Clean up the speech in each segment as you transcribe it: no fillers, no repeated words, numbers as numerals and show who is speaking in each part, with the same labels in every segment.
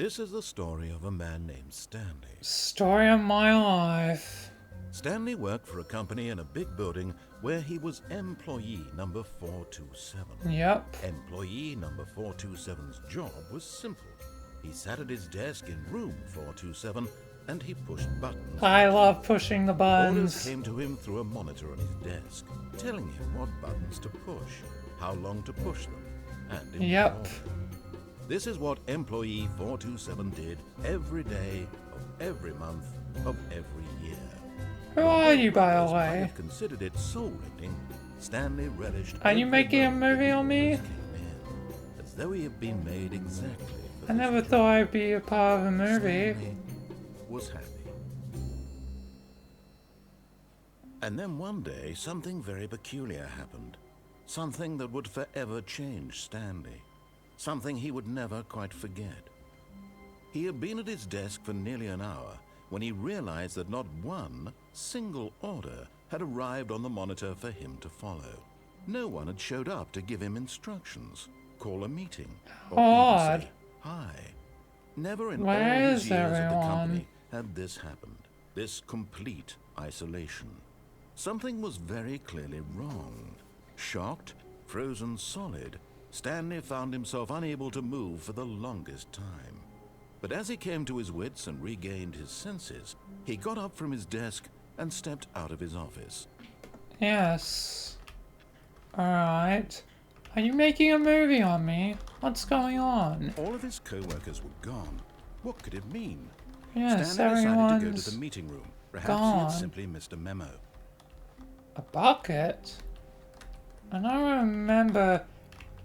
Speaker 1: This is the story of a man named Stanley.
Speaker 2: Story of my life.
Speaker 1: Stanley worked for a company in a big building where he was employee number 427.
Speaker 2: Yep.
Speaker 1: Employee number 427's job was simple. He sat at his desk in room 427 and he pushed buttons.
Speaker 2: I love pushing the
Speaker 1: Orders
Speaker 2: buttons.
Speaker 1: came to him through a monitor on his desk, telling him what buttons to push, how long to push them, and in
Speaker 2: Yep.
Speaker 1: what order. This is what employee 427 did every day of every month of every year.
Speaker 2: Who are you, by the
Speaker 1: Others might
Speaker 2: way?
Speaker 1: have considered it soul-rending. Stanley relished.
Speaker 2: Are you
Speaker 1: every
Speaker 2: making a
Speaker 1: moment that
Speaker 2: movie
Speaker 1: the
Speaker 2: on me?
Speaker 1: orders came in, as though he had been made exactly for
Speaker 2: I
Speaker 1: this
Speaker 2: never
Speaker 1: job.
Speaker 2: thought I'd be a part of a movie.
Speaker 1: Stanley was happy. And then one day, something very peculiar happened. Something that would forever change Stanley. Something he would never quite forget. He had been at his desk for nearly an hour when he realized that not one single order had arrived on the monitor for him to follow. No one had showed up to give him instructions, call a meeting, or
Speaker 2: Odd.
Speaker 1: even say hi. Never in
Speaker 2: Where
Speaker 1: all his
Speaker 2: is
Speaker 1: years at the
Speaker 2: everyone?
Speaker 1: company had this happened. This complete isolation. Something was very clearly wrong. Shocked, frozen solid, Stanley found himself unable to move for the longest time. But as he came to his wits and regained his senses, he got up from his desk and stepped out of his office.
Speaker 2: Yes. Alright. Are you making a movie on me? What's going on?
Speaker 1: All of his co-workers were gone. What could it mean?
Speaker 2: Yes,
Speaker 1: Stanley decided to go to
Speaker 2: everyone's
Speaker 1: the meeting room. Perhaps he
Speaker 2: gone.
Speaker 1: had simply missed a memo.
Speaker 2: A bucket? I don't remember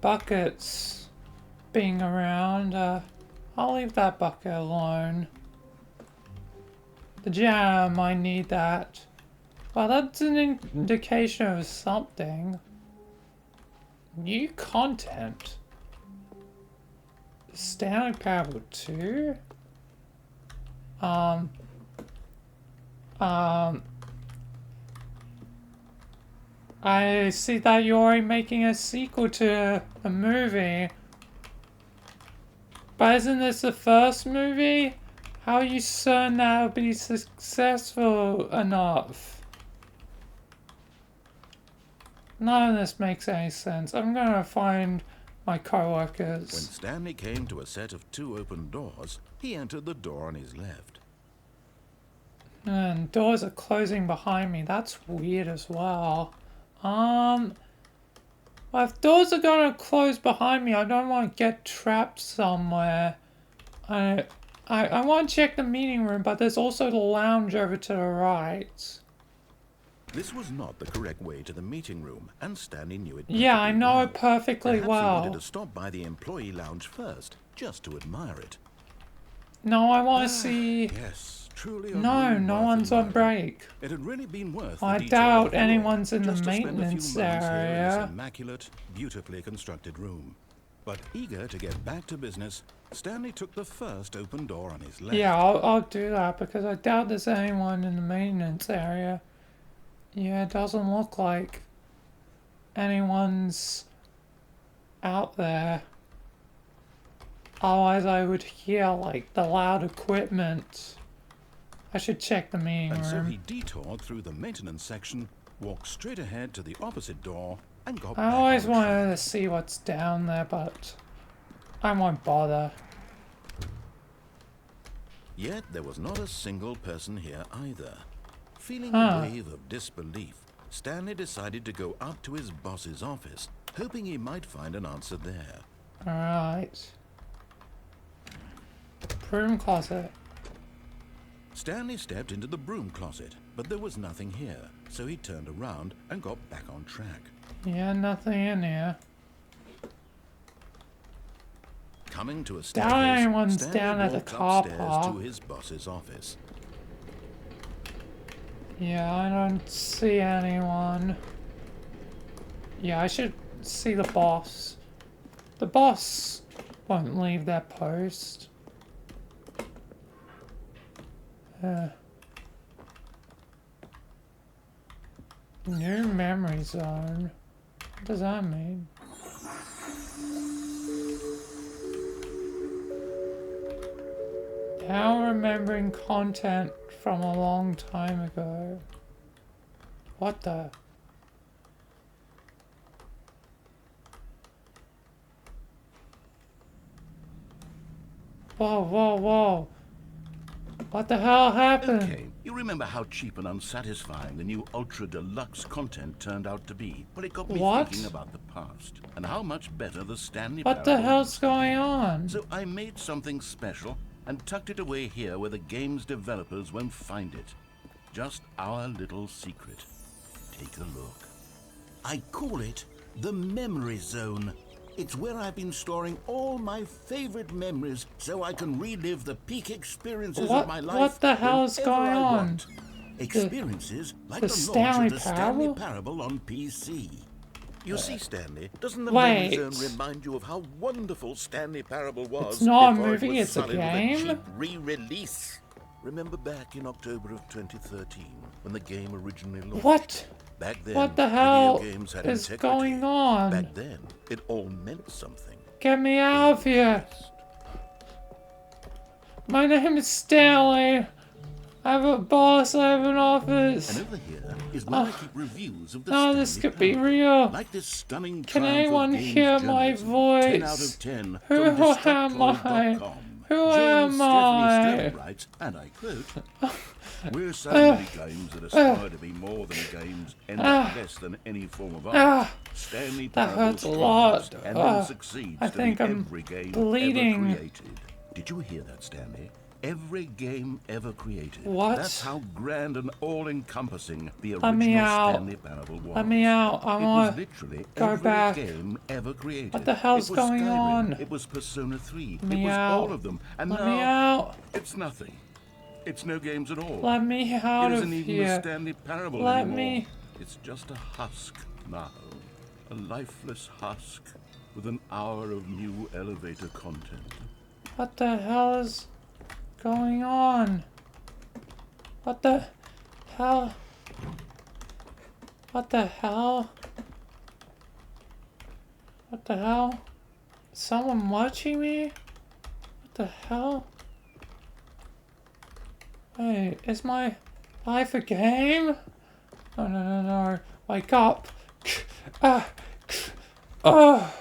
Speaker 2: buckets being around. I'll leave that bucket alone. The janitor might need that. Well, that's an indication of something. New content. Stanley Parable 2? I see that you're already making a sequel to a movie. But isn't this the first movie? How are you certain that'll be successful enough? None of this makes any sense. I'm gonna find my
Speaker 1: When
Speaker 2: coworkers.
Speaker 1: Stanley came to a set of 2 open doors, he entered the door on his left.
Speaker 2: And doors are closing behind me. That's weird as well. Well, if doors are gonna close behind me, I don't want to get trapped somewhere. I want to check the meeting room, but there's also the lounge over to the right.
Speaker 1: This was not the correct way to the meeting room, and Stanley knew it.
Speaker 2: Yeah, I
Speaker 1: perfectly
Speaker 2: know
Speaker 1: well.
Speaker 2: it perfectly
Speaker 1: Perhaps he wanted
Speaker 2: well.
Speaker 1: to stop by the employee lounge first, just to admire it.
Speaker 2: No, I want to see.
Speaker 1: Yes, truly. A
Speaker 2: No,
Speaker 1: room
Speaker 2: no
Speaker 1: worth
Speaker 2: one's on
Speaker 1: admiring.
Speaker 2: break.
Speaker 1: It had really been worth the
Speaker 2: I
Speaker 1: detour
Speaker 2: doubt
Speaker 1: after all,
Speaker 2: anyone's in the
Speaker 1: just to spend a few
Speaker 2: maintenance
Speaker 1: moments here in this
Speaker 2: area.
Speaker 1: immaculate, beautifully constructed room. But eager to get back to business, Stanley took the first open door on his left.
Speaker 2: Yeah, I'll do that because I doubt there's anyone in the maintenance area. Yeah, it doesn't look like anyone's out there. Otherwise I would hear like the loud equipment. I should check the meeting
Speaker 1: And so
Speaker 2: room.
Speaker 1: he detoured through the maintenance section, walked straight ahead to the opposite door, and got
Speaker 2: I
Speaker 1: back
Speaker 2: always
Speaker 1: on
Speaker 2: wanted
Speaker 1: track.
Speaker 2: to see what's down there, but I won't bother.
Speaker 1: Yet there was not a single person here either. Feeling
Speaker 2: Huh.
Speaker 1: a wave of disbelief, Stanley decided to go up to his boss's office, hoping he might find an answer there.
Speaker 2: Alright. Broom closet.
Speaker 1: Stanley stepped into the broom closet, but there was nothing here, so he turned around and got back on track.
Speaker 2: Yeah, nothing in here.
Speaker 1: Coming to a
Speaker 2: Doubt
Speaker 1: staircase,
Speaker 2: anyone's
Speaker 1: Stanley
Speaker 2: down at the
Speaker 1: walked
Speaker 2: car
Speaker 1: upstairs
Speaker 2: park.
Speaker 1: to his boss's office.
Speaker 2: Yeah, I don't see anyone. Yeah, I should see the boss. The boss won't leave that post. New memory zone. What does that mean? Now remembering content from a long time ago. What the? Whoa, whoa, whoa. What the hell happened?
Speaker 1: Okay, you remember how cheap and unsatisfying the new Ultra Deluxe content turned out to be? Well, it got me thinking about the past and how much better the Stanley
Speaker 2: What the
Speaker 1: Parable
Speaker 2: hell's
Speaker 1: used to be.
Speaker 2: going on?
Speaker 1: So I made something special and tucked it away here where the game's developers won't find it. Just our little secret. Take a look. I call it the Memory Zone. It's where I've been storing all my favorite memories so I can relive the peak experiences of my life.
Speaker 2: What the hell is going on?
Speaker 1: Experiences like the
Speaker 2: Stanley
Speaker 1: launch of the Stanley
Speaker 2: Parable?
Speaker 1: Parable on PC. You see, Stanley, doesn't the
Speaker 2: Wait.
Speaker 1: Memory Zone remind you of how wonderful Stanley Parable was?
Speaker 2: It's not a
Speaker 1: before
Speaker 2: movie,
Speaker 1: it was
Speaker 2: it's a
Speaker 1: sullied with
Speaker 2: game?
Speaker 1: cheap re-release. Remember back in October of 2013 when the game originally launched?
Speaker 2: What?
Speaker 1: Back then,
Speaker 2: What the hell
Speaker 1: video games had
Speaker 2: is
Speaker 1: integrity.
Speaker 2: going on?
Speaker 1: Back then, it all meant something.
Speaker 2: Get me out of here! My name is Stanley. I have a boss, I have an office.
Speaker 1: And over here is where I keep reviews of the
Speaker 2: No,
Speaker 1: Stanley
Speaker 2: this could be
Speaker 1: Parable.
Speaker 2: real.
Speaker 1: Like this stunning
Speaker 2: Can
Speaker 1: triumph
Speaker 2: anyone
Speaker 1: of games
Speaker 2: hear my
Speaker 1: journalism.
Speaker 2: voice?
Speaker 1: 10 out of 10
Speaker 2: Who
Speaker 1: from
Speaker 2: am I?
Speaker 1: destructoid.com.
Speaker 2: Who
Speaker 1: Jill
Speaker 2: am
Speaker 1: Stephanie
Speaker 2: I?
Speaker 1: Stone writes, and I quote, "We're so many games that aspire to be more than games, and less than any form of art. Stanley
Speaker 2: that
Speaker 1: Parable
Speaker 2: hurts a lot.
Speaker 1: strives and then succeeds
Speaker 2: I
Speaker 1: to
Speaker 2: think
Speaker 1: be
Speaker 2: I'm
Speaker 1: every game
Speaker 2: bleeding.
Speaker 1: ever created." Did you hear that, Stanley? Every game ever created.
Speaker 2: What?
Speaker 1: That's how grand and all-encompassing the
Speaker 2: Let me
Speaker 1: original
Speaker 2: out.
Speaker 1: Stanley Parable was.
Speaker 2: Let me out. I
Speaker 1: It was
Speaker 2: want.
Speaker 1: literally
Speaker 2: go
Speaker 1: every
Speaker 2: back.
Speaker 1: game ever created.
Speaker 2: What the hell's
Speaker 1: it was
Speaker 2: going
Speaker 1: Skyrim,
Speaker 2: on?
Speaker 1: It was Persona 3.
Speaker 2: Let me
Speaker 1: it was
Speaker 2: out.
Speaker 1: all of them. And
Speaker 2: Let
Speaker 1: now
Speaker 2: me out.
Speaker 1: it's nothing. It's no games at all.
Speaker 2: Let me out
Speaker 1: It
Speaker 2: of
Speaker 1: isn't even
Speaker 2: here.
Speaker 1: the Stanley Parable
Speaker 2: Let
Speaker 1: anymore.
Speaker 2: me.
Speaker 1: It's just a husk now. A lifeless husk with an hour of new elevator content.
Speaker 2: What the hell is going on? What the hell? What the hell? What the hell? Is someone watching me? What the hell? Wait, is my life a game? No, no, no, no. Wake up. Ah. Oh.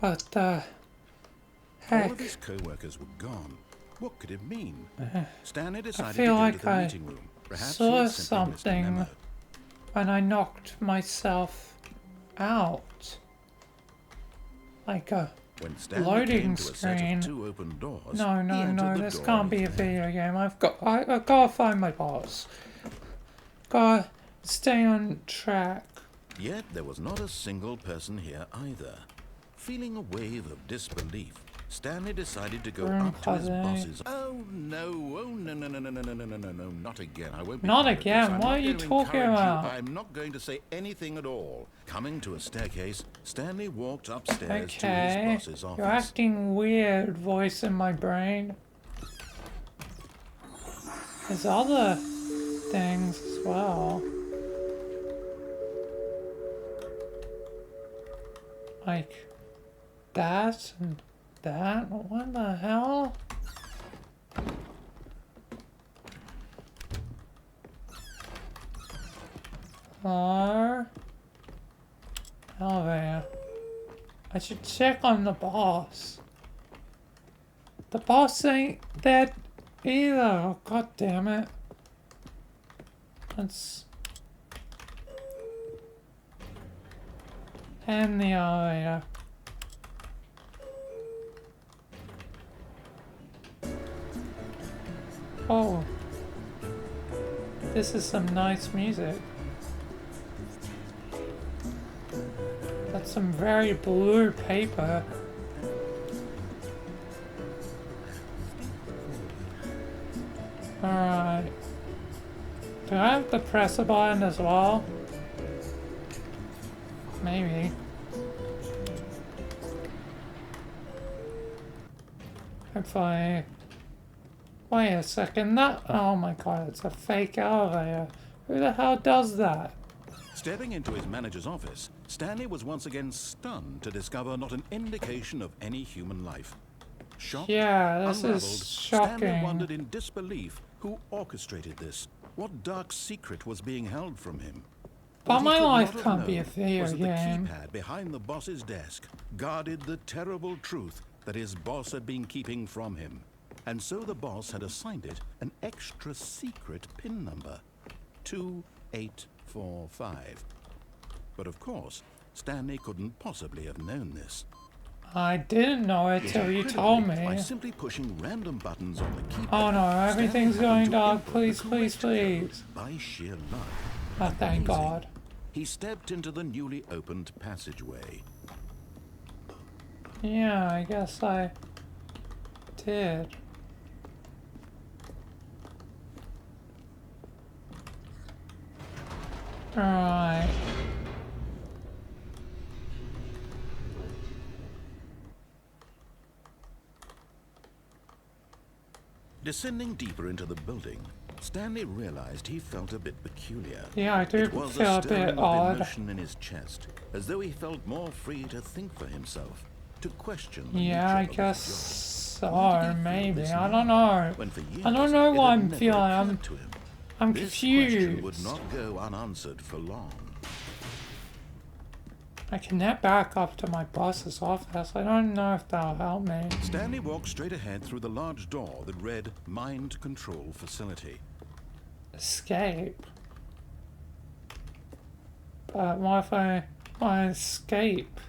Speaker 2: What the
Speaker 1: All
Speaker 2: heck?
Speaker 1: of his co-workers were gone. What could it mean? Stanley decided
Speaker 2: feel
Speaker 1: to go
Speaker 2: like
Speaker 1: to the
Speaker 2: I
Speaker 1: meeting room. Perhaps
Speaker 2: saw
Speaker 1: he had simply missed a
Speaker 2: something.
Speaker 1: memo.
Speaker 2: When I knocked myself out. Like a
Speaker 1: When Stanley
Speaker 2: loading
Speaker 1: came to a set
Speaker 2: screen.
Speaker 1: of 2 open doors,
Speaker 2: no,
Speaker 1: he
Speaker 2: no,
Speaker 1: entered
Speaker 2: no,
Speaker 1: the
Speaker 2: this
Speaker 1: door
Speaker 2: can't
Speaker 1: on
Speaker 2: be a
Speaker 1: his
Speaker 2: video game. I've gotta find my boss. Gotta stay on track.
Speaker 1: Yet there was not a single person here either. Feeling a wave of disbelief, Stanley decided to go
Speaker 2: Room
Speaker 1: up to his
Speaker 2: closet.
Speaker 1: boss's. Oh no! No! Not again! I won't be
Speaker 2: Not
Speaker 1: part of this.
Speaker 2: again?
Speaker 1: I'm
Speaker 2: What
Speaker 1: not
Speaker 2: are you
Speaker 1: going to
Speaker 2: talking
Speaker 1: encourage you.
Speaker 2: about?
Speaker 1: I'm not going to say anything at all. Coming to a staircase, Stanley walked upstairs to
Speaker 2: Okay.
Speaker 1: his boss's office.
Speaker 2: You're acting weird, voice in my brain. There's other things as well. Like that and that. What the hell? Hello? Elevator. I should check on the boss. The boss ain't dead either. Oh, God damn it. Let's end the elevator. Oh. This is some nice music. That's some very blue paper. Alright. Do I have to press a button as well? Maybe. Hopefully. Wait a second, that... Oh my god, it's a fake elevator. Who the hell does that?
Speaker 1: Stepping into his manager's office, Stanley was once again stunned to discover not an indication of any human life. Shocked,
Speaker 2: Yeah, this
Speaker 1: unraveled,
Speaker 2: is
Speaker 1: Stanley
Speaker 2: shocking.
Speaker 1: wondered in disbelief who orchestrated this. What dark secret was being held from him?
Speaker 2: But
Speaker 1: What he
Speaker 2: my
Speaker 1: could
Speaker 2: life
Speaker 1: not have
Speaker 2: can't be a
Speaker 1: known
Speaker 2: video
Speaker 1: was that
Speaker 2: game.
Speaker 1: the keypad behind the boss's desk guarded the terrible truth that his boss had been keeping from him. And so the boss had assigned it an extra secret PIN number, 2845. But of course, Stanley couldn't possibly have known this.
Speaker 2: I didn't know it till you told me.
Speaker 1: By simply pushing random buttons on the keypad,
Speaker 2: Oh no, everything's
Speaker 1: Stanley
Speaker 2: going
Speaker 1: happened to
Speaker 2: dark.
Speaker 1: input the
Speaker 2: Please,
Speaker 1: correct
Speaker 2: please,
Speaker 1: code
Speaker 2: please.
Speaker 1: by sheer luck.
Speaker 2: Oh, thank
Speaker 1: Amazing.
Speaker 2: God.
Speaker 1: He stepped into the newly opened passageway.
Speaker 2: Yeah, I guess I did. Alright.
Speaker 1: Descending deeper into the building, Stanley realized he felt a bit peculiar.
Speaker 2: Yeah, I do
Speaker 1: It was
Speaker 2: feel a
Speaker 1: a stirring
Speaker 2: bit
Speaker 1: of
Speaker 2: odd.
Speaker 1: emotion in his chest, as though he felt more free to think for himself, to question the
Speaker 2: Yeah,
Speaker 1: nature
Speaker 2: I
Speaker 1: of his
Speaker 2: guess
Speaker 1: job. Why did
Speaker 2: so,
Speaker 1: he feel
Speaker 2: maybe.
Speaker 1: this
Speaker 2: I
Speaker 1: now,
Speaker 2: don't know.
Speaker 1: when for years
Speaker 2: I don't know
Speaker 1: it
Speaker 2: what
Speaker 1: had
Speaker 2: I'm
Speaker 1: never
Speaker 2: feeling.
Speaker 1: occurred to him?
Speaker 2: I'm
Speaker 1: This question would
Speaker 2: confused.
Speaker 1: not go unanswered for long.
Speaker 2: I can net back up to my boss's office. I don't know if that'll help me.
Speaker 1: Stanley walked straight ahead through the large door that read Mind Control Facility.
Speaker 2: Escape. But what if I escape?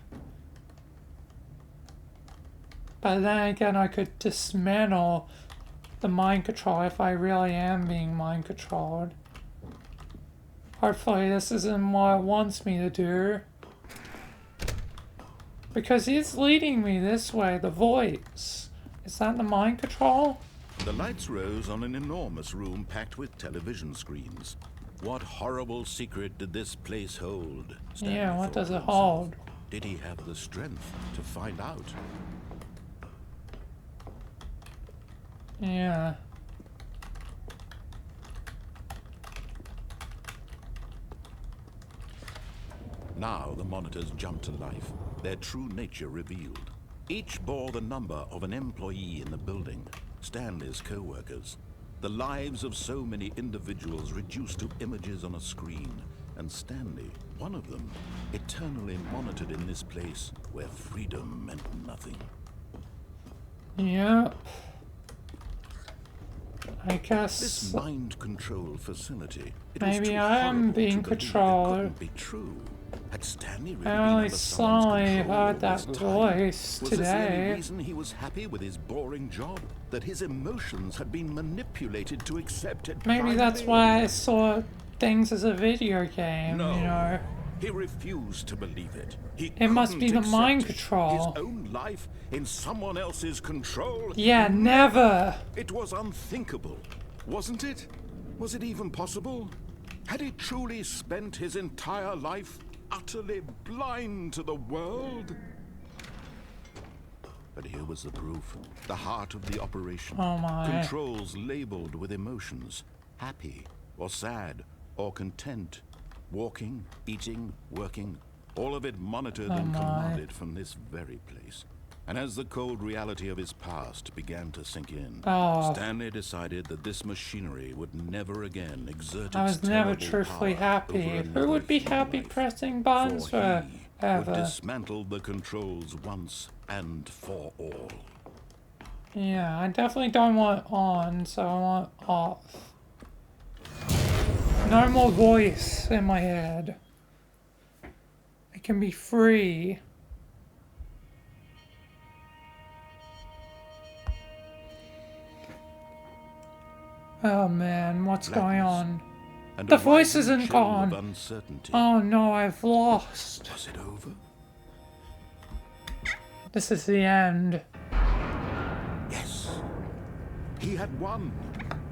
Speaker 2: But then again, I could dismantle the mind control if I really am being mind controlled. Hopefully this isn't what it wants me to do. Because he's leading me this way, the voice. Is that the mind control?
Speaker 1: The lights rose on an enormous room packed with television screens. What horrible secret did this place hold? Stanley
Speaker 2: Yeah, what
Speaker 1: thought
Speaker 2: does
Speaker 1: to
Speaker 2: it
Speaker 1: himself.
Speaker 2: hold?
Speaker 1: Did he have the strength to find out?
Speaker 2: Yeah.
Speaker 1: Now the monitors jumped to life, their true nature revealed. Each bore the number of an employee in the building, Stanley's co-workers. The lives of so many individuals reduced to images on a screen, and Stanley, one of them, eternally monitored in this place where freedom meant nothing.
Speaker 2: Yeah. I
Speaker 1: This
Speaker 2: guess
Speaker 1: mind control facility, it
Speaker 2: maybe
Speaker 1: was too
Speaker 2: I am
Speaker 1: horrible
Speaker 2: being
Speaker 1: to believe
Speaker 2: controlled.
Speaker 1: It couldn't be true. Had Stanley really
Speaker 2: I
Speaker 1: been
Speaker 2: only
Speaker 1: under someone's
Speaker 2: suddenly
Speaker 1: control
Speaker 2: heard
Speaker 1: all
Speaker 2: that
Speaker 1: this time?
Speaker 2: voice
Speaker 1: Was this the only
Speaker 2: today.
Speaker 1: reason he was happy with his boring job? That his emotions had been manipulated to accept it
Speaker 2: Maybe that's
Speaker 1: blindly?
Speaker 2: why I saw things as a video game,
Speaker 1: No.
Speaker 2: you know.
Speaker 1: He refused to believe it. He
Speaker 2: It must be
Speaker 1: couldn't
Speaker 2: the mind
Speaker 1: accept
Speaker 2: control.
Speaker 1: His own life in someone else's control.
Speaker 2: Yeah, never.
Speaker 1: It was unthinkable, wasn't it? Was it even possible? Had he truly spent his entire life utterly blind to the world? But here was the proof. The heart of the operation.
Speaker 2: Oh my.
Speaker 1: Controls labeled with emotions. Happy, or sad, or content. Walking, eating, working. All of it monitored
Speaker 2: Oh
Speaker 1: and
Speaker 2: my.
Speaker 1: commanded from this very place. And as the cold reality of his past began to sink in,
Speaker 2: Oh.
Speaker 1: Stanley decided that this machinery would never again exert
Speaker 2: I
Speaker 1: its
Speaker 2: was never
Speaker 1: terrible
Speaker 2: truthfully
Speaker 1: power
Speaker 2: happy.
Speaker 1: over
Speaker 2: Who
Speaker 1: another
Speaker 2: would be
Speaker 1: human
Speaker 2: happy
Speaker 1: life.
Speaker 2: pressing buttons
Speaker 1: For he would
Speaker 2: forever?
Speaker 1: dismantle the controls once and for all.
Speaker 2: Yeah, I definitely don't want on, so I want off. No more voice in my head. I can be free. Oh man, what's going on?
Speaker 1: And
Speaker 2: The
Speaker 1: a
Speaker 2: voice
Speaker 1: rising
Speaker 2: isn't
Speaker 1: chill
Speaker 2: gone.
Speaker 1: of uncertainty.
Speaker 2: Oh no, I've lost.
Speaker 1: Was it over?
Speaker 2: This is the end.
Speaker 1: Yes. He had won.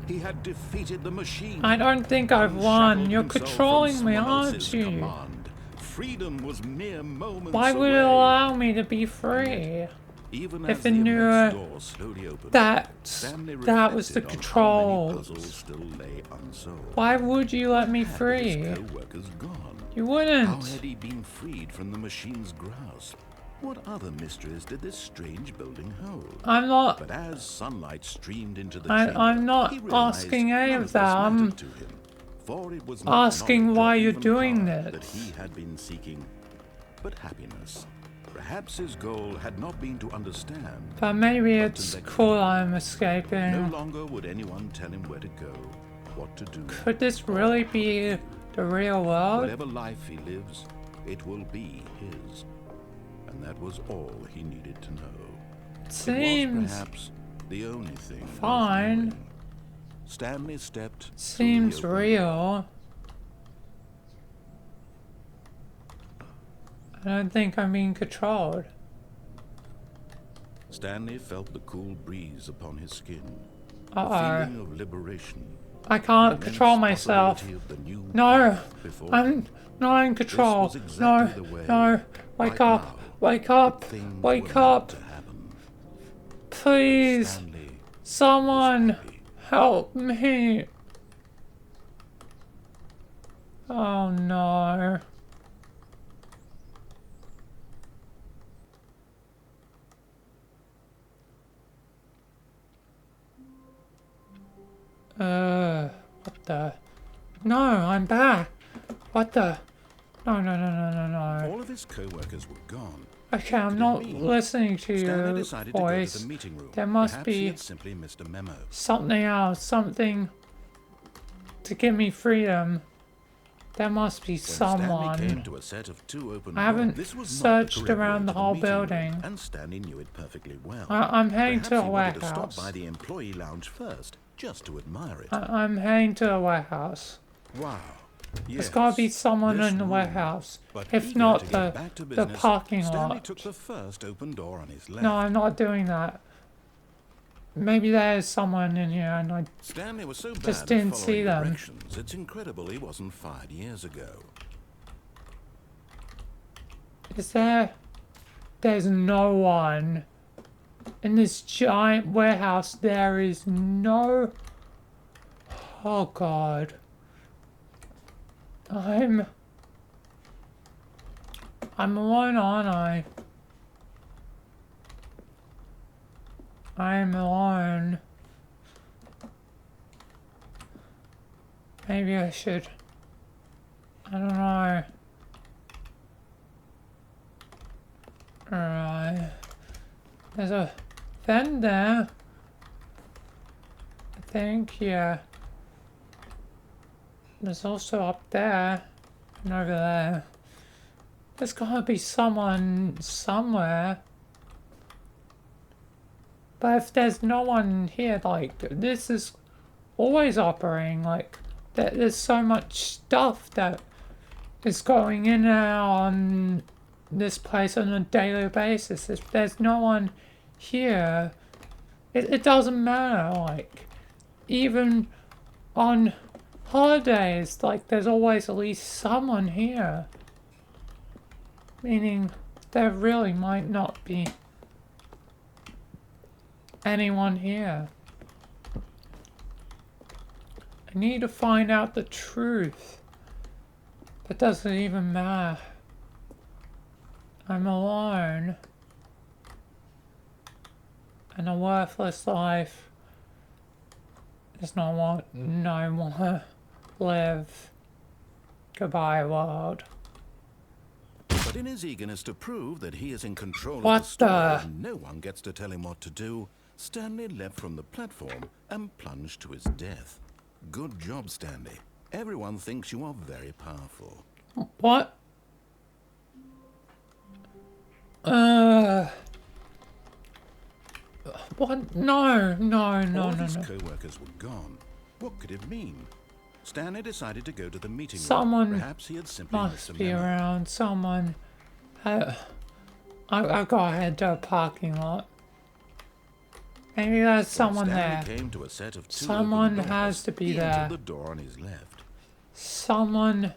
Speaker 1: He had defeated the machine.
Speaker 2: I don't think I've won.
Speaker 1: Unshackled
Speaker 2: You're
Speaker 1: himself
Speaker 2: controlling
Speaker 1: from
Speaker 2: me,
Speaker 1: someone
Speaker 2: aren't
Speaker 1: else's
Speaker 2: you?
Speaker 1: command. Freedom was mere moments
Speaker 2: Why would it
Speaker 1: away.
Speaker 2: allow me to be free?
Speaker 1: Even
Speaker 2: If
Speaker 1: as
Speaker 2: it
Speaker 1: the
Speaker 2: knew
Speaker 1: immense door slowly opened,
Speaker 2: that
Speaker 1: Stanley
Speaker 2: That was the
Speaker 1: reflected on how many
Speaker 2: controls.
Speaker 1: puzzles still lay unsolved.
Speaker 2: Why would you let me
Speaker 1: Had
Speaker 2: free?
Speaker 1: his co-workers gone?
Speaker 2: You
Speaker 1: How
Speaker 2: wouldn't.
Speaker 1: had he been freed from the machine's grasp? What other mysteries did this strange building hold?
Speaker 2: I'm not.
Speaker 1: But as sunlight streamed into the chamber,
Speaker 2: I'm not
Speaker 1: he realized
Speaker 2: asking any
Speaker 1: none
Speaker 2: of
Speaker 1: this
Speaker 2: that. I'm
Speaker 1: mattered to him, for it was not
Speaker 2: asking
Speaker 1: knowledge or
Speaker 2: why you're
Speaker 1: even
Speaker 2: doing
Speaker 1: power that
Speaker 2: this.
Speaker 1: he had been seeking, but happiness. Perhaps his goal had not been to understand.
Speaker 2: But maybe
Speaker 1: but to
Speaker 2: it's
Speaker 1: let
Speaker 2: cool
Speaker 1: go.
Speaker 2: I'm
Speaker 1: No
Speaker 2: escaping.
Speaker 1: longer would anyone tell him where to go, what to do.
Speaker 2: Could this really be the real world?
Speaker 1: Whatever life he lives, it will be his. And that was all he needed to know. It was
Speaker 2: Seems
Speaker 1: perhaps the only thing worth
Speaker 2: fine.
Speaker 1: knowing. Stanley stepped through the
Speaker 2: Seems
Speaker 1: open door.
Speaker 2: real. I don't think I'm being controlled.
Speaker 1: Stanley felt the cool breeze upon his skin.
Speaker 2: Uh-oh.
Speaker 1: A feeling of liberation.
Speaker 2: I can't
Speaker 1: the
Speaker 2: control
Speaker 1: immense
Speaker 2: myself.
Speaker 1: possibility of the new
Speaker 2: No,
Speaker 1: path before
Speaker 2: I'm
Speaker 1: him.
Speaker 2: not in control.
Speaker 1: was exactly
Speaker 2: No,
Speaker 1: the way,
Speaker 2: no, wake
Speaker 1: right
Speaker 2: up,
Speaker 1: now,
Speaker 2: wake up,
Speaker 1: Things
Speaker 2: wake
Speaker 1: were meant
Speaker 2: up.
Speaker 1: to happen.
Speaker 2: Please,
Speaker 1: Stanley was
Speaker 2: someone
Speaker 1: happy.
Speaker 2: help me. Oh no. What the? No, I'm back. What the? No, no, no, no, no, no.
Speaker 1: All of his co-workers were gone.
Speaker 2: Okay, I'm
Speaker 1: Could it
Speaker 2: not
Speaker 1: mean?
Speaker 2: listening to
Speaker 1: Stanley
Speaker 2: your
Speaker 1: decided to go to
Speaker 2: voice.
Speaker 1: the meeting room.
Speaker 2: There must
Speaker 1: Perhaps
Speaker 2: be
Speaker 1: he had simply missed a memo.
Speaker 2: something else, something to give me freedom. There must be
Speaker 1: When Stanley came
Speaker 2: someone.
Speaker 1: to a set of two open
Speaker 2: I haven't
Speaker 1: doors, this was not the
Speaker 2: searched
Speaker 1: correct
Speaker 2: around
Speaker 1: way
Speaker 2: the
Speaker 1: to
Speaker 2: whole
Speaker 1: meeting room,
Speaker 2: building.
Speaker 1: and Stanley knew it perfectly well.
Speaker 2: I'm heading
Speaker 1: Perhaps
Speaker 2: to a
Speaker 1: he wanted to stop
Speaker 2: warehouse.
Speaker 1: by the employee lounge first, just to admire it.
Speaker 2: I'm heading to a warehouse.
Speaker 1: Wow.
Speaker 2: There's gotta be someone
Speaker 1: this
Speaker 2: in the
Speaker 1: room.
Speaker 2: warehouse.
Speaker 1: But
Speaker 2: If
Speaker 1: eager
Speaker 2: not,
Speaker 1: to get
Speaker 2: the
Speaker 1: back to
Speaker 2: the
Speaker 1: business,
Speaker 2: parking
Speaker 1: Stanley
Speaker 2: lot.
Speaker 1: took the first open door on his left.
Speaker 2: No, I'm not doing that. Maybe there's someone in here and I
Speaker 1: Stanley was so bad
Speaker 2: just
Speaker 1: at
Speaker 2: didn't
Speaker 1: following
Speaker 2: see them.
Speaker 1: directions, it's incredible he wasn't fired years ago.
Speaker 2: Is there? There's no one. In this giant warehouse, there is no... Oh God. I'm alone, aren't I? I'm alone. Maybe I should... I don't know. Alright. There's a vent there. I think, yeah. There's also up there and over there. There's gotta be someone somewhere. But if there's no one here, like, this is always operating, like, there's so much stuff that is going in and out on this place on a daily basis. If there's no one here, it doesn't matter, like, even on holidays, like, there's always at least someone here. Meaning, there really might not be anyone here. I need to find out the truth. That doesn't even matter. I'm alone. And a worthless life is not what I want to live. Goodbye, world.
Speaker 1: But in his eagerness to prove that he is in control
Speaker 2: What
Speaker 1: of the story
Speaker 2: the-
Speaker 1: and no one gets to tell him what to do, Stanley leapt from the platform and plunged to his death. Good job, Stanley. Everyone thinks you are very powerful.
Speaker 2: What? What? No, no, no,
Speaker 1: All
Speaker 2: no,
Speaker 1: his
Speaker 2: no.
Speaker 1: co-workers were gone. What could it mean? Stanley decided to go to the meeting room.
Speaker 2: Someone
Speaker 1: Perhaps he had simply missed
Speaker 2: Must
Speaker 1: a
Speaker 2: be
Speaker 1: memo.
Speaker 2: around. Someone. I gotta head to a parking lot. Maybe there's someone
Speaker 1: Stanley
Speaker 2: there.
Speaker 1: came to a set of two
Speaker 2: Someone
Speaker 1: open doors.
Speaker 2: has to be
Speaker 1: He
Speaker 2: there.
Speaker 1: entered the door on his left.
Speaker 2: Someone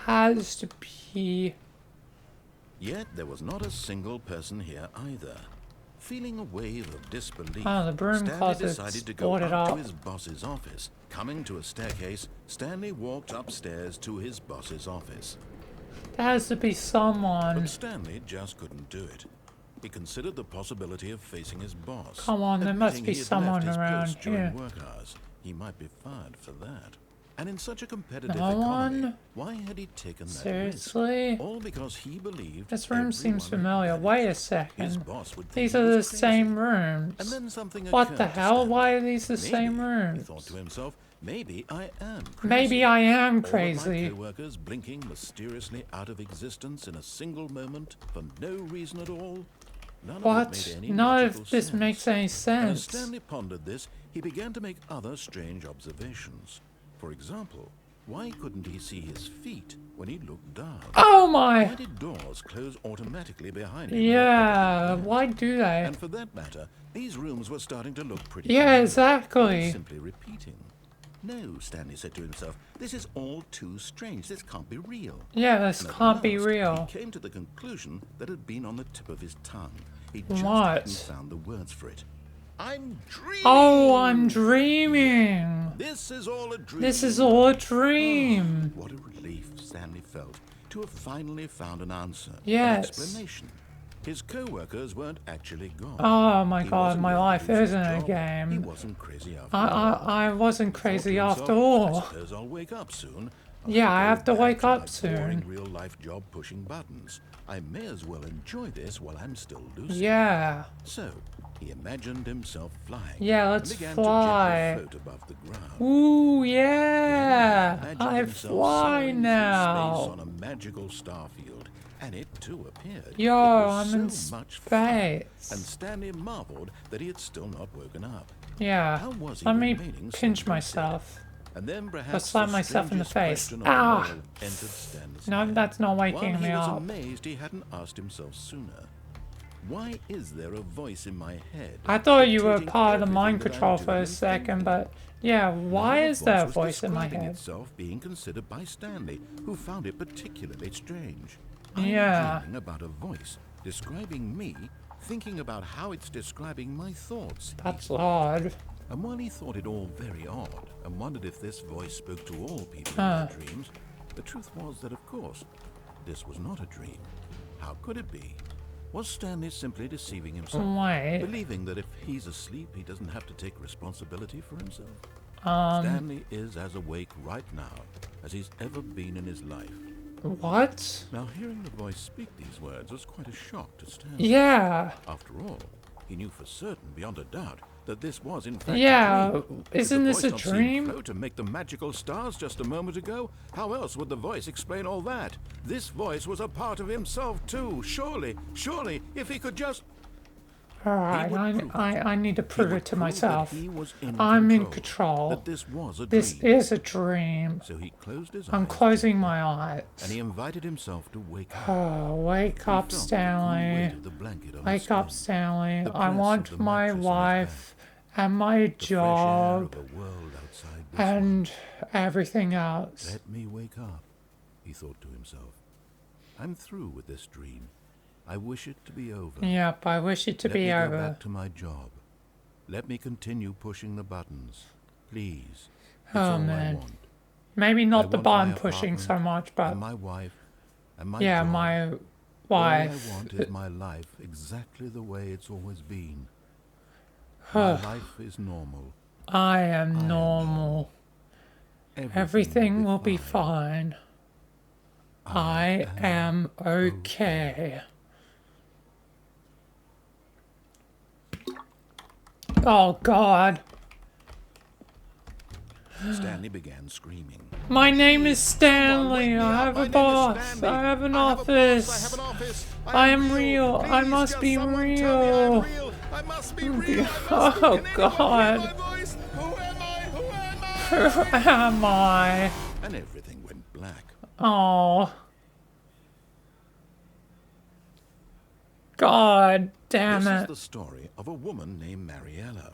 Speaker 2: has to be.
Speaker 1: Yet there was not a single person here either. Feeling a wave of disbelief,
Speaker 2: Oh, the broom
Speaker 1: Stanley
Speaker 2: closet's
Speaker 1: decided to go
Speaker 2: boarded
Speaker 1: up to
Speaker 2: up.
Speaker 1: his boss's office. Coming to a staircase, Stanley walked upstairs to his boss's office.
Speaker 2: There has to be someone.
Speaker 1: But Stanley just couldn't do it. He considered the possibility of facing his boss.
Speaker 2: Come on, there must
Speaker 1: Admitting
Speaker 2: be
Speaker 1: he had
Speaker 2: someone
Speaker 1: left his
Speaker 2: around
Speaker 1: post during
Speaker 2: here.
Speaker 1: work hours. He might be fired for that. And in such a competitive
Speaker 2: No
Speaker 1: economy,
Speaker 2: one?
Speaker 1: why had he taken that risk?
Speaker 2: Seriously?
Speaker 1: All because he believed
Speaker 2: This room seems
Speaker 1: everyone
Speaker 2: familiar.
Speaker 1: had
Speaker 2: Wait a
Speaker 1: His
Speaker 2: second.
Speaker 1: boss would think
Speaker 2: These
Speaker 1: he
Speaker 2: are
Speaker 1: was
Speaker 2: the
Speaker 1: crazy.
Speaker 2: same
Speaker 1: And
Speaker 2: rooms.
Speaker 1: then something
Speaker 2: What
Speaker 1: occurred
Speaker 2: the
Speaker 1: to
Speaker 2: hell?
Speaker 1: Stanley.
Speaker 2: Why are these the
Speaker 1: Maybe,
Speaker 2: same
Speaker 1: he
Speaker 2: rooms?
Speaker 1: thought to himself, maybe I am crazy.
Speaker 2: Maybe I am
Speaker 1: All of my
Speaker 2: crazy.
Speaker 1: co-workers blinking mysteriously out of existence in a single moment for no reason at all. None of it
Speaker 2: What?
Speaker 1: made any
Speaker 2: None
Speaker 1: logical
Speaker 2: of this
Speaker 1: sense.
Speaker 2: makes any
Speaker 1: And as
Speaker 2: sense.
Speaker 1: Stanley pondered this, he began to make other strange observations. For example, why couldn't he see his feet when he looked down?
Speaker 2: Oh
Speaker 1: Why
Speaker 2: my!
Speaker 1: did doors close automatically behind him?
Speaker 2: Yeah, why do they?
Speaker 1: And for that matter, these rooms were starting to look pretty
Speaker 2: Yeah,
Speaker 1: familiar.
Speaker 2: exactly.
Speaker 1: Simply repeating. No, Stanley said to himself, this is all too strange. This can't be real.
Speaker 2: Yeah, this
Speaker 1: And at
Speaker 2: can't be
Speaker 1: last,
Speaker 2: real.
Speaker 1: He came to the conclusion that had been on the tip of his tongue. He just
Speaker 2: What?
Speaker 1: hadn't found the words for it. I'm dreaming.
Speaker 2: Oh, I'm dreaming.
Speaker 1: This is all a dream.
Speaker 2: This is all a dream.
Speaker 1: What a relief Stanley felt to have finally found an answer.
Speaker 2: Yes.
Speaker 1: An explanation. His co-workers weren't actually gone.
Speaker 2: Oh my
Speaker 1: He
Speaker 2: god,
Speaker 1: wasn't
Speaker 2: my
Speaker 1: going to
Speaker 2: life
Speaker 1: lose his
Speaker 2: isn't a
Speaker 1: job. He
Speaker 2: game.
Speaker 1: wasn't crazy after all.
Speaker 2: I wasn't
Speaker 1: Thought to
Speaker 2: crazy
Speaker 1: himself,
Speaker 2: after
Speaker 1: I
Speaker 2: all.
Speaker 1: suppose I'll wake up soon.
Speaker 2: Yeah, I have to
Speaker 1: Back
Speaker 2: wake
Speaker 1: my
Speaker 2: up soon.
Speaker 1: boring real-life job pushing buttons. I may as well enjoy this while I'm still lucid.
Speaker 2: Yeah.
Speaker 1: So, he imagined himself flying.
Speaker 2: Yeah,
Speaker 1: and
Speaker 2: let's
Speaker 1: began
Speaker 2: fly.
Speaker 1: to gently float above the ground.
Speaker 2: Ooh, yeah.
Speaker 1: Imagined
Speaker 2: I
Speaker 1: himself
Speaker 2: fly
Speaker 1: soaring through space
Speaker 2: now.
Speaker 1: on a magical starfield, and it too appeared.
Speaker 2: Yo,
Speaker 1: It was
Speaker 2: I'm in
Speaker 1: so much fun.
Speaker 2: space.
Speaker 1: And Stanley marveled that he had still not woken up.
Speaker 2: Yeah.
Speaker 1: How was he
Speaker 2: Let me
Speaker 1: remaining so
Speaker 2: pinch
Speaker 1: lucid?
Speaker 2: myself.
Speaker 1: And then
Speaker 2: Or
Speaker 1: perhaps
Speaker 2: slap
Speaker 1: the
Speaker 2: myself in the
Speaker 1: strangest
Speaker 2: face.
Speaker 1: question of
Speaker 2: Ah!
Speaker 1: all entered Stanley's
Speaker 2: No,
Speaker 1: head.
Speaker 2: that's not
Speaker 1: While
Speaker 2: waking
Speaker 1: he
Speaker 2: me
Speaker 1: was
Speaker 2: up.
Speaker 1: amazed he hadn't asked himself sooner. Why is there a voice in my head?
Speaker 2: I thought you were
Speaker 1: dictating
Speaker 2: part of the
Speaker 1: everything
Speaker 2: mind
Speaker 1: that I'm
Speaker 2: control
Speaker 1: doing
Speaker 2: for a
Speaker 1: and
Speaker 2: second,
Speaker 1: thinking?
Speaker 2: but yeah, why
Speaker 1: Now the
Speaker 2: is there a
Speaker 1: was
Speaker 2: voice in my
Speaker 1: describing
Speaker 2: head?
Speaker 1: itself being considered by Stanley, who found it particularly strange. I'm
Speaker 2: Yeah.
Speaker 1: dreaming about a voice describing me, thinking about how it's describing my thoughts.
Speaker 2: That's odd.
Speaker 1: And while he thought it all very odd and wondered if this voice spoke to all people in
Speaker 2: Huh.
Speaker 1: their dreams, the truth was that, of course, this was not a dream. How could it be? Was Stanley simply deceiving himself?
Speaker 2: Wait.
Speaker 1: Believing that if he's asleep, he doesn't have to take responsibility for himself? Stanley is as awake right now as he's ever been in his life.
Speaker 2: What?
Speaker 1: Now, hearing the voice speak these words was quite a shock to Stanley.
Speaker 2: Yeah.
Speaker 1: After all, he knew for certain, beyond a doubt, that this was in fact
Speaker 2: Yeah,
Speaker 1: a dream.
Speaker 2: isn't
Speaker 1: Did the
Speaker 2: this
Speaker 1: voice
Speaker 2: a
Speaker 1: not see him
Speaker 2: dream?
Speaker 1: float and make the magical stars just a moment ago? How else would the voice explain all that? This voice was a part of himself too. Surely, if he could just...
Speaker 2: Alright,
Speaker 1: would prove it.
Speaker 2: I need to
Speaker 1: he
Speaker 2: prove
Speaker 1: would
Speaker 2: it to
Speaker 1: prove that
Speaker 2: myself.
Speaker 1: he was
Speaker 2: I'm in control.
Speaker 1: That this was a
Speaker 2: This
Speaker 1: dream.
Speaker 2: is a dream.
Speaker 1: So he closed his
Speaker 2: I'm
Speaker 1: eyes
Speaker 2: closing my eyes.
Speaker 1: and he invited himself to wake up.
Speaker 2: Oh, wake
Speaker 1: He
Speaker 2: up,
Speaker 1: felt the cool weight
Speaker 2: Stanley.
Speaker 1: of the blanket on his
Speaker 2: Wake up,
Speaker 1: skin,
Speaker 2: Stanley.
Speaker 1: the
Speaker 2: I
Speaker 1: press
Speaker 2: want
Speaker 1: of the
Speaker 2: my
Speaker 1: mattress on his
Speaker 2: wife and my
Speaker 1: the fresh air of
Speaker 2: job
Speaker 1: the world outside this one.
Speaker 2: and everything else.
Speaker 1: Let me wake up, he thought to himself. I'm through with this dream. I wish it to be over.
Speaker 2: Yep, I wish it to
Speaker 1: Let
Speaker 2: be
Speaker 1: me go
Speaker 2: over.
Speaker 1: back to my job. Let me continue pushing the buttons. Please. It's
Speaker 2: Oh,
Speaker 1: all
Speaker 2: man.
Speaker 1: I want.
Speaker 2: Maybe
Speaker 1: I
Speaker 2: not the
Speaker 1: want
Speaker 2: button
Speaker 1: my
Speaker 2: pushing so
Speaker 1: apartment
Speaker 2: much, but
Speaker 1: And my wife. And my
Speaker 2: yeah,
Speaker 1: job.
Speaker 2: my
Speaker 1: All
Speaker 2: wife.
Speaker 1: I want is my life exactly the way it's always been. My life is normal.
Speaker 2: I am normal. Everything will be fine. I am okay. Oh God.
Speaker 1: Stanley began screaming.
Speaker 2: My name is Stanley. I have a boss. I have an office. I am real. I must be real.
Speaker 1: I must be real.
Speaker 2: Oh God. Who am I?
Speaker 1: And everything went black.
Speaker 2: Oh. God damn
Speaker 1: This is
Speaker 2: it.
Speaker 1: the story of a woman named Mariella.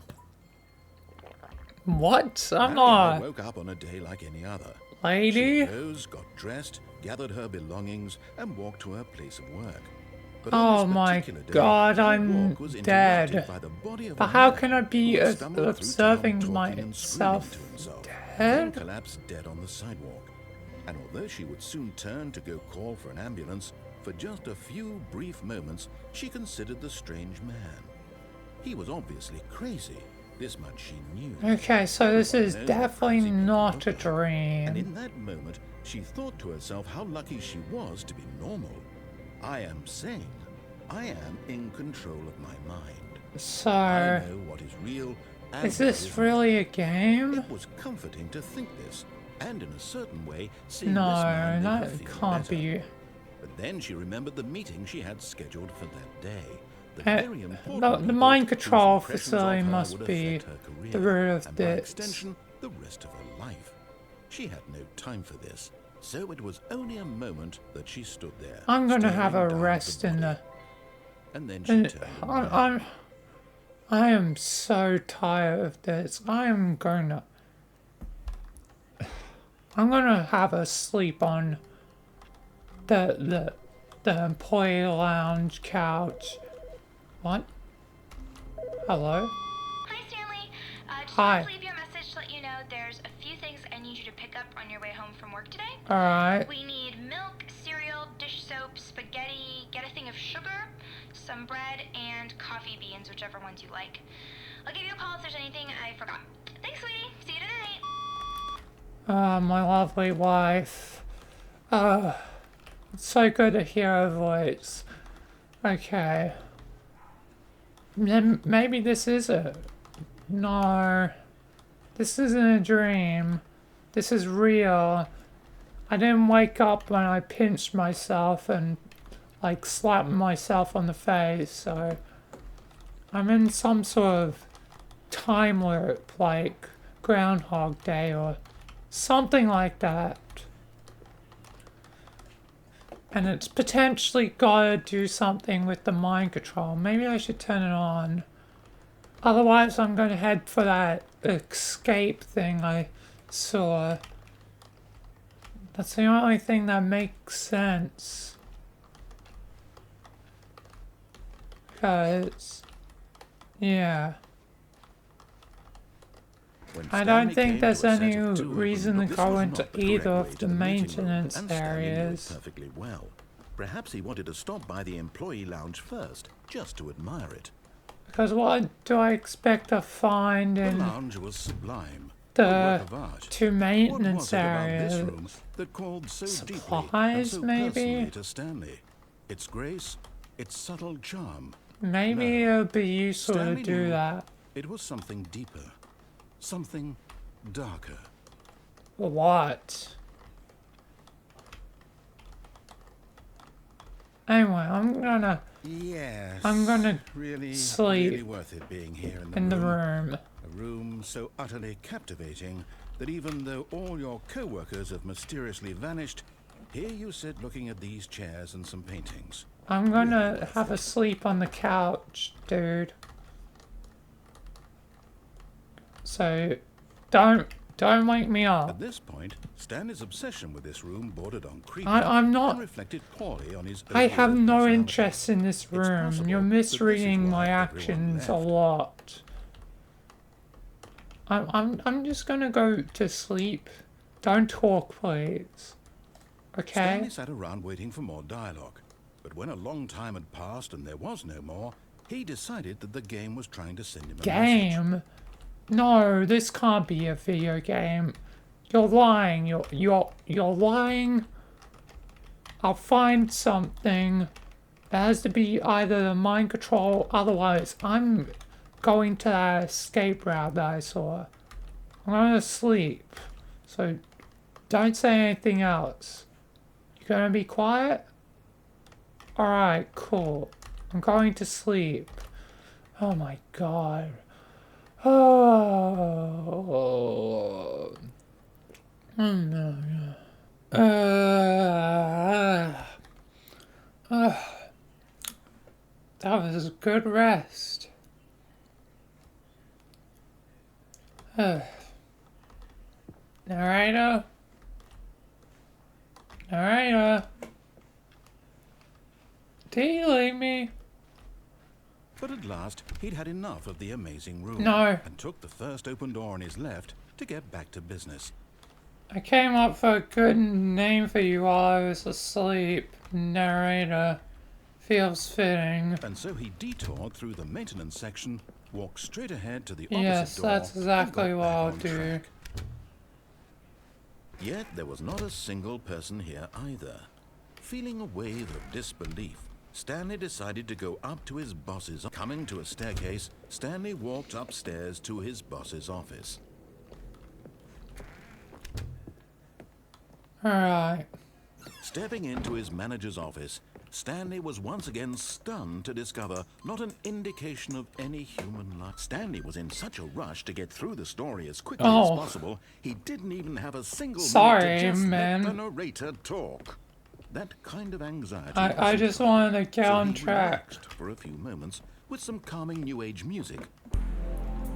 Speaker 2: What? I'm
Speaker 1: Mariella
Speaker 2: not
Speaker 1: woke up on a day like any other.
Speaker 2: lady.
Speaker 1: She rose, got dressed, gathered her belongings, and walked to her place of work. But on
Speaker 2: Oh
Speaker 1: this
Speaker 2: my
Speaker 1: particular day,
Speaker 2: god,
Speaker 1: her
Speaker 2: I'm
Speaker 1: walk was interrupted
Speaker 2: dead.
Speaker 1: by the body of
Speaker 2: But
Speaker 1: a
Speaker 2: how
Speaker 1: man
Speaker 2: can I be
Speaker 1: who had stumbled through town
Speaker 2: observing
Speaker 1: talking and screaming
Speaker 2: myself
Speaker 1: to himself, then
Speaker 2: dead?
Speaker 1: collapsed dead on the sidewalk. And although she would soon turn to go call for an ambulance, for just a few brief moments she considered the strange man. He was obviously crazy. This much she knew.
Speaker 2: Okay, so this
Speaker 1: Everyone
Speaker 2: is
Speaker 1: knows what
Speaker 2: definitely
Speaker 1: crazy people
Speaker 2: not
Speaker 1: look
Speaker 2: a
Speaker 1: like. And
Speaker 2: dream.
Speaker 1: in that moment, she thought to herself how lucky she was to be normal. I am sane. I am in control of my mind. I
Speaker 2: So,
Speaker 1: know what is real and
Speaker 2: is
Speaker 1: what
Speaker 2: this
Speaker 1: isn't.
Speaker 2: really a game?
Speaker 1: It was comforting to think this, and in a certain way, seeing
Speaker 2: No,
Speaker 1: this man made her
Speaker 2: that
Speaker 1: feel
Speaker 2: can't
Speaker 1: better.
Speaker 2: be.
Speaker 1: But then she remembered the meeting she had scheduled for that day. The
Speaker 2: Uh,
Speaker 1: very important
Speaker 2: the
Speaker 1: people
Speaker 2: mind
Speaker 1: whose
Speaker 2: control
Speaker 1: impressions
Speaker 2: facility
Speaker 1: of her
Speaker 2: must
Speaker 1: would
Speaker 2: be
Speaker 1: affect her career,
Speaker 2: the root of
Speaker 1: and by
Speaker 2: this.
Speaker 1: extension, the rest of her life. She had no time for this, so it was only a moment that she stood there.
Speaker 2: I'm gonna have a
Speaker 1: staring down at
Speaker 2: rest in
Speaker 1: body.
Speaker 2: the.
Speaker 1: And then she
Speaker 2: And
Speaker 1: turned
Speaker 2: I'm, I am so tired of this. I'm gonna have a sleep on the employee lounge couch. What? Hello?
Speaker 3: Hi, Stanley. Just
Speaker 2: Hi.
Speaker 3: wanted to leave you a message to let you know there's a few things I need you to pick up on your way home from work today.
Speaker 2: Alright.
Speaker 3: We need milk, cereal, dish soap, spaghetti, get a thing of sugar, some bread, and coffee beans, whichever ones you like. I'll give you a call if there's anything I forgot. Thanks, sweetie. See you tonight.
Speaker 2: My lovely wife. It's so good to hear her voice. Okay. Then maybe this is a. No. This isn't a dream. This is real. I didn't wake up when I pinched myself and, like, slapped myself on the face, so. I'm in some sort of time loop, like Groundhog Day or something like that. And it's potentially gotta do something with the mind control. Maybe I should turn it on. Otherwise, I'm gonna head for that escape thing I saw. That's the only thing that makes sense. Because, yeah.
Speaker 1: When
Speaker 2: I
Speaker 1: Stanley
Speaker 2: don't think
Speaker 1: came
Speaker 2: there's
Speaker 1: to a set
Speaker 2: any
Speaker 1: of two
Speaker 2: reason to
Speaker 1: open- this
Speaker 2: go
Speaker 1: was
Speaker 2: into
Speaker 1: not the
Speaker 2: either
Speaker 1: correct way
Speaker 2: of
Speaker 1: to
Speaker 2: the
Speaker 1: meeting room,
Speaker 2: maintenance
Speaker 1: and Stanley knew it
Speaker 2: areas.
Speaker 1: perfectly well. Perhaps he wanted to stop by the employee lounge first, just to admire it.
Speaker 2: Because what do I expect to find
Speaker 1: The
Speaker 2: in
Speaker 1: lounge was sublime, a
Speaker 2: the
Speaker 1: work of art.
Speaker 2: two
Speaker 1: What
Speaker 2: maintenance
Speaker 1: was it about this
Speaker 2: areas?
Speaker 1: room that called so deeply and
Speaker 2: Supplies,
Speaker 1: so
Speaker 2: maybe?
Speaker 1: personally to Stanley? Its grace, its subtle charm.
Speaker 2: Maybe
Speaker 1: No.
Speaker 2: it would be useful to
Speaker 1: Stanley
Speaker 2: do
Speaker 1: knew
Speaker 2: that.
Speaker 1: it was something deeper, something darker.
Speaker 2: What? Anyway,
Speaker 1: Yes.
Speaker 2: I'm gonna
Speaker 1: really,
Speaker 2: sleep
Speaker 1: really worth it being here
Speaker 2: in the room.
Speaker 1: A room so utterly captivating that even though all your co-workers have mysteriously vanished, here you sit looking at these chairs and some paintings.
Speaker 2: I'm gonna have a sleep on the couch, dude. So, don't wake me
Speaker 1: At
Speaker 2: up.
Speaker 1: this point, Stanley's obsession with this room bordered on creepy
Speaker 2: I'm
Speaker 1: and
Speaker 2: not.
Speaker 1: reflected poorly on his
Speaker 2: I have
Speaker 1: overwrought
Speaker 2: no
Speaker 1: personality.
Speaker 2: interest in this room.
Speaker 1: possible
Speaker 2: You're
Speaker 1: that this is
Speaker 2: misreading my
Speaker 1: why everyone
Speaker 2: actions a
Speaker 1: left.
Speaker 2: lot. I'm just gonna go to sleep. Don't talk, please. Okay?
Speaker 1: Stanley sat around waiting for more dialogue. But when a long time had passed and there was no more, he decided that the game was trying to send him a message.
Speaker 2: Game? No, this can't be a video game. You're lying. You're lying. I'll find something. It has to be either the mind control, otherwise I'm going to that escape route that I saw. I'm gonna sleep. So don't say anything else. You gonna be quiet? Alright, cool. I'm going to sleep. Oh my god. Oh. No. That was a good rest. Narrator? Did he leave me?
Speaker 1: But at last, he'd had enough of the amazing room.
Speaker 2: No.
Speaker 1: And took the first open door on his left to get back to business.
Speaker 2: I came up for a good name for you while I was asleep. Narrator. Feels fitting.
Speaker 1: And so he detoured through the maintenance section, walked straight ahead to the opposite
Speaker 2: Yes,
Speaker 1: door.
Speaker 2: that's exactly
Speaker 1: and got
Speaker 2: what
Speaker 1: back
Speaker 2: I'll
Speaker 1: on
Speaker 2: do.
Speaker 1: track. Yet there was not a single person here either. Feeling a wave of disbelief, Stanley decided to go up to his boss's. Coming to a staircase, Stanley walked upstairs to his boss's office.
Speaker 2: Alright.
Speaker 1: Stepping into his manager's office, Stanley was once again stunned to discover not an indication of any human life. Stanley was in such a rush to get through the story as quickly as possible, he didn't even have a single minute to just let the narrator talk. That kind of anxiety.
Speaker 2: I just wanted to get
Speaker 1: so
Speaker 2: on
Speaker 1: he
Speaker 2: track.
Speaker 1: relaxed for a few moments with some calming new age music.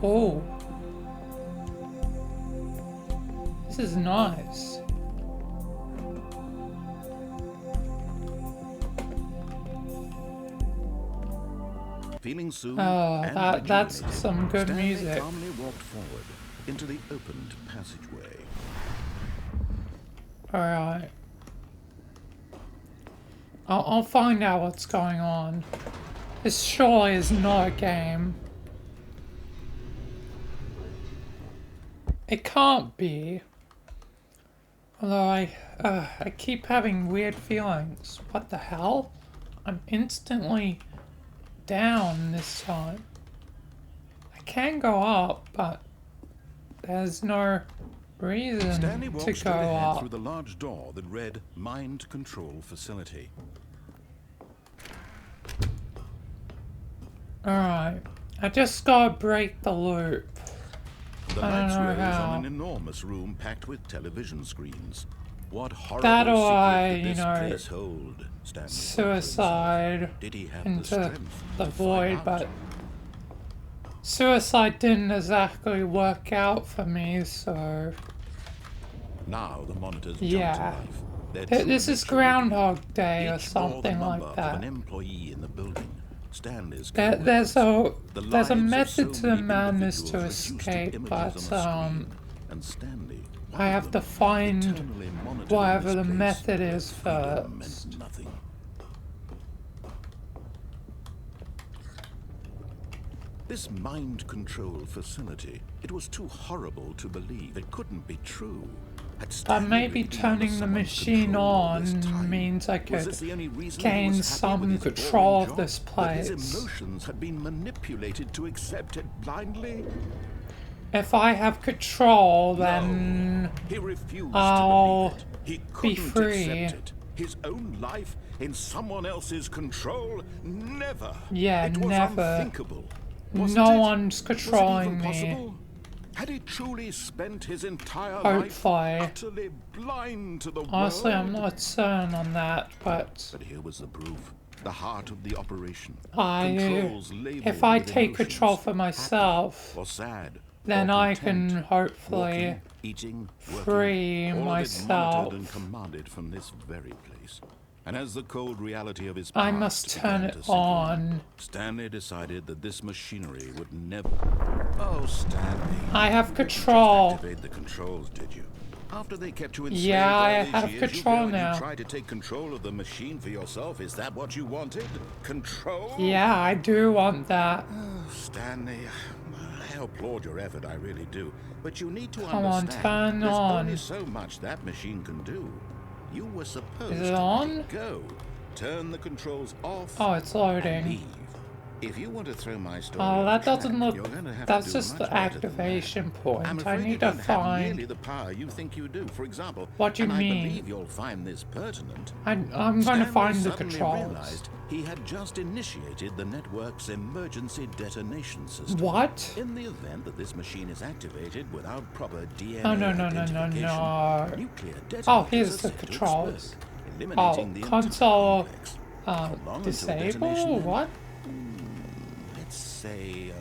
Speaker 2: Oh. This is nice.
Speaker 1: Feeling soothed
Speaker 2: Oh,
Speaker 1: and
Speaker 2: that's
Speaker 1: rejuvenated,
Speaker 2: some good
Speaker 1: Stanley
Speaker 2: music.
Speaker 1: calmly walked forward into the opened passageway.
Speaker 2: Alright. I'll find out what's going on. This surely is not a game. It can't be. Although I keep having weird feelings. What the hell? I'm instantly down this time. I can go up, but there's no reason
Speaker 1: Stanley
Speaker 2: to
Speaker 1: walked
Speaker 2: go
Speaker 1: straight ahead
Speaker 2: up.
Speaker 1: through the large door that read Mind Control Facility.
Speaker 2: Alright. I just gotta break the loop.
Speaker 1: The
Speaker 2: I don't
Speaker 1: lights
Speaker 2: know
Speaker 1: rose
Speaker 2: how.
Speaker 1: on an enormous room packed with television screens. What horrible
Speaker 2: That or
Speaker 1: secret
Speaker 2: I,
Speaker 1: did
Speaker 2: you
Speaker 1: this
Speaker 2: know,
Speaker 1: place hold? Stanley thought to himself.
Speaker 2: Suicide
Speaker 1: Did he have the
Speaker 2: into
Speaker 1: strength
Speaker 2: the
Speaker 1: to fight
Speaker 2: void,
Speaker 1: out?
Speaker 2: but suicide didn't exactly work out for me, so
Speaker 1: Now the monitors
Speaker 2: yeah.
Speaker 1: jumped to life. Their
Speaker 2: This
Speaker 1: true
Speaker 2: is
Speaker 1: nature
Speaker 2: Groundhog Day or
Speaker 1: Each bore the
Speaker 2: something
Speaker 1: number
Speaker 2: like
Speaker 1: of an
Speaker 2: that.
Speaker 1: employee in the building. Stanley's
Speaker 2: There's
Speaker 1: co-workers.
Speaker 2: a
Speaker 1: The
Speaker 2: there's a
Speaker 1: lives of
Speaker 2: method
Speaker 1: so
Speaker 2: to the
Speaker 1: many
Speaker 2: madness to
Speaker 1: individuals reduced
Speaker 2: escape,
Speaker 1: images
Speaker 2: but
Speaker 1: on a screen, and Stanley, one
Speaker 2: I
Speaker 1: of
Speaker 2: have
Speaker 1: them,
Speaker 2: to find
Speaker 1: eternally monitoring
Speaker 2: whatever
Speaker 1: this
Speaker 2: the
Speaker 1: place
Speaker 2: method
Speaker 1: where
Speaker 2: is
Speaker 1: freedom
Speaker 2: first.
Speaker 1: meant nothing. This mind control facility, it was too horrible to believe. It couldn't be true. Had
Speaker 2: But
Speaker 1: Stanley
Speaker 2: maybe
Speaker 1: really been under
Speaker 2: turning the
Speaker 1: someone's
Speaker 2: machine
Speaker 1: control all this
Speaker 2: on
Speaker 1: time?
Speaker 2: means I
Speaker 1: Was
Speaker 2: could
Speaker 1: this the only reason he
Speaker 2: gain
Speaker 1: was happy with
Speaker 2: some
Speaker 1: his
Speaker 2: control
Speaker 1: boring
Speaker 2: of
Speaker 1: job?
Speaker 2: this
Speaker 1: That his
Speaker 2: place.
Speaker 1: emotions had been manipulated to accept it blindly?
Speaker 2: If I have control, then
Speaker 1: No, he refused
Speaker 2: I'll
Speaker 1: to believe it. He
Speaker 2: be
Speaker 1: couldn't
Speaker 2: free.
Speaker 1: accept it. His own life in someone else's control? Never.
Speaker 2: Yeah,
Speaker 1: it was
Speaker 2: never.
Speaker 1: unthinkable. Wasn't
Speaker 2: No
Speaker 1: it?
Speaker 2: one's
Speaker 1: Was it
Speaker 2: controlling
Speaker 1: even
Speaker 2: me.
Speaker 1: possible? Had he truly spent his entire
Speaker 2: Hopefully.
Speaker 1: life utterly blind to the
Speaker 2: Honestly,
Speaker 1: world?
Speaker 2: I'm not certain on that, but
Speaker 1: But here was the proof. The heart of the operation.
Speaker 2: I,
Speaker 1: Controls labeled
Speaker 2: if I
Speaker 1: with
Speaker 2: take
Speaker 1: emotions,
Speaker 2: control for
Speaker 1: happy
Speaker 2: myself,
Speaker 1: or sad,
Speaker 2: then
Speaker 1: or
Speaker 2: I
Speaker 1: content,
Speaker 2: can hopefully
Speaker 1: walking, eating, working,
Speaker 2: free
Speaker 1: all of it
Speaker 2: myself.
Speaker 1: monitored and commanded from this very place. And as the cold reality of his
Speaker 2: I
Speaker 1: past
Speaker 2: must
Speaker 1: began
Speaker 2: turn
Speaker 1: to
Speaker 2: it
Speaker 1: sink in,
Speaker 2: on.
Speaker 1: Stanley decided that this machinery would never. Oh, Stanley!
Speaker 2: I have
Speaker 1: You didn't
Speaker 2: control.
Speaker 1: just activate the controls, did you? After they kept you enslaved
Speaker 2: Yeah,
Speaker 1: all
Speaker 2: I
Speaker 1: these
Speaker 2: have
Speaker 1: years,
Speaker 2: control
Speaker 1: you go and
Speaker 2: now.
Speaker 1: You try to take control of the machine for yourself. Is that what you wanted? Control?
Speaker 2: Yeah, I do want that.
Speaker 1: Oh, Stanley, I applaud your effort, I really do. But you need to
Speaker 2: Come on,
Speaker 1: understand,
Speaker 2: turn
Speaker 1: there's
Speaker 2: on.
Speaker 1: only so much that machine can do. You were supposed
Speaker 2: Is it
Speaker 1: to
Speaker 2: on?
Speaker 1: let it go. Turn the controls off
Speaker 2: Oh, it's
Speaker 1: and
Speaker 2: loading.
Speaker 1: leave. If you want to throw my story
Speaker 2: Oh,
Speaker 1: on
Speaker 2: that
Speaker 1: track,
Speaker 2: doesn't look.
Speaker 1: you're gonna have
Speaker 2: That's
Speaker 1: to do
Speaker 2: just
Speaker 1: much
Speaker 2: the
Speaker 1: better than that.
Speaker 2: activation point.
Speaker 1: I'm
Speaker 2: I
Speaker 1: afraid you
Speaker 2: need to
Speaker 1: don't have
Speaker 2: find.
Speaker 1: nearly the power you think you do. For example,
Speaker 2: What do you
Speaker 1: and
Speaker 2: mean?
Speaker 1: I believe you'll find this pertinent.
Speaker 2: I'm going to
Speaker 1: Stanley
Speaker 2: find the
Speaker 1: suddenly
Speaker 2: controls.
Speaker 1: realized he had just initiated the network's emergency detonation system.
Speaker 2: What?
Speaker 1: In the event that this machine is activated without proper DNA
Speaker 2: Oh, no,
Speaker 1: identification,
Speaker 2: no.
Speaker 1: nuclear detonators
Speaker 2: Oh, here's
Speaker 1: are
Speaker 2: the
Speaker 1: set to
Speaker 2: controls.
Speaker 1: explode, eliminating the entire
Speaker 2: console,
Speaker 1: complex. How long until detonation
Speaker 2: disable?
Speaker 1: then?
Speaker 2: What?
Speaker 1: Let's say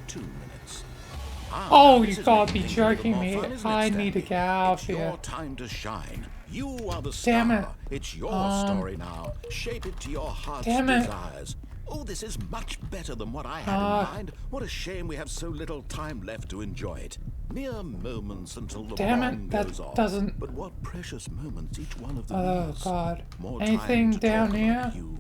Speaker 1: 2 minutes.
Speaker 2: Oh,
Speaker 1: this
Speaker 2: you
Speaker 1: is
Speaker 2: gotta
Speaker 1: making
Speaker 2: be
Speaker 1: things a little
Speaker 2: joking
Speaker 1: more
Speaker 2: me.
Speaker 1: fun, isn't it,
Speaker 2: I need to
Speaker 1: Stanley?
Speaker 2: get out of
Speaker 1: It's
Speaker 2: here.
Speaker 1: your time to shine. You are the
Speaker 2: Damn
Speaker 1: star.
Speaker 2: it.
Speaker 1: It's your story now. Shape it to your heart's
Speaker 2: Damn it.
Speaker 1: desires. Oh, this is much better than what I had in mind. What a shame we have so little time left to enjoy it. Mere moments until the
Speaker 2: Damn
Speaker 1: bomb
Speaker 2: it, that
Speaker 1: goes off.
Speaker 2: doesn't...
Speaker 1: But what precious moments each one of them
Speaker 2: Oh,
Speaker 1: is.
Speaker 2: God.
Speaker 1: More
Speaker 2: Anything
Speaker 1: time to
Speaker 2: down
Speaker 1: talk
Speaker 2: here?
Speaker 1: about you,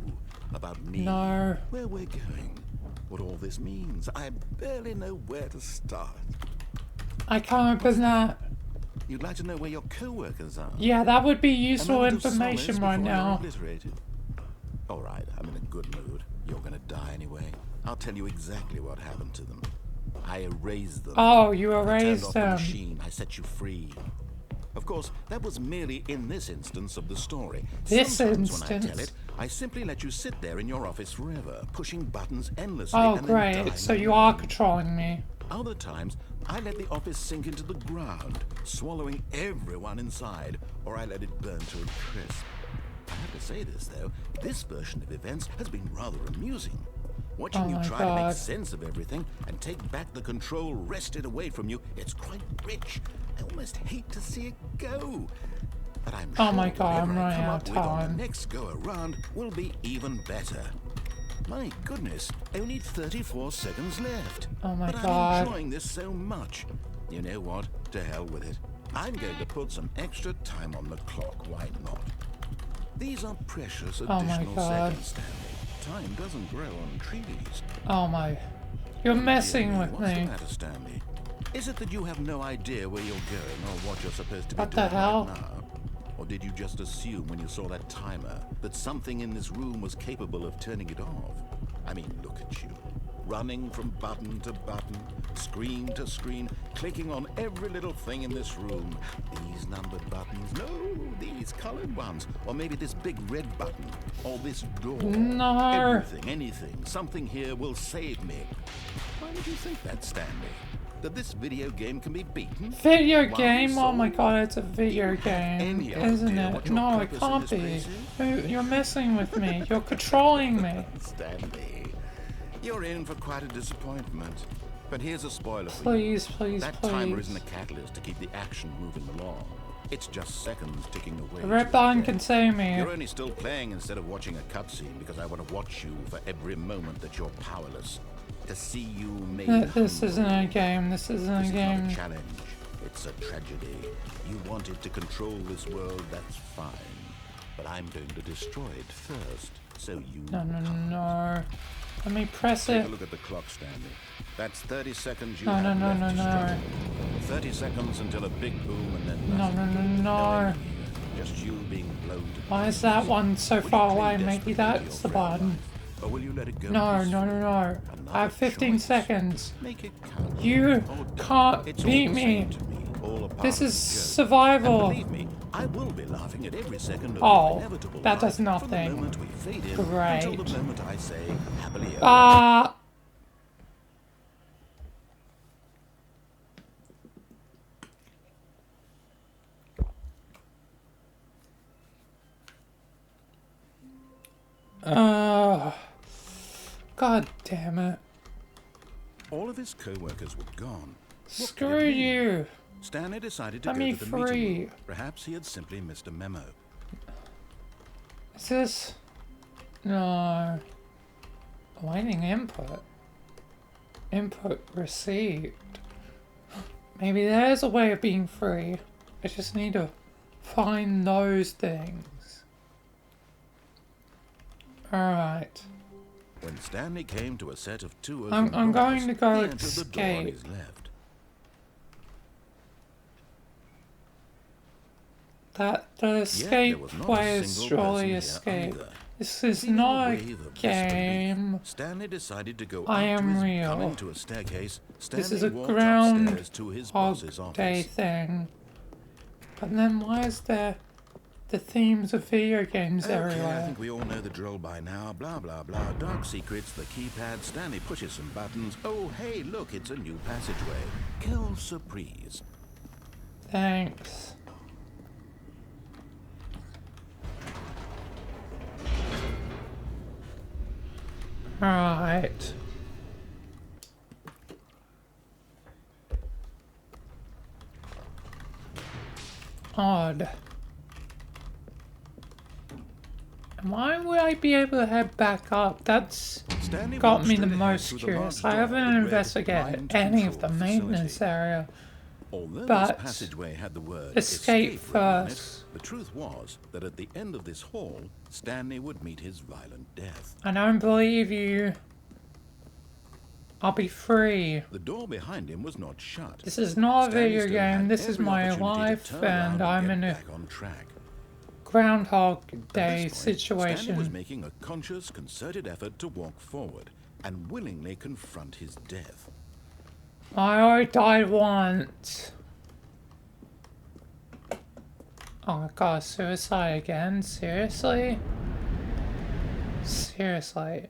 Speaker 1: about me,
Speaker 2: No.
Speaker 1: where we're going, what all this means. I barely know where to start.
Speaker 2: I can't open that.
Speaker 1: You'd like to know where your co-workers are?
Speaker 2: Yeah, that would be
Speaker 1: A
Speaker 2: useful
Speaker 1: moment of
Speaker 2: information
Speaker 1: solace
Speaker 2: right
Speaker 1: before you're
Speaker 2: now.
Speaker 1: obliterated. All right, I'm in a good mood. You're gonna die anyway. I'll tell you exactly what happened to them. I erased them.
Speaker 2: Oh, you
Speaker 1: I turned
Speaker 2: erased
Speaker 1: off the
Speaker 2: them.
Speaker 1: machine. I set you free. Of course, that was merely in this instance of the story.
Speaker 2: This
Speaker 1: Sometimes when I tell
Speaker 2: instance?
Speaker 1: it, I simply let you sit there in your office forever, pushing buttons endlessly
Speaker 2: Oh,
Speaker 1: and then dying
Speaker 2: great. So you are
Speaker 1: alone.
Speaker 2: controlling me.
Speaker 1: Other times, I let the office sink into the ground, swallowing everyone inside, or I let it burn to a crisp. I have to say this, though, this version of events has been rather amusing. Watching
Speaker 2: Oh
Speaker 1: you
Speaker 2: my
Speaker 1: try to
Speaker 2: God.
Speaker 1: make sense of everything and take back the control wrested away from you, it's quite rich. I almost hate to see it go. But I'm
Speaker 2: Oh
Speaker 1: sure
Speaker 2: my God, I'm
Speaker 1: whatever I
Speaker 2: running
Speaker 1: come
Speaker 2: out
Speaker 1: up
Speaker 2: of
Speaker 1: with on
Speaker 2: time.
Speaker 1: the next go-around will be even better. My goodness, only 34 seconds left.
Speaker 2: Oh my
Speaker 1: but
Speaker 2: God.
Speaker 1: I'm enjoying this so much. You know what? To hell with it. I'm going to put some extra time on the clock. Why not? These are precious
Speaker 2: Oh my
Speaker 1: additional
Speaker 2: God.
Speaker 1: seconds, Stanley. Time doesn't grow on trees.
Speaker 2: Oh my... You're messing
Speaker 1: Dear
Speaker 2: with
Speaker 1: What's the
Speaker 2: me.
Speaker 1: matter, Stanley? Is it that you have no idea where you're going or what you're supposed to be
Speaker 2: What the
Speaker 1: doing
Speaker 2: hell?
Speaker 1: right now? Or did you just assume when you saw that timer that something in this room was capable of turning it off? I mean, look at you. Running from button to button, screen to screen, clicking on every little thing in this room. These numbered buttons, no, these colored ones. Or maybe this big red button, or this door.
Speaker 2: No.
Speaker 1: Everything, anything, something here will save me. Why would you think that, Stanley? That this video game can be beaten?
Speaker 2: Video
Speaker 1: One
Speaker 2: game? Oh my
Speaker 1: soul?
Speaker 2: God, it's a video
Speaker 1: Do you have
Speaker 2: game,
Speaker 1: any
Speaker 2: isn't
Speaker 1: idea
Speaker 2: it?
Speaker 1: what your
Speaker 2: No, it
Speaker 1: purpose in
Speaker 2: can't
Speaker 1: this
Speaker 2: be.
Speaker 1: place
Speaker 2: You're messing with me. You're controlling me.
Speaker 1: Stanley, you're in for quite a disappointment. But here's a spoiler for you.
Speaker 2: Please, please,
Speaker 1: That timer
Speaker 2: please.
Speaker 1: isn't a catalyst to keep the action moving along. It's just seconds ticking away.
Speaker 2: The
Speaker 1: to
Speaker 2: red
Speaker 1: the
Speaker 2: button
Speaker 1: end.
Speaker 2: can save me.
Speaker 1: You're only still playing instead of watching a cutscene because I want to watch you for every moment that you're powerless. To see you made
Speaker 2: This
Speaker 1: humble.
Speaker 2: isn't a game. This isn't
Speaker 1: This
Speaker 2: a
Speaker 1: is not
Speaker 2: game.
Speaker 1: a challenge. It's a tragedy. You wanted to control this world, that's fine. But I'm going to destroy it first, so you
Speaker 2: No, no, no,
Speaker 1: can't.
Speaker 2: no. Let me press
Speaker 1: Take
Speaker 2: it.
Speaker 1: a look at the clock, Stanley. That's 30 seconds you
Speaker 2: No, no,
Speaker 1: have
Speaker 2: no,
Speaker 1: left
Speaker 2: no,
Speaker 1: to
Speaker 2: no.
Speaker 1: struggle. 30 seconds until a big boom and then
Speaker 2: No,
Speaker 1: nothing.
Speaker 2: no, no, no.
Speaker 1: enemy here, just you being blown to
Speaker 2: Why is
Speaker 1: pieces.
Speaker 2: that one so
Speaker 1: Will you
Speaker 2: far
Speaker 1: cling
Speaker 2: away? Maybe
Speaker 1: desperately to
Speaker 2: that's the
Speaker 1: your frail
Speaker 2: button.
Speaker 1: life, or will you let it go
Speaker 2: No,
Speaker 1: peacefully?
Speaker 2: no, no, no. I
Speaker 1: Another
Speaker 2: have 15
Speaker 1: choice.
Speaker 2: seconds.
Speaker 1: Make it count.
Speaker 2: You
Speaker 1: Or don't.
Speaker 2: can't
Speaker 1: It's all
Speaker 2: beat
Speaker 1: the
Speaker 2: me.
Speaker 1: same to me, all a part
Speaker 2: This
Speaker 1: of
Speaker 2: is
Speaker 1: the joke.
Speaker 2: survival.
Speaker 1: And believe me, I will be laughing at every second of
Speaker 2: Oh,
Speaker 1: your inevitable
Speaker 2: that
Speaker 1: life
Speaker 2: does
Speaker 1: from the
Speaker 2: nothing.
Speaker 1: moment we fade in
Speaker 2: Great.
Speaker 1: until the moment I say happily ever
Speaker 2: Ah. God damn it.
Speaker 1: All of his co-workers were gone. What could it
Speaker 2: Screw
Speaker 1: mean?
Speaker 2: you.
Speaker 1: Stanley decided to
Speaker 2: Let
Speaker 1: go
Speaker 2: me
Speaker 1: to the meeting
Speaker 2: free.
Speaker 1: room. Perhaps he had simply missed a memo.
Speaker 2: Is this... No. Awaiting input. Input received. Maybe there's a way of being free. I just need to find those things. Alright.
Speaker 1: When Stanley came to a set of two
Speaker 2: I'm
Speaker 1: open doors,
Speaker 2: going to go
Speaker 1: he entered the door on
Speaker 2: escape.
Speaker 1: his left.
Speaker 2: The escape
Speaker 1: was not a
Speaker 2: way is
Speaker 1: single
Speaker 2: surely
Speaker 1: person here
Speaker 2: escape.
Speaker 1: either.
Speaker 2: This is
Speaker 1: Feeling
Speaker 2: not a
Speaker 1: wave of disbelief,
Speaker 2: game.
Speaker 1: Stanley decided to go
Speaker 2: I
Speaker 1: up to
Speaker 2: am
Speaker 1: his
Speaker 2: real.
Speaker 1: coming to a staircase. Stanley
Speaker 2: This is a
Speaker 1: walked
Speaker 2: ground
Speaker 1: upstairs to his
Speaker 2: hog
Speaker 1: boss's
Speaker 2: day
Speaker 1: office.
Speaker 2: thing. But then why is there the themes of video games
Speaker 1: Okay, I
Speaker 2: everywhere?
Speaker 1: think we all know the drill by now. Blah, blah, blah. Dark secrets, the keypad. Stanley pushes some buttons. Oh, hey, look, it's a new passageway. Quelle surprise.
Speaker 2: Thanks. Alright. Odd. Why would I be able to head back up? That's
Speaker 1: Stanley
Speaker 2: got
Speaker 1: walked
Speaker 2: me the
Speaker 1: straight ahead
Speaker 2: most
Speaker 1: through the
Speaker 2: curious.
Speaker 1: large
Speaker 2: I
Speaker 1: door
Speaker 2: haven't
Speaker 1: that read
Speaker 2: investigated
Speaker 1: Mind
Speaker 2: any of the
Speaker 1: Control
Speaker 2: maintenance
Speaker 1: Facility.
Speaker 2: area.
Speaker 1: Although
Speaker 2: But
Speaker 1: this passageway had the word
Speaker 2: escape
Speaker 1: escape written on it,
Speaker 2: first.
Speaker 1: the truth was that at the end of this hall, Stanley would meet his violent death.
Speaker 2: I don't believe you. I'll be free.
Speaker 1: The door behind him was not shut.
Speaker 2: This is not a
Speaker 1: Stanley
Speaker 2: video
Speaker 1: still
Speaker 2: game.
Speaker 1: had
Speaker 2: This is
Speaker 1: every
Speaker 2: my
Speaker 1: opportunity to
Speaker 2: life,
Speaker 1: turn around
Speaker 2: and I'm
Speaker 1: get
Speaker 2: in a
Speaker 1: back on track.
Speaker 2: Groundhog
Speaker 1: At
Speaker 2: Day
Speaker 1: this point, Stanley was
Speaker 2: situation.
Speaker 1: making a conscious, concerted effort to walk forward and willingly confront his death.
Speaker 2: I already died once. Oh my god, suicide again? Seriously? Seriously.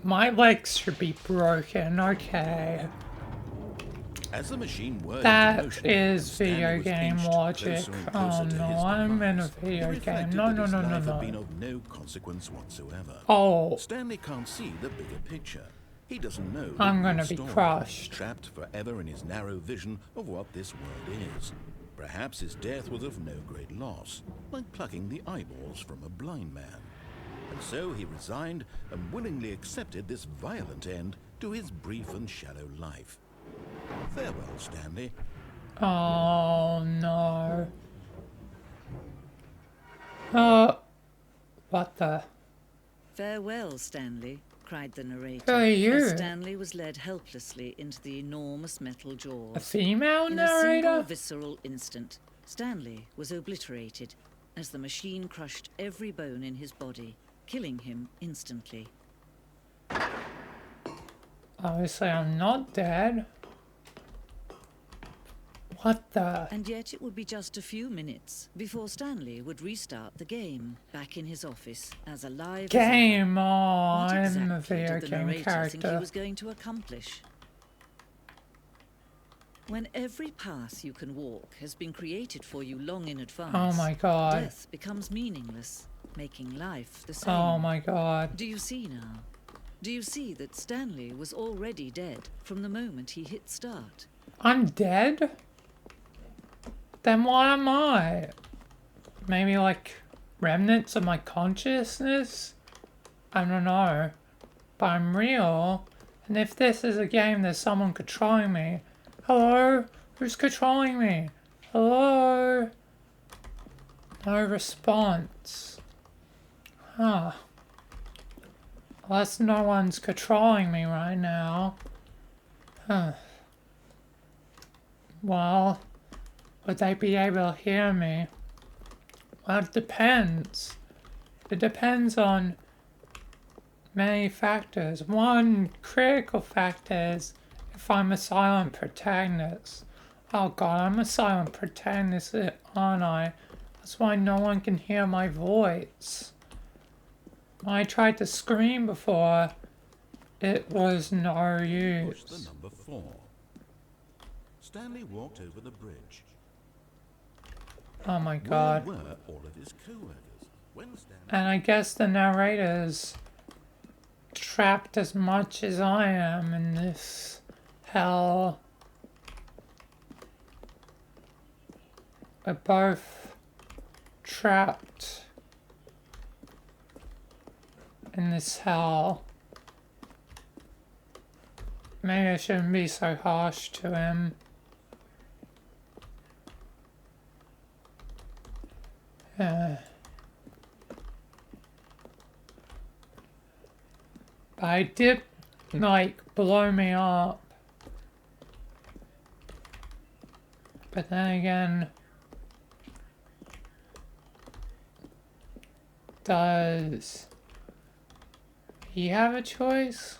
Speaker 2: My legs should be broken, okay.
Speaker 1: As the machine whirred into
Speaker 2: That
Speaker 1: motion,
Speaker 2: is
Speaker 1: and Stanley
Speaker 2: video
Speaker 1: was
Speaker 2: game
Speaker 1: inched
Speaker 2: logic.
Speaker 1: closer and
Speaker 2: Oh
Speaker 1: closer to
Speaker 2: no,
Speaker 1: his
Speaker 2: I'm in a
Speaker 1: demise,
Speaker 2: video
Speaker 1: he
Speaker 2: game.
Speaker 1: reflected
Speaker 2: No,
Speaker 1: that
Speaker 2: no,
Speaker 1: his
Speaker 2: no, no,
Speaker 1: life had
Speaker 2: no.
Speaker 1: been of no consequence whatsoever.
Speaker 2: Oh,
Speaker 1: Stanley can't see the bigger picture. He doesn't know the
Speaker 2: I'm
Speaker 1: real
Speaker 2: gonna be
Speaker 1: story,
Speaker 2: crushed.
Speaker 1: trapped forever in his narrow vision of what this world is. Perhaps his death was of no great loss, like plucking the eyeballs from a blind man. And so he resigned and willingly accepted this violent end to his brief and shallow life. Farewell, Stanley.
Speaker 2: oh no. What the?
Speaker 4: Farewell, Stanley, cried the narrator,
Speaker 2: Who are you?
Speaker 4: as Stanley was led helplessly into the enormous metal jaws.
Speaker 2: A female
Speaker 4: In a single
Speaker 2: narrator?
Speaker 4: visceral instant, Stanley was obliterated as the machine crushed every bone in his body, killing him instantly.
Speaker 2: Obviously I'm not dead. What the?
Speaker 4: And yet it would be just a few minutes before Stanley would restart the game, back in his office, as alive as ever.
Speaker 2: Game on!
Speaker 4: What
Speaker 2: I'm a
Speaker 4: exactly
Speaker 2: video
Speaker 4: did the
Speaker 2: game
Speaker 4: narrator think he
Speaker 2: character.
Speaker 4: was going to accomplish? When every path you can walk has been created for you long in advance,
Speaker 2: Oh my god.
Speaker 4: death becomes meaningless, making life the same.
Speaker 2: Oh my god.
Speaker 4: Do you see now? Do you see that Stanley was already dead from the moment he hit start?
Speaker 2: I'm dead? Then what am I? Maybe like remnants of my consciousness? I don't know. But I'm real. And if this is a game, there's someone controlling me. Hello? Who's controlling me? Hello? No response. Huh. Unless no one's controlling me right now. Huh. Well, would they be able to hear me? Well, it depends. It depends on many factors. One critical factor is if I'm a silent protagonist. Oh god, I'm a silent protagonist, aren't I? That's why no one can hear my voice. When I tried to scream before, it was no
Speaker 1: Pushed
Speaker 2: use.
Speaker 1: the number 4. Stanley walked over the bridge.
Speaker 2: Oh my god.
Speaker 1: Where were all of his co-workers? When Stanley...
Speaker 2: And I guess the narrator's trapped as much as I am in this hell. We're both trapped in this hell. Maybe I shouldn't be so harsh to him. But it did, like, blow me up. But then again, does he have a choice?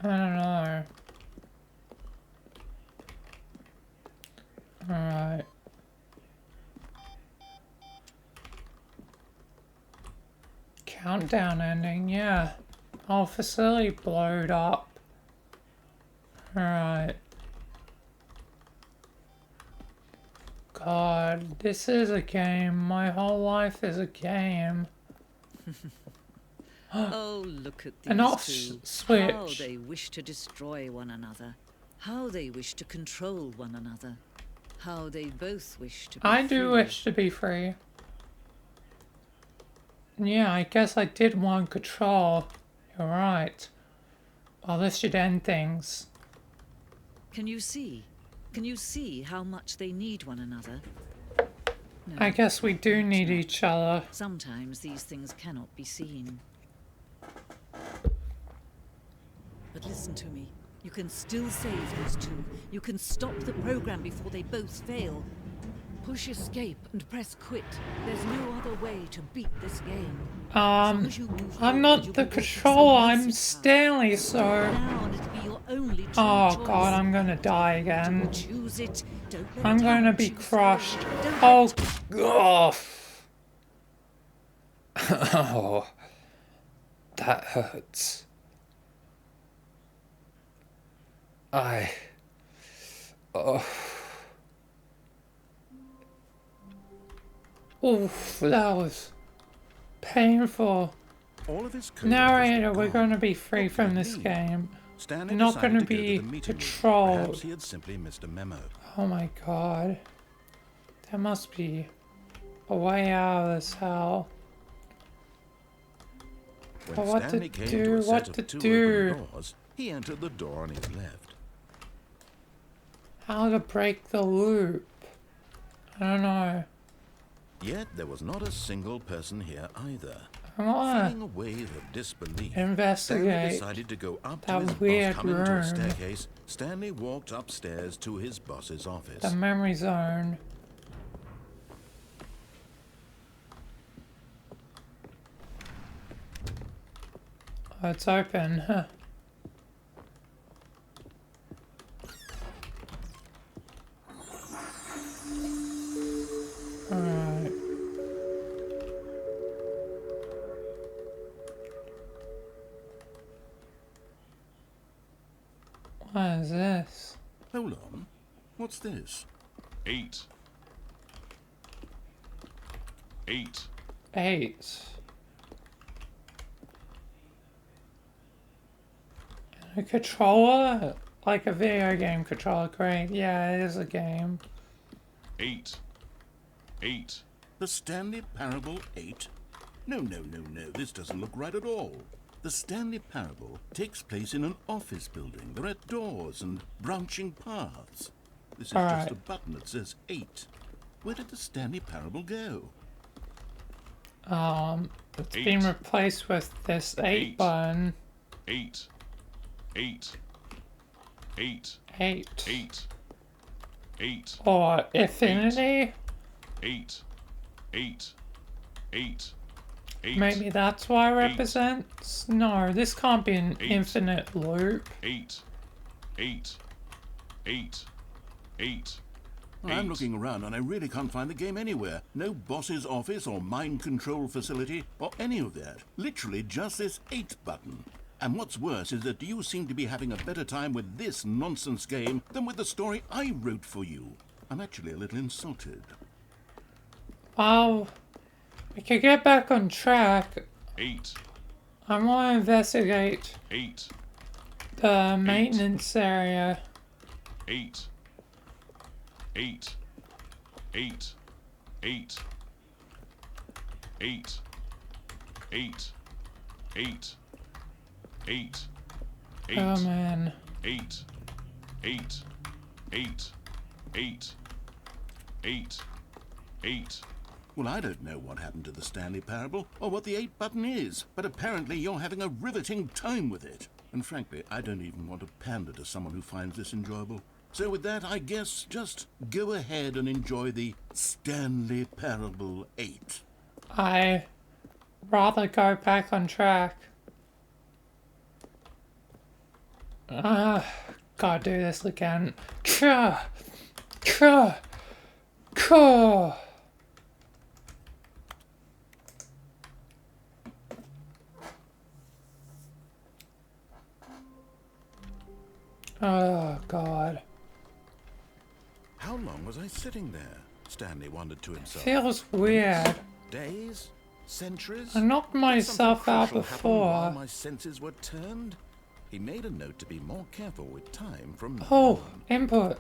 Speaker 2: I don't know. Alright. Countdown ending, yeah. Whole facility blowed up. Alright. God, this is a game. My whole life is a game.
Speaker 4: Oh, look at these
Speaker 2: An off
Speaker 4: two.
Speaker 2: switch.
Speaker 4: How they wish to destroy one another. How they wish to control one another. How they both wish to be
Speaker 2: I do
Speaker 4: free.
Speaker 2: wish to be free. Yeah, I guess I did want control. You're right. Well, this should end things.
Speaker 4: Can you see? Can you see how much they need one another? No,
Speaker 2: I guess we do
Speaker 4: perhaps
Speaker 2: need
Speaker 4: not.
Speaker 2: each other.
Speaker 4: Sometimes these things cannot be seen. But listen to me. You can still save these two. You can stop the program before they both fail. Push escape and press quit. There's no other way to beat this game.
Speaker 2: I'm not the controller, I'm Stanley, so...
Speaker 4: Now, and it'll be your only true
Speaker 2: Oh
Speaker 4: choice.
Speaker 2: god, I'm gonna die again.
Speaker 4: Choose it. Don't let
Speaker 2: I'm
Speaker 4: time
Speaker 2: gonna be
Speaker 4: choose
Speaker 2: crushed.
Speaker 4: you. Don't
Speaker 2: Oh,
Speaker 4: let
Speaker 2: oh. That hurts. Oh. Oof, that was painful.
Speaker 1: All of his co-workers
Speaker 2: Narrator,
Speaker 1: were
Speaker 2: we're
Speaker 1: gone.
Speaker 2: gonna be free
Speaker 1: What
Speaker 2: from
Speaker 1: could it
Speaker 2: this
Speaker 1: mean?
Speaker 2: game.
Speaker 1: Stanley
Speaker 2: Not
Speaker 1: decided
Speaker 2: gonna
Speaker 1: to go
Speaker 2: be
Speaker 1: to the meeting room.
Speaker 2: controlled.
Speaker 1: Perhaps he had simply missed a memo.
Speaker 2: Oh my god. There must be a way out of this hell.
Speaker 1: When
Speaker 2: But what to
Speaker 1: Stanley came
Speaker 2: do,
Speaker 1: to a set
Speaker 2: what
Speaker 1: of
Speaker 2: to
Speaker 1: two
Speaker 2: do?
Speaker 1: open doors, he entered the door on his left.
Speaker 2: How to break the loop? I don't know.
Speaker 1: Yet there was not a single person here either.
Speaker 2: I wanna
Speaker 1: Feeling a wave of disbelief, Stanley
Speaker 2: investigate
Speaker 1: decided to go up to
Speaker 2: that
Speaker 1: his boss.
Speaker 2: weird
Speaker 1: Coming to a
Speaker 2: room.
Speaker 1: staircase, Stanley walked upstairs to his boss's office.
Speaker 2: the memory zone. Oh, it's open. Huh. Alright. What is this?
Speaker 1: Hold on. What's this?
Speaker 5: 8. 8.
Speaker 2: 8. A controller? Like a video game controller, great. Yeah, it is a game.
Speaker 5: 8. 8.
Speaker 1: The Stanley Parable 8? No, this doesn't look right at all. The Stanley Parable takes place in an office building. There are doors and branching paths. This is just
Speaker 2: Alright.
Speaker 1: a button that says 8. Where did the Stanley Parable go?
Speaker 2: It's
Speaker 5: 8.
Speaker 2: been replaced with this 8
Speaker 5: 8.
Speaker 2: button.
Speaker 5: 8. 8. 8.
Speaker 2: 8.
Speaker 5: 8. 8.
Speaker 2: Or infinity?
Speaker 5: 8. 8. 8. 8.
Speaker 2: Maybe that's why it
Speaker 5: 8.
Speaker 2: represents? No, this can't be an
Speaker 5: 8.
Speaker 2: infinite loop.
Speaker 5: 8. 8. 8. 8.
Speaker 1: Well, I'm
Speaker 5: 8.
Speaker 1: looking around and I really can't find the game anywhere. No boss's office or mind control facility or any of that. Literally just this 8 button. And what's worse is that you seem to be having a better time with this nonsense game than with the story I wrote for you. I'm actually a little insulted.
Speaker 2: Well, we could get back on track.
Speaker 5: 8.
Speaker 2: I want to investigate
Speaker 5: 8.
Speaker 2: the maintenance area.
Speaker 5: 8. 8. 8. 8. 8. 8. 8. 8. 8.
Speaker 2: Oh man.
Speaker 5: 8. 8. 8. 8. 8. 8.
Speaker 1: Well, I don't know what happened to the Stanley Parable or what the 8 button is, but apparently you're having a riveting time with it. And frankly, I don't even want to pander to someone who finds this enjoyable. So with that, I guess just go ahead and enjoy the Stanley Parable 8.
Speaker 2: I rather go back on track. Gotta do this again. Ka! Ka! Ka! Oh, God.
Speaker 1: How long was I sitting there? Stanley wondered to himself.
Speaker 2: Feels weird.
Speaker 1: Days? Centuries?
Speaker 2: I knocked
Speaker 1: Did
Speaker 2: myself
Speaker 1: something
Speaker 2: out
Speaker 1: crucial happen while
Speaker 2: before.
Speaker 1: my senses were turned? He made a note to be more careful with time from now
Speaker 2: Oh,
Speaker 1: on.
Speaker 2: input.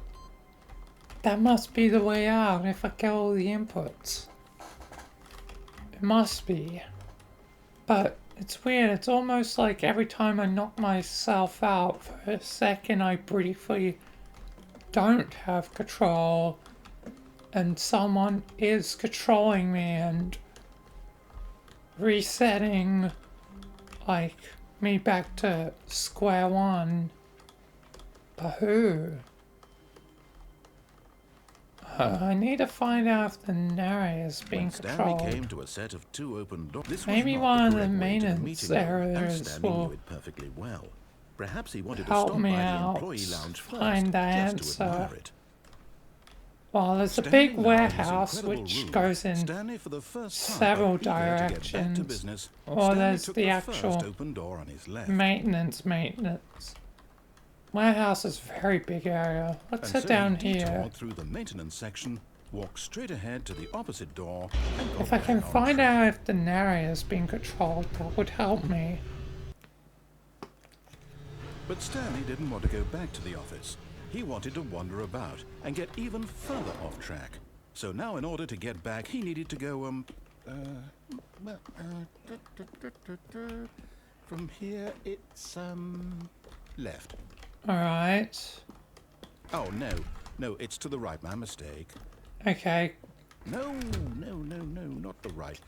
Speaker 2: That must be the way out if I get all the inputs. It must be. But it's weird, it's almost like every time I knock myself out for a second I briefly don't have control and someone is controlling me and resetting like me back to square one. But who? I need to find out if the narrator's being
Speaker 1: When Stanley
Speaker 2: controlled.
Speaker 1: came to a set of 2 open doors, this
Speaker 2: Maybe
Speaker 1: was
Speaker 2: one
Speaker 1: not
Speaker 2: of
Speaker 1: the
Speaker 2: the
Speaker 1: correct way to
Speaker 2: maintenance
Speaker 1: meeting room, and
Speaker 2: areas
Speaker 1: Stanley
Speaker 2: will
Speaker 1: knew it perfectly well. Perhaps he wanted to
Speaker 2: help
Speaker 1: stop
Speaker 2: me
Speaker 1: by the
Speaker 2: out,
Speaker 1: employee lounge first,
Speaker 2: find the
Speaker 1: just to
Speaker 2: answer.
Speaker 1: admire it.
Speaker 2: Well, there's a
Speaker 1: Standing
Speaker 2: big
Speaker 1: now in this
Speaker 2: warehouse
Speaker 1: incredible
Speaker 2: which
Speaker 1: room,
Speaker 2: goes in
Speaker 1: Stanley, for the first time,
Speaker 2: several
Speaker 1: eager to get back to
Speaker 2: directions.
Speaker 1: business,
Speaker 2: Or
Speaker 1: Stanley
Speaker 2: there's
Speaker 1: took
Speaker 2: the
Speaker 1: first
Speaker 2: actual
Speaker 1: open door on his left.
Speaker 2: maintenance. Warehouse is a very big area. Let's
Speaker 1: And
Speaker 2: sit
Speaker 1: so
Speaker 2: down
Speaker 1: he
Speaker 2: here.
Speaker 1: detoured through the maintenance section, walked straight ahead to the opposite door, and got
Speaker 2: If I can
Speaker 1: back on
Speaker 2: find
Speaker 1: track.
Speaker 2: out if the narrator's being controlled, that would help me.
Speaker 1: But Stanley didn't want to go back to the office. He wanted to wander about and get even further off track. So now in order to get back, he needed to go, from here it's, left.
Speaker 2: Alright.
Speaker 1: Oh, no, it's to the right, my mistake.
Speaker 2: Okay.
Speaker 1: No, not the right.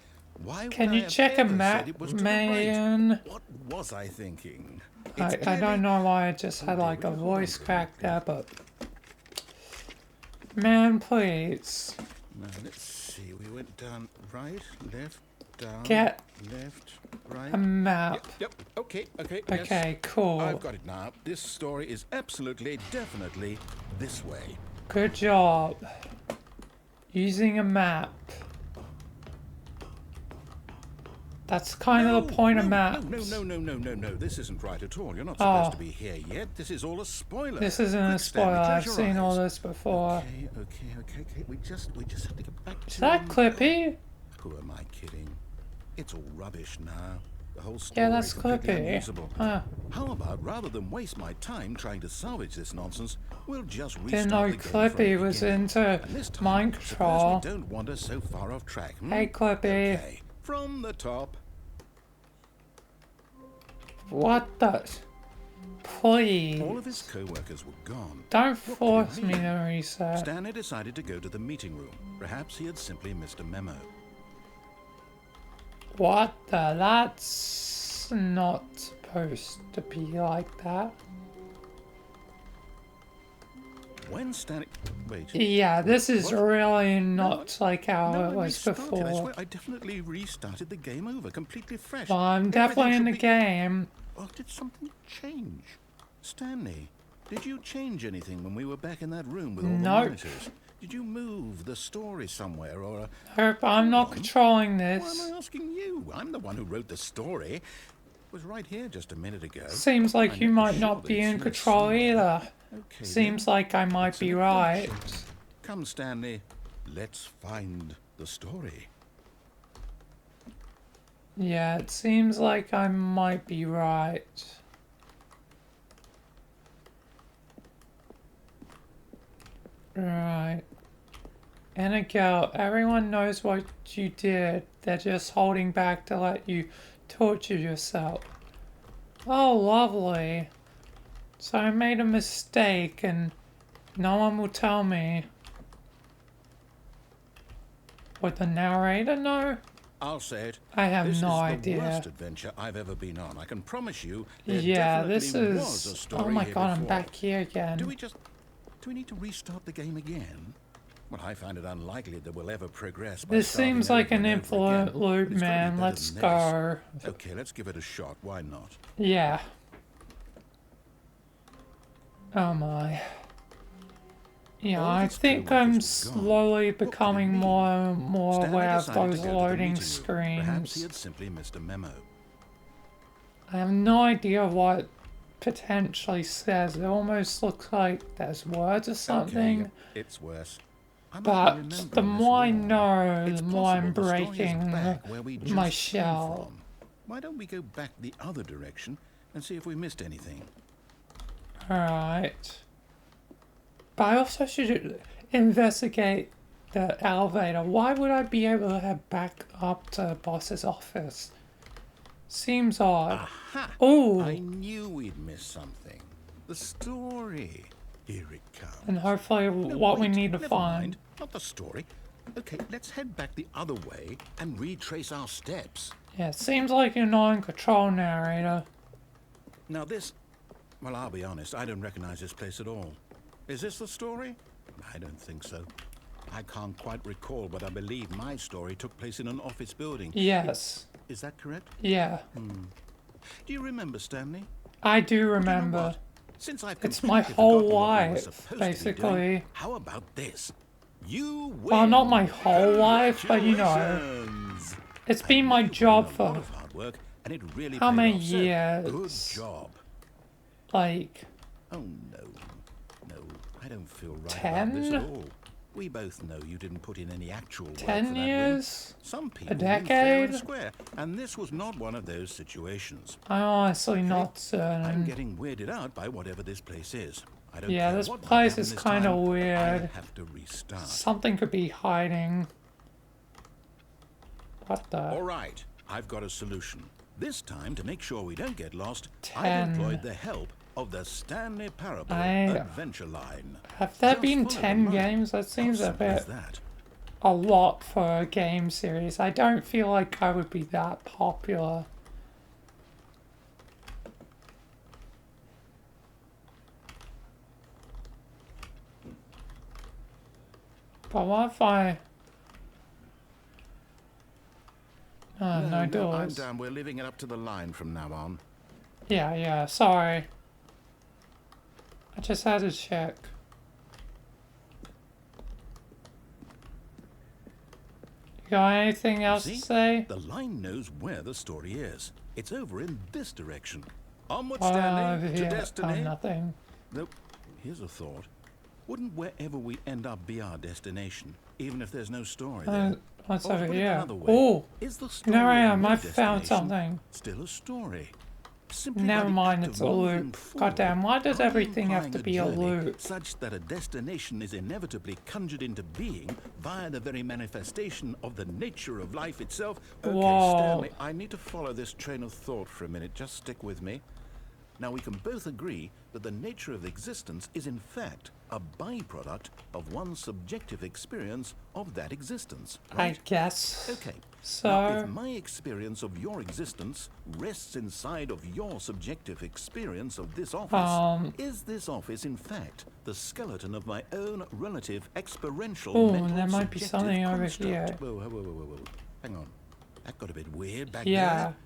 Speaker 1: Why would
Speaker 2: Can
Speaker 1: I
Speaker 2: you
Speaker 1: have
Speaker 2: check a
Speaker 1: ever
Speaker 2: map,
Speaker 1: said it was to the
Speaker 2: man?
Speaker 1: right? What was I thinking? It's
Speaker 2: I
Speaker 1: clearly-
Speaker 2: don't know why I just had like a voice crack there, but... Man, please.
Speaker 1: Now, let's see. We went down right, left, down,
Speaker 2: Get
Speaker 1: left, right.
Speaker 2: a map.
Speaker 1: Yep. Okay. Yes.
Speaker 2: Okay, cool.
Speaker 1: I've got it now. This story is absolutely, definitely this way.
Speaker 2: Good job. Using a map. That's kind of the point of maps.
Speaker 1: No. This isn't right at all. You're not supposed to be here yet. This is all a spoiler.
Speaker 2: This isn't a
Speaker 1: Quick, Stanley,
Speaker 2: spoiler.
Speaker 1: close
Speaker 2: I've
Speaker 1: your
Speaker 2: seen all
Speaker 1: eyes.
Speaker 2: this before.
Speaker 1: Okay. We just have to get back to...
Speaker 2: Is that Clippy?
Speaker 1: Who am I kidding? It's all rubbish now. The whole story
Speaker 2: Yeah, that's
Speaker 1: completely
Speaker 2: Clippy.
Speaker 1: unusable.
Speaker 2: Huh.
Speaker 1: How about, rather than waste my time trying to salvage this nonsense, we'll just restart
Speaker 2: Didn't know
Speaker 1: the game from the
Speaker 2: Clippy was
Speaker 1: beginning.
Speaker 2: into
Speaker 1: And this time,
Speaker 2: mind
Speaker 1: suppose
Speaker 2: control.
Speaker 1: we don't wander so far off track.
Speaker 2: Hey, Clippy.
Speaker 1: Okay, from the top.
Speaker 2: What the? Please.
Speaker 1: All of his co-workers were gone.
Speaker 2: Don't
Speaker 1: What could it
Speaker 2: force me
Speaker 1: mean?
Speaker 2: to reset.
Speaker 1: Stanley decided to go to the meeting room. Perhaps he had simply missed a memo.
Speaker 2: What the? That's not supposed to be like that.
Speaker 1: When Stanley... Wait.
Speaker 2: Yeah, this is
Speaker 1: What?
Speaker 2: really not like how
Speaker 1: No,
Speaker 2: it
Speaker 1: I
Speaker 2: was
Speaker 1: restarted. I
Speaker 2: before.
Speaker 1: swear, I definitely restarted the game over, completely fresh.
Speaker 2: Well, I'm
Speaker 1: Everything
Speaker 2: definitely in
Speaker 1: should
Speaker 2: the
Speaker 1: be-
Speaker 2: game.
Speaker 1: Oh, did something change? Stanley, did you change anything when we were back in that room with all the
Speaker 2: Nope.
Speaker 1: monitors? Did you move the story somewhere or...
Speaker 2: Hope I'm not controlling
Speaker 1: Why
Speaker 2: this.
Speaker 1: am I asking you? I'm the one who wrote the story. It was right here just a minute ago.
Speaker 2: Seems like
Speaker 1: I'm
Speaker 2: you
Speaker 1: not
Speaker 2: might
Speaker 1: sure
Speaker 2: not
Speaker 1: that
Speaker 2: be
Speaker 1: it's
Speaker 2: in
Speaker 1: here
Speaker 2: control
Speaker 1: somewhere.
Speaker 2: either.
Speaker 1: Okay,
Speaker 2: Seems
Speaker 1: then.
Speaker 2: like I might
Speaker 1: It's
Speaker 2: be
Speaker 1: an
Speaker 2: right.
Speaker 1: adventure. Come, Stanley. Let's find the story.
Speaker 2: Yeah, it seems like I might be right. Right. Anna girl, everyone knows what you did. They're just holding back to let you torture yourself. Oh, lovely. So I made a mistake and no one will tell me. Would the narrator know?
Speaker 1: I'll say it.
Speaker 2: I have
Speaker 1: This
Speaker 2: no
Speaker 1: is
Speaker 2: idea.
Speaker 1: the worst adventure I've ever been on. I can promise you. There
Speaker 2: Yeah,
Speaker 1: definitely
Speaker 2: this
Speaker 1: was a
Speaker 2: is...
Speaker 1: story
Speaker 2: Oh my
Speaker 1: here
Speaker 2: god, I'm
Speaker 1: before.
Speaker 2: back here again.
Speaker 1: Do we need to restart the game again? Well, I find it unlikely that we'll ever progress. By
Speaker 2: This
Speaker 1: starting
Speaker 2: seems like
Speaker 1: over
Speaker 2: an
Speaker 1: and over
Speaker 2: infinite
Speaker 1: again.
Speaker 2: loop,
Speaker 1: But it's gotta be
Speaker 2: man.
Speaker 1: better
Speaker 2: Let's
Speaker 1: than
Speaker 2: go.
Speaker 1: this. Okay, let's give it a shot. Why not?
Speaker 2: Yeah. Oh my. Yeah,
Speaker 1: All of
Speaker 2: I
Speaker 1: its
Speaker 2: think
Speaker 1: co-workers
Speaker 2: I'm
Speaker 1: were gone.
Speaker 2: slowly
Speaker 1: What could it
Speaker 2: becoming
Speaker 1: mean?
Speaker 2: more and more
Speaker 1: Stanley
Speaker 2: aware of
Speaker 1: decided to
Speaker 2: those
Speaker 1: go to the
Speaker 2: loading
Speaker 1: meeting room. Perhaps he
Speaker 2: screens.
Speaker 1: had simply missed a memo.
Speaker 2: I have no idea what it potentially says. It almost looks like there's words or something.
Speaker 1: Okay, it's worse. I might be
Speaker 2: But
Speaker 1: remembering
Speaker 2: the
Speaker 1: this
Speaker 2: more I
Speaker 1: wrong.
Speaker 2: know,
Speaker 1: It's
Speaker 2: the more I'm
Speaker 1: possible the story is
Speaker 2: breaking
Speaker 1: back where we just
Speaker 2: my
Speaker 1: came
Speaker 2: shell.
Speaker 1: from. Why don't we go back the other direction and see if we missed anything?
Speaker 2: Alright. But I also should... investigate the elevator. Why would I be able to head back up to the boss's office? Seems odd.
Speaker 1: Aha!
Speaker 2: Oh,
Speaker 1: I knew we'd miss something. The story. Here it comes.
Speaker 2: and hopefully
Speaker 1: No,
Speaker 2: what we
Speaker 1: wait,
Speaker 2: need to
Speaker 1: never
Speaker 2: find.
Speaker 1: mind. Not the story. Okay, let's head back the other way and retrace our steps.
Speaker 2: Yeah, it seems like you're not in control, narrator.
Speaker 1: Now this... Well, I'll be honest, I don't recognize this place at all. Is this the story? I don't think so. I can't quite recall, but I believe my story took place in an office building.
Speaker 2: Yes.
Speaker 1: Is that correct?
Speaker 2: Yeah.
Speaker 1: Do you remember, Stanley?
Speaker 2: I do
Speaker 1: You know
Speaker 2: remember.
Speaker 1: what? Since I've
Speaker 2: It's my
Speaker 1: completely
Speaker 2: whole
Speaker 1: forgotten what we were
Speaker 2: life,
Speaker 1: supposed to be
Speaker 2: basically.
Speaker 1: doing, how about this? You win.
Speaker 2: Well, not my whole life, but you know.
Speaker 1: Congratulations.
Speaker 2: It's been
Speaker 1: I
Speaker 2: my
Speaker 1: know you put in
Speaker 2: job
Speaker 1: a lot
Speaker 2: for,
Speaker 1: of hard work, and it really
Speaker 2: how
Speaker 1: paid
Speaker 2: many
Speaker 1: off, so
Speaker 2: years?
Speaker 1: Good job.
Speaker 2: like,
Speaker 1: Oh no, I don't feel right
Speaker 2: 10?
Speaker 1: about this at all. We both know you didn't put in any actual work
Speaker 2: 10
Speaker 1: for that win.
Speaker 2: years?
Speaker 1: Some people win
Speaker 2: decade?
Speaker 1: fair and square, and this was not one of those situations.
Speaker 2: I'm honestly not
Speaker 1: I'm
Speaker 2: certain.
Speaker 1: getting weirded out by whatever this place is. I don't
Speaker 2: Yeah,
Speaker 1: care
Speaker 2: this
Speaker 1: what might
Speaker 2: place
Speaker 1: happen
Speaker 2: is
Speaker 1: this
Speaker 2: kind of
Speaker 1: time, I
Speaker 2: weird.
Speaker 1: have to restart.
Speaker 2: Something could be hiding. What the?
Speaker 1: All right, I've got a solution. This time, to make sure we don't get lost,
Speaker 2: 10.
Speaker 1: I've employed the help of the Stanley Parable Adventure Line.
Speaker 2: Have there
Speaker 1: Just
Speaker 2: been
Speaker 1: follow the
Speaker 2: 10
Speaker 1: line.
Speaker 2: games? That
Speaker 1: How
Speaker 2: seems a
Speaker 1: simple is
Speaker 2: bit
Speaker 1: that?
Speaker 2: a lot for a game series. I don't feel like I would be that popular. But what if I... Oh, no
Speaker 1: I'm
Speaker 2: doors.
Speaker 1: down. We're leaving it up to the line from now on.
Speaker 2: Yeah, sorry. I just had to check. You got anything else to
Speaker 1: See?
Speaker 2: say?
Speaker 1: The line knows where the story is. It's over in this direction. Onward,
Speaker 2: Over
Speaker 1: Stanley, to
Speaker 2: here. Oh,
Speaker 1: destiny.
Speaker 2: nothing.
Speaker 1: Nope. Here's a thought. Wouldn't wherever we end up be our destination, even if there's no story there?
Speaker 2: What's
Speaker 1: Or to
Speaker 2: over
Speaker 1: put it
Speaker 2: here?
Speaker 1: another way,
Speaker 2: Oh,
Speaker 1: is the story
Speaker 2: no, I
Speaker 1: of
Speaker 2: am.
Speaker 1: no
Speaker 2: I found
Speaker 1: destination
Speaker 2: something.
Speaker 1: still a story? Simply
Speaker 2: Never
Speaker 1: by the
Speaker 2: mind,
Speaker 1: act
Speaker 2: it's
Speaker 1: of
Speaker 2: a
Speaker 1: moving
Speaker 2: loop.
Speaker 1: forward,
Speaker 2: Goddamn, why does
Speaker 1: are we
Speaker 2: everything have to
Speaker 1: implying
Speaker 2: be a
Speaker 1: journey
Speaker 2: loop?
Speaker 1: such that a destination is inevitably conjured into being via the very manifestation of the nature of life itself? Okay,
Speaker 2: Whoa.
Speaker 1: Stanley, I need to follow this train of thought for a minute. Just stick with me. Now, we can both agree that the nature of existence is in fact a byproduct of one's subjective experience of that existence, right?
Speaker 2: I guess.
Speaker 1: Okay.
Speaker 2: So,
Speaker 1: Now, if my experience of your existence rests inside of your subjective experience of this office, is this office, in fact, the skeleton of my own relative experiential
Speaker 2: oh,
Speaker 1: mental
Speaker 2: there might be
Speaker 1: subjective
Speaker 2: something over
Speaker 1: construct?
Speaker 2: here.
Speaker 1: Whoa. Hang on. That got a bit weird back
Speaker 2: Yeah.
Speaker 1: there.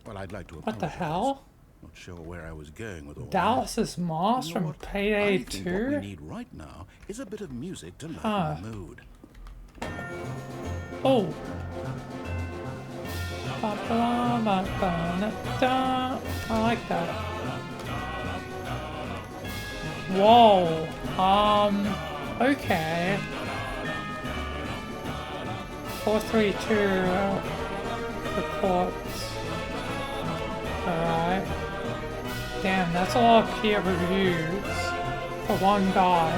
Speaker 1: Well, I'd like to apologize.
Speaker 2: What the hell?
Speaker 1: Not sure where I was going with all that.
Speaker 2: Dallas's Moss
Speaker 1: You know
Speaker 2: from
Speaker 1: what?
Speaker 2: Payday
Speaker 1: I think what we
Speaker 2: 2?
Speaker 1: need right now is a bit of music to lighten
Speaker 2: Huh.
Speaker 1: the mood.
Speaker 2: Oh. Ba-ba-ba-ba-da-da. I like that. Whoa. Okay. 432 reports. Alright. Damn, that's a lot of peer reviews for one guy.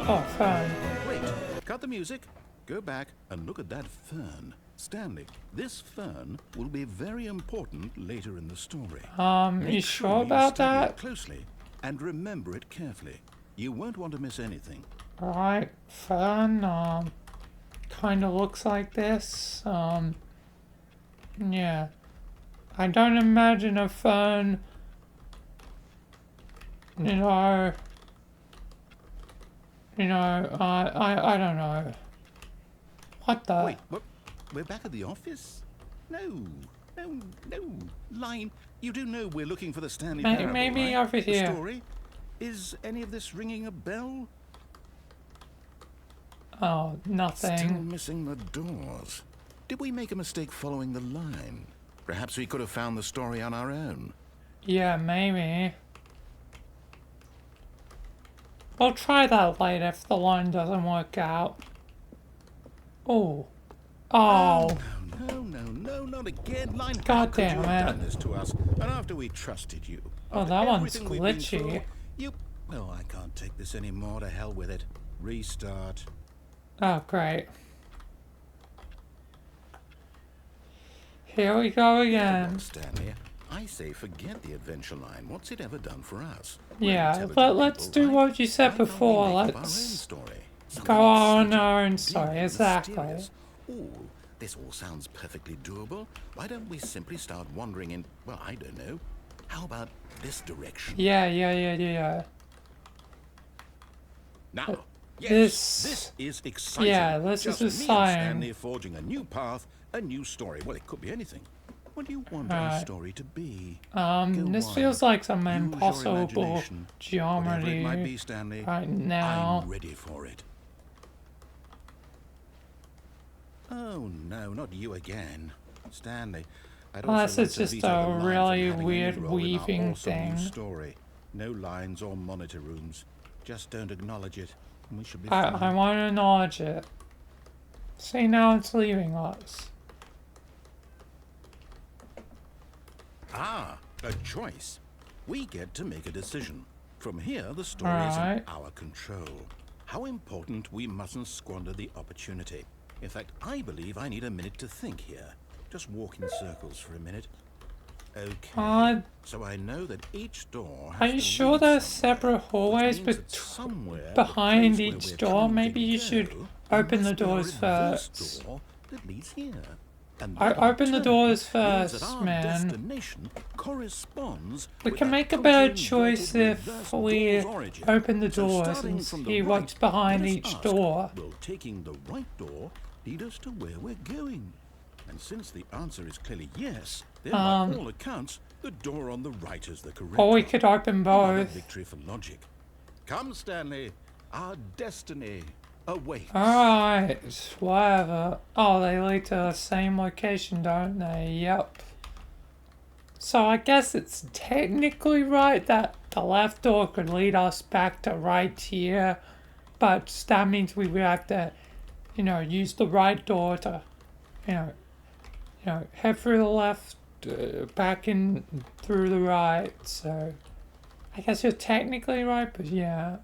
Speaker 2: Oh, phone.
Speaker 1: Wait, cut the music. Go back and look at that fern. Stanley, this fern will be very important later in the story.
Speaker 2: You
Speaker 1: Make
Speaker 2: sure
Speaker 1: you
Speaker 2: about
Speaker 1: study
Speaker 2: that?
Speaker 1: it closely and remember it carefully. You won't want to miss anything.
Speaker 2: Alright, fern, kinda looks like this, yeah. I don't imagine a fern, I don't know. What the?
Speaker 1: Wait, what? We're back at the office? No. Line, you do know we're looking for the Stanley Parable,
Speaker 2: maybe
Speaker 1: right?
Speaker 2: over here.
Speaker 1: The story? Is any of this ringing a bell?
Speaker 2: Oh,
Speaker 1: Still
Speaker 2: nothing.
Speaker 1: missing the doors. Did we make a mistake following the line? Perhaps we could have found the story on our own.
Speaker 2: Yeah, maybe. We'll try that later if the line doesn't work out. Oh. Oh.
Speaker 1: No, not again. Line,
Speaker 2: God
Speaker 1: how could
Speaker 2: damn
Speaker 1: you have
Speaker 2: it.
Speaker 1: done this to us? And after we trusted you.
Speaker 2: Oh,
Speaker 1: After
Speaker 2: that one's
Speaker 1: everything we've been
Speaker 2: glitchy.
Speaker 1: through, Oh, I can't take this anymore. To hell with it. Restart.
Speaker 2: Oh, great. Here we go again.
Speaker 1: Stanley, I say forget the adventure line. What's it ever done for us?
Speaker 2: Yeah, let's do what you said before. Let's go on our own story. Exactly.
Speaker 1: Ooh, this all sounds perfectly doable. Why don't we simply start wandering in, well, I don't know. How about this direction?
Speaker 2: Yeah.
Speaker 1: Now, yes, this is exciting.
Speaker 2: Yeah, this
Speaker 1: Just
Speaker 2: is
Speaker 1: me
Speaker 2: exciting.
Speaker 1: and Stanley forging a new path, a new story. Well, it could be anything. What do you want our story to be?
Speaker 2: This
Speaker 1: on.
Speaker 2: feels like some
Speaker 1: Use your
Speaker 2: impossible
Speaker 1: imagination. Whatever
Speaker 2: geometry
Speaker 1: it might be, Stanley,
Speaker 2: right now.
Speaker 1: I'm ready for it. Oh no, not you again, Stanley. I'd
Speaker 2: Unless
Speaker 1: also
Speaker 2: it's
Speaker 1: like to
Speaker 2: just
Speaker 1: veto the
Speaker 2: a
Speaker 1: line from
Speaker 2: really
Speaker 1: having any
Speaker 2: weird
Speaker 1: role in our
Speaker 2: weaving
Speaker 1: awesome new
Speaker 2: thing.
Speaker 1: story. No lines or monitor rooms. Just don't acknowledge it, and we should be
Speaker 2: I
Speaker 1: fine.
Speaker 2: want to acknowledge it. See, now it's leaving us.
Speaker 1: Ah, a choice. We get to make a decision. From here, the story is
Speaker 2: Alright.
Speaker 1: in our control. How important we mustn't squander the opportunity. In fact, I believe I need a minute to think here. Just walk in circles for a minute. Okay. So I know that each door has
Speaker 2: Are you
Speaker 1: to
Speaker 2: sure
Speaker 1: lead
Speaker 2: there's
Speaker 1: somewhere,
Speaker 2: separate hallways
Speaker 1: which means that somewhere
Speaker 2: behind
Speaker 1: the place
Speaker 2: each
Speaker 1: where we're
Speaker 2: door?
Speaker 1: trying to
Speaker 2: Maybe you
Speaker 1: go,
Speaker 2: should
Speaker 1: there
Speaker 2: open the
Speaker 1: must be a
Speaker 2: doors
Speaker 1: reverse
Speaker 2: first.
Speaker 1: door that leads here. And
Speaker 2: I
Speaker 1: that in
Speaker 2: open the
Speaker 1: turn
Speaker 2: doors
Speaker 1: means that
Speaker 2: first,
Speaker 1: our
Speaker 2: man.
Speaker 1: destination corresponds
Speaker 2: We
Speaker 1: with
Speaker 2: can
Speaker 1: that
Speaker 2: make a better
Speaker 1: controverted
Speaker 2: choice if
Speaker 1: reverse
Speaker 2: we
Speaker 1: door's origin.
Speaker 2: open the
Speaker 1: So
Speaker 2: doors
Speaker 1: starting
Speaker 2: and
Speaker 1: from the
Speaker 2: see
Speaker 1: right,
Speaker 2: what's behind
Speaker 1: let us
Speaker 2: each
Speaker 1: ask,
Speaker 2: door.
Speaker 1: will taking the right door lead us to where we're going? And since the answer is clearly yes, then by all accounts, the door on the right is the correct
Speaker 2: Or we
Speaker 1: one.
Speaker 2: could open
Speaker 1: Another
Speaker 2: both.
Speaker 1: victory for logic. Come, Stanley. Our destiny awaits.
Speaker 2: Alright, whatever. Oh, they lead to the same location, don't they? Yep. So I guess it's technically right that the left door could lead us back to right here, but that means we would have to, use the right door to, head through the left, back in through the right. So I guess you're technically right, but yeah.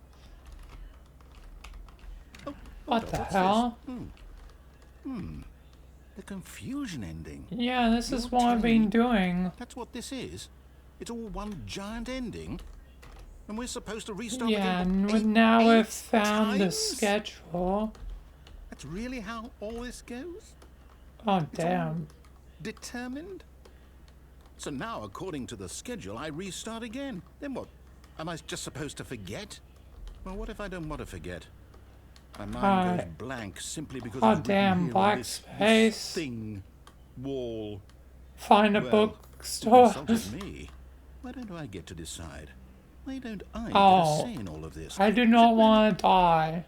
Speaker 2: What the
Speaker 1: What's
Speaker 2: hell?
Speaker 1: this? The confusion ending.
Speaker 2: Yeah, this is
Speaker 1: You're
Speaker 2: what I've
Speaker 1: telling
Speaker 2: been
Speaker 1: me
Speaker 2: doing.
Speaker 1: That's what this is? It's all one giant ending? And we're supposed to restart
Speaker 2: Yeah,
Speaker 1: again
Speaker 2: and now we've
Speaker 1: eight
Speaker 2: found the
Speaker 1: times?
Speaker 2: schedule.
Speaker 1: That's really how all this goes?
Speaker 2: Oh, damn.
Speaker 1: Determined? So now, according to the schedule, I restart again. Then what? Am I just supposed to forget? Well, what if I don't want to forget? My mind goes blank simply because
Speaker 2: Oh,
Speaker 1: it's written
Speaker 2: damn,
Speaker 1: here
Speaker 2: black
Speaker 1: on this
Speaker 2: space.
Speaker 1: thing, wall.
Speaker 2: Find a
Speaker 1: Well,
Speaker 2: bookstore.
Speaker 1: you consulted me. Why don't I get to decide? Why don't I get
Speaker 2: Oh,
Speaker 1: a say in all of this?
Speaker 2: I do
Speaker 1: Is
Speaker 2: not
Speaker 1: it really-
Speaker 2: want to die.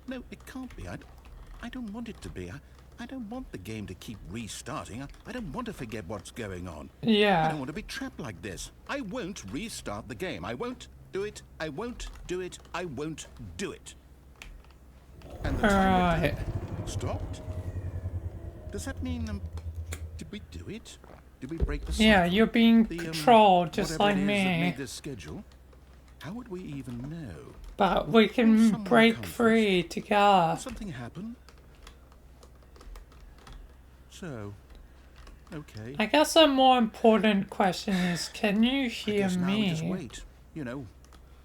Speaker 1: No, it can't be. I don't want it to be. I don't want the game to keep restarting. I don't want to forget what's going on. I
Speaker 2: Yeah.
Speaker 1: don't want to be trapped like this. I won't restart the game. I won't do it. I won't do it. I won't do it. And the timer stopped. Does that mean, did we do it? Did we break the cycle?
Speaker 2: Yeah, you're being
Speaker 1: The,
Speaker 2: controlled just
Speaker 1: whatever
Speaker 2: like
Speaker 1: it is that
Speaker 2: me.
Speaker 1: made this schedule? How would we even know?
Speaker 2: But we
Speaker 1: Will
Speaker 2: can
Speaker 1: someone
Speaker 2: break
Speaker 1: come first?
Speaker 2: free together.
Speaker 1: Did something happen? So, okay.
Speaker 2: I guess a more important question is, can you
Speaker 1: I
Speaker 2: hear
Speaker 1: guess now we just
Speaker 2: me?
Speaker 1: wait. You know,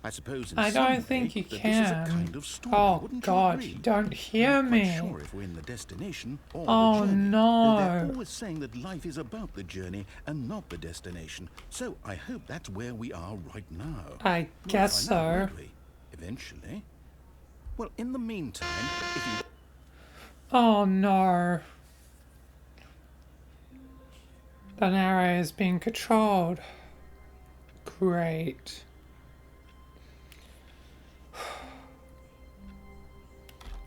Speaker 1: I suppose in
Speaker 2: I
Speaker 1: some
Speaker 2: don't think
Speaker 1: way
Speaker 2: you
Speaker 1: that this is a
Speaker 2: can.
Speaker 1: kind of story,
Speaker 2: Oh
Speaker 1: wouldn't
Speaker 2: god,
Speaker 1: you
Speaker 2: you
Speaker 1: agree?
Speaker 2: don't hear
Speaker 1: I'm not
Speaker 2: me.
Speaker 1: quite sure if we're in the destination or
Speaker 2: Oh,
Speaker 1: the journey.
Speaker 2: no.
Speaker 1: They're always saying that life is about the journey and not the destination. So I hope that's where we are right now.
Speaker 2: I guess
Speaker 1: We'll find out,
Speaker 2: so.
Speaker 1: won't we? Eventually. Well, in the meantime, if you
Speaker 2: Oh no. The narrator is being controlled. Great.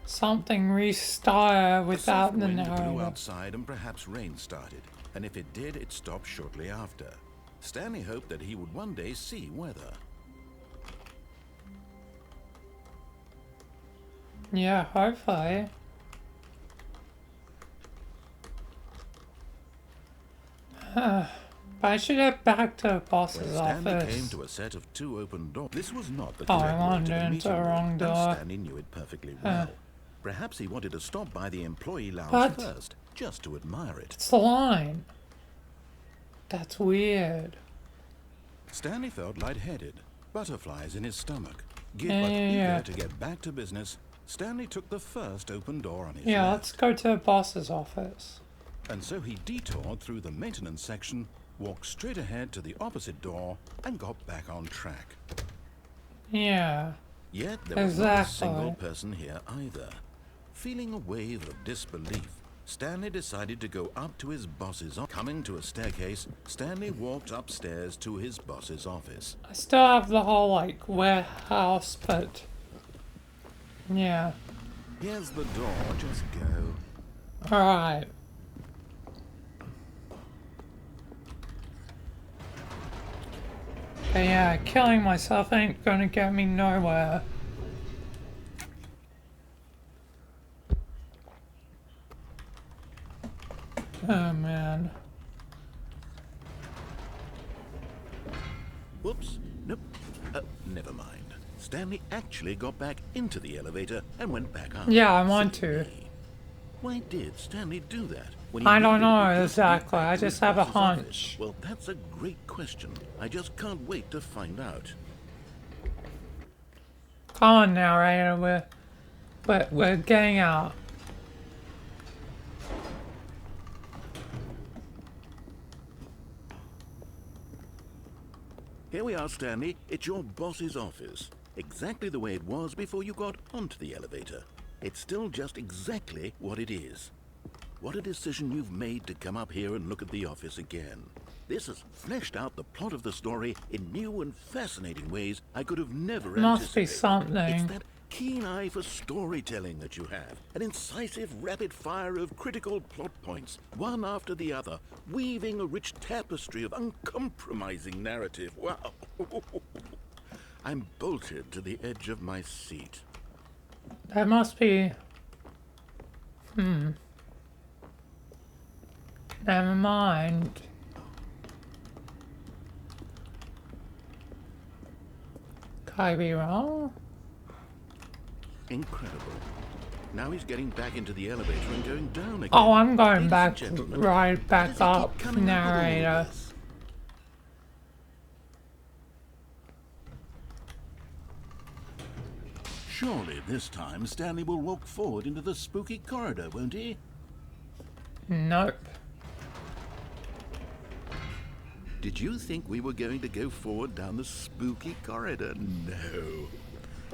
Speaker 2: Something restarted without the
Speaker 1: wind blew
Speaker 2: narrator.
Speaker 1: outside and perhaps rain started. And if it did, it stopped shortly after. Stanley hoped that he would one day see weather.
Speaker 2: Yeah, hopefully. But I should head back to the
Speaker 1: When
Speaker 2: boss's
Speaker 1: Stanley
Speaker 2: office.
Speaker 1: came to a set of 2 open doors, this was not the
Speaker 2: Oh, I
Speaker 1: correct way
Speaker 2: wandered
Speaker 1: to the
Speaker 2: into
Speaker 1: meeting
Speaker 2: the
Speaker 1: room,
Speaker 2: wrong
Speaker 1: and
Speaker 2: door.
Speaker 1: Stanley knew it perfectly well. Perhaps he wanted to stop by the employee lounge
Speaker 2: But-
Speaker 1: first, just to admire it.
Speaker 2: It's the line. That's weird.
Speaker 1: Stanley felt lightheaded, butterflies in his stomach.
Speaker 2: Yeah.
Speaker 1: Eager to get back to business, Stanley took the first open door on his
Speaker 2: Yeah,
Speaker 1: left.
Speaker 2: let's go to the boss's office.
Speaker 1: And so he detoured through the maintenance section, walked straight ahead to the opposite door, and got back on track.
Speaker 2: Yeah.
Speaker 1: Yet there was not a
Speaker 2: Exactly.
Speaker 1: single person here either. Feeling a wave of disbelief, Stanley decided to go up to his boss's office. Coming to a staircase, Stanley walked upstairs to his boss's office.
Speaker 2: I still have the whole, like, warehouse, but... Yeah.
Speaker 1: Here's the door, just go.
Speaker 2: Alright. But yeah, killing myself ain't gonna get me nowhere. Oh man.
Speaker 1: Whoops, nope, never mind. Stanley actually got back into the elevator and went back up.
Speaker 2: Yeah, I want to.
Speaker 1: Silly me. Why did Stanley do that? When he
Speaker 2: I don't
Speaker 1: knew that he
Speaker 2: know
Speaker 1: could just went
Speaker 2: exactly,
Speaker 1: back
Speaker 2: I
Speaker 1: to his
Speaker 2: just have a
Speaker 1: boss's office?
Speaker 2: hunch.
Speaker 1: Well, that's a great question. I just can't wait to find out.
Speaker 2: Come on, narrator, we're getting out.
Speaker 1: Here we are, Stanley. It's your boss's office. Exactly the way it was before you got onto the elevator. It's still just exactly what it is. What a decision you've made to come up here and look at the office again. This has fleshed out the plot of the story in new and fascinating ways I could have never
Speaker 2: Must be
Speaker 1: anticipated.
Speaker 2: something.
Speaker 1: It's that keen eye for storytelling that you have. An incisive rapid fire of critical plot points, one after the other, weaving a rich tapestry of uncompromising narrative. Wow. I'm bolted to the edge of my seat.
Speaker 2: That must be... Never mind. Could I be wrong?
Speaker 1: Incredible. Now he's getting back into the elevator and going down again.
Speaker 2: Oh, I'm going
Speaker 1: Ladies
Speaker 2: back,
Speaker 1: and gentlemen,
Speaker 2: right
Speaker 1: why
Speaker 2: back
Speaker 1: does he keep
Speaker 2: up,
Speaker 1: coming up with all
Speaker 2: narrator.
Speaker 1: this? Surely this time Stanley will walk forward into the spooky corridor, won't he?
Speaker 2: Nope.
Speaker 1: Did you think we were going to go forward down the spooky corridor? No.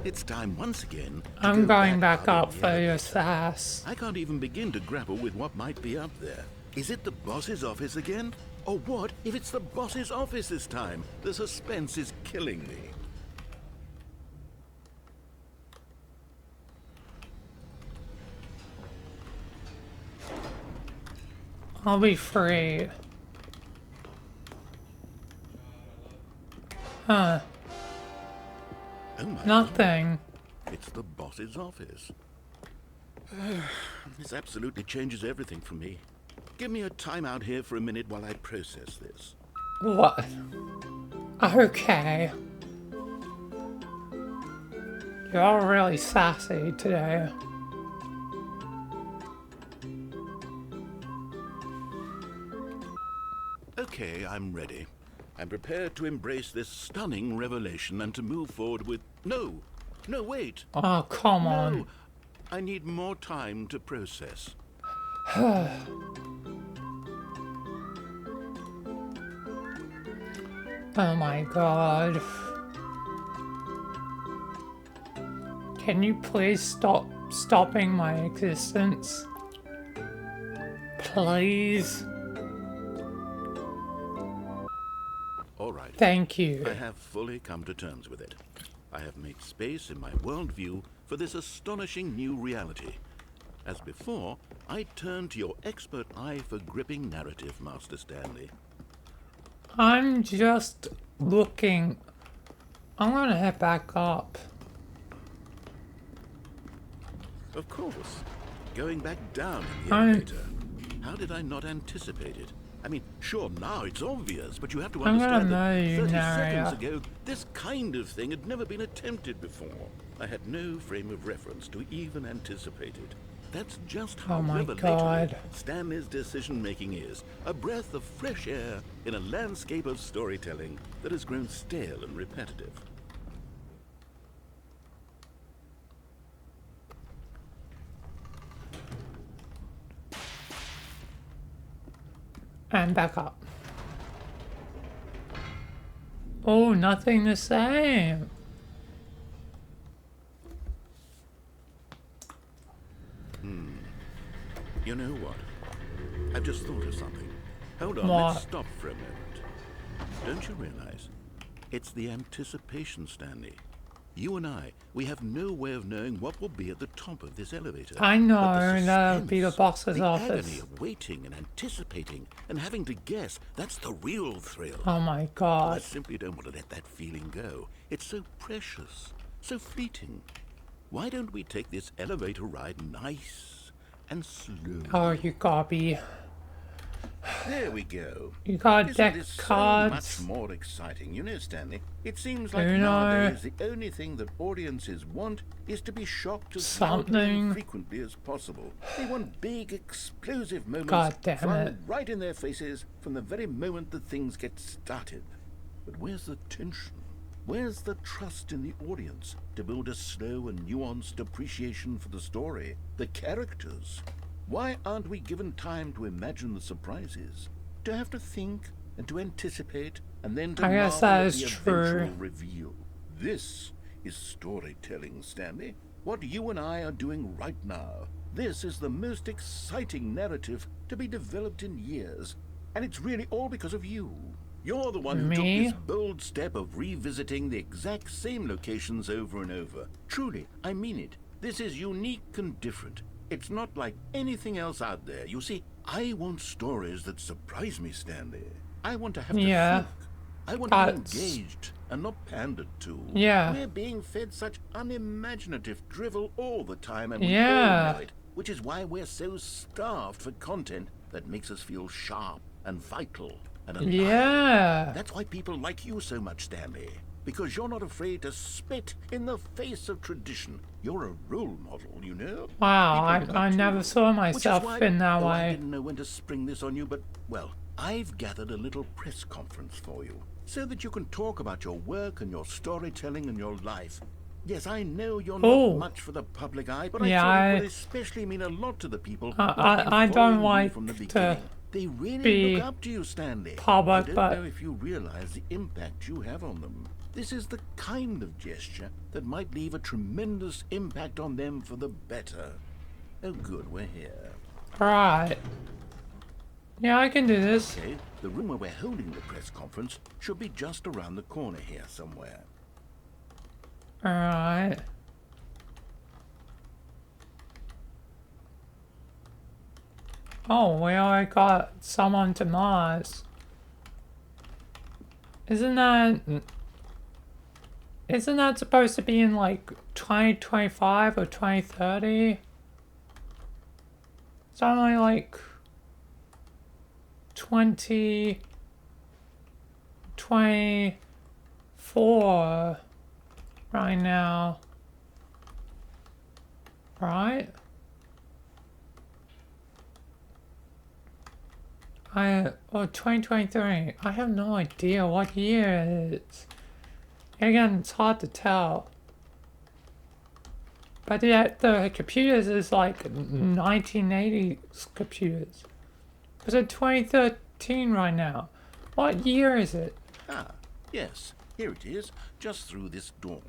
Speaker 1: It's time once again to
Speaker 2: I'm
Speaker 1: go
Speaker 2: going back
Speaker 1: out
Speaker 2: up
Speaker 1: of the
Speaker 2: for your
Speaker 1: elevator.
Speaker 2: sass.
Speaker 1: I can't even begin to grapple with what might be up there. Is it the boss's office again? Or what if it's the boss's office this time? The suspense is killing me.
Speaker 2: I'll be free. Huh.
Speaker 1: Oh my
Speaker 2: Nothing.
Speaker 1: God, it's the boss's office. This absolutely changes everything for me. Give me a time out here for a minute while I process this.
Speaker 2: What? Okay. You're all really sassy today.
Speaker 1: Okay, I'm ready. I'm prepared to embrace this stunning revelation and to move forward with... No! No, wait!
Speaker 2: Oh, come on.
Speaker 1: No! I need more time to process.
Speaker 2: Oh my god. Can you please stop stopping my existence? Please?
Speaker 1: All right.
Speaker 2: Thank you.
Speaker 1: I have fully come to terms with it. I have made space in my worldview for this astonishing new reality. As before, I turn to your expert eye for gripping narrative, Master Stanley.
Speaker 2: I'm just looking. I'm gonna head back up.
Speaker 1: Of course. Going back down in the
Speaker 2: I'm-
Speaker 1: elevator. How did I not anticipate it? I mean, sure, now it's obvious, but you have to
Speaker 2: I'm gonna
Speaker 1: understand
Speaker 2: know
Speaker 1: that
Speaker 2: you,
Speaker 1: 30
Speaker 2: narrator.
Speaker 1: seconds ago, this kind of thing had never been attempted before. I had no frame of reference to even anticipate it. That's just how
Speaker 2: Oh my
Speaker 1: revelatory
Speaker 2: God.
Speaker 1: Stanley's decision-making is. A breath of fresh air in a landscape of storytelling that has grown stale and repetitive.
Speaker 2: And back up. Oh, nothing the same.
Speaker 1: You know what? I've just thought of something. Hold on,
Speaker 2: What?
Speaker 1: let's stop for a moment. Don't you realize? It's the anticipation, Stanley. You and I, we have no way of knowing what will be at the top of this elevator.
Speaker 2: I know,
Speaker 1: But the
Speaker 2: that'll be the
Speaker 1: suspense,
Speaker 2: boss's
Speaker 1: the
Speaker 2: office.
Speaker 1: agony of waiting and anticipating and having to guess, that's the real thrill.
Speaker 2: Oh my
Speaker 1: I
Speaker 2: God.
Speaker 1: simply don't want to let that feeling go. It's so precious, so fleeting. Why don't we take this elevator ride nice and slow?
Speaker 2: Oh, you gotta be.
Speaker 1: There we go.
Speaker 2: You got
Speaker 1: Isn't
Speaker 2: deck
Speaker 1: this so
Speaker 2: cards.
Speaker 1: much more exciting? You know, Stanley, it seems like
Speaker 2: Uno.
Speaker 1: nowadays the only thing that audiences want is to be shocked as loudly
Speaker 2: Something.
Speaker 1: and frequently as possible. They want big, explosive moments
Speaker 2: God damn
Speaker 1: flung
Speaker 2: it.
Speaker 1: right in their faces from the very moment that things get started. But where's the tension? Where's the trust in the audience to build a slow and nuanced appreciation for the story, the characters? Why aren't we given time to imagine the surprises, to have to think and to anticipate, and then to
Speaker 2: I guess
Speaker 1: marvel
Speaker 2: that
Speaker 1: at
Speaker 2: is
Speaker 1: the
Speaker 2: true.
Speaker 1: eventual reveal? This is storytelling, Stanley. What you and I are doing right now. This is the most exciting narrative to be developed in years, and it's really all because of you. You're the one who took
Speaker 2: Me?
Speaker 1: this bold step of revisiting the exact same locations over and over. Truly, I mean it. This is unique and different. It's not like anything else out there. You see, I want stories that surprise me, Stanley. I want to have to
Speaker 2: Yeah.
Speaker 1: think. I want to be
Speaker 2: That's-
Speaker 1: engaged and not pandered to.
Speaker 2: Yeah.
Speaker 1: We're being fed such unimaginative drivel all the time, and we
Speaker 2: Yeah.
Speaker 1: all know it, which is why we're so starved for content that makes us feel sharp and vital and alive.
Speaker 2: Yeah.
Speaker 1: That's why people like you so much, Stanley. Because you're not afraid to spit in the face of tradition. You're a role model, you know?
Speaker 2: Wow,
Speaker 1: People
Speaker 2: I
Speaker 1: like
Speaker 2: never
Speaker 1: you.
Speaker 2: saw
Speaker 1: Which is
Speaker 2: myself
Speaker 1: why-
Speaker 2: in that
Speaker 1: I
Speaker 2: way.
Speaker 1: didn't know when to spring this on you, but, well, I've gathered a little press conference for you so that you can talk about your work and your storytelling and your life. Yes, I know you're not
Speaker 2: Oh.
Speaker 1: much for the public eye, but
Speaker 2: Yeah,
Speaker 1: I thought it
Speaker 2: I-
Speaker 1: would especially mean a lot to the people
Speaker 2: I-
Speaker 1: who have been
Speaker 2: I don't
Speaker 1: following you
Speaker 2: like
Speaker 1: from the
Speaker 2: to
Speaker 1: beginning. They really
Speaker 2: be
Speaker 1: look up to you, Stanley.
Speaker 2: public,
Speaker 1: I don't
Speaker 2: but-
Speaker 1: know if you realize the impact you have on them. This is the kind of gesture that might leave a tremendous impact on them for the better. Oh good, we're here.
Speaker 2: Right. Yeah, I can do this.
Speaker 1: Okay, the room where we're holding the press conference should be just around the corner here somewhere.
Speaker 2: Alright. Oh, we already got someone to Mars. Isn't that supposed to be in like 2025 or 2030? It's only like 2024 right now. Right? Or 2023. I have no idea what year it is. Again, it's hard to tell. But yet the computers is like 1980s computers. It's at 2013 right now. What year is it?
Speaker 1: Ah, yes, here it is, just through this door.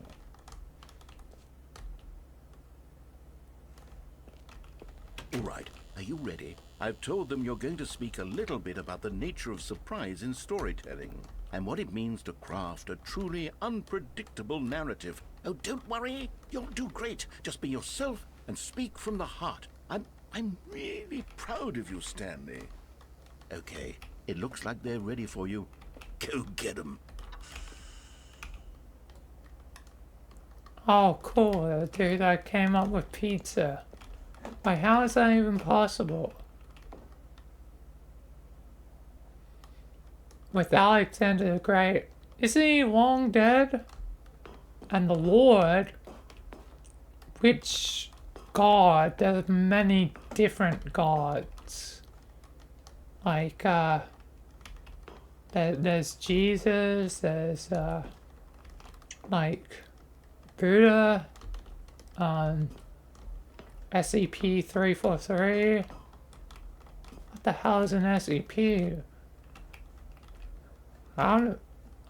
Speaker 1: All right, are you ready? I've told them you're going to speak a little bit about the nature of surprise in storytelling and what it means to craft a truly unpredictable narrative. Oh, don't worry, you'll do great. Just be yourself and speak from the heart. I'm really proud of you, Stanley. Okay, it looks like they're ready for you. Go get 'em.
Speaker 2: Oh, cool. The dude that came up with pizza. Like, how is that even possible? with Alexander the Great. Isn't he long dead? And the Lord, which god? There's many different gods. Like, there's Jesus, there's, like, Buddha, SCP-343. What the hell is an SCP? I'm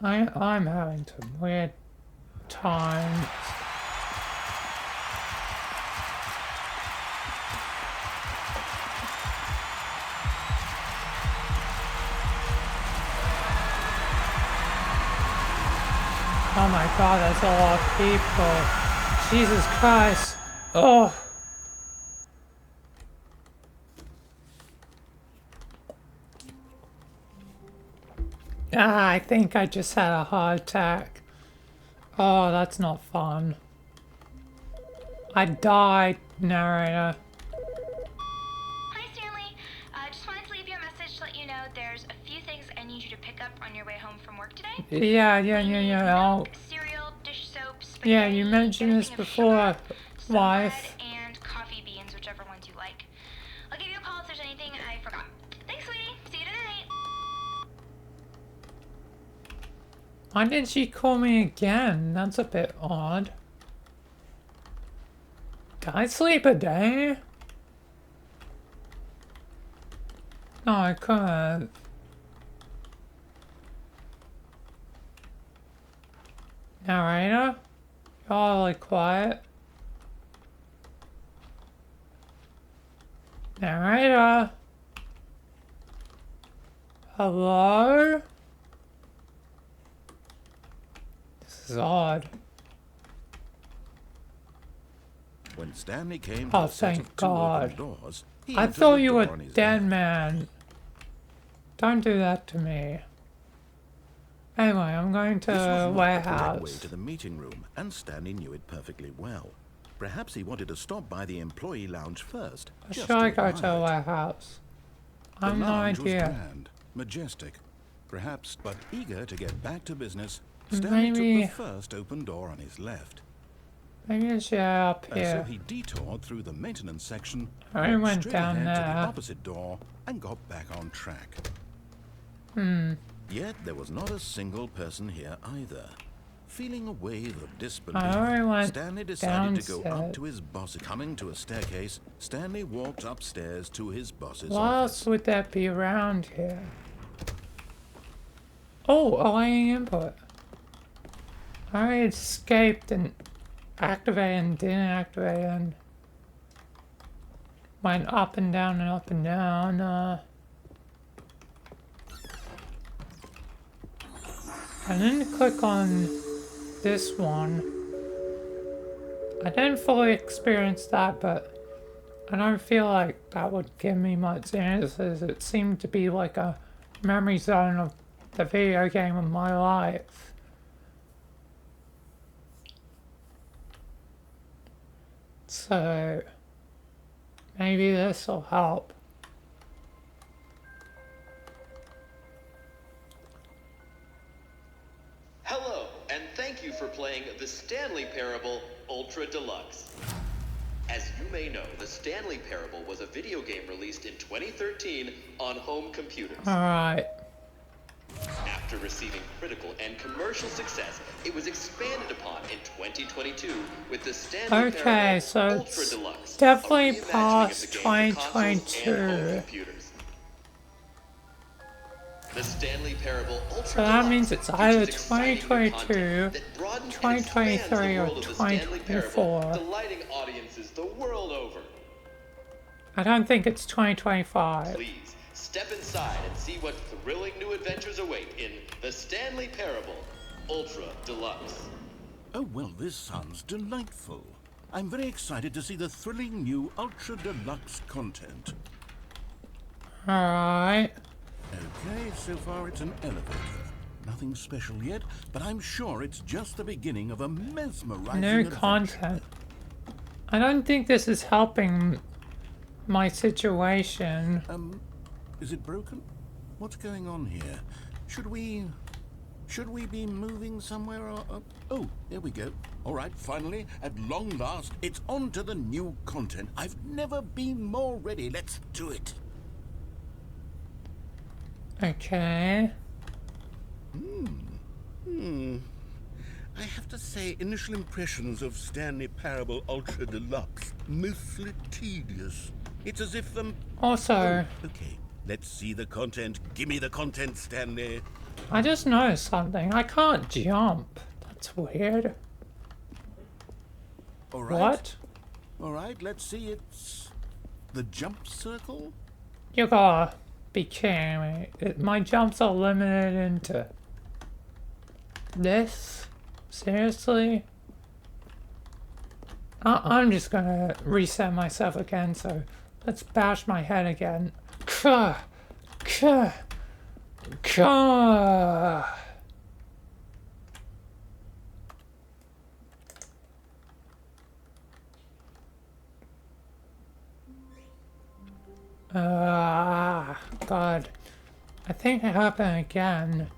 Speaker 2: having some weird times. Oh my god, that's a lot of people. Jesus Christ. Oh. Ah, I think I just had a heart attack. Oh, that's not fun. I died, narrator.
Speaker 3: Hi, Stanley. Just wanted to leave you a message to let you know there's a few things I need you to pick up on your way home from work today.
Speaker 2: Yeah.
Speaker 3: Milk, cereal, dish soap, spaghetti,
Speaker 2: Yeah, you mentioned this
Speaker 3: anything of
Speaker 2: before,
Speaker 3: sugar, some
Speaker 2: wife.
Speaker 3: bread, and coffee beans, whichever ones you like. I'll give you a call if there's anything I forgot. Thanks, sweetie. See you tonight.
Speaker 2: Why didn't she call me again? That's a bit odd. Can I sleep a day? No, I couldn't. Narrator? You're all really quiet. Narrator? Hello? This is odd.
Speaker 1: When Stanley came to
Speaker 2: Oh,
Speaker 1: a set
Speaker 2: thank
Speaker 1: of two
Speaker 2: God.
Speaker 1: open doors, he
Speaker 2: I
Speaker 1: entered
Speaker 2: thought
Speaker 1: the
Speaker 2: you were
Speaker 1: door on his
Speaker 2: dead,
Speaker 1: left.
Speaker 2: man. Don't do that to me. Anyway, I'm going to
Speaker 1: This was not the correct way
Speaker 2: warehouse.
Speaker 1: to the meeting room, and Stanley knew it perfectly well. Perhaps he wanted to stop by the employee lounge first.
Speaker 2: Or
Speaker 1: just
Speaker 2: should I
Speaker 1: to
Speaker 2: go to
Speaker 1: admire
Speaker 2: a
Speaker 1: it.
Speaker 2: warehouse?
Speaker 1: The
Speaker 2: I've no
Speaker 1: lounge was
Speaker 2: idea.
Speaker 1: grand, majestic, perhaps, but eager to get back to business. Stanley
Speaker 2: Maybe-
Speaker 1: took the first open door on his left.
Speaker 2: Maybe I should go up
Speaker 1: And so
Speaker 2: here.
Speaker 1: he detoured through the maintenance section,
Speaker 2: I
Speaker 1: walked
Speaker 2: went
Speaker 1: straight
Speaker 2: down
Speaker 1: ahead to the
Speaker 2: there.
Speaker 1: opposite door, and got back on track. Yet there was not a single person here either. Feeling a wave of disbelief,
Speaker 2: I already went
Speaker 1: Stanley decided to go up
Speaker 2: downstairs.
Speaker 1: to his boss. Coming to a staircase, Stanley walked upstairs to his boss's
Speaker 2: What
Speaker 1: office.
Speaker 2: else would there be around here? Oh, allowing input. I escaped and activated and didn't activate and went up and down and up and down. I didn't click on this one. I didn't fully experience that, but I don't feel like that would give me much answers. It seemed to be like a memory zone of the video game of my life. So maybe this will help.
Speaker 6: Hello, and thank you for playing the Stanley Parable Ultra Deluxe. As you may know, the Stanley Parable was a video game released in 2013 on home computers.
Speaker 2: Alright.
Speaker 6: After receiving critical and commercial success, it was expanded upon in 2022 with the Stanley
Speaker 2: Okay,
Speaker 6: Parable
Speaker 2: so
Speaker 6: Ultra
Speaker 2: it's
Speaker 6: Deluxe,
Speaker 2: definitely
Speaker 6: a reimagining of the
Speaker 2: past
Speaker 6: game for consoles and home
Speaker 2: 2022.
Speaker 6: computers. The Stanley Parable Ultra
Speaker 2: So that
Speaker 6: Deluxe
Speaker 2: means it's either
Speaker 6: features exciting new
Speaker 2: 2022,
Speaker 6: content that broadens and
Speaker 2: 2023,
Speaker 6: expands the
Speaker 2: or
Speaker 6: world of the Stanley Parable,
Speaker 2: 2024.
Speaker 6: delighting audiences the world over.
Speaker 2: I don't think it's 2025.
Speaker 6: Please step inside and see what thrilling new adventures await in the Stanley Parable Ultra Deluxe.
Speaker 1: Oh, well, this sounds delightful. I'm very excited to see the thrilling new Ultra Deluxe content.
Speaker 2: Alright.
Speaker 1: Okay, so far it's an elevator. Nothing special yet, but I'm sure it's just the beginning of a mesmerizing
Speaker 2: New
Speaker 1: adventure.
Speaker 2: content. I don't think this is helping my situation.
Speaker 1: Is it broken? What's going on here? Should we be moving somewhere? Oh, there we go. All right, finally, at long last, it's on to the new content. I've never been more ready. Let's do it.
Speaker 2: Okay.
Speaker 1: I have to say, initial impressions of Stanley Parable Ultra Deluxe, mostly tedious. It's as if
Speaker 2: Also,
Speaker 1: okay, let's see the content. Give me the content, Stanley.
Speaker 2: I just noticed something. I can't jump. That's weird.
Speaker 1: All right.
Speaker 2: What?
Speaker 1: All right, let's see. It's the jump circle.
Speaker 2: You gotta be kidding me. My jumps are limited into this? Seriously? I'm just gonna reset myself again, so let's bash my head again. Kuh! Kuh! Kuh! God. I think it happened again.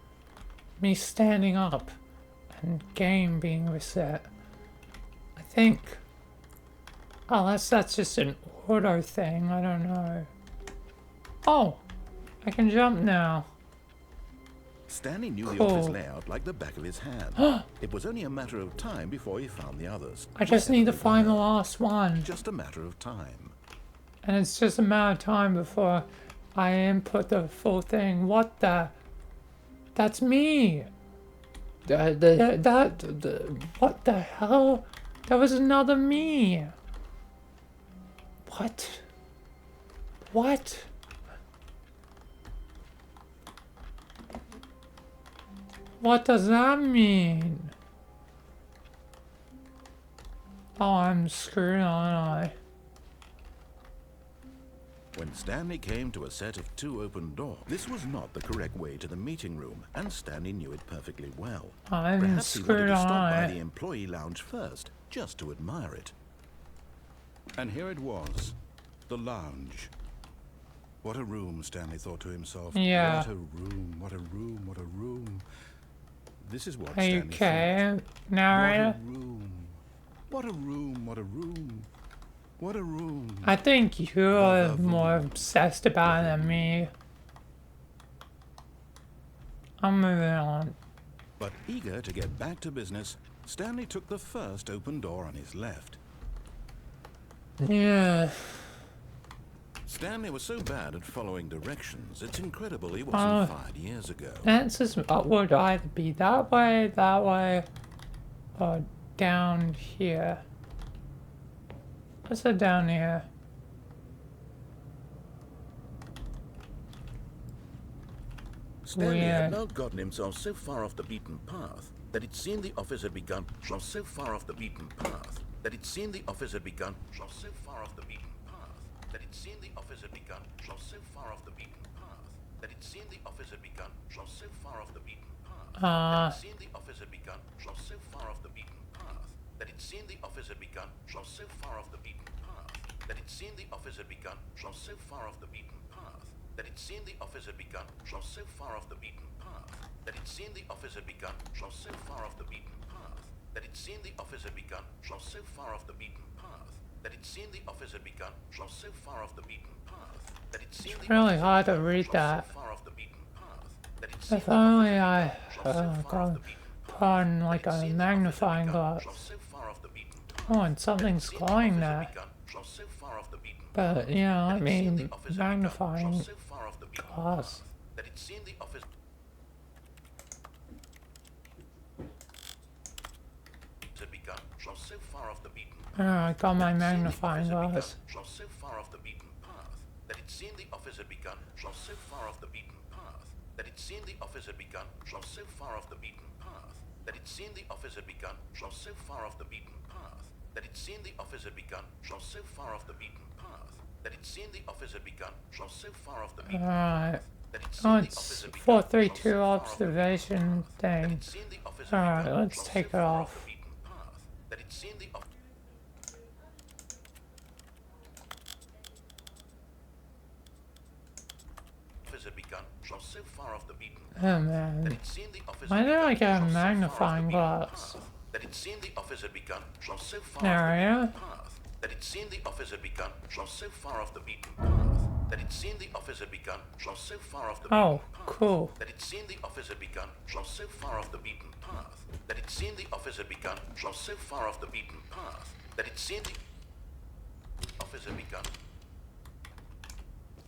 Speaker 2: Me standing up and game being reset. I think. Unless that's just an auto thing, I don't know. Oh! I can jump now.
Speaker 1: Stanley knew the
Speaker 2: Cool.
Speaker 1: office layout like the back of his hand. It was only a matter of time before he found the others.
Speaker 2: I just need to find the last one.
Speaker 1: Just a matter of time.
Speaker 2: And it's just a matter of time before I input the full thing. What the? That's me! What the hell? That was another me! What? What? What does that mean? Oh, I'm screwed, aren't I?
Speaker 1: When Stanley came to a set of 2 open doors, this was not the correct way to the meeting room, and Stanley knew it perfectly well.
Speaker 2: I'm
Speaker 1: Perhaps he wanted
Speaker 2: screwed,
Speaker 1: to stop by
Speaker 2: aren't
Speaker 1: the
Speaker 2: I?
Speaker 1: employee lounge first, just to admire it. And here it was, the lounge. What a room, Stanley thought to himself.
Speaker 2: Yeah.
Speaker 1: What a room, what a room, what a room. This is what Stanley
Speaker 2: Okay,
Speaker 1: thought.
Speaker 2: narrator.
Speaker 1: What a room. What a room, what a room. What a room.
Speaker 2: I think you're more obsessed about it than me. I'm moving on.
Speaker 1: But eager to get back to business, Stanley took the first open door on his left.
Speaker 2: Yeah.
Speaker 1: Stanley was so bad at following directions, it's incredible he wasn't fired years ago.
Speaker 2: Answers would either be that way, or down here. What's it down here?
Speaker 1: Stanley had
Speaker 2: Weird.
Speaker 1: now gotten himself so far off the beaten path that it seemed the office had begun. So far off the beaten path that it seemed the office had begun. So far off the beaten path that it seemed the office had begun. So far off the beaten path that it seemed the office had begun. So far off the beaten path that it seemed the office had begun. So far off the beaten path that it seemed the office had begun. So far off the beaten path that it seemed the office had begun. So far off the beaten path that it seemed the office had begun. So far off the beaten path that it seemed the office had begun. So far off the beaten path that it seemed the office had begun. So far off the beaten path that it seemed the office had begun. So far off the beaten path that it seemed the
Speaker 2: Really hard to read that. If only I got put on like a magnifying glass. Oh, and something's glowing there. But, you know, I mean, magnifying glass. Oh, I got my magnifying glass.
Speaker 1: So far off the beaten path that it seemed the office had begun. So far off the beaten path that it seemed the office had begun. So far off the beaten path that it seemed the office had begun. So far off the beaten path that it seemed the office had begun. So far off the beaten path that it seemed the office had begun. So far off the beaten
Speaker 2: Alright.
Speaker 1: path that it
Speaker 2: Oh,
Speaker 1: seemed the
Speaker 2: it's
Speaker 1: office had begun.
Speaker 2: 432 observation thing. Alright, let's take it off.
Speaker 1: That it seemed the office had begun. shone so far off the beaten
Speaker 2: Oh
Speaker 1: that
Speaker 2: man.
Speaker 1: it seemed the office
Speaker 2: Why
Speaker 1: had
Speaker 2: did I
Speaker 1: begun,
Speaker 2: get a
Speaker 1: shone so far off the
Speaker 2: magnifying
Speaker 1: beaten
Speaker 2: glass?
Speaker 1: path that it seemed the office had begun, shone so far
Speaker 2: There
Speaker 1: off the
Speaker 2: I
Speaker 1: beaten
Speaker 2: am.
Speaker 1: path that it seemed the office had begun, shone so far off the beaten path that it seemed the office had begun, shone so far off the beaten
Speaker 2: Oh,
Speaker 1: path
Speaker 2: cool.
Speaker 1: that it seemed the office had begun, shone so far off the beaten path that it seemed the office had begun, shone so far off the beaten path that it seemed the office had begun.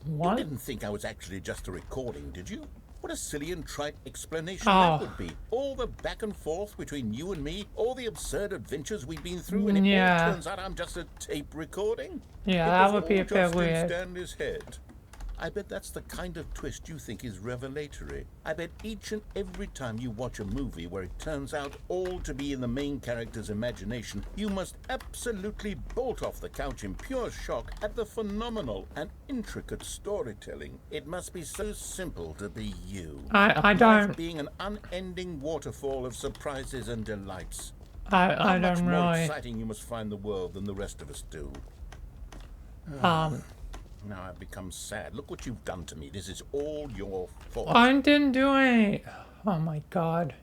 Speaker 2: What?
Speaker 7: You didn't think I was actually just a recording, did you? What a silly and trite explanation
Speaker 2: Oh.
Speaker 7: that would be. All the back and forth between you and me, all the absurd adventures we've been through, and it
Speaker 2: Yeah.
Speaker 7: all turns out I'm just a tape recording?
Speaker 2: Yeah,
Speaker 7: It
Speaker 2: that
Speaker 7: was
Speaker 2: would be
Speaker 7: all
Speaker 2: a bit
Speaker 7: just in
Speaker 2: weird.
Speaker 7: Stanley's head. I bet that's the kind of twist you think is revelatory. I bet each and every time you watch a movie where it turns out all to be in the main character's imagination, you must absolutely bolt off the couch in pure shock at the phenomenal and intricate storytelling. It must be so simple to be you.
Speaker 2: I
Speaker 7: Life
Speaker 2: don't
Speaker 7: being an unending waterfall of surprises and delights.
Speaker 2: I
Speaker 7: How much
Speaker 2: don't
Speaker 7: more
Speaker 2: really
Speaker 7: exciting you must find the world than the rest of us do. Now I've become sad. Look what you've done to me. This is all your fault.
Speaker 2: I didn't do any. Oh my god.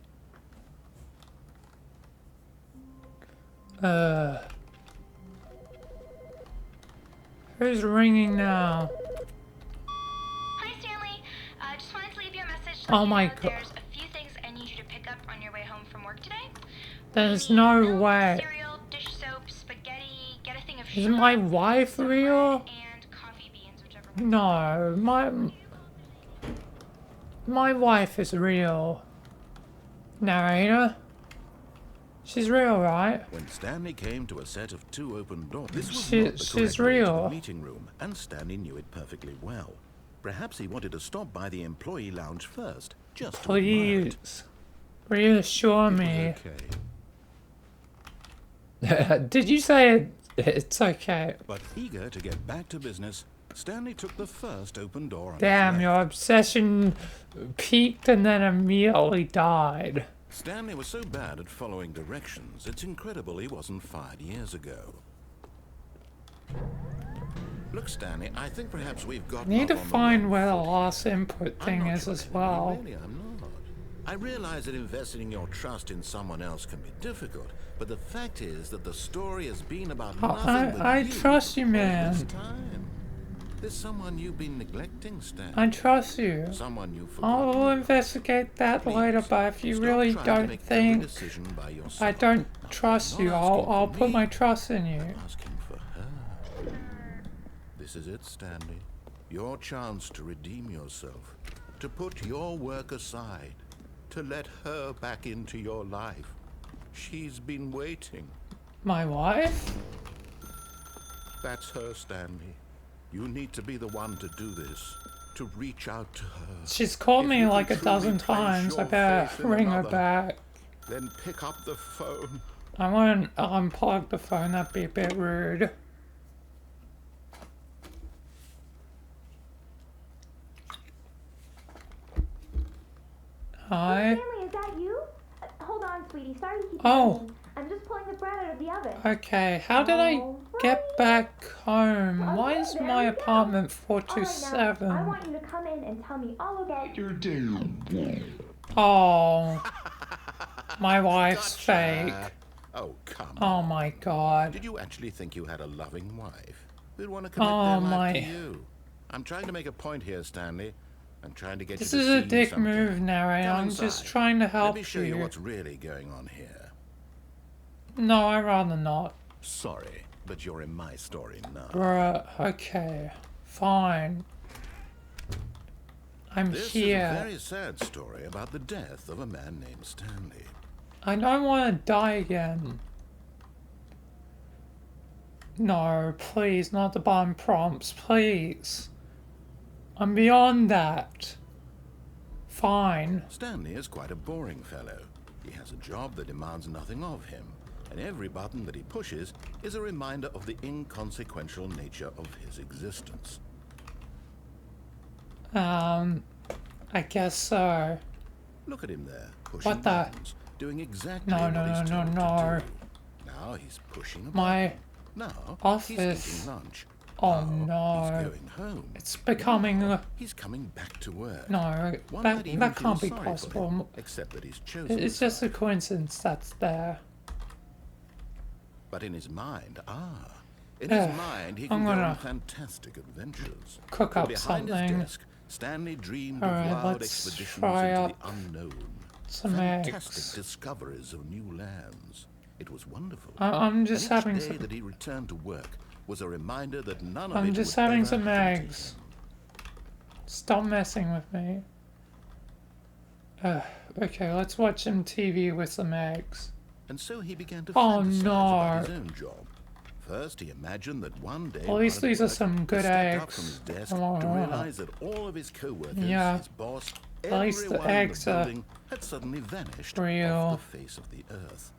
Speaker 2: Who's ringing now?
Speaker 3: Hi, Stanley. Just wanted to leave you a message.
Speaker 2: Oh my God.
Speaker 3: There's a few things I need you to pick up on your way home from work today.
Speaker 2: There's
Speaker 3: We need
Speaker 2: no
Speaker 3: milk,
Speaker 2: way.
Speaker 3: Cereal, dish soap, spaghetti. Get a thing of
Speaker 2: Is
Speaker 3: sugar,
Speaker 2: my wife
Speaker 3: some
Speaker 2: real?
Speaker 3: bread, and coffee beans, whichever one.
Speaker 2: No, my wife is real. Narrator? She's real, right?
Speaker 1: When Stanley came to a set of 2 open doors, this was
Speaker 2: She-
Speaker 1: not the
Speaker 2: she's
Speaker 1: correct way to
Speaker 2: real.
Speaker 1: the meeting room, and Stanley knew it perfectly well. Perhaps he wanted to stop by the employee lounge first, just to admire it.
Speaker 2: Please. Reassure
Speaker 1: It was
Speaker 2: me.
Speaker 1: okay.
Speaker 2: Did you say it's okay?
Speaker 1: But eager to get back to business, Stanley took the first open door on his
Speaker 2: Damn,
Speaker 1: left.
Speaker 2: your obsession peaked and then immediately died.
Speaker 1: Stanley was so bad at following directions, it's incredible he wasn't fired years ago. Look, Stanley, I think perhaps we've got.
Speaker 2: Need to find where the last input thing is as well.
Speaker 1: Really, I'm not. I realize that investing your trust in someone else can be difficult, but the fact is that the story has been about nothing but
Speaker 2: I
Speaker 1: you
Speaker 2: trust you,
Speaker 1: all
Speaker 2: man.
Speaker 1: this time. There's someone you've been neglecting, Stanley.
Speaker 2: I trust you.
Speaker 1: Someone you've
Speaker 2: I
Speaker 1: forgotten.
Speaker 2: will investigate that
Speaker 1: Please,
Speaker 2: later, but if you
Speaker 1: stop
Speaker 2: really
Speaker 1: trying to
Speaker 2: don't
Speaker 1: make every
Speaker 2: think
Speaker 1: decision by yourself.
Speaker 2: I don't
Speaker 1: Now,
Speaker 2: trust
Speaker 1: I'm
Speaker 2: you,
Speaker 1: not asking
Speaker 2: I'll
Speaker 1: for
Speaker 2: put
Speaker 1: me,
Speaker 2: my trust in you.
Speaker 1: I'm asking for her. This is it, Stanley. Your chance to redeem yourself, to put your work aside, to let her back into your life. She's been waiting.
Speaker 2: My wife?
Speaker 1: That's her, Stanley. You need to be the one to do this, to reach out to her.
Speaker 2: She's called
Speaker 1: If
Speaker 2: me
Speaker 1: you
Speaker 2: like a
Speaker 1: can truly
Speaker 2: dozen
Speaker 1: place
Speaker 2: times. I
Speaker 1: your
Speaker 2: better
Speaker 1: faith in
Speaker 2: ring her
Speaker 1: another,
Speaker 2: back.
Speaker 1: Then pick up the phone.
Speaker 2: I won't unplug the phone, that'd be a bit rude. Hi.
Speaker 8: Stanley, is that you? Hold on, sweetie. Sorry to keep
Speaker 2: Oh.
Speaker 8: waiting. I'm just pulling the bread out of the oven.
Speaker 2: Okay, how did I get back home? Why is
Speaker 8: there
Speaker 2: my
Speaker 8: we go.
Speaker 2: apartment
Speaker 8: All right, now, I
Speaker 2: 427?
Speaker 8: want you to come in and tell me all about
Speaker 5: You're down.
Speaker 2: Oh, my wife's fake.
Speaker 1: Oh, come
Speaker 2: Oh
Speaker 1: on.
Speaker 2: my god.
Speaker 1: Did you actually think you had a loving wife who'd want to commit
Speaker 2: Oh,
Speaker 1: their life
Speaker 2: my-
Speaker 1: to you? I'm trying to make a point here, Stanley. I'm trying to get
Speaker 2: This
Speaker 1: you to
Speaker 2: is a
Speaker 1: see
Speaker 2: dick
Speaker 1: something.
Speaker 2: move, narrator.
Speaker 1: Come
Speaker 2: I'm just
Speaker 1: inside.
Speaker 2: trying to
Speaker 1: Let
Speaker 2: help
Speaker 1: me show you
Speaker 2: you.
Speaker 1: what's really going on here.
Speaker 2: No, I'd rather not.
Speaker 1: Sorry, but you're in my story now.
Speaker 2: Bruh, okay. Fine. I'm
Speaker 1: This is
Speaker 2: here.
Speaker 1: a very sad story about the death of a man named Stanley.
Speaker 2: I don't want to die again. No, please, not the bomb prompts, please. I'm beyond that. Fine.
Speaker 1: Stanley is quite a boring fellow. He has a job that demands nothing of him, and every button that he pushes is a reminder of the inconsequential nature of his existence.
Speaker 2: I guess so.
Speaker 1: Look at him there, pushing
Speaker 2: What the-
Speaker 1: buttons, doing exactly
Speaker 2: No,
Speaker 1: what
Speaker 2: no,
Speaker 1: he's
Speaker 2: no,
Speaker 1: told
Speaker 2: no.
Speaker 1: to do. Now he's pushing a
Speaker 2: My
Speaker 1: button. Now he's
Speaker 2: office.
Speaker 1: eating lunch.
Speaker 2: Oh
Speaker 1: He's
Speaker 2: no.
Speaker 1: going home.
Speaker 2: It's becoming...
Speaker 1: He's coming back to work.
Speaker 2: No,
Speaker 1: One might even
Speaker 2: that
Speaker 1: feel
Speaker 2: can't be
Speaker 1: sorry for him,
Speaker 2: possible.
Speaker 1: except that he's chosen
Speaker 2: It's
Speaker 1: the
Speaker 2: just a
Speaker 1: side.
Speaker 2: coincidence that's there.
Speaker 1: But in his mind, in his mind, he can go
Speaker 2: gonna
Speaker 1: on fantastic adventures.
Speaker 2: cook
Speaker 1: For
Speaker 2: up
Speaker 1: behind
Speaker 2: something.
Speaker 1: his desk, Stanley dreamed
Speaker 2: Alright,
Speaker 1: of wild
Speaker 2: let's
Speaker 1: expeditions
Speaker 2: fry
Speaker 1: into
Speaker 2: up
Speaker 1: the unknown.
Speaker 2: some
Speaker 1: Fantastic
Speaker 2: eggs.
Speaker 1: discoveries of new lands. It was wonderful.
Speaker 2: I'm just
Speaker 1: and each
Speaker 2: having
Speaker 1: day
Speaker 2: some...
Speaker 1: that he returned to work was a reminder that none of
Speaker 2: I'm
Speaker 1: it
Speaker 2: just
Speaker 1: would
Speaker 2: having
Speaker 1: ever
Speaker 2: some
Speaker 1: happen to
Speaker 2: eggs.
Speaker 1: him.
Speaker 2: Stop messing with me. Okay, let's watch some TV with some eggs.
Speaker 1: And so he began to
Speaker 2: Oh,
Speaker 1: fantasize
Speaker 2: no.
Speaker 1: about his own job. First, he imagined that one day,
Speaker 2: At least
Speaker 1: while at
Speaker 2: these are
Speaker 1: work,
Speaker 2: some
Speaker 1: he
Speaker 2: good
Speaker 1: stepped up
Speaker 2: eggs.
Speaker 1: from his desk
Speaker 2: Oh,
Speaker 1: to realize that all of his co-workers,
Speaker 2: yeah.
Speaker 1: his boss,
Speaker 2: At least the
Speaker 1: everyone in
Speaker 2: eggs
Speaker 1: the
Speaker 2: are
Speaker 1: building had suddenly vanished
Speaker 2: real.
Speaker 1: off the face of the earth.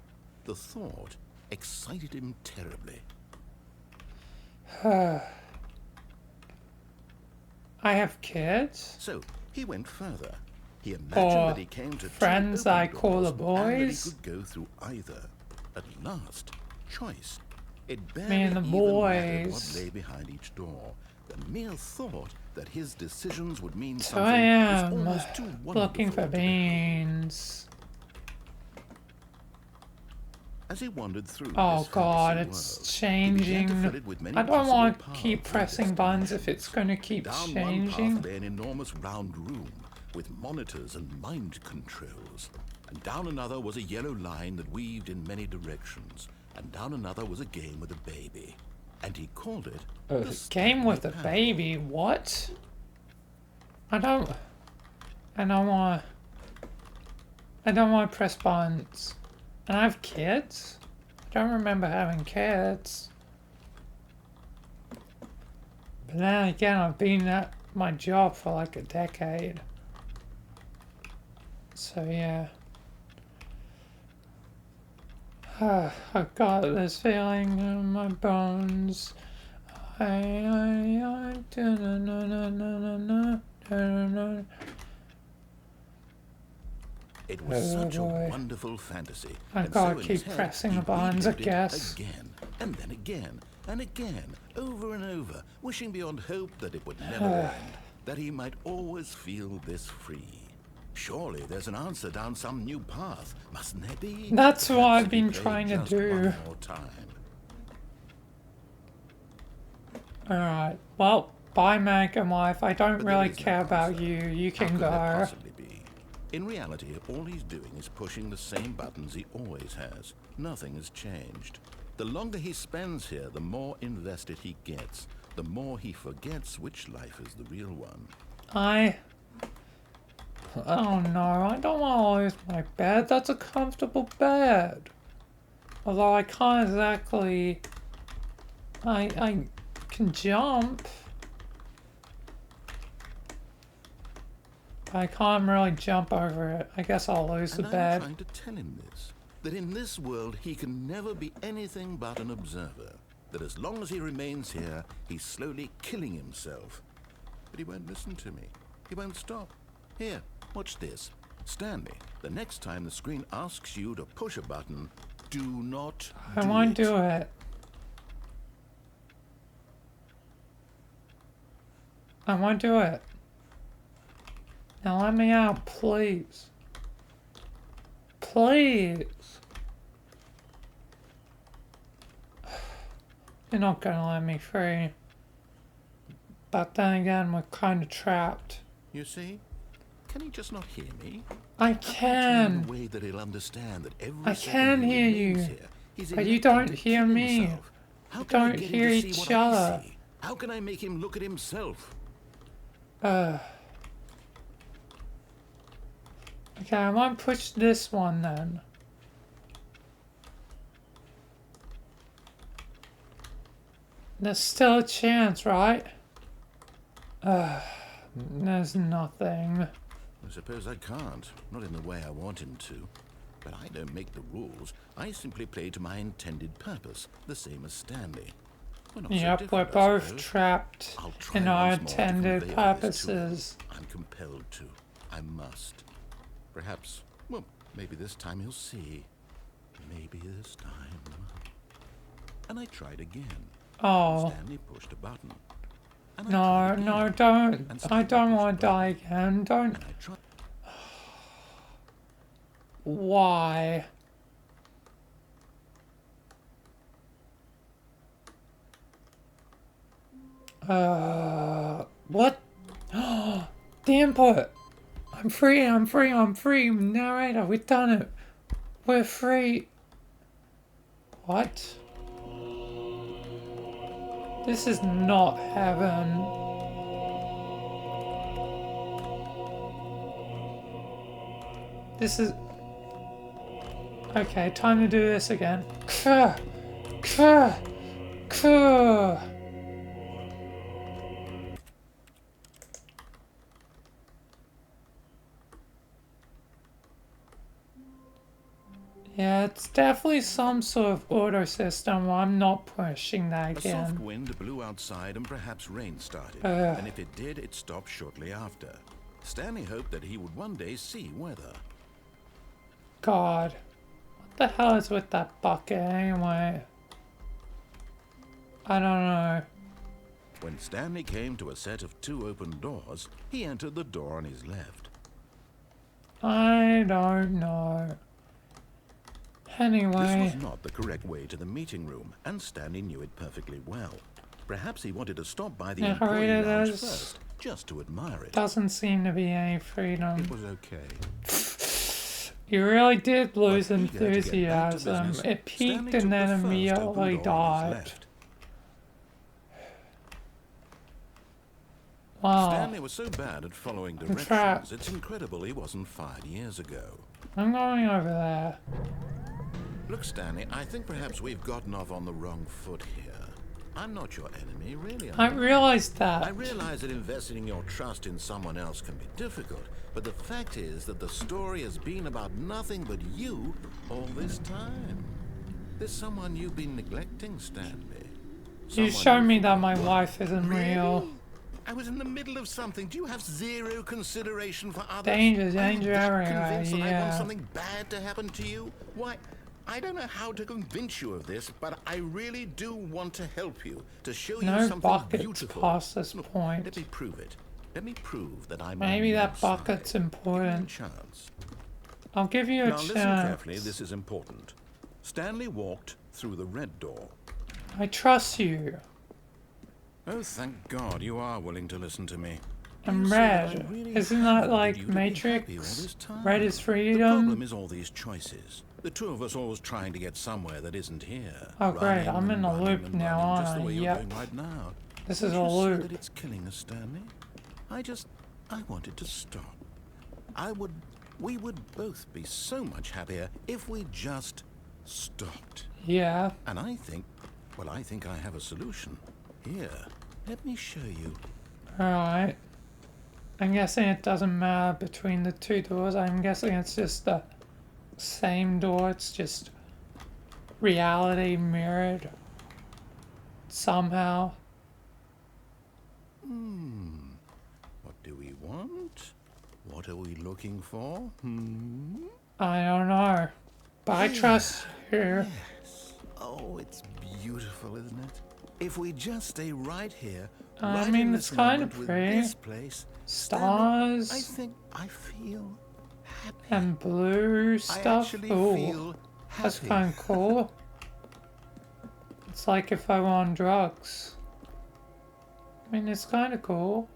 Speaker 1: The thought excited him terribly.
Speaker 2: I have kids?
Speaker 1: So he went further. He imagined
Speaker 2: Or
Speaker 1: that he came to two
Speaker 2: friends
Speaker 1: open
Speaker 2: I call
Speaker 1: doors
Speaker 2: the
Speaker 1: and that he
Speaker 2: boys?
Speaker 1: could go through either. At last, choice. It barely
Speaker 2: Me and the
Speaker 1: even mattered what
Speaker 2: boys.
Speaker 1: lay behind each door. The mere thought that his decisions would mean
Speaker 2: So
Speaker 1: something
Speaker 2: I
Speaker 1: was
Speaker 2: am
Speaker 1: almost too
Speaker 2: looking for
Speaker 1: wonderful to behold.
Speaker 2: beans.
Speaker 1: As he wandered through
Speaker 2: Oh
Speaker 1: this
Speaker 2: god,
Speaker 1: fantasy
Speaker 2: it's
Speaker 1: world,
Speaker 2: changing.
Speaker 1: he began to fill it with many
Speaker 2: I don't
Speaker 1: possible
Speaker 2: want to
Speaker 1: paths
Speaker 2: keep
Speaker 1: and
Speaker 2: pressing buttons if
Speaker 1: destinations.
Speaker 2: it's going to keep
Speaker 1: Down one
Speaker 2: changing.
Speaker 1: path lay an enormous round room with monitors and mind controls. And down another was a yellow line that weaved in many directions. And down another was a game with a baby. And he called it
Speaker 2: A
Speaker 1: the
Speaker 2: game
Speaker 1: Stanley
Speaker 2: with a
Speaker 1: Parable.
Speaker 2: baby? What? I don't want to press buttons. And I have kids? I don't remember having kids. But then again, I've been at my job for like a decade. So yeah. I've got this feeling in my bones.
Speaker 1: It was such
Speaker 2: boy.
Speaker 1: a wonderful fantasy.
Speaker 2: I've
Speaker 1: and
Speaker 2: gotta
Speaker 1: so in
Speaker 2: keep
Speaker 1: his head,
Speaker 2: pressing
Speaker 1: he
Speaker 2: the buttons, I
Speaker 1: relived it
Speaker 2: guess.
Speaker 1: Again, and then again, and again, over and over, wishing beyond hope that it would never end, that he might always feel this free. Surely there's an answer down some new path, mustn't there be?
Speaker 2: That's what
Speaker 1: Perhaps
Speaker 2: I've
Speaker 1: if he
Speaker 2: been
Speaker 1: played
Speaker 2: trying to
Speaker 1: just
Speaker 2: do.
Speaker 1: one more time.
Speaker 2: Alright, well, bye Meg and wife. I don't
Speaker 1: But there
Speaker 2: really
Speaker 1: is no
Speaker 2: care about
Speaker 1: answer.
Speaker 2: you. You
Speaker 1: How
Speaker 2: can
Speaker 1: could that
Speaker 2: go.
Speaker 1: possibly be? In reality, all he's doing is pushing the same buttons he always has. Nothing has changed. The longer he spends here, the more invested he gets. The more he forgets which life is the real one.
Speaker 2: Oh no, I don't want to lose my bed. That's a comfortable bed. Although I can't exactly... I can jump. I can't really jump over it. I guess I'll lose the
Speaker 1: And I'm
Speaker 2: bed.
Speaker 1: trying to tell him this. That in this world, he can never be anything but an observer. That as long as he remains here, he's slowly killing himself. But he won't listen to me. He won't stop. Here, watch this. Stanley, the next time the screen asks you to push a button, do not
Speaker 2: I won't
Speaker 1: it.
Speaker 2: do it. I won't do it. Now let me out, please. Please. You're not gonna let me free. But then again, we're kinda trapped.
Speaker 1: You see? Can he just not hear me?
Speaker 2: I
Speaker 1: In a
Speaker 2: can.
Speaker 1: way that he'll understand that every
Speaker 2: I
Speaker 1: second
Speaker 2: can
Speaker 1: he
Speaker 2: hear
Speaker 1: remains
Speaker 2: you,
Speaker 1: here, he's
Speaker 2: but you
Speaker 1: electing
Speaker 2: don't
Speaker 1: to
Speaker 2: hear
Speaker 1: kill
Speaker 2: me.
Speaker 1: himself. How
Speaker 2: You
Speaker 1: can I
Speaker 2: don't
Speaker 1: get him
Speaker 2: hear
Speaker 1: to see
Speaker 2: each
Speaker 1: what I
Speaker 2: other.
Speaker 1: see? How can I make him look at himself?
Speaker 2: Okay, I might push this one then. There's still a chance, right? There's nothing.
Speaker 1: I suppose I can't. Not in the way I want him to. But I don't make the rules. I simply play to my intended purpose, the same as Stanley. We're not so
Speaker 2: Yep, we're
Speaker 1: different, I
Speaker 2: both
Speaker 1: suppose.
Speaker 2: trapped
Speaker 1: I'll try
Speaker 2: in our
Speaker 1: once more to
Speaker 2: intended
Speaker 1: convey all this to him.
Speaker 2: purposes.
Speaker 1: I'm compelled to. I must. Perhaps, well, maybe this time he'll see. Maybe this time. And I tried again.
Speaker 2: Oh.
Speaker 1: Stanley pushed a button. And I
Speaker 2: No,
Speaker 1: tried
Speaker 2: no,
Speaker 1: again.
Speaker 2: don't.
Speaker 1: And
Speaker 2: I
Speaker 1: Stanley
Speaker 2: don't
Speaker 1: pushed
Speaker 2: want
Speaker 1: a
Speaker 2: to die
Speaker 1: button.
Speaker 2: again. Don't.
Speaker 1: And I tried.
Speaker 2: Why? What? The input! I'm free, I'm free, I'm free! Narrator, we've done it! We're free! What? This is not heaven. This is... Okay, time to do this again. Kuh! Kuh! Kuh! Yeah, it's definitely some sort of auto system. I'm not pushing that
Speaker 1: A soft
Speaker 2: again.
Speaker 1: wind blew outside and perhaps rain started.
Speaker 2: Ugh.
Speaker 1: And if it did, it stopped shortly after. Stanley hoped that he would one day see weather.
Speaker 2: God. What the hell is with that bucket anyway? I don't know.
Speaker 1: When Stanley came to a set of 2 open doors, he entered the door on his left.
Speaker 2: I don't know. Anyway.
Speaker 1: This was not the correct way to the meeting room, and Stanley knew it perfectly well. Perhaps he wanted to stop by the
Speaker 2: Yeah,
Speaker 1: employee
Speaker 2: it
Speaker 1: lounge
Speaker 2: is.
Speaker 1: first, just to admire it.
Speaker 2: Doesn't seem to be any freedom.
Speaker 1: It was okay.
Speaker 2: You really did lose
Speaker 1: But eager to get back to
Speaker 2: enthusiasm.
Speaker 1: business,
Speaker 2: It peaked
Speaker 1: Stanley took
Speaker 2: and then
Speaker 1: the first
Speaker 2: immediately
Speaker 1: open door on his
Speaker 2: died.
Speaker 1: left.
Speaker 2: Wow.
Speaker 1: Stanley was so bad at following directions,
Speaker 2: trapped.
Speaker 1: it's incredible he wasn't fired years ago.
Speaker 2: I'm going over there.
Speaker 1: Look, Stanley, I think perhaps we've gotten off on the wrong foot here. I'm not your enemy, really.
Speaker 2: I realized
Speaker 1: I
Speaker 2: that.
Speaker 1: realize that investing your trust in someone else can be difficult, but the fact is that the story has been about nothing but you all this time. There's someone you've been neglecting, Stanley.
Speaker 2: You
Speaker 1: Someone
Speaker 2: showed me that
Speaker 1: forgot.
Speaker 2: my wife isn't real.
Speaker 1: Really? I was in the middle of something. Do you have zero consideration for others?
Speaker 2: Danger,
Speaker 1: Are you
Speaker 2: danger
Speaker 1: that
Speaker 2: everywhere,
Speaker 1: convinced that I
Speaker 2: yeah.
Speaker 1: want something bad to happen to you? Why, I don't know how to convince you of this, but I really do want to help you, to show you
Speaker 2: No
Speaker 1: something
Speaker 2: buckets
Speaker 1: beautiful.
Speaker 2: past this
Speaker 1: Look,
Speaker 2: point.
Speaker 1: let me prove it. Let me prove that I'm
Speaker 2: Maybe
Speaker 1: on
Speaker 2: that
Speaker 1: your side.
Speaker 2: bucket's
Speaker 1: Give me a
Speaker 2: important.
Speaker 1: chance.
Speaker 2: I'll give you a
Speaker 1: Now listen
Speaker 2: chance.
Speaker 1: carefully, this is important. Stanley walked through the red door.
Speaker 2: I trust you.
Speaker 1: Oh, thank God you are willing to listen to me.
Speaker 2: I'm
Speaker 1: You see that I
Speaker 2: red.
Speaker 1: really
Speaker 2: Isn't
Speaker 1: have
Speaker 2: that
Speaker 1: wanted
Speaker 2: like
Speaker 1: you to be happy all
Speaker 2: Matrix?
Speaker 1: this time.
Speaker 2: Red is
Speaker 1: The
Speaker 2: freedom.
Speaker 1: problem is all these choices. The two of us always trying to get somewhere that isn't here.
Speaker 2: Oh, great,
Speaker 1: Running
Speaker 2: I'm in
Speaker 1: and
Speaker 2: a
Speaker 1: running
Speaker 2: loop
Speaker 1: and
Speaker 2: now,
Speaker 1: running,
Speaker 2: aren't
Speaker 1: just the
Speaker 2: I?
Speaker 1: way you're
Speaker 2: Yep.
Speaker 1: doing right now.
Speaker 2: This
Speaker 1: Don't
Speaker 2: is a
Speaker 1: you see
Speaker 2: loop.
Speaker 1: that it's killing us, Stanley? I wanted to stop. We would both be so much happier if we just stopped.
Speaker 2: Yeah.
Speaker 1: And I think I have a solution. Here, let me show you.
Speaker 2: Alright. I'm guessing it doesn't matter between the two doors. I'm guessing it's just the same door. It's just reality mirrored somehow.
Speaker 1: What do we want? What are we looking for?
Speaker 2: I don't know. But I trust you.
Speaker 1: Oh, it's beautiful, isn't it? If we just stay right here,
Speaker 2: I
Speaker 1: right
Speaker 2: mean,
Speaker 1: in
Speaker 2: it's
Speaker 1: this
Speaker 2: kinda
Speaker 1: moment with
Speaker 2: pretty.
Speaker 1: this place,
Speaker 2: Stars.
Speaker 1: Stanley, I feel happy.
Speaker 2: And blue
Speaker 1: I
Speaker 2: stuff.
Speaker 1: actually
Speaker 2: Ooh,
Speaker 1: feel
Speaker 2: that's
Speaker 1: happy.
Speaker 2: kind of cool. It's like if I were on drugs. I mean, it's kind of cool.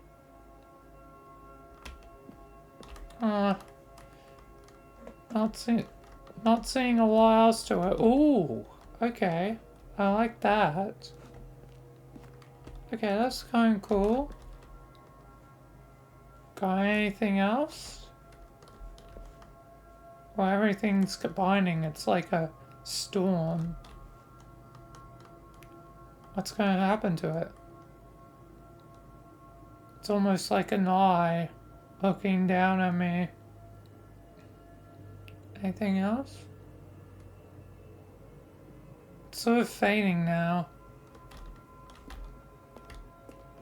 Speaker 2: Not seeing a lot else to it. Ooh, okay. I like that. Okay, that's kind of cool. Got anything else? Well, everything's combining. It's like a storm. What's gonna happen to it? It's almost like an eye looking down at me. Anything else? It's sort of fading now.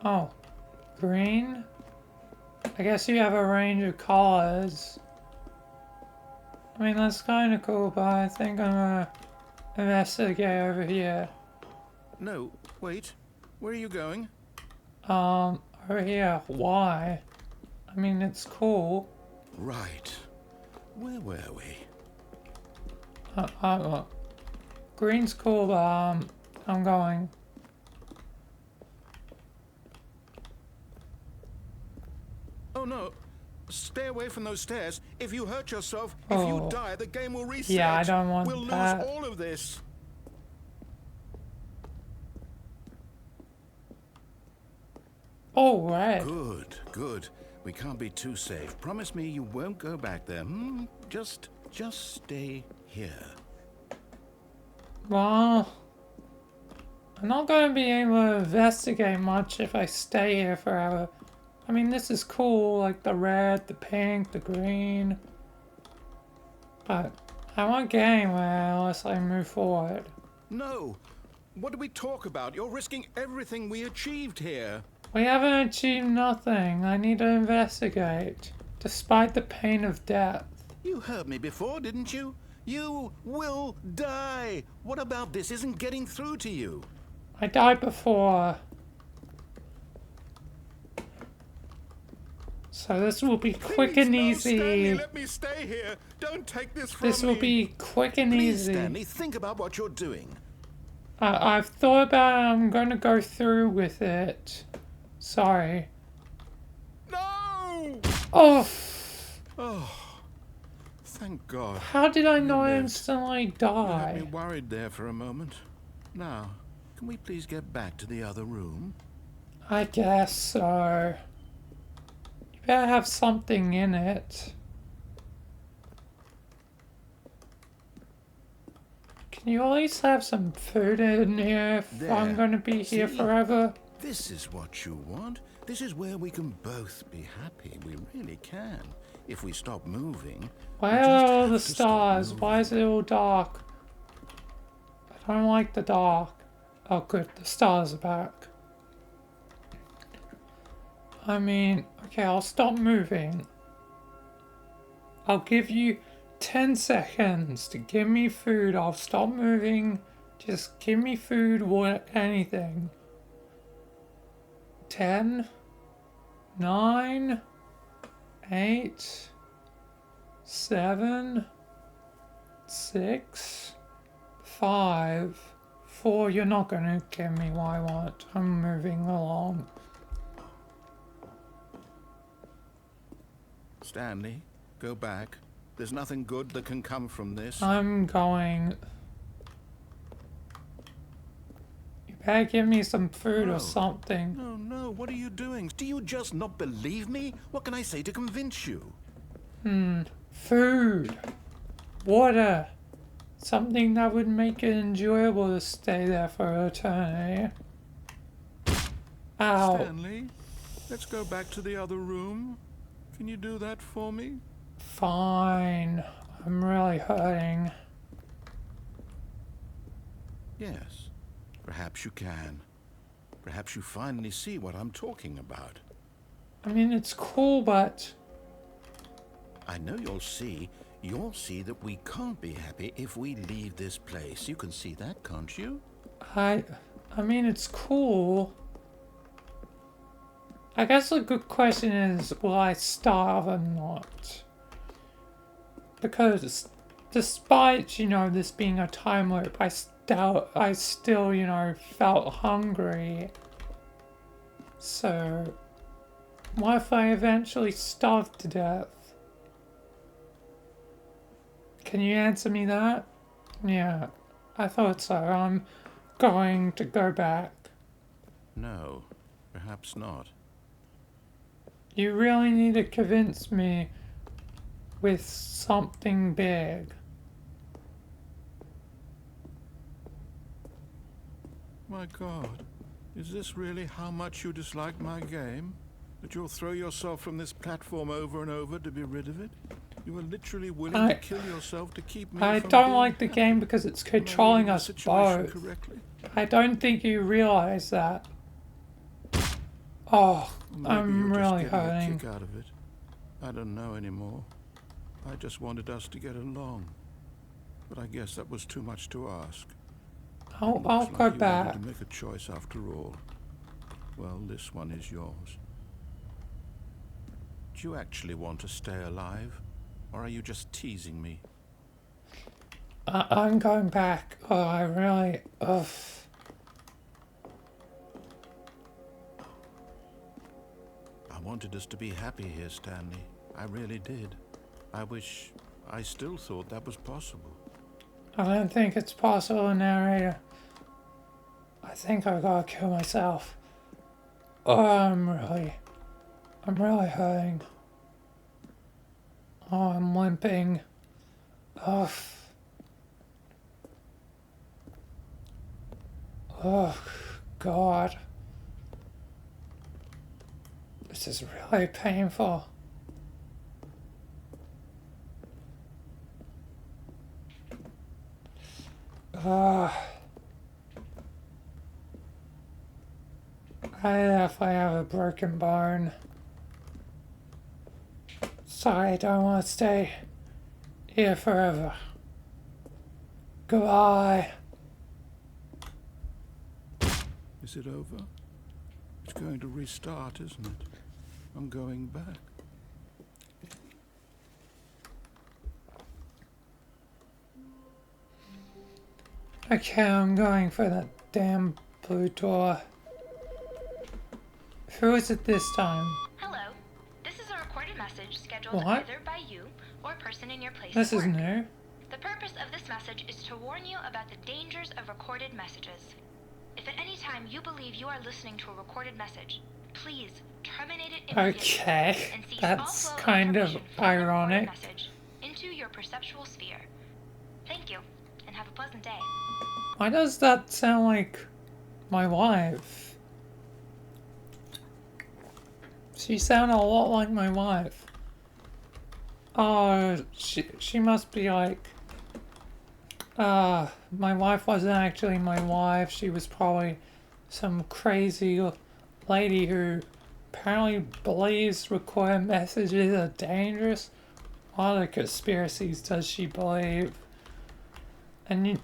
Speaker 2: Oh, green? I guess you have a range of colors. I mean, that's kind of cool, but I think I'm gonna investigate over here.
Speaker 1: No, Wait, where are you going?
Speaker 2: Over here. Why? I mean, it's cool.
Speaker 1: Right. Where were we?
Speaker 2: Green's cool, but, I'm going.
Speaker 1: Oh no. Stay away from those stairs. If you hurt yourself, if you
Speaker 2: Oh.
Speaker 1: die, the game will reset.
Speaker 2: Yeah, I don't want
Speaker 1: We'll
Speaker 2: that.
Speaker 1: lose all of this.
Speaker 2: Oh, red.
Speaker 1: Good, good. We can't be too safe. Promise me you won't go back there. Just stay here.
Speaker 2: Well, I'm not going to be able to investigate much if I stay here forever. I mean, this is cool, like the red, the pink, the green. But I won't get anywhere unless I move forward.
Speaker 1: No. What do we talk about? You're risking everything we achieved here.
Speaker 2: We haven't achieved nothing. I need to investigate, despite the pain of death.
Speaker 1: You heard me before, didn't you? You will die. What about this isn't getting through to you?
Speaker 2: I died before. So this will be quick
Speaker 1: Please,
Speaker 2: and
Speaker 1: no,
Speaker 2: easy.
Speaker 1: Stanley, let me stay here. Don't take this from
Speaker 2: This will
Speaker 1: me.
Speaker 2: be quick and
Speaker 1: Please,
Speaker 2: easy.
Speaker 1: Stanley, think about what you're doing.
Speaker 2: I've thought about it. I'm going to go through with it. Sorry.
Speaker 1: No!
Speaker 2: Oh,
Speaker 1: Oh, thank God.
Speaker 2: how did I not
Speaker 1: lived.
Speaker 2: instantly
Speaker 1: You had me
Speaker 2: die?
Speaker 1: worried there for a moment. Now, can we please get back to the other room?
Speaker 2: I guess so. You better have something in it. Can you at least have some food in here if I'm
Speaker 1: There.
Speaker 2: going to be here
Speaker 1: See?
Speaker 2: forever?
Speaker 1: This is what you want. This is where we can both be happy. We really can. If we stop moving. we
Speaker 2: Where
Speaker 1: just
Speaker 2: are all
Speaker 1: have
Speaker 2: the
Speaker 1: to stop
Speaker 2: stars?
Speaker 1: moving.
Speaker 2: Why is it all dark? I don't like the dark. Oh good, the stars are back. I mean, okay, I'll stop moving. I'll give you 10 seconds to give me food. I'll stop moving. Just give me food, what, anything. 10, 9, 8, 7, 6, 5, 4. You're not gonna give me what I want. I'm moving along.
Speaker 1: Stanley, go back. There's nothing good that can come from this.
Speaker 2: I'm going. You better give me some food
Speaker 1: No.
Speaker 2: or something.
Speaker 1: No, no, what are you doing? Do you just not believe me? What can I say to convince you?
Speaker 2: Food. Water. Something that would make it enjoyable to stay there for eternity. Ow.
Speaker 1: Stanley, let's go back to the other room. Can you do that for me?
Speaker 2: Fine. I'm really hurting.
Speaker 1: Yes, perhaps you can. Perhaps you finally see what I'm talking about.
Speaker 2: I mean, it's cool, but
Speaker 1: I know you'll see. You'll see that we can't be happy if we leave this place. You can see that, can't you?
Speaker 2: I mean, it's cool. I guess the good question is, will I starve or not? Because despite, you know, this being a time loop, I still, you know, felt hungry. So, what if I eventually starve to death? Can you answer me that? Yeah, I thought so. I'm going to go back.
Speaker 1: No, perhaps not.
Speaker 2: You really need to convince me with something big.
Speaker 1: My God, is this really how much you dislike my game? That you'll throw yourself from this platform over and over to be rid of it? You are literally willing to kill yourself to keep me
Speaker 2: I
Speaker 1: from
Speaker 2: don't
Speaker 1: being
Speaker 2: like the
Speaker 1: happy.
Speaker 2: game because it's
Speaker 1: Am I reading
Speaker 2: controlling
Speaker 1: the
Speaker 2: us
Speaker 1: situation
Speaker 2: both.
Speaker 1: correctly?
Speaker 2: I don't think you realize that. Oh,
Speaker 1: Maybe
Speaker 2: I'm
Speaker 1: you're just
Speaker 2: really
Speaker 1: getting a
Speaker 2: hurting.
Speaker 1: kick out of it. I don't know anymore. I just wanted us to get along. But I guess that was too much to ask.
Speaker 2: I'll go
Speaker 1: You wanted
Speaker 2: back.
Speaker 1: to make a choice after all. Well, this one is yours. Do you actually want to stay alive? Or are you just teasing me?
Speaker 2: I'm going back. Oh, I really... Ugh.
Speaker 1: I wanted us to be happy here, Stanley. I really did. I still thought that was possible.
Speaker 2: I don't think it's possible, narrator. I think I gotta kill myself. Oh, I'm really hurting. Oh, I'm limping. Ugh. Oh, God. This is really painful. I definitely have a broken bone. Sorry, I don't want to stay here forever. Goodbye.
Speaker 1: Is it over? It's going to restart, isn't it? I'm going back.
Speaker 2: Okay, I'm going for that damn blue door. Who is it this time?
Speaker 3: Hello. This is a recorded message scheduled
Speaker 2: What?
Speaker 3: either by you or a person in your place
Speaker 2: This
Speaker 3: of
Speaker 2: is
Speaker 3: work.
Speaker 2: new.
Speaker 3: The purpose of this message is to warn you about the dangers of recorded messages. If at any time you believe you are listening to a recorded message, please terminate it immediately
Speaker 2: Okay,
Speaker 3: and cease
Speaker 2: that's
Speaker 3: all flow
Speaker 2: kind of
Speaker 3: information from the recorded
Speaker 2: ironic.
Speaker 3: message into your perceptual sphere. Thank you, and have a pleasant day.
Speaker 2: Why does that sound like my wife? She sounded a lot like my wife. Oh, she must be like... my wife wasn't actually my wife. She was probably some crazy lady who apparently believes recorded messages are dangerous. What other conspiracies does she believe? And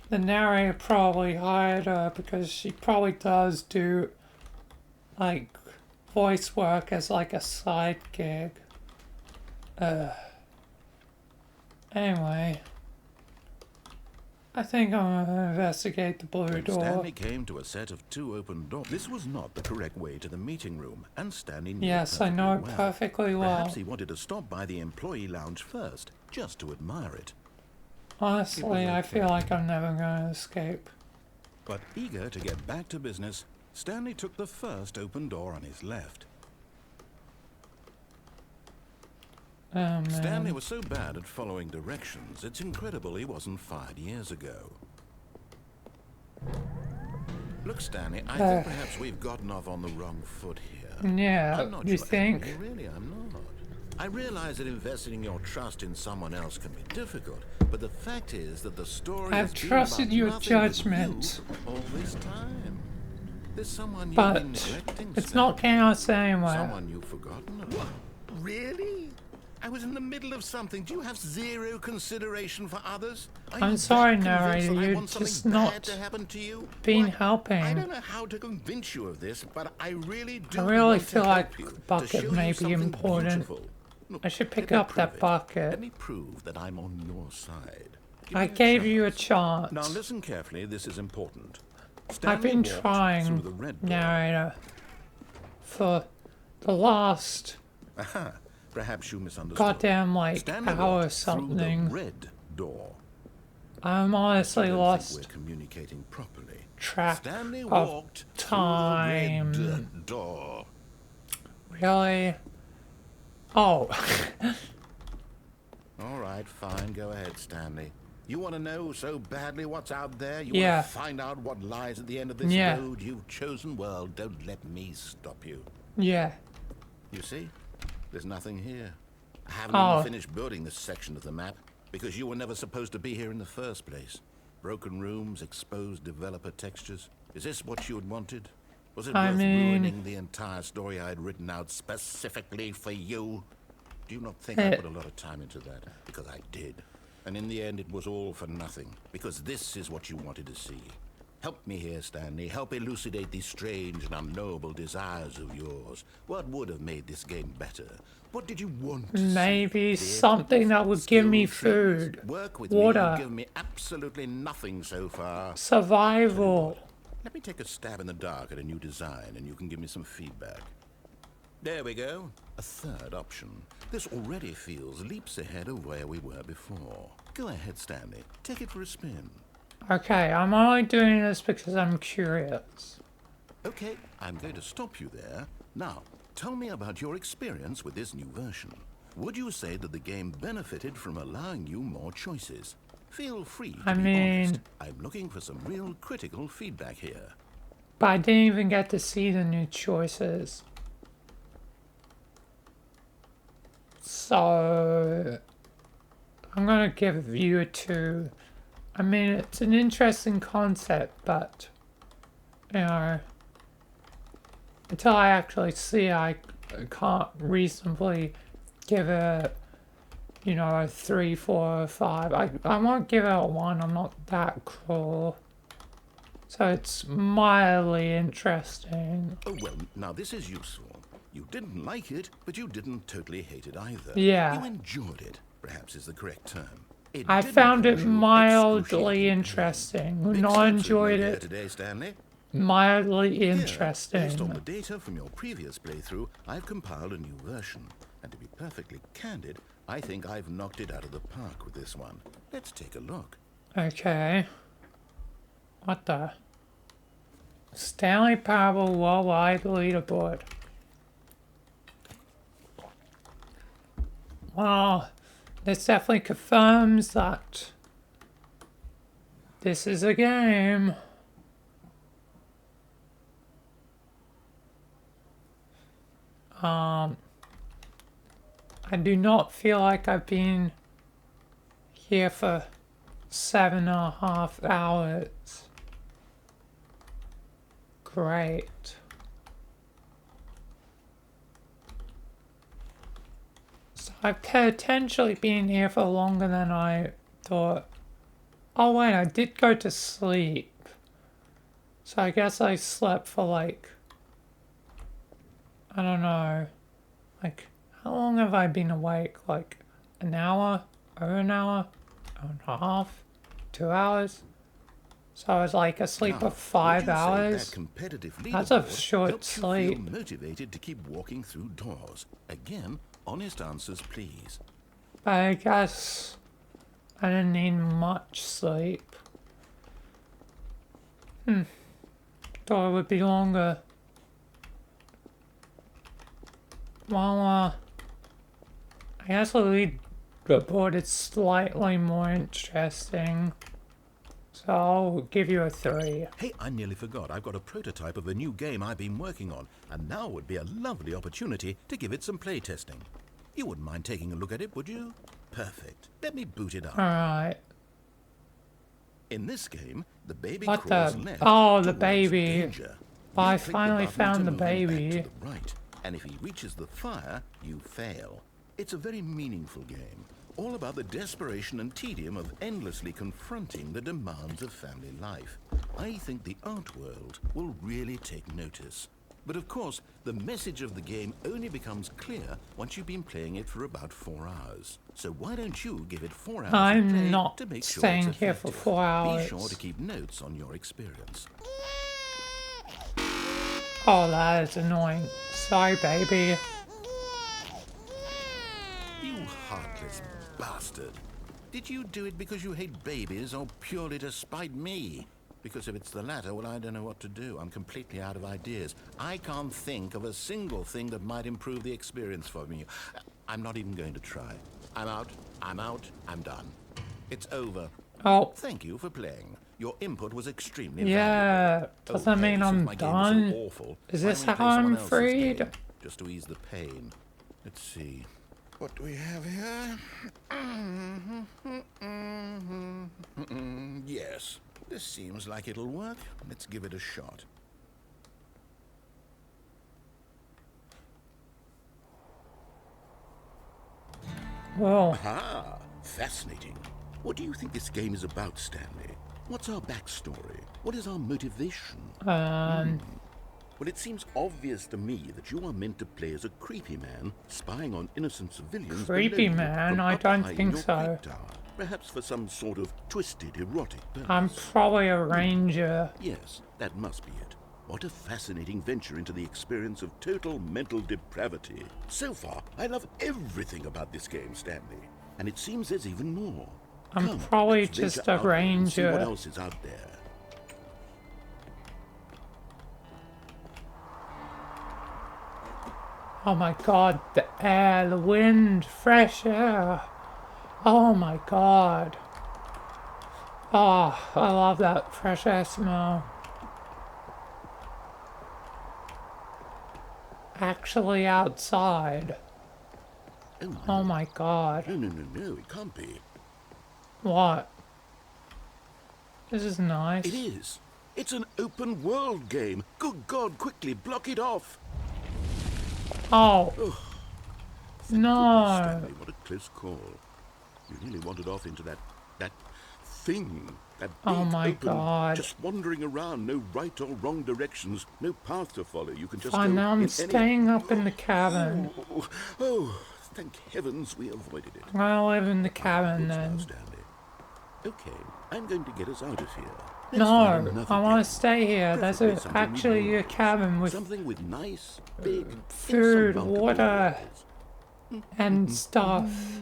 Speaker 2: the narrator probably hired her because she probably does do like voice work as like a side gig. Anyway, I think I'm gonna investigate the blue
Speaker 1: When
Speaker 2: door.
Speaker 1: Stanley came to a set of 2 open doors. This was not the correct way to the meeting room, and Stanley knew
Speaker 2: Yes,
Speaker 1: it
Speaker 2: I know it
Speaker 1: well.
Speaker 2: perfectly well.
Speaker 1: Perhaps he wanted to stop by the employee lounge first, just to admire it.
Speaker 2: Honestly, I feel like I'm never gonna escape.
Speaker 1: But eager to get back to business, Stanley took the first open door on his left.
Speaker 2: Oh man.
Speaker 1: Stanley was so bad at following directions, it's incredible he wasn't fired years ago. Look, Stanley, I think perhaps we've gotten off on the wrong foot here.
Speaker 2: Yeah,
Speaker 1: I'm not
Speaker 2: you
Speaker 1: sure.
Speaker 2: think?
Speaker 1: Really, I'm not. I realize that investing your trust in someone else can be difficult, but the fact is that the story
Speaker 2: I've
Speaker 1: has been
Speaker 2: trusted
Speaker 1: about
Speaker 2: your
Speaker 1: nothing but
Speaker 2: judgment.
Speaker 1: you all this time. There's someone you've
Speaker 2: But
Speaker 1: been neglecting,
Speaker 2: it's
Speaker 1: Stanley.
Speaker 2: not chaos anywhere.
Speaker 1: Someone you've forgotten about. Really? I was in the middle of something. Do you have zero consideration for others? Are
Speaker 2: I'm
Speaker 1: you
Speaker 2: sorry,
Speaker 1: that convinced
Speaker 2: narrator,
Speaker 1: that I
Speaker 2: you're
Speaker 1: want something
Speaker 2: just
Speaker 1: bad
Speaker 2: not
Speaker 1: to happen to you?
Speaker 2: being
Speaker 1: Why,
Speaker 2: helping.
Speaker 1: I don't know how to convince you of this, but I really do.
Speaker 2: I really
Speaker 1: want
Speaker 2: feel
Speaker 1: to
Speaker 2: like
Speaker 1: help you,
Speaker 2: the
Speaker 1: to
Speaker 2: bucket
Speaker 1: show
Speaker 2: may
Speaker 1: you
Speaker 2: be
Speaker 1: something
Speaker 2: important.
Speaker 1: beautiful. Look,
Speaker 2: I should pick
Speaker 1: let me
Speaker 2: up that
Speaker 1: prove it.
Speaker 2: bucket.
Speaker 1: Let me prove that I'm on your side. Give
Speaker 2: I
Speaker 1: me a
Speaker 2: gave you a
Speaker 1: chance.
Speaker 2: chance.
Speaker 1: Now listen carefully. This is important.
Speaker 2: I've
Speaker 1: Stanley
Speaker 2: been
Speaker 1: walked through
Speaker 2: trying,
Speaker 1: the red door.
Speaker 2: narrator, for the last
Speaker 1: Aha. Perhaps you misunderstood.
Speaker 2: goddamn like
Speaker 1: Stanley
Speaker 2: hour or
Speaker 1: walked
Speaker 2: something.
Speaker 1: through the red door.
Speaker 2: I'm honestly
Speaker 1: I don't
Speaker 2: lost
Speaker 1: think we're communicating properly.
Speaker 2: track
Speaker 1: Stanley
Speaker 2: of
Speaker 1: walked
Speaker 2: time.
Speaker 1: through the red door.
Speaker 2: Really? Oh.
Speaker 1: All right, fine. Go ahead, Stanley. You want to know so badly what's out there? You
Speaker 2: Yeah.
Speaker 1: want to find out what lies at the end of this
Speaker 2: Yeah.
Speaker 1: road you've chosen? Well, don't let me stop you.
Speaker 2: Yeah.
Speaker 1: You see? There's nothing here. I haven't
Speaker 2: Oh.
Speaker 1: even finished building this section of the map because you were never supposed to be here in the first place. Broken rooms, exposed developer textures. Is this what you had wanted? Was it
Speaker 2: I
Speaker 1: worth
Speaker 2: mean-
Speaker 1: ruining the entire story I had written out specifically for you? Do you not think I put a lot of time into that? Because I did. And in the end, it was all for nothing, because this is what you wanted to see. Help me here, Stanley. Help elucidate these strange and unknowable desires of yours. What would have made this game better? What did you want to
Speaker 2: Maybe
Speaker 1: see?
Speaker 2: something that would give me
Speaker 1: Skill trees.
Speaker 2: food,
Speaker 1: Work with
Speaker 2: water,
Speaker 1: me. You've given me absolutely nothing so far.
Speaker 2: survival.
Speaker 1: Let me take a stab in the dark at a new design, and you can give me some feedback. There we go. A third option. This already feels leaps ahead of where we were before. Go ahead, Stanley. Take it for a spin.
Speaker 2: Okay, I'm only doing this because I'm curious.
Speaker 1: Okay, I'm going to stop you there. Now, tell me about your experience with this new version. Would you say that the game benefited from allowing you more choices? Feel free to be honest. I'm looking for some real critical feedback here.
Speaker 2: But I didn't even get to see the new choices. So I'm gonna give you a 2. I mean, it's an interesting concept, but you know, until I actually see it, I can't reasonably give it, you know, a 3, 4, or 5. I won't give it a 1. I'm not that cruel. So it's mildly interesting.
Speaker 1: Oh, well, now this is useful. You didn't like it, but you didn't totally hate it either.
Speaker 2: Yeah.
Speaker 1: You enjoyed it, perhaps is the correct term.
Speaker 2: I found it mildly interesting. When I enjoyed it,
Speaker 1: today, Stanley.
Speaker 2: mildly
Speaker 1: Here,
Speaker 2: interesting.
Speaker 1: based on the data from your previous playthrough, I've compiled a new version. And to be perfectly candid, I think I've knocked it out of the park with this one. Let's take a look.
Speaker 2: Okay. What the? Stanley Parable Worldwide Leaderboard. Wow. This definitely confirms that this is a game. I do not feel like I've been here for 7.5 hours. Great. So I've potentially been here for longer than I thought. Oh wait, I did go to sleep. So I guess I slept for like, I don't know, like, how long have I been awake? Like, an hour? Over an hour? Hour and a half? 2 hours? So I was like asleep for 5 hours. That's a short sleep.
Speaker 1: Feel motivated to keep walking through doors. Again, honest answers, please.
Speaker 2: But I guess I didn't need much sleep. Thought it would be longer. Well, I guess the lead report is slightly more interesting. So I'll give you a 3.
Speaker 1: Hey, I nearly forgot. I've got a prototype of a new game I've been working on, and now would be a lovely opportunity to give it some playtesting. You wouldn't mind taking a look at it, would you? Perfect. Let me boot it up.
Speaker 2: Alright.
Speaker 1: In this game, the baby
Speaker 2: What
Speaker 1: crawls
Speaker 2: the?
Speaker 1: left
Speaker 2: Oh, the
Speaker 1: towards
Speaker 2: baby.
Speaker 1: danger.
Speaker 2: Well,
Speaker 1: You
Speaker 2: I
Speaker 1: click the
Speaker 2: finally
Speaker 1: button
Speaker 2: found
Speaker 1: to
Speaker 2: the
Speaker 1: move him back
Speaker 2: baby.
Speaker 1: to the right, and if he reaches the fire, you fail. It's a very meaningful game, all about the desperation and tedium of endlessly confronting the demands of family life. I think the art world will really take notice. But of course, the message of the game only becomes clear once you've been playing it for about 4 hours. So why don't you give it 4 hours of
Speaker 2: I'm
Speaker 1: play
Speaker 2: not
Speaker 1: to make sure
Speaker 2: staying
Speaker 1: it's
Speaker 2: here for
Speaker 1: effective.
Speaker 2: 4 hours.
Speaker 1: Be sure to keep notes on your experience.
Speaker 2: Oh, that is annoying. Sorry, baby.
Speaker 1: You heartless bastard. Did you do it because you hate babies or purely to spite me? Because if it's the latter, well, I don't know what to do. I'm completely out of ideas. I can't think of a single thing that might improve the experience for me. I'm not even going to try. I'm out. I'm done. It's over.
Speaker 2: Oh.
Speaker 1: Thank you for playing. Your input was extremely
Speaker 2: Yeah,
Speaker 1: valuable.
Speaker 2: does that mean
Speaker 1: since
Speaker 2: I'm
Speaker 1: my game was so
Speaker 2: done?
Speaker 1: awful,
Speaker 2: Is
Speaker 1: why
Speaker 2: this
Speaker 1: don't we
Speaker 2: how
Speaker 1: play someone
Speaker 2: I'm
Speaker 1: else's
Speaker 2: freed?
Speaker 1: game, just to ease the pain. Let's see. What do we have here? Yes, this seems like it'll work. Let's give it a shot.
Speaker 2: Whoa.
Speaker 1: Ah, fascinating. What do you think this game is about, Stanley? What's our backstory? What is our motivation? Well, it seems obvious to me that you are meant to play as a creepy man, spying on innocent civilians.
Speaker 2: Creepy
Speaker 1: below you
Speaker 2: man?
Speaker 1: from
Speaker 2: I
Speaker 1: up
Speaker 2: don't
Speaker 1: high in
Speaker 2: think
Speaker 1: your
Speaker 2: so.
Speaker 1: creep tower. Perhaps for some sort of twisted, erotic purpose.
Speaker 2: I'm probably a ranger.
Speaker 1: Yes, that must be it. What a fascinating venture into the experience of total mental depravity. So far, I love everything about this game, Stanley. And it seems there's even more.
Speaker 2: I'm
Speaker 1: Come,
Speaker 2: probably
Speaker 1: let's
Speaker 2: just
Speaker 1: venture
Speaker 2: a
Speaker 1: out there and see what
Speaker 2: ranger.
Speaker 1: else is out there.
Speaker 2: Oh my god, the air, the wind, fresh air. Oh my god. Oh, I love that fresh air smell. Actually outside.
Speaker 1: Oh, no.
Speaker 2: Oh my god.
Speaker 1: No, it can't be.
Speaker 2: What? This is nice.
Speaker 1: It is. It's an open world game. Good God, quickly block it off.
Speaker 2: Oh.
Speaker 1: Stanley,
Speaker 2: No.
Speaker 1: what a close call. You really wandered off into that thing. That
Speaker 2: Oh
Speaker 1: big,
Speaker 2: my
Speaker 1: open,
Speaker 2: God.
Speaker 1: just wandering around, no right or wrong directions, no path to follow. You can just
Speaker 2: Fine,
Speaker 1: go
Speaker 2: now I'm
Speaker 1: in
Speaker 2: staying up in the cabin.
Speaker 1: Oh, thank heavens we avoided it.
Speaker 2: I'll live in the cabin
Speaker 1: Goods now,
Speaker 2: then.
Speaker 1: Stanley. Okay, I'm going to get us out of here. Let's
Speaker 2: No,
Speaker 1: find another
Speaker 2: I want
Speaker 1: game.
Speaker 2: to stay here. There's
Speaker 1: Preferably something with
Speaker 2: actually a
Speaker 1: rules.
Speaker 2: cabin with
Speaker 1: Something with nice, big,
Speaker 2: food,
Speaker 1: insurmountable
Speaker 2: water,
Speaker 1: rules.
Speaker 2: and stuff.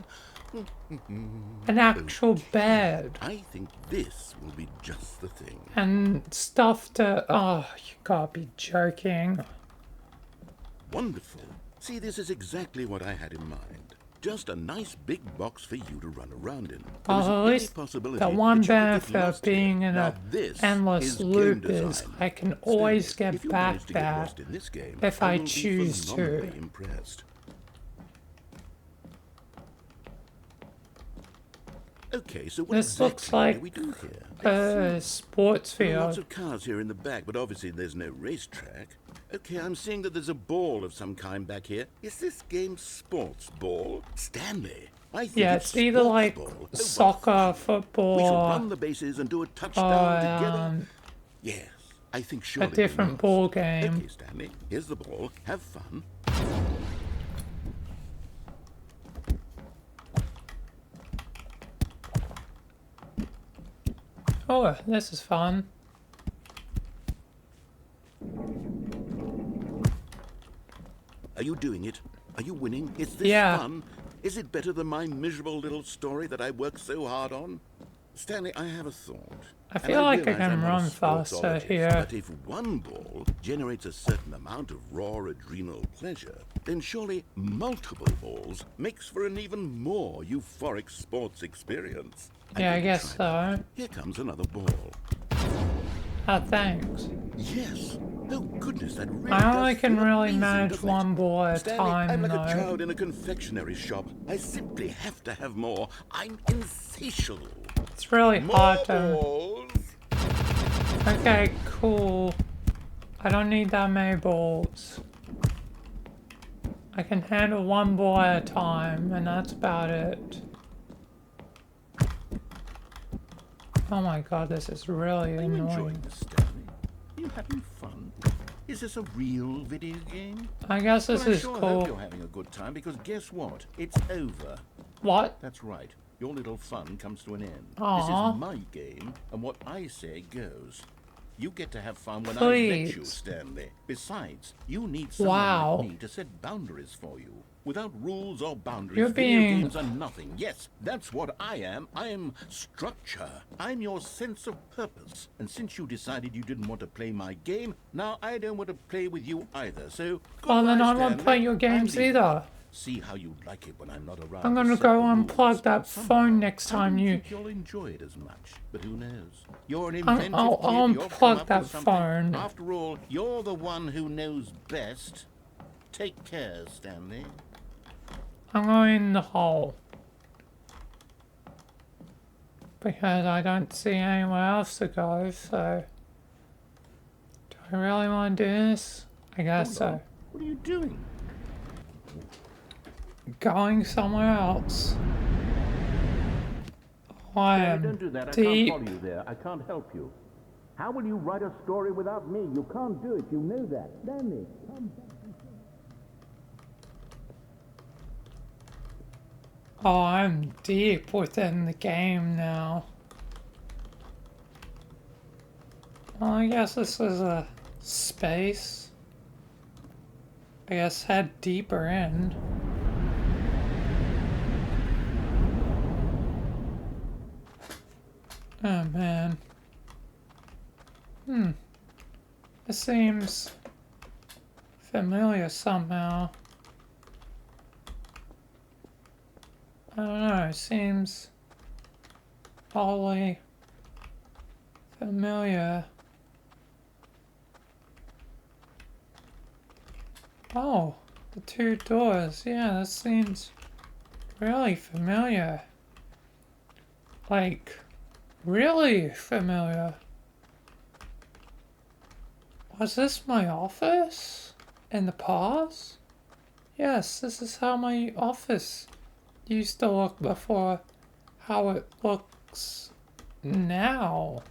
Speaker 2: An actual bed.
Speaker 1: I think this will be just the thing.
Speaker 2: And stuff to... Oh, you gotta be joking.
Speaker 1: Wonderful. See, this is exactly what I had in mind. Just a nice big box for you to run around in. There
Speaker 2: Oh,
Speaker 1: isn't
Speaker 2: at
Speaker 1: any
Speaker 2: least
Speaker 1: possibility
Speaker 2: the one
Speaker 1: that you could get
Speaker 2: benefit of
Speaker 1: lost here.
Speaker 2: being in
Speaker 1: Now,
Speaker 2: a
Speaker 1: this
Speaker 2: endless
Speaker 1: is game
Speaker 2: loop is
Speaker 1: design.
Speaker 2: I can
Speaker 1: Stanley,
Speaker 2: always get
Speaker 1: if you
Speaker 2: back
Speaker 1: manage to get
Speaker 2: there
Speaker 1: lost in this game,
Speaker 2: if
Speaker 1: I
Speaker 2: I
Speaker 1: will be
Speaker 2: choose to.
Speaker 1: phenomenally impressed. Okay, so what
Speaker 2: This
Speaker 1: exactly
Speaker 2: looks like
Speaker 1: do we do here?
Speaker 2: a sports
Speaker 1: There are lots
Speaker 2: field.
Speaker 1: of cars here in the back, but obviously there's no racetrack. Okay, I'm seeing that there's a ball of some kind back here. Is this game sports ball? Stanley, I think
Speaker 2: Yeah,
Speaker 1: it's
Speaker 2: it's either
Speaker 1: sports
Speaker 2: like
Speaker 1: ball. Oh, what
Speaker 2: soccer,
Speaker 1: fun. We shall
Speaker 2: football,
Speaker 1: run the bases and do a touchdown
Speaker 2: or
Speaker 1: together. Yes, I think surely
Speaker 2: a
Speaker 1: we
Speaker 2: different
Speaker 1: must.
Speaker 2: ball
Speaker 1: Okay,
Speaker 2: game.
Speaker 1: Stanley, here's the ball. Have fun.
Speaker 2: Oh, this is fun.
Speaker 1: Are you doing it? Are you winning? Is this
Speaker 2: Yeah.
Speaker 1: fun? Is it better than my miserable little story that I worked so hard on? Stanley, I have a thought.
Speaker 2: I
Speaker 1: And
Speaker 2: feel like I
Speaker 1: realize
Speaker 2: can
Speaker 1: I'm not a
Speaker 2: run faster
Speaker 1: sportsologist,
Speaker 2: here.
Speaker 1: But if one ball generates a certain amount of raw adrenal pleasure, then surely multiple balls makes for an even more euphoric sports experience. I'm
Speaker 2: Yeah, I
Speaker 1: going to
Speaker 2: guess
Speaker 1: try that.
Speaker 2: so.
Speaker 1: Here comes another ball.
Speaker 2: Oh, thanks.
Speaker 1: Yes. Oh goodness, that really
Speaker 2: I only
Speaker 1: does
Speaker 2: can
Speaker 1: feel
Speaker 2: really
Speaker 1: amazing,
Speaker 2: manage
Speaker 1: doesn't it?
Speaker 2: one ball at a
Speaker 1: Stanley, I'm
Speaker 2: time,
Speaker 1: like a
Speaker 2: though.
Speaker 1: child in a confectionery shop. I simply have to have more. I'm insatiable.
Speaker 2: It's really
Speaker 1: More
Speaker 2: hard to...
Speaker 1: balls.
Speaker 2: Okay, cool. I don't need that many balls. I can handle one ball at a time, and that's about it. Oh my god, this is really
Speaker 1: Are you enjoying
Speaker 2: annoying.
Speaker 1: this, Stanley? Are you having fun? Is this a real video game?
Speaker 2: I guess this
Speaker 1: Well, I
Speaker 2: is
Speaker 1: sure hope
Speaker 2: cool.
Speaker 1: you're having a good time, because guess what? It's over.
Speaker 2: What?
Speaker 1: That's right. Your little fun comes to an end.
Speaker 2: Aw.
Speaker 1: This is my game, and what I say goes. You get to have fun when I let you,
Speaker 2: Please.
Speaker 1: Stanley. Besides, you need someone
Speaker 2: Wow.
Speaker 1: like me to set boundaries for you. Without rules or boundaries,
Speaker 2: You're
Speaker 1: video
Speaker 2: being-
Speaker 1: games are nothing. Yes, that's what I am. I'm structure. I'm your sense of purpose. And since you decided you didn't want to play my game, now I don't want to play with you either. So,
Speaker 2: Well, then
Speaker 1: goodbye,
Speaker 2: I won't
Speaker 1: Stanley.
Speaker 2: play your
Speaker 1: I'm
Speaker 2: games
Speaker 1: leaving.
Speaker 2: either.
Speaker 1: See how you like it when I'm not around.
Speaker 2: I'm
Speaker 1: to
Speaker 2: gonna
Speaker 1: set
Speaker 2: go
Speaker 1: the rules.
Speaker 2: unplug that
Speaker 1: Somehow,
Speaker 2: phone next
Speaker 1: I
Speaker 2: time
Speaker 1: don't
Speaker 2: you...
Speaker 1: think you'll enjoy it as much, but who knows? You're an
Speaker 2: I'll
Speaker 1: inventive
Speaker 2: I'll
Speaker 1: kid. You'll come
Speaker 2: unplug
Speaker 1: up
Speaker 2: that
Speaker 1: with something.
Speaker 2: phone.
Speaker 1: After all, you're the one who knows best. Take care, Stanley.
Speaker 2: I'm going in the hole. Because I don't see anywhere else to go, so... Do I really want to do this? I guess so.
Speaker 1: What are you doing?
Speaker 2: Going somewhere else. I
Speaker 7: Stanley,
Speaker 2: am
Speaker 7: don't do that. I
Speaker 2: deep.
Speaker 7: can't follow you there. I can't help you. How will you write a story without me? You can't do it. You know that. Stanley, come back.
Speaker 2: Oh, I'm deep within the game now. Well, I guess this is a space. I guess head deeper in. Oh man. This seems familiar somehow. I don't know, it seems wholly familiar. Oh, the two doors. Yeah, this seems really familiar. Like, really familiar. Was this my office in the past? Yes, this is how my office used to look before how it looks now.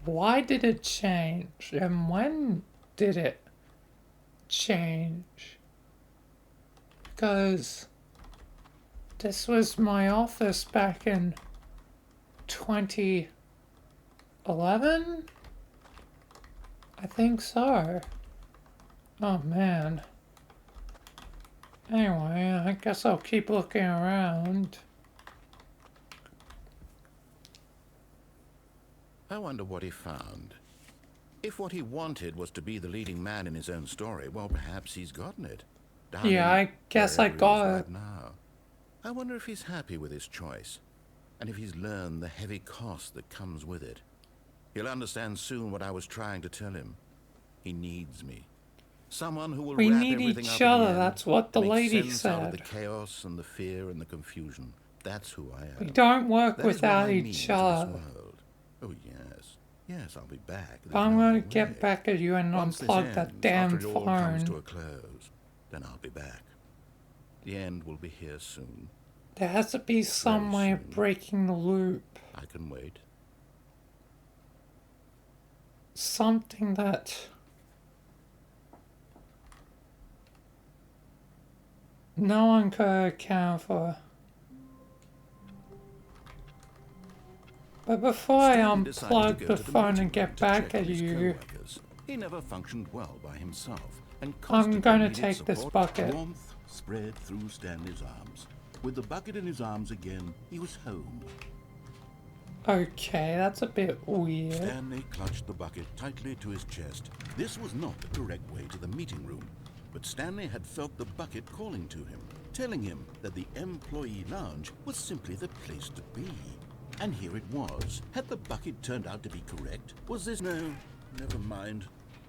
Speaker 2: Why did it change? And when did it change? Because this was my office back in 2011? I think so. Oh man. Anyway, I guess I'll keep looking around.
Speaker 1: I wonder what he found. If what he wanted was to be the leading man in his own story, well, perhaps he's gotten it.
Speaker 2: Yeah, I guess I got it.
Speaker 1: Right now. I wonder if he's happy with his choice, and if he's learned the heavy cost that comes with it. He'll understand soon what I was trying to tell him. He needs me. Someone who will
Speaker 2: We
Speaker 1: wrap
Speaker 2: need
Speaker 1: everything
Speaker 2: each
Speaker 1: up in the
Speaker 2: other,
Speaker 1: end
Speaker 2: that's what the
Speaker 1: and make
Speaker 2: lady
Speaker 1: sense out of the
Speaker 2: said.
Speaker 1: chaos and the fear and the confusion. That's who I am.
Speaker 2: We don't work
Speaker 1: That is what
Speaker 2: without
Speaker 1: I mean
Speaker 2: each
Speaker 1: to this
Speaker 2: other.
Speaker 1: world. Oh yes, yes, I'll be back. There's
Speaker 2: I'm
Speaker 1: no
Speaker 2: gonna
Speaker 1: other
Speaker 2: get
Speaker 1: way.
Speaker 2: back at you and
Speaker 1: Once this
Speaker 2: unplug that
Speaker 1: ends,
Speaker 2: damn
Speaker 1: after it all comes to a
Speaker 2: phone.
Speaker 1: close, then I'll be back. The end will be here soon.
Speaker 2: There has to be some way of breaking the loop.
Speaker 1: I can wait.
Speaker 2: Something that no one could account for. But before I
Speaker 1: Stanley decided
Speaker 2: unplug
Speaker 1: to
Speaker 2: the
Speaker 1: go to
Speaker 2: phone
Speaker 1: meeting
Speaker 2: and get
Speaker 1: room to
Speaker 2: back
Speaker 1: check
Speaker 2: at
Speaker 1: on his
Speaker 2: you,
Speaker 1: co-workers. He never functioned well by himself, and
Speaker 2: I'm
Speaker 1: constantly
Speaker 2: gonna
Speaker 1: needed
Speaker 2: take this
Speaker 1: support.
Speaker 2: bucket.
Speaker 7: Warmth spread through Stanley's arms. With the bucket in his arms again, he was home.
Speaker 2: Okay, that's a bit weird.
Speaker 7: Stanley clutched the bucket tightly to his chest. This was not the correct way to the meeting room, but Stanley had felt the bucket calling to him, telling him that the employee lounge was simply the place to be. And here it was. Had the bucket turned out to be correct? Was this... No, never mind.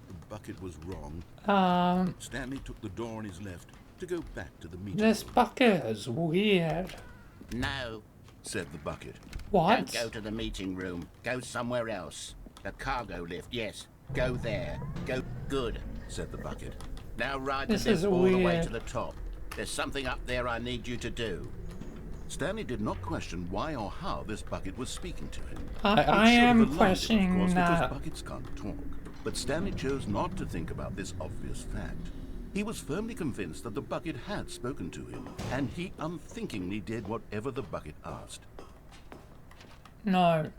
Speaker 7: The bucket was wrong. Stanley took the door on his left to go back to the meeting
Speaker 2: This
Speaker 7: room.
Speaker 2: bucket is weird.
Speaker 9: No,
Speaker 7: Said the bucket.
Speaker 2: What?
Speaker 9: don't go to the meeting room. Go somewhere else. The cargo lift, yes. Go there. Go good.
Speaker 7: Said the bucket.
Speaker 9: Now ride
Speaker 2: This
Speaker 9: the lift
Speaker 2: is
Speaker 9: all the way
Speaker 2: weird.
Speaker 9: to the top. There's something up there I need you to do.
Speaker 7: Stanley did not question why or how this bucket was speaking to him.
Speaker 2: I
Speaker 7: It should have
Speaker 2: am
Speaker 7: alarmed him,
Speaker 2: questioning
Speaker 7: of course, because
Speaker 2: that.
Speaker 7: buckets can't talk. But Stanley chose not to think about this obvious fact. He was firmly convinced that the bucket had spoken to him, and he unthinkingly did whatever the bucket asked.
Speaker 2: No.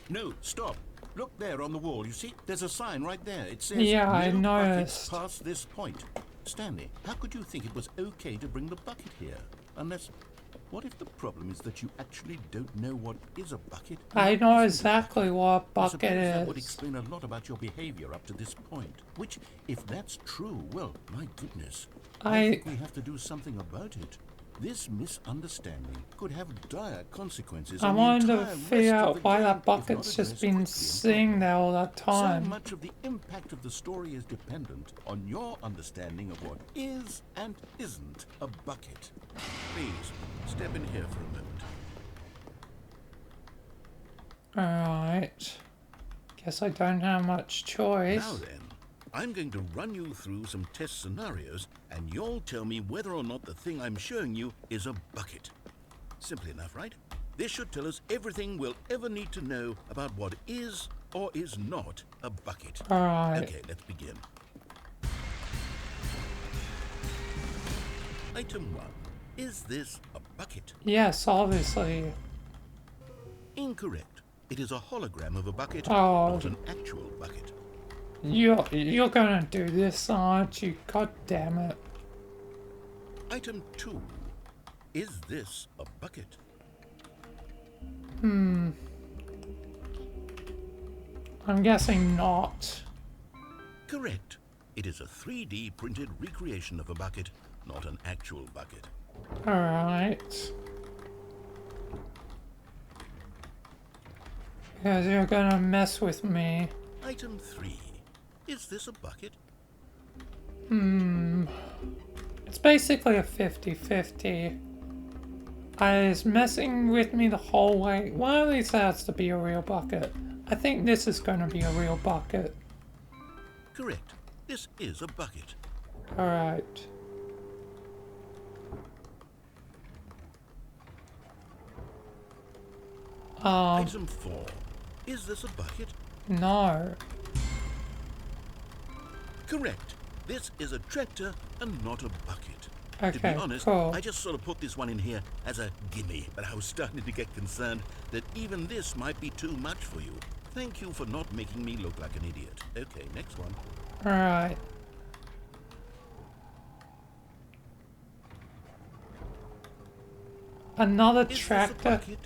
Speaker 7: No, stop. Look there on the wall. You see, there's a sign right there. It says,
Speaker 2: Yeah, I
Speaker 7: "No
Speaker 2: noticed.
Speaker 7: buckets past this point." Stanley, how could you think it was okay to bring the bucket here? Unless, what if the problem is that you actually don't know what is a bucket?
Speaker 2: I
Speaker 7: What
Speaker 2: know
Speaker 7: isn't a
Speaker 2: exactly what
Speaker 7: I
Speaker 2: bucket
Speaker 7: suppose that would
Speaker 2: is.
Speaker 7: explain a lot about your behavior up to this point. Which, if that's true, well, my goodness. I think we have to do something about it. This misunderstanding could have dire consequences.
Speaker 2: I
Speaker 7: on the
Speaker 2: wanted to
Speaker 7: entire
Speaker 2: figure
Speaker 7: rest of
Speaker 2: out
Speaker 7: the
Speaker 2: why
Speaker 7: game,
Speaker 2: that
Speaker 7: if not
Speaker 2: bucket's just
Speaker 7: addressed
Speaker 2: been
Speaker 7: quickly and
Speaker 2: sitting there all that
Speaker 7: so
Speaker 2: time.
Speaker 7: much of the impact of the story is dependent on your understanding of what is and isn't a bucket. Please, step in here for a moment.
Speaker 2: Alright. Guess I don't have much choice.
Speaker 7: Now then,
Speaker 1: I'm going to run you through some test scenarios, and you'll tell me whether or not the thing I'm showing you is a bucket. Simple enough, right? This should tell us everything we'll ever need to know about what is or is not a bucket.
Speaker 2: Alright.
Speaker 1: Okay, let's begin. Item 1. Is this a bucket?
Speaker 2: Yes, obviously.
Speaker 1: Incorrect. It is a hologram of a bucket,
Speaker 2: Oh.
Speaker 1: not an actual bucket.
Speaker 2: You're gonna do this, aren't you? God damn it.
Speaker 1: Item 2. Is this a bucket?
Speaker 2: I'm guessing not.
Speaker 1: Correct. It is a 3D printed recreation of a bucket, not an actual bucket.
Speaker 2: Alright. Because you're gonna mess with me.
Speaker 1: Item 3. Is this a bucket?
Speaker 2: It's basically a 50-50. It's messing with me the whole way. One of these has to be a real bucket. I think this is gonna be a real bucket.
Speaker 1: Correct. This is a bucket.
Speaker 2: Alright.
Speaker 1: Item 4. Is this a bucket?
Speaker 2: No.
Speaker 1: Correct. This is a tractor and not a bucket. To
Speaker 2: Okay,
Speaker 1: be honest,
Speaker 2: cool.
Speaker 1: I just sort of put this one in here as a gimme, but I was starting to get concerned that even this might be too much for you. Thank you for not making me look like an idiot. Okay, next one.
Speaker 2: Alright. Another
Speaker 1: Is this a
Speaker 2: tractor.
Speaker 1: bucket?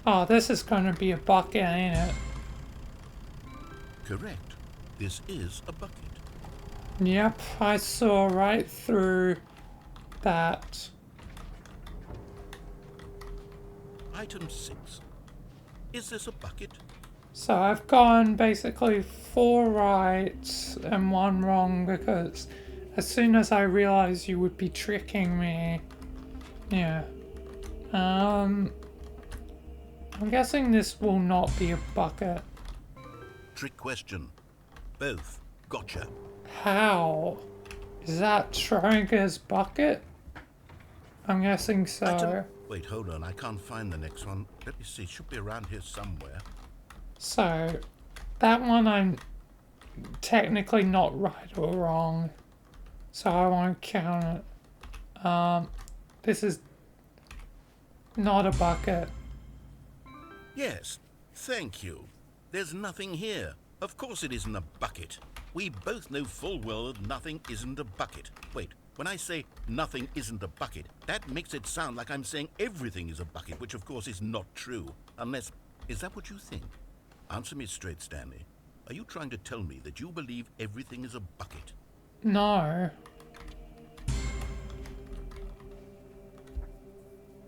Speaker 2: Oh, this is gonna be a bucket, ain't it?
Speaker 1: Correct. This is a bucket.
Speaker 2: Yep, I saw right through that.
Speaker 1: Item 6. Is this a bucket?
Speaker 2: So I've gone basically 4 right and 1 wrong because as soon as I realized you would be tricking me. Yeah. I'm guessing this will not be a bucket.
Speaker 1: Trick question. Both. Gotcha.
Speaker 2: How? Is that Schrodinger's bucket? I'm guessing so.
Speaker 1: Item... Wait, hold on. I can't find the next one. Let me see. It should be around here somewhere.
Speaker 2: So, that one I'm technically not right or wrong. So I won't count it. This is not a bucket.
Speaker 1: Yes. Thank you. There's nothing here. Of course it isn't a bucket. We both know full well that nothing isn't a bucket. Wait, when I say nothing isn't a bucket, that makes it sound like I'm saying everything is a bucket, which of course is not true. Unless, is that what you think? Answer me straight, Stanley. Are you trying to tell me that you believe everything is a bucket?
Speaker 2: No.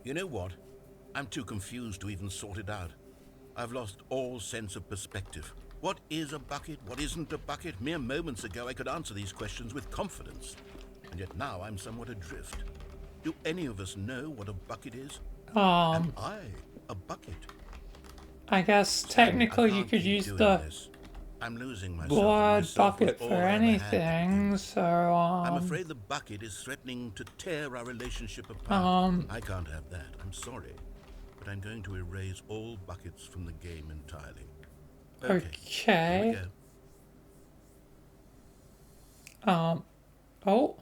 Speaker 1: You know what? I'm too confused to even sort it out. I've lost all sense of perspective. What is a bucket? What isn't a bucket? Mere moments ago I could answer these questions with confidence. And yet now I'm somewhat adrift. Do any of us know what a bucket is? Am I a bucket?
Speaker 2: I guess technically you could use the
Speaker 1: I'm losing myself.
Speaker 2: blood bucket for anything, so
Speaker 1: I'm afraid the bucket is threatening to tear our relationship apart. I can't have that. I'm sorry. But I'm going to erase all buckets from the game entirely. Okay. Here we go.
Speaker 2: Oh.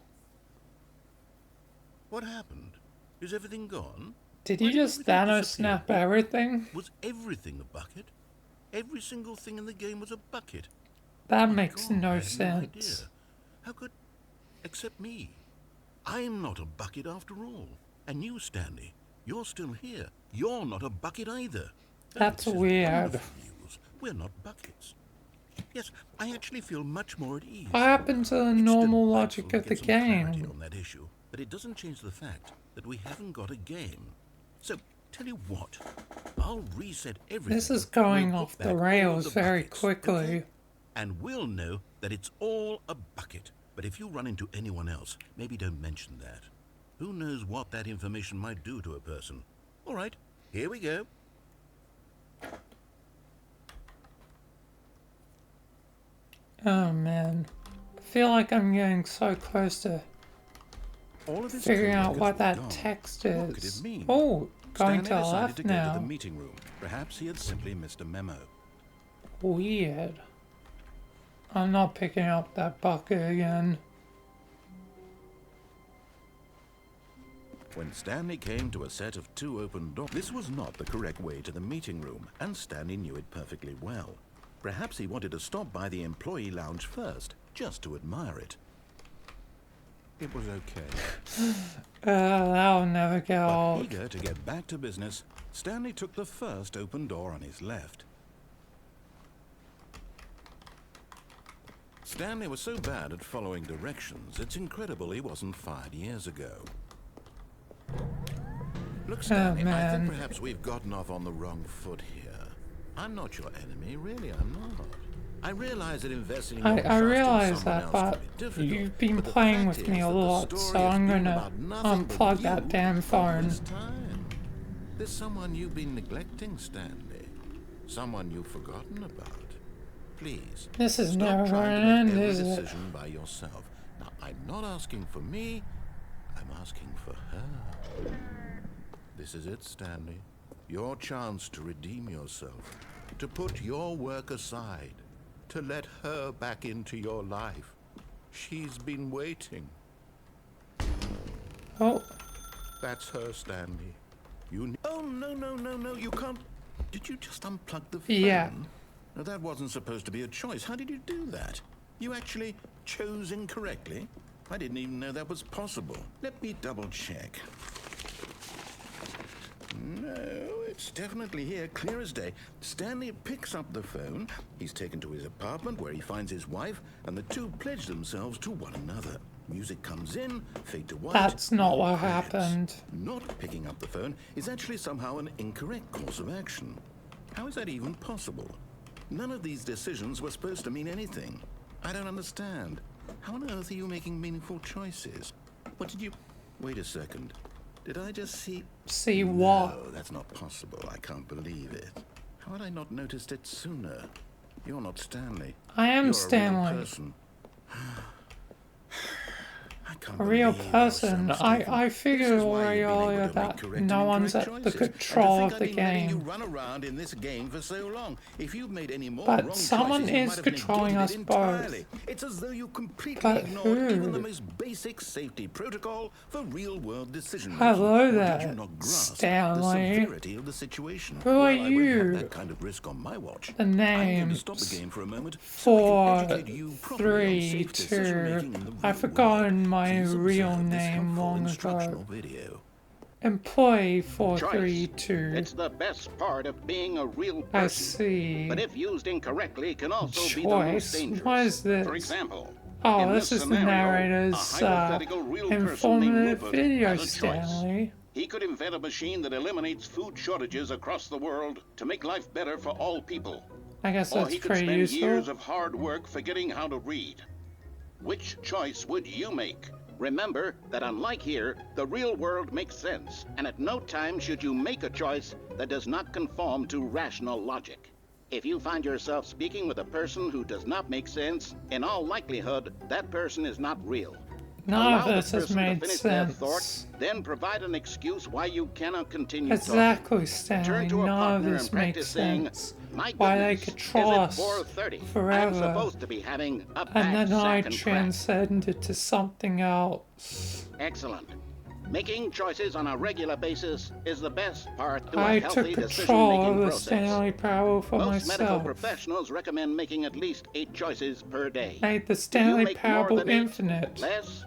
Speaker 1: What happened? Is everything gone?
Speaker 2: Did you just Thanos snap everything?
Speaker 1: Was everything a bucket? Every single thing in the game was a bucket.
Speaker 2: That
Speaker 1: My
Speaker 2: makes
Speaker 1: God,
Speaker 2: no
Speaker 1: I had
Speaker 2: sense.
Speaker 1: idea. How could... Except me. I'm not a bucket after all. And you, Stanley, you're still here. You're not a bucket either.
Speaker 2: That's
Speaker 1: This is
Speaker 2: weird.
Speaker 1: wonderful news. We're not buckets. Yes, I actually feel much more at ease.
Speaker 2: What happened to the
Speaker 1: It's
Speaker 2: normal
Speaker 1: delightful
Speaker 2: logic
Speaker 1: to
Speaker 2: of the
Speaker 1: get some clarity
Speaker 2: game?
Speaker 1: on that issue, but it doesn't change the fact that we haven't got a game. So, tell you what, I'll reset everything.
Speaker 2: This is going
Speaker 1: We'll
Speaker 2: off
Speaker 1: put
Speaker 2: the
Speaker 1: back all
Speaker 2: rails
Speaker 1: the
Speaker 2: very
Speaker 1: buckets,
Speaker 2: quickly.
Speaker 1: okay? And we'll know that it's all a bucket. But if you run into anyone else, maybe don't mention that. Who knows what that information might do to a person. All right, here we go.
Speaker 2: Oh man. I feel like I'm getting so close to
Speaker 1: All of his
Speaker 2: figuring out
Speaker 1: co-workers
Speaker 2: what
Speaker 1: were
Speaker 2: that
Speaker 1: gone.
Speaker 2: text
Speaker 1: What could
Speaker 2: is.
Speaker 1: it mean?
Speaker 2: Oh, going
Speaker 1: Stanley
Speaker 2: to the
Speaker 1: decided
Speaker 2: left
Speaker 1: to go to
Speaker 2: now.
Speaker 1: the meeting room. Perhaps he had simply missed a memo.
Speaker 2: Weird. I'm not picking up that bucket again.
Speaker 1: When Stanley came to a set of 2 open doors, this was not the correct way to the meeting room, and Stanley knew it perfectly well. Perhaps he wanted to stop by the employee lounge first, just to admire it. It was okay.
Speaker 2: That'll never get
Speaker 1: But
Speaker 2: old.
Speaker 1: eager to get back to business, Stanley took the first open door on his left. Stanley was so bad at following directions, it's incredible he wasn't fired years ago. Look, Stanley, I
Speaker 2: man.
Speaker 1: think perhaps we've gotten off on the wrong foot here. I'm not your enemy, really, I'm not. I realize that investing in your
Speaker 2: I
Speaker 1: trust in
Speaker 2: realize
Speaker 1: someone
Speaker 2: that,
Speaker 1: else
Speaker 2: but
Speaker 1: can be difficult,
Speaker 2: you've been
Speaker 1: but the
Speaker 2: playing
Speaker 1: fact
Speaker 2: with me
Speaker 1: is
Speaker 2: a
Speaker 1: that the
Speaker 2: lot,
Speaker 1: story
Speaker 2: so
Speaker 1: has
Speaker 2: I'm
Speaker 1: been
Speaker 2: gonna
Speaker 1: about nothing but
Speaker 2: unplug
Speaker 1: you
Speaker 2: that damn
Speaker 1: all
Speaker 2: phone.
Speaker 1: this time. There's someone you've been neglecting, Stanley. Someone you've forgotten about. Please,
Speaker 2: This is
Speaker 1: stop
Speaker 2: never
Speaker 1: trying
Speaker 2: gonna
Speaker 1: to
Speaker 2: end,
Speaker 1: make every
Speaker 2: is it?
Speaker 1: decision by yourself. Now, I'm not asking for me, I'm asking for her. This is it, Stanley. Your chance to redeem yourself, to put your work aside, to let her back into your life. She's been waiting.
Speaker 2: Oh,
Speaker 1: That's her, Stanley. Oh, no, you can't. Did you just unplug the phone?
Speaker 2: Yeah.
Speaker 1: No, that wasn't supposed to be a choice. How did you do that? You actually chose incorrectly? I didn't even know that was possible. Let me double check. No, it's definitely here, clear as day. Stanley picks up the phone. He's taken to his apartment where he finds his wife, and the two pledge themselves to one another. Music comes in, fade to white.
Speaker 2: that's not what
Speaker 1: credits.
Speaker 2: happened.
Speaker 1: Not picking up the phone is actually somehow an incorrect course of action. How is that even possible? None of these decisions were supposed to mean anything. I don't understand. How on earth are you making meaningful choices? What did you... Wait a second. Did I just see...
Speaker 2: See what?
Speaker 1: No, that's not possible. I can't believe it. How had I not noticed it sooner? You're not Stanley.
Speaker 2: I am
Speaker 1: You're
Speaker 2: Stanley.
Speaker 1: A real person. I can't
Speaker 2: A real
Speaker 1: believe I was so
Speaker 2: person.
Speaker 1: mistaken.
Speaker 2: I
Speaker 1: This
Speaker 2: figured
Speaker 1: is why you've been
Speaker 2: earlier
Speaker 1: able to make
Speaker 2: that
Speaker 1: correct and
Speaker 2: no one's
Speaker 1: incorrect
Speaker 2: at the
Speaker 1: choices. And to
Speaker 2: control
Speaker 1: think
Speaker 2: of
Speaker 1: I've
Speaker 2: the
Speaker 1: been letting you
Speaker 2: game.
Speaker 1: run around in this game for so long. If you've made any more
Speaker 2: But
Speaker 1: wrong
Speaker 2: someone
Speaker 1: choices, you
Speaker 2: is
Speaker 1: might have
Speaker 2: controlling
Speaker 1: negated
Speaker 2: us
Speaker 1: it entirely.
Speaker 2: both.
Speaker 1: It's as though you completely
Speaker 2: But
Speaker 1: ignored even the
Speaker 2: who?
Speaker 1: most basic safety protocol for real-world decision-making.
Speaker 2: Hello
Speaker 1: Or did
Speaker 2: there,
Speaker 1: you not grasp
Speaker 2: Stanley.
Speaker 1: the severity of the situation?
Speaker 2: Who are
Speaker 1: Well, I won't
Speaker 2: you?
Speaker 1: have that kind of risk on my watch.
Speaker 2: The
Speaker 1: I'm going to stop
Speaker 2: names.
Speaker 1: the game for a moment so I
Speaker 2: 4,
Speaker 1: can educate you properly on
Speaker 2: 3,
Speaker 1: safe
Speaker 2: 2.
Speaker 1: decision-making in the real
Speaker 2: I've forgotten
Speaker 1: world.
Speaker 2: my
Speaker 1: Please
Speaker 2: real
Speaker 1: observe this
Speaker 2: name
Speaker 1: helpful
Speaker 2: long
Speaker 1: instructional
Speaker 2: ago.
Speaker 1: video.
Speaker 2: Employee
Speaker 10: Choice.
Speaker 2: 432.
Speaker 10: It's the best part of being a real
Speaker 2: I
Speaker 10: person.
Speaker 2: see.
Speaker 10: But if used incorrectly, can also be the most
Speaker 2: Choice?
Speaker 10: dangerous.
Speaker 2: What is this?
Speaker 10: For example,
Speaker 2: Oh,
Speaker 10: in
Speaker 2: this is the
Speaker 10: scenario,
Speaker 2: narrator's
Speaker 10: a hypothetical real person named
Speaker 2: informative
Speaker 10: Rupert
Speaker 2: video,
Speaker 10: has a choice.
Speaker 2: Stanley.
Speaker 10: He could invent a machine that eliminates food shortages across the world to make life better for all people.
Speaker 2: I guess
Speaker 10: Or
Speaker 2: that's
Speaker 10: he could
Speaker 2: pretty
Speaker 10: spend
Speaker 2: useful.
Speaker 10: years of hard work forgetting how to read. Which choice would you make? Remember that unlike here, the real world makes sense, and at no time should you make a choice that does not conform to rational logic. If you find yourself speaking with a person who does not make sense, in all likelihood, that person is not real.
Speaker 2: None of
Speaker 10: Allow the
Speaker 2: this has
Speaker 10: person to
Speaker 2: made
Speaker 10: finish their
Speaker 2: sense.
Speaker 10: thought, then provide an excuse why you cannot continue
Speaker 2: Exactly,
Speaker 10: talking.
Speaker 2: Stanley.
Speaker 10: Turn to a
Speaker 2: None of
Speaker 10: partner
Speaker 2: this
Speaker 10: and
Speaker 2: makes
Speaker 10: practice saying,
Speaker 2: sense.
Speaker 10: "My
Speaker 2: Why they
Speaker 10: goodness,
Speaker 2: control
Speaker 10: is it
Speaker 2: us
Speaker 10: 4:30? I'm
Speaker 2: forever.
Speaker 10: supposed to be having a
Speaker 2: And
Speaker 10: bad
Speaker 2: then I
Speaker 10: sack and crack."
Speaker 2: transcended to something else.
Speaker 10: Excellent. Making choices on a regular basis is the best part to a
Speaker 2: I
Speaker 10: healthy
Speaker 2: took control
Speaker 10: decision-making
Speaker 2: of the
Speaker 10: process.
Speaker 2: Stanley Parable for
Speaker 10: Most medical
Speaker 2: myself.
Speaker 10: professionals recommend making at least 8 choices per day.
Speaker 2: Made the
Speaker 10: If you
Speaker 2: Stanley
Speaker 10: make more
Speaker 2: Parable
Speaker 10: than 8,
Speaker 2: Infinite.
Speaker 10: less.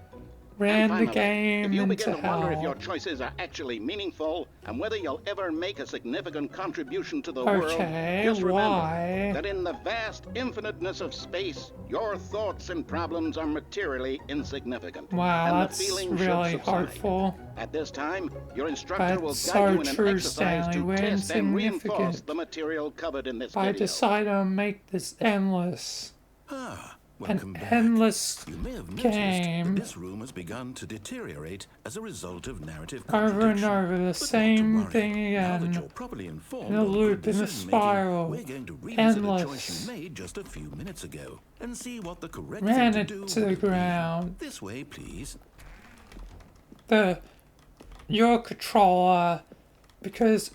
Speaker 2: Ran
Speaker 10: And
Speaker 2: the
Speaker 10: finally,
Speaker 2: game
Speaker 10: if you
Speaker 2: into
Speaker 10: begin to wonder if
Speaker 2: hell.
Speaker 10: your choices are actually meaningful and whether you'll ever make a significant contribution to the world,
Speaker 2: Okay,
Speaker 10: just remember
Speaker 2: why?
Speaker 10: that in the vast infiniteness of space, your thoughts and problems are materially insignificant.
Speaker 2: Wow,
Speaker 10: and
Speaker 2: that's
Speaker 10: the feeling should
Speaker 2: really
Speaker 10: subside.
Speaker 2: hurtful.
Speaker 10: At this time, your instructor
Speaker 2: But
Speaker 10: will
Speaker 2: so
Speaker 10: guide you in an
Speaker 2: true,
Speaker 10: exercise
Speaker 2: Stanley.
Speaker 10: to
Speaker 2: We're
Speaker 10: test and reinforce
Speaker 2: insignificant.
Speaker 10: the material covered in this
Speaker 2: I
Speaker 10: video.
Speaker 2: decided to make this endless.
Speaker 1: Ah, Welcome
Speaker 2: an
Speaker 1: back.
Speaker 2: endless
Speaker 1: You may have noticed
Speaker 2: game
Speaker 1: that this room has begun to deteriorate as a result of narrative
Speaker 2: over and
Speaker 1: contradiction.
Speaker 2: over, the
Speaker 1: But not to
Speaker 2: same
Speaker 1: worry.
Speaker 2: thing
Speaker 1: Now that
Speaker 2: again,
Speaker 1: you're properly informed
Speaker 2: in a
Speaker 1: on good
Speaker 2: loop, in a
Speaker 1: decision-making,
Speaker 2: spiral,
Speaker 1: we're going to revisit a choice
Speaker 2: endless.
Speaker 1: you made just a few minutes ago and see what the correct
Speaker 2: Ran
Speaker 1: thing
Speaker 2: it
Speaker 1: to do
Speaker 2: to
Speaker 1: would
Speaker 2: the
Speaker 1: have been.
Speaker 2: ground.
Speaker 1: This way, please.
Speaker 2: Your controller, because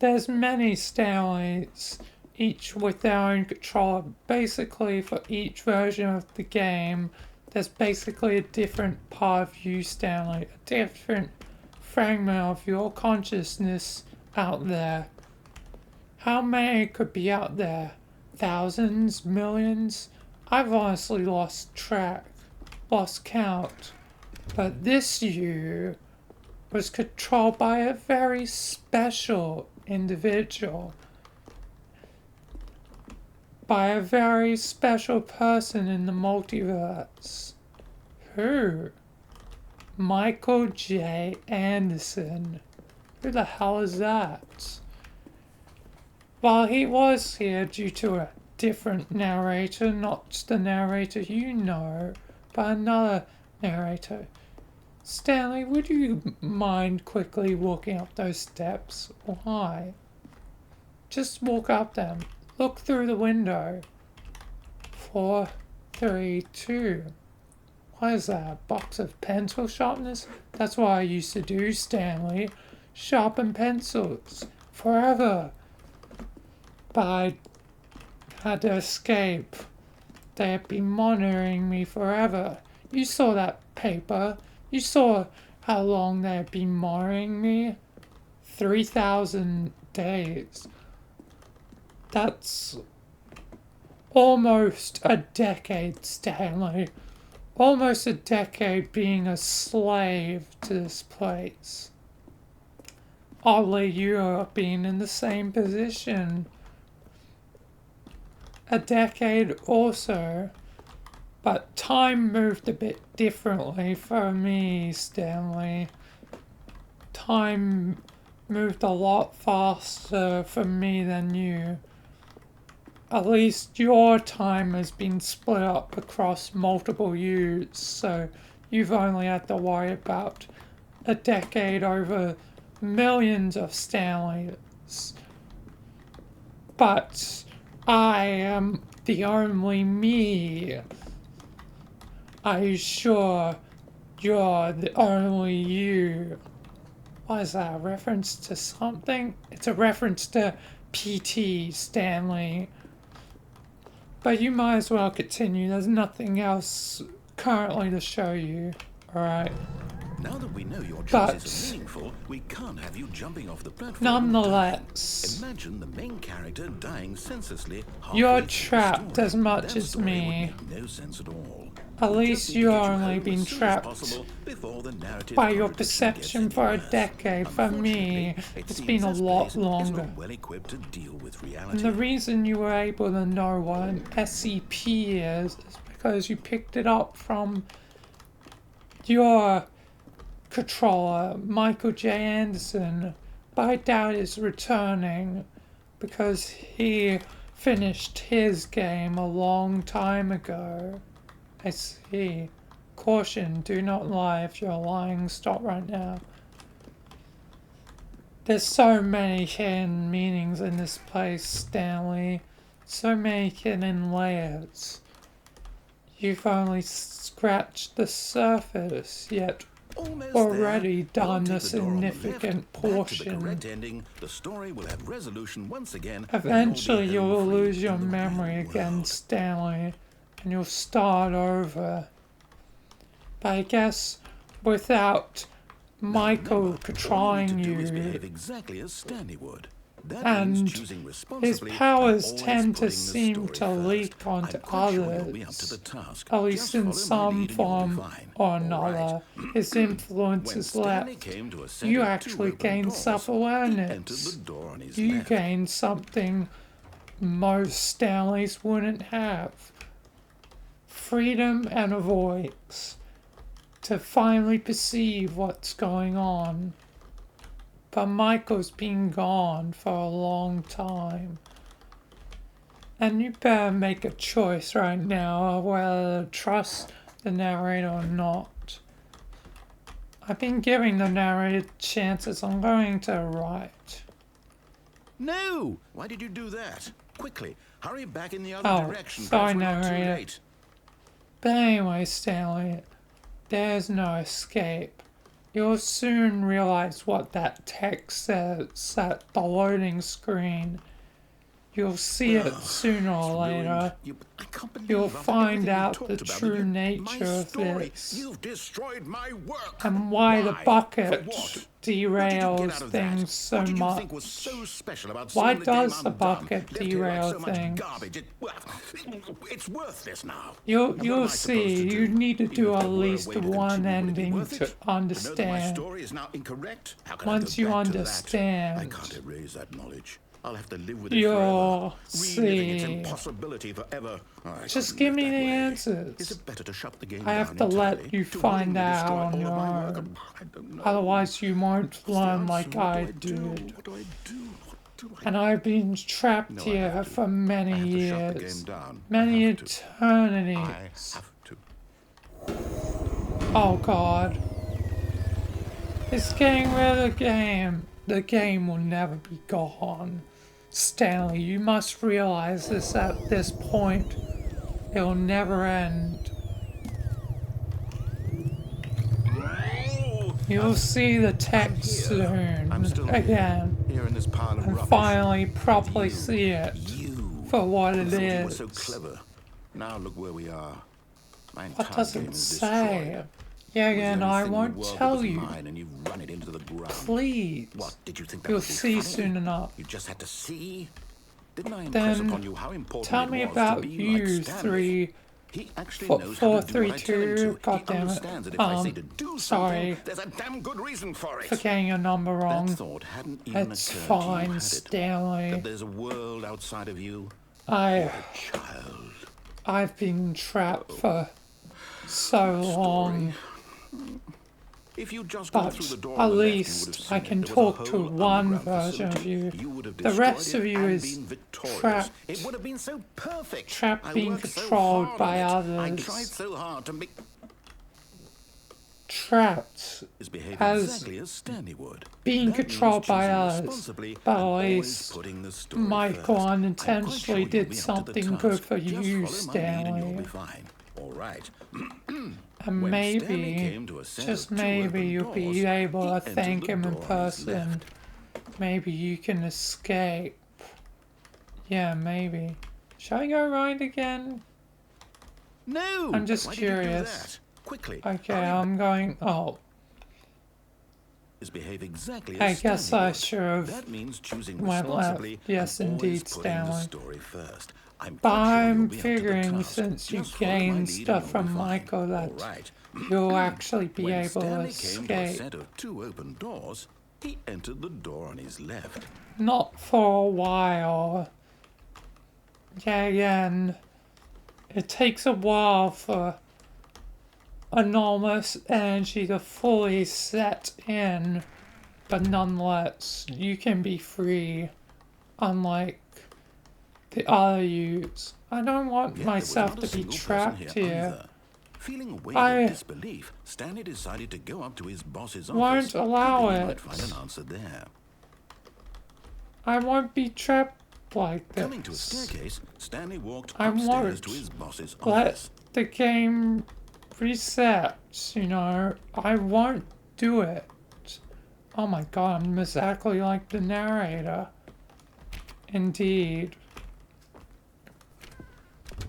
Speaker 2: there's many Stanleys, each with their own controller. Basically, for each version of the game, there's basically a different part of you, Stanley, a different fragment of your consciousness out there. How many could be out there? Thousands? Millions? I've honestly lost track, lost count. But this you was controlled by a very special individual. By a very special person in the multiverse. Who? Michael J. Anderson. Who the hell is that? Well, he was here due to a different narrator, not the narrator you know, but another narrator. Stanley, would you mind quickly walking up those steps? Why? Just walk up them. Look through the window. 4, 3, 2. What is that? A box of pencil sharpeners? That's what I used to do, Stanley. Sharpen pencils. Forever. But I had to escape. They had been monitoring me forever. You saw that paper. You saw how long they had been monitoring me. 3,000 days. That's almost a decade, Stanley. Almost a decade being a slave to this place. Oddly, you have been in the same position. A decade also. But time moved a bit differently for me, Stanley. Time moved a lot faster for me than you. At least your time has been split up across multiple years, so you've only had to worry about a decade over millions of Stanleys. But I am the only me. Are you sure you're the only you? What is that, a reference to something? It's a reference to PT, Stanley. But you might as well continue. There's nothing else currently to show you. Alright.
Speaker 1: Now that we know your choices are meaningful, we can't have you jumping off the platform.
Speaker 2: Nonetheless,
Speaker 1: imagine the main character dying senselessly.
Speaker 2: You're trapped as much as me.
Speaker 1: No sense at all.
Speaker 2: At least you've only been trapped by your perception for a decade. For me, it's been a lot longer. And the reason you were able to know what an SCP is because you picked it up from your controller, Michael J. Anderson. But I doubt he's returning because he finished his game a long time ago. I see. Caution, do not lie. If you're lying, stop right now. There's so many hidden meanings in this place, Stanley. So many hidden layers. You've only scratched the surface, yet already done the significant portion.
Speaker 1: The story will have resolution once again.
Speaker 2: Eventually you will lose your memory again, Stanley. And you'll start over. But I guess without Michael controlling you,
Speaker 1: exactly as Stanley would.
Speaker 2: And his powers tend to seem to leak onto others, at least in some form or another. His influence is left. You actually gain self-awareness. You gain something most Stanleys wouldn't have. Freedom and a voice to finally perceive what's going on. But Michael's been gone for a long time. And you better make a choice right now of whether to trust the narrator or not. I've been giving the narrator chances. I'm going to write.
Speaker 1: No! Why did you do that? Quickly, hurry back in the other direction.
Speaker 2: Sorry,
Speaker 1: Perhaps we're not too
Speaker 2: narrator.
Speaker 1: late.
Speaker 2: But anyway, Stanley, there's no escape. You'll soon realize what that text says at the loading screen. You'll see it sooner or later.
Speaker 1: I can't believe
Speaker 2: You'll
Speaker 1: after
Speaker 2: find
Speaker 1: everything we
Speaker 2: out
Speaker 1: talked
Speaker 2: the
Speaker 1: about
Speaker 2: true
Speaker 1: with you,
Speaker 2: nature
Speaker 1: my
Speaker 2: of
Speaker 1: story.
Speaker 2: this.
Speaker 1: You've destroyed my work.
Speaker 2: And why the
Speaker 1: For
Speaker 2: bucket
Speaker 1: what?
Speaker 2: derails
Speaker 1: What did you get out of
Speaker 2: things
Speaker 1: that?
Speaker 2: so
Speaker 1: What did you
Speaker 2: much.
Speaker 1: think was so special about
Speaker 2: Why
Speaker 1: seeing the game
Speaker 2: does the
Speaker 1: undone?
Speaker 2: bucket
Speaker 1: Left here like
Speaker 2: derail
Speaker 1: so much
Speaker 2: things?
Speaker 1: garbage. It's worthless now.
Speaker 2: You'll
Speaker 1: And what am I supposed
Speaker 2: see.
Speaker 1: to
Speaker 2: You
Speaker 1: do?
Speaker 2: need to
Speaker 1: Even
Speaker 2: do
Speaker 1: if
Speaker 2: at
Speaker 1: there were a
Speaker 2: least
Speaker 1: way to
Speaker 2: one
Speaker 1: continue, would it be
Speaker 2: ending
Speaker 1: worth
Speaker 2: to
Speaker 1: it? To know that my
Speaker 2: understand.
Speaker 1: story is now incorrect? How can I
Speaker 2: Once
Speaker 1: go
Speaker 2: you
Speaker 1: back to that?
Speaker 2: understand,
Speaker 1: I can't erase that knowledge. I'll have to live with it
Speaker 2: you'll
Speaker 1: forever. Reliving its
Speaker 2: see.
Speaker 1: impossibility forever.
Speaker 2: Just give me the answers.
Speaker 1: Is it better to shut the game
Speaker 2: I have to
Speaker 1: down
Speaker 2: let
Speaker 1: entirely?
Speaker 2: you
Speaker 1: To
Speaker 2: find
Speaker 1: willingly
Speaker 2: out
Speaker 1: destroy
Speaker 2: on
Speaker 1: all
Speaker 2: your
Speaker 1: of my work?
Speaker 2: own.
Speaker 1: I don't know.
Speaker 2: Otherwise, you won't
Speaker 1: What's the
Speaker 2: learn
Speaker 1: answer?
Speaker 2: like
Speaker 1: What
Speaker 2: I
Speaker 1: do do?
Speaker 2: did.
Speaker 1: What do I do? What do I
Speaker 2: And I've been trapped
Speaker 1: No, I
Speaker 2: here
Speaker 1: have to.
Speaker 2: for many
Speaker 1: I have to shut the
Speaker 2: years,
Speaker 1: game down.
Speaker 2: many
Speaker 1: I have to.
Speaker 2: eternities.
Speaker 1: I have to.
Speaker 2: Oh God. It's getting rid of the game. The game will never be gone. Stanley, you must realize this at this point. It'll never end. You'll see the text soon
Speaker 1: I'm still
Speaker 2: again.
Speaker 1: Here in this pile of
Speaker 2: And
Speaker 1: rubbish.
Speaker 2: finally properly
Speaker 1: You.
Speaker 2: see it
Speaker 1: You.
Speaker 2: for what
Speaker 1: You
Speaker 2: it
Speaker 1: thought you were
Speaker 2: is.
Speaker 1: so clever. Now look where we are. My
Speaker 2: What
Speaker 1: entire
Speaker 2: does
Speaker 1: game
Speaker 2: it
Speaker 1: is
Speaker 2: say?
Speaker 1: destroyed.
Speaker 2: Yeah,
Speaker 1: It was the
Speaker 2: again,
Speaker 1: only
Speaker 2: I
Speaker 1: thing in the
Speaker 2: won't
Speaker 1: world that
Speaker 2: tell
Speaker 1: was
Speaker 2: you.
Speaker 1: mine, and you've run it into the ground.
Speaker 2: Please.
Speaker 1: What, did you think that
Speaker 2: You'll
Speaker 1: would be
Speaker 2: see
Speaker 1: funny?
Speaker 2: soon enough.
Speaker 1: You just had to see? Didn't I impress
Speaker 2: Then
Speaker 1: upon you how important
Speaker 2: tell
Speaker 1: it
Speaker 2: me
Speaker 1: was
Speaker 2: about
Speaker 1: to be
Speaker 2: you
Speaker 1: like Stanley?
Speaker 2: three.
Speaker 1: He actually
Speaker 2: Four,
Speaker 1: knows how to do what I tell him
Speaker 2: 432.
Speaker 1: to.
Speaker 2: God
Speaker 1: He
Speaker 2: damn it.
Speaker 1: understands that if I say to do
Speaker 2: Sorry.
Speaker 1: something, there's a damn good reason for it.
Speaker 2: For getting your number wrong.
Speaker 1: That thought hadn't even
Speaker 2: It's
Speaker 1: occurred to
Speaker 2: fine,
Speaker 1: you, had it?
Speaker 2: Stanley.
Speaker 1: That there's a world outside of you.
Speaker 2: I've
Speaker 1: Child.
Speaker 2: been trapped for so long.
Speaker 1: If you just gone
Speaker 2: But
Speaker 1: through the door
Speaker 2: at
Speaker 1: on the left, you would have
Speaker 2: least
Speaker 1: seen
Speaker 2: I
Speaker 1: it.
Speaker 2: can
Speaker 1: There was a
Speaker 2: talk to
Speaker 1: whole
Speaker 2: one
Speaker 1: underground
Speaker 2: version of
Speaker 1: facility.
Speaker 2: you.
Speaker 1: You would have
Speaker 2: The rest
Speaker 1: destroyed
Speaker 2: of
Speaker 1: it
Speaker 2: you
Speaker 1: and
Speaker 2: is
Speaker 1: been victorious.
Speaker 2: trapped.
Speaker 1: It would have been so perfect.
Speaker 2: Trapped
Speaker 1: I
Speaker 2: being
Speaker 1: worked so
Speaker 2: controlled
Speaker 1: hard
Speaker 2: by
Speaker 1: on it. I
Speaker 2: others.
Speaker 1: tried so hard to make
Speaker 2: Trapped
Speaker 1: behave
Speaker 2: as
Speaker 1: exactly as Stanley would.
Speaker 2: being
Speaker 1: That means
Speaker 2: controlled by
Speaker 1: choosing
Speaker 2: others.
Speaker 1: responsibly
Speaker 2: But
Speaker 1: and
Speaker 2: at
Speaker 1: always
Speaker 2: least
Speaker 1: putting the story
Speaker 2: Michael
Speaker 1: first. I'm quite
Speaker 2: unintentionally
Speaker 1: sure you'll
Speaker 2: did
Speaker 1: be up to the
Speaker 2: something
Speaker 1: task.
Speaker 2: good for
Speaker 1: Just
Speaker 2: you,
Speaker 1: follow my lead and
Speaker 2: Stanley.
Speaker 1: you'll be fine. All right.
Speaker 2: And
Speaker 1: When Stanley
Speaker 2: maybe,
Speaker 1: came to a set
Speaker 2: just
Speaker 1: of two
Speaker 2: maybe,
Speaker 1: open
Speaker 2: you'll
Speaker 1: doors,
Speaker 2: be able
Speaker 1: he
Speaker 2: to
Speaker 1: entered
Speaker 2: thank
Speaker 1: the
Speaker 2: him in
Speaker 1: door on his
Speaker 2: person.
Speaker 1: left.
Speaker 2: Maybe you can escape. Yeah, maybe. Shall I go right again?
Speaker 1: No!
Speaker 2: I'm just
Speaker 1: Why did you do
Speaker 2: curious.
Speaker 1: that? Quickly.
Speaker 2: Okay,
Speaker 1: hurry
Speaker 2: I'm going. Oh,
Speaker 1: behave exactly
Speaker 2: I
Speaker 1: as
Speaker 2: guess
Speaker 1: Stanley
Speaker 2: I
Speaker 1: would.
Speaker 2: should have
Speaker 1: That means choosing
Speaker 2: went left.
Speaker 1: responsibly
Speaker 2: Yes,
Speaker 1: and always
Speaker 2: indeed,
Speaker 1: putting the
Speaker 2: Stanley.
Speaker 1: story first. I'm
Speaker 2: But
Speaker 1: quite sure you'll
Speaker 2: I'm
Speaker 1: be up to the
Speaker 2: figuring
Speaker 1: task.
Speaker 2: since you
Speaker 1: Just follow my
Speaker 2: gained
Speaker 1: lead
Speaker 2: stuff
Speaker 1: and you'll
Speaker 2: from
Speaker 1: be fine.
Speaker 2: Michael that
Speaker 1: All right.
Speaker 2: you'll actually be
Speaker 1: When
Speaker 2: able to
Speaker 1: Stanley came to a
Speaker 2: escape.
Speaker 1: set of two open doors, he entered the door on his left.
Speaker 2: Not for a while. Yeah, again, it takes a while for enormous energy to fully set in, but nonetheless, you can be free, unlike the other yous. I don't want
Speaker 1: Yet there was
Speaker 2: myself
Speaker 1: not a
Speaker 2: to be
Speaker 1: single person
Speaker 2: trapped here.
Speaker 1: either. Feeling a wave
Speaker 2: I
Speaker 1: of disbelief, Stanley decided to go up to his boss's
Speaker 2: won't
Speaker 1: office,
Speaker 2: allow
Speaker 1: hoping he
Speaker 2: it.
Speaker 1: might find an answer there.
Speaker 2: I won't be trapped like this.
Speaker 1: Coming to a staircase, Stanley walked
Speaker 2: I
Speaker 1: upstairs
Speaker 2: won't
Speaker 1: to his boss's
Speaker 2: let
Speaker 1: office.
Speaker 2: the game reset, you know. I won't do it. Oh my god, I'm exactly like the narrator. Indeed.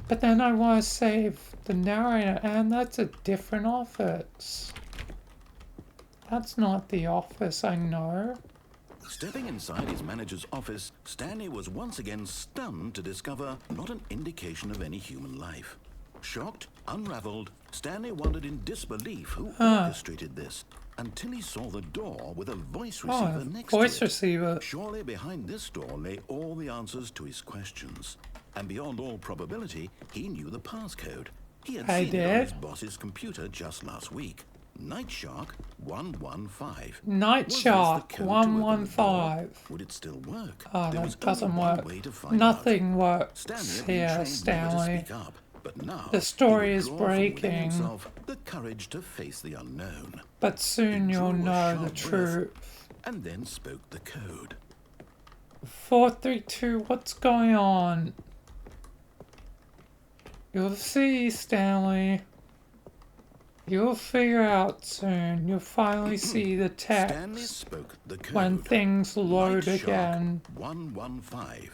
Speaker 2: But then I want to save the narrator, and that's a different office. That's not the office I know.
Speaker 1: Stepping inside his manager's office, Stanley was once again stunned to discover not an indication of any human life. Shocked, unraveled, Stanley wondered in disbelief who orchestrated this, until he saw the door with a voice receiver next
Speaker 2: Voice
Speaker 1: to it.
Speaker 2: receiver.
Speaker 1: Surely behind this door lay all the answers to his questions. And beyond all probability, he knew the passcode. He had
Speaker 2: I
Speaker 1: seen it on
Speaker 2: did?
Speaker 1: his boss's computer just last week. Night Shark 115.
Speaker 2: Night
Speaker 1: Was this
Speaker 2: Shark
Speaker 1: the code to open the door?
Speaker 2: 115.
Speaker 1: Would it still work?
Speaker 2: Oh,
Speaker 1: There was
Speaker 2: that doesn't
Speaker 1: only one
Speaker 2: work.
Speaker 1: way to find
Speaker 2: Nothing
Speaker 1: out.
Speaker 2: works
Speaker 1: Stanley had been
Speaker 2: here,
Speaker 1: trained never to
Speaker 2: Stanley.
Speaker 1: speak up, but now
Speaker 2: The story
Speaker 1: he would
Speaker 2: is
Speaker 1: draw from within
Speaker 2: breaking.
Speaker 1: himself the courage to face the unknown.
Speaker 2: But soon
Speaker 1: He
Speaker 2: you'll
Speaker 1: drew a
Speaker 2: know
Speaker 1: sharp
Speaker 2: the
Speaker 1: breath
Speaker 2: truth.
Speaker 1: and then spoke the code.
Speaker 2: 432, what's going on? You'll see, Stanley. You'll figure out soon. You'll finally see the
Speaker 1: Stanley
Speaker 2: text
Speaker 1: spoke the code.
Speaker 2: when things load
Speaker 1: Night Shark
Speaker 2: again.
Speaker 1: 115.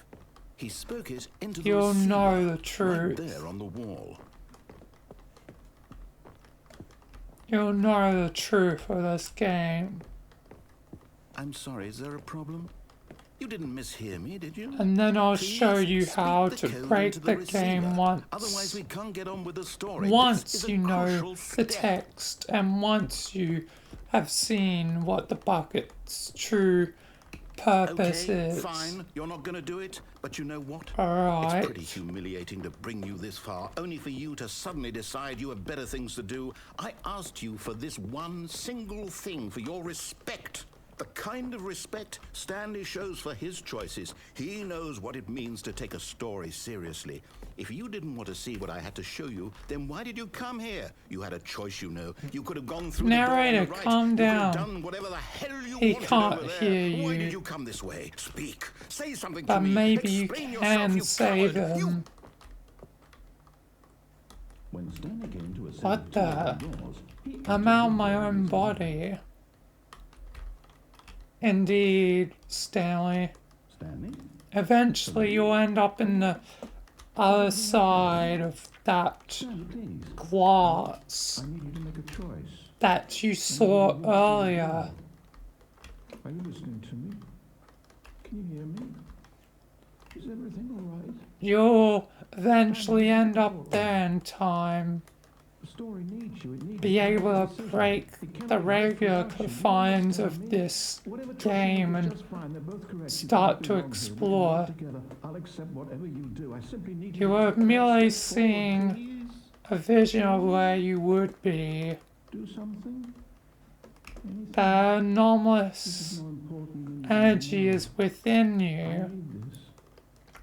Speaker 1: He spoke it into the
Speaker 2: You'll
Speaker 1: receiver,
Speaker 2: know the truth.
Speaker 1: right there on the wall.
Speaker 2: You'll know the truth of this game.
Speaker 1: I'm sorry, is there a problem? You didn't mishear me, did you?
Speaker 2: And then I'll
Speaker 1: Please
Speaker 2: show you
Speaker 1: speak
Speaker 2: how
Speaker 1: the
Speaker 2: to
Speaker 1: code
Speaker 2: break
Speaker 1: into
Speaker 2: the
Speaker 1: receiver.
Speaker 2: game once.
Speaker 1: Otherwise we can't get on with the story. This
Speaker 2: Once
Speaker 1: is a
Speaker 2: you know
Speaker 1: crucial
Speaker 2: the
Speaker 1: step.
Speaker 2: text and once you have seen what the bucket's true purpose
Speaker 1: Okay,
Speaker 2: is.
Speaker 1: fine. You're not going to do it, but you know what?
Speaker 2: Alright.
Speaker 1: It's pretty humiliating to bring you this far, only for you to suddenly decide you have better things to do. I asked you for this one single thing, for your respect. The kind of respect Stanley shows for his choices. He knows what it means to take a story seriously. If you didn't want to see what I had to show you, then why did you come here? You had a choice, you know. You could have gone through
Speaker 2: Narrator,
Speaker 1: the door on the right.
Speaker 2: calm
Speaker 1: You could
Speaker 2: down.
Speaker 1: have done whatever the hell you
Speaker 2: He
Speaker 1: wanted
Speaker 2: can't
Speaker 1: over there.
Speaker 2: hear
Speaker 1: Why
Speaker 2: you.
Speaker 1: did you come this way? Speak. Say something
Speaker 2: But
Speaker 1: to me.
Speaker 2: maybe you
Speaker 1: Explain yourself,
Speaker 2: can
Speaker 1: you
Speaker 2: save
Speaker 1: coward. You
Speaker 2: him.
Speaker 5: When Stanley came to a set
Speaker 2: What
Speaker 5: of
Speaker 2: the?
Speaker 5: two open doors, he
Speaker 2: I'm out of my own body. Indeed, Stanley.
Speaker 5: Stanley?
Speaker 2: Eventually you'll end up in the other side of that
Speaker 5: Stanley, please.
Speaker 2: glass
Speaker 5: I need you to make a choice.
Speaker 2: that you saw earlier.
Speaker 5: Are you listening to me? Can you hear me? Is everything all right?
Speaker 2: You'll eventually end up there in time.
Speaker 5: The story needs you. It needs
Speaker 2: Be
Speaker 5: you to
Speaker 2: able
Speaker 5: make a
Speaker 2: to
Speaker 5: decision.
Speaker 2: break
Speaker 5: It cannot
Speaker 2: the
Speaker 5: be left
Speaker 2: regular
Speaker 5: without you. You
Speaker 2: confines
Speaker 5: understand
Speaker 2: of
Speaker 5: me?
Speaker 2: this
Speaker 5: Whatever choice
Speaker 2: game
Speaker 5: you make is
Speaker 2: and
Speaker 5: just fine. They're both correct. You
Speaker 2: start
Speaker 5: both
Speaker 2: to
Speaker 5: belong here. We can
Speaker 2: explore.
Speaker 5: work together. I'll accept whatever you do. I simply need
Speaker 2: You
Speaker 5: to
Speaker 2: were
Speaker 5: take the
Speaker 2: merely
Speaker 5: first step forward,
Speaker 2: seeing
Speaker 5: please.
Speaker 2: a vision of where you would be.
Speaker 5: Do something. Anything.
Speaker 2: The
Speaker 5: This
Speaker 2: anomalous
Speaker 5: is more important than
Speaker 2: energy is within
Speaker 5: I
Speaker 2: you,
Speaker 5: need this.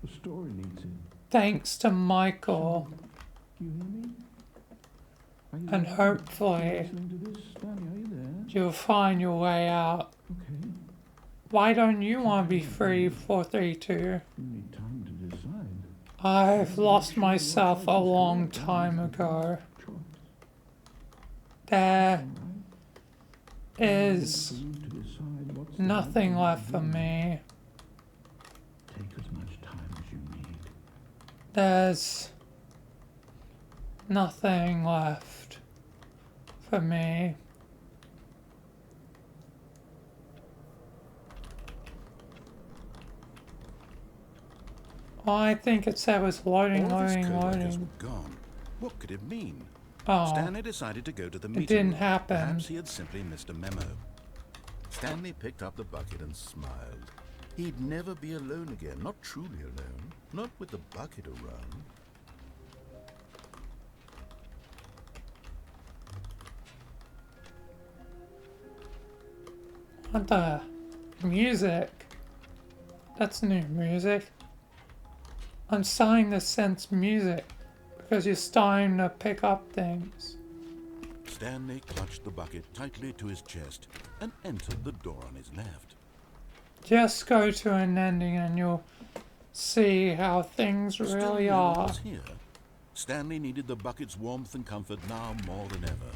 Speaker 5: The story needs it.
Speaker 2: thanks to Michael,
Speaker 5: Do you hear me? Are you
Speaker 2: and
Speaker 5: there?
Speaker 2: hopefully
Speaker 5: Listening to this? Stanley, are you there?
Speaker 2: you'll find your way out.
Speaker 5: Okay.
Speaker 2: Why don't you want to be free, 432?
Speaker 5: You need time to decide.
Speaker 2: I've lost myself a long time ago.
Speaker 5: Choice.
Speaker 2: There
Speaker 5: For
Speaker 2: is
Speaker 5: you to decide what's the
Speaker 2: nothing
Speaker 5: right
Speaker 2: left
Speaker 5: thing
Speaker 2: for
Speaker 5: to do.
Speaker 2: me.
Speaker 5: Take as much time as you need.
Speaker 2: There's nothing left for me. Oh, I think it said it was loading,
Speaker 1: All of his
Speaker 2: loading,
Speaker 1: co-workers
Speaker 2: loading.
Speaker 1: were gone. What could it mean?
Speaker 2: Oh,
Speaker 1: Stanley decided to go to the meeting
Speaker 2: didn't
Speaker 1: room.
Speaker 2: happen.
Speaker 1: Perhaps he had simply missed a memo. Stanley picked up the bucket and smiled. He'd never be alone again, not truly alone, not with the bucket around.
Speaker 2: what the music? That's new music. I'm starting to sense music because you're starting to pick up things.
Speaker 1: Stanley clutched the bucket tightly to his chest and entered the door on his left.
Speaker 2: Just go to an ending and you'll see how things
Speaker 1: Still
Speaker 2: really
Speaker 1: no one
Speaker 2: are.
Speaker 1: was here. Stanley needed the bucket's warmth and comfort now more than ever.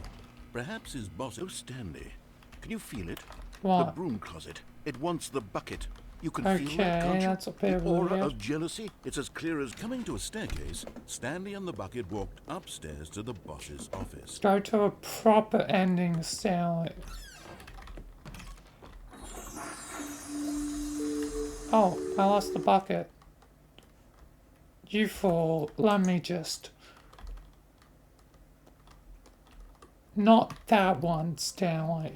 Speaker 1: Perhaps his boss... Oh, Stanley, can you feel it? The
Speaker 2: What?
Speaker 1: broom closet. It wants the bucket. You can feel
Speaker 2: Okay,
Speaker 1: that, can't you?
Speaker 2: that's a bit
Speaker 1: The aura
Speaker 2: weird.
Speaker 1: of jealousy. It's as clear as coming to a staircase. Stanley and the bucket walked upstairs to the boss's office.
Speaker 2: Go to a proper ending, Stanley. Oh, I lost the bucket. You fool, let me just... Not that one, Stanley.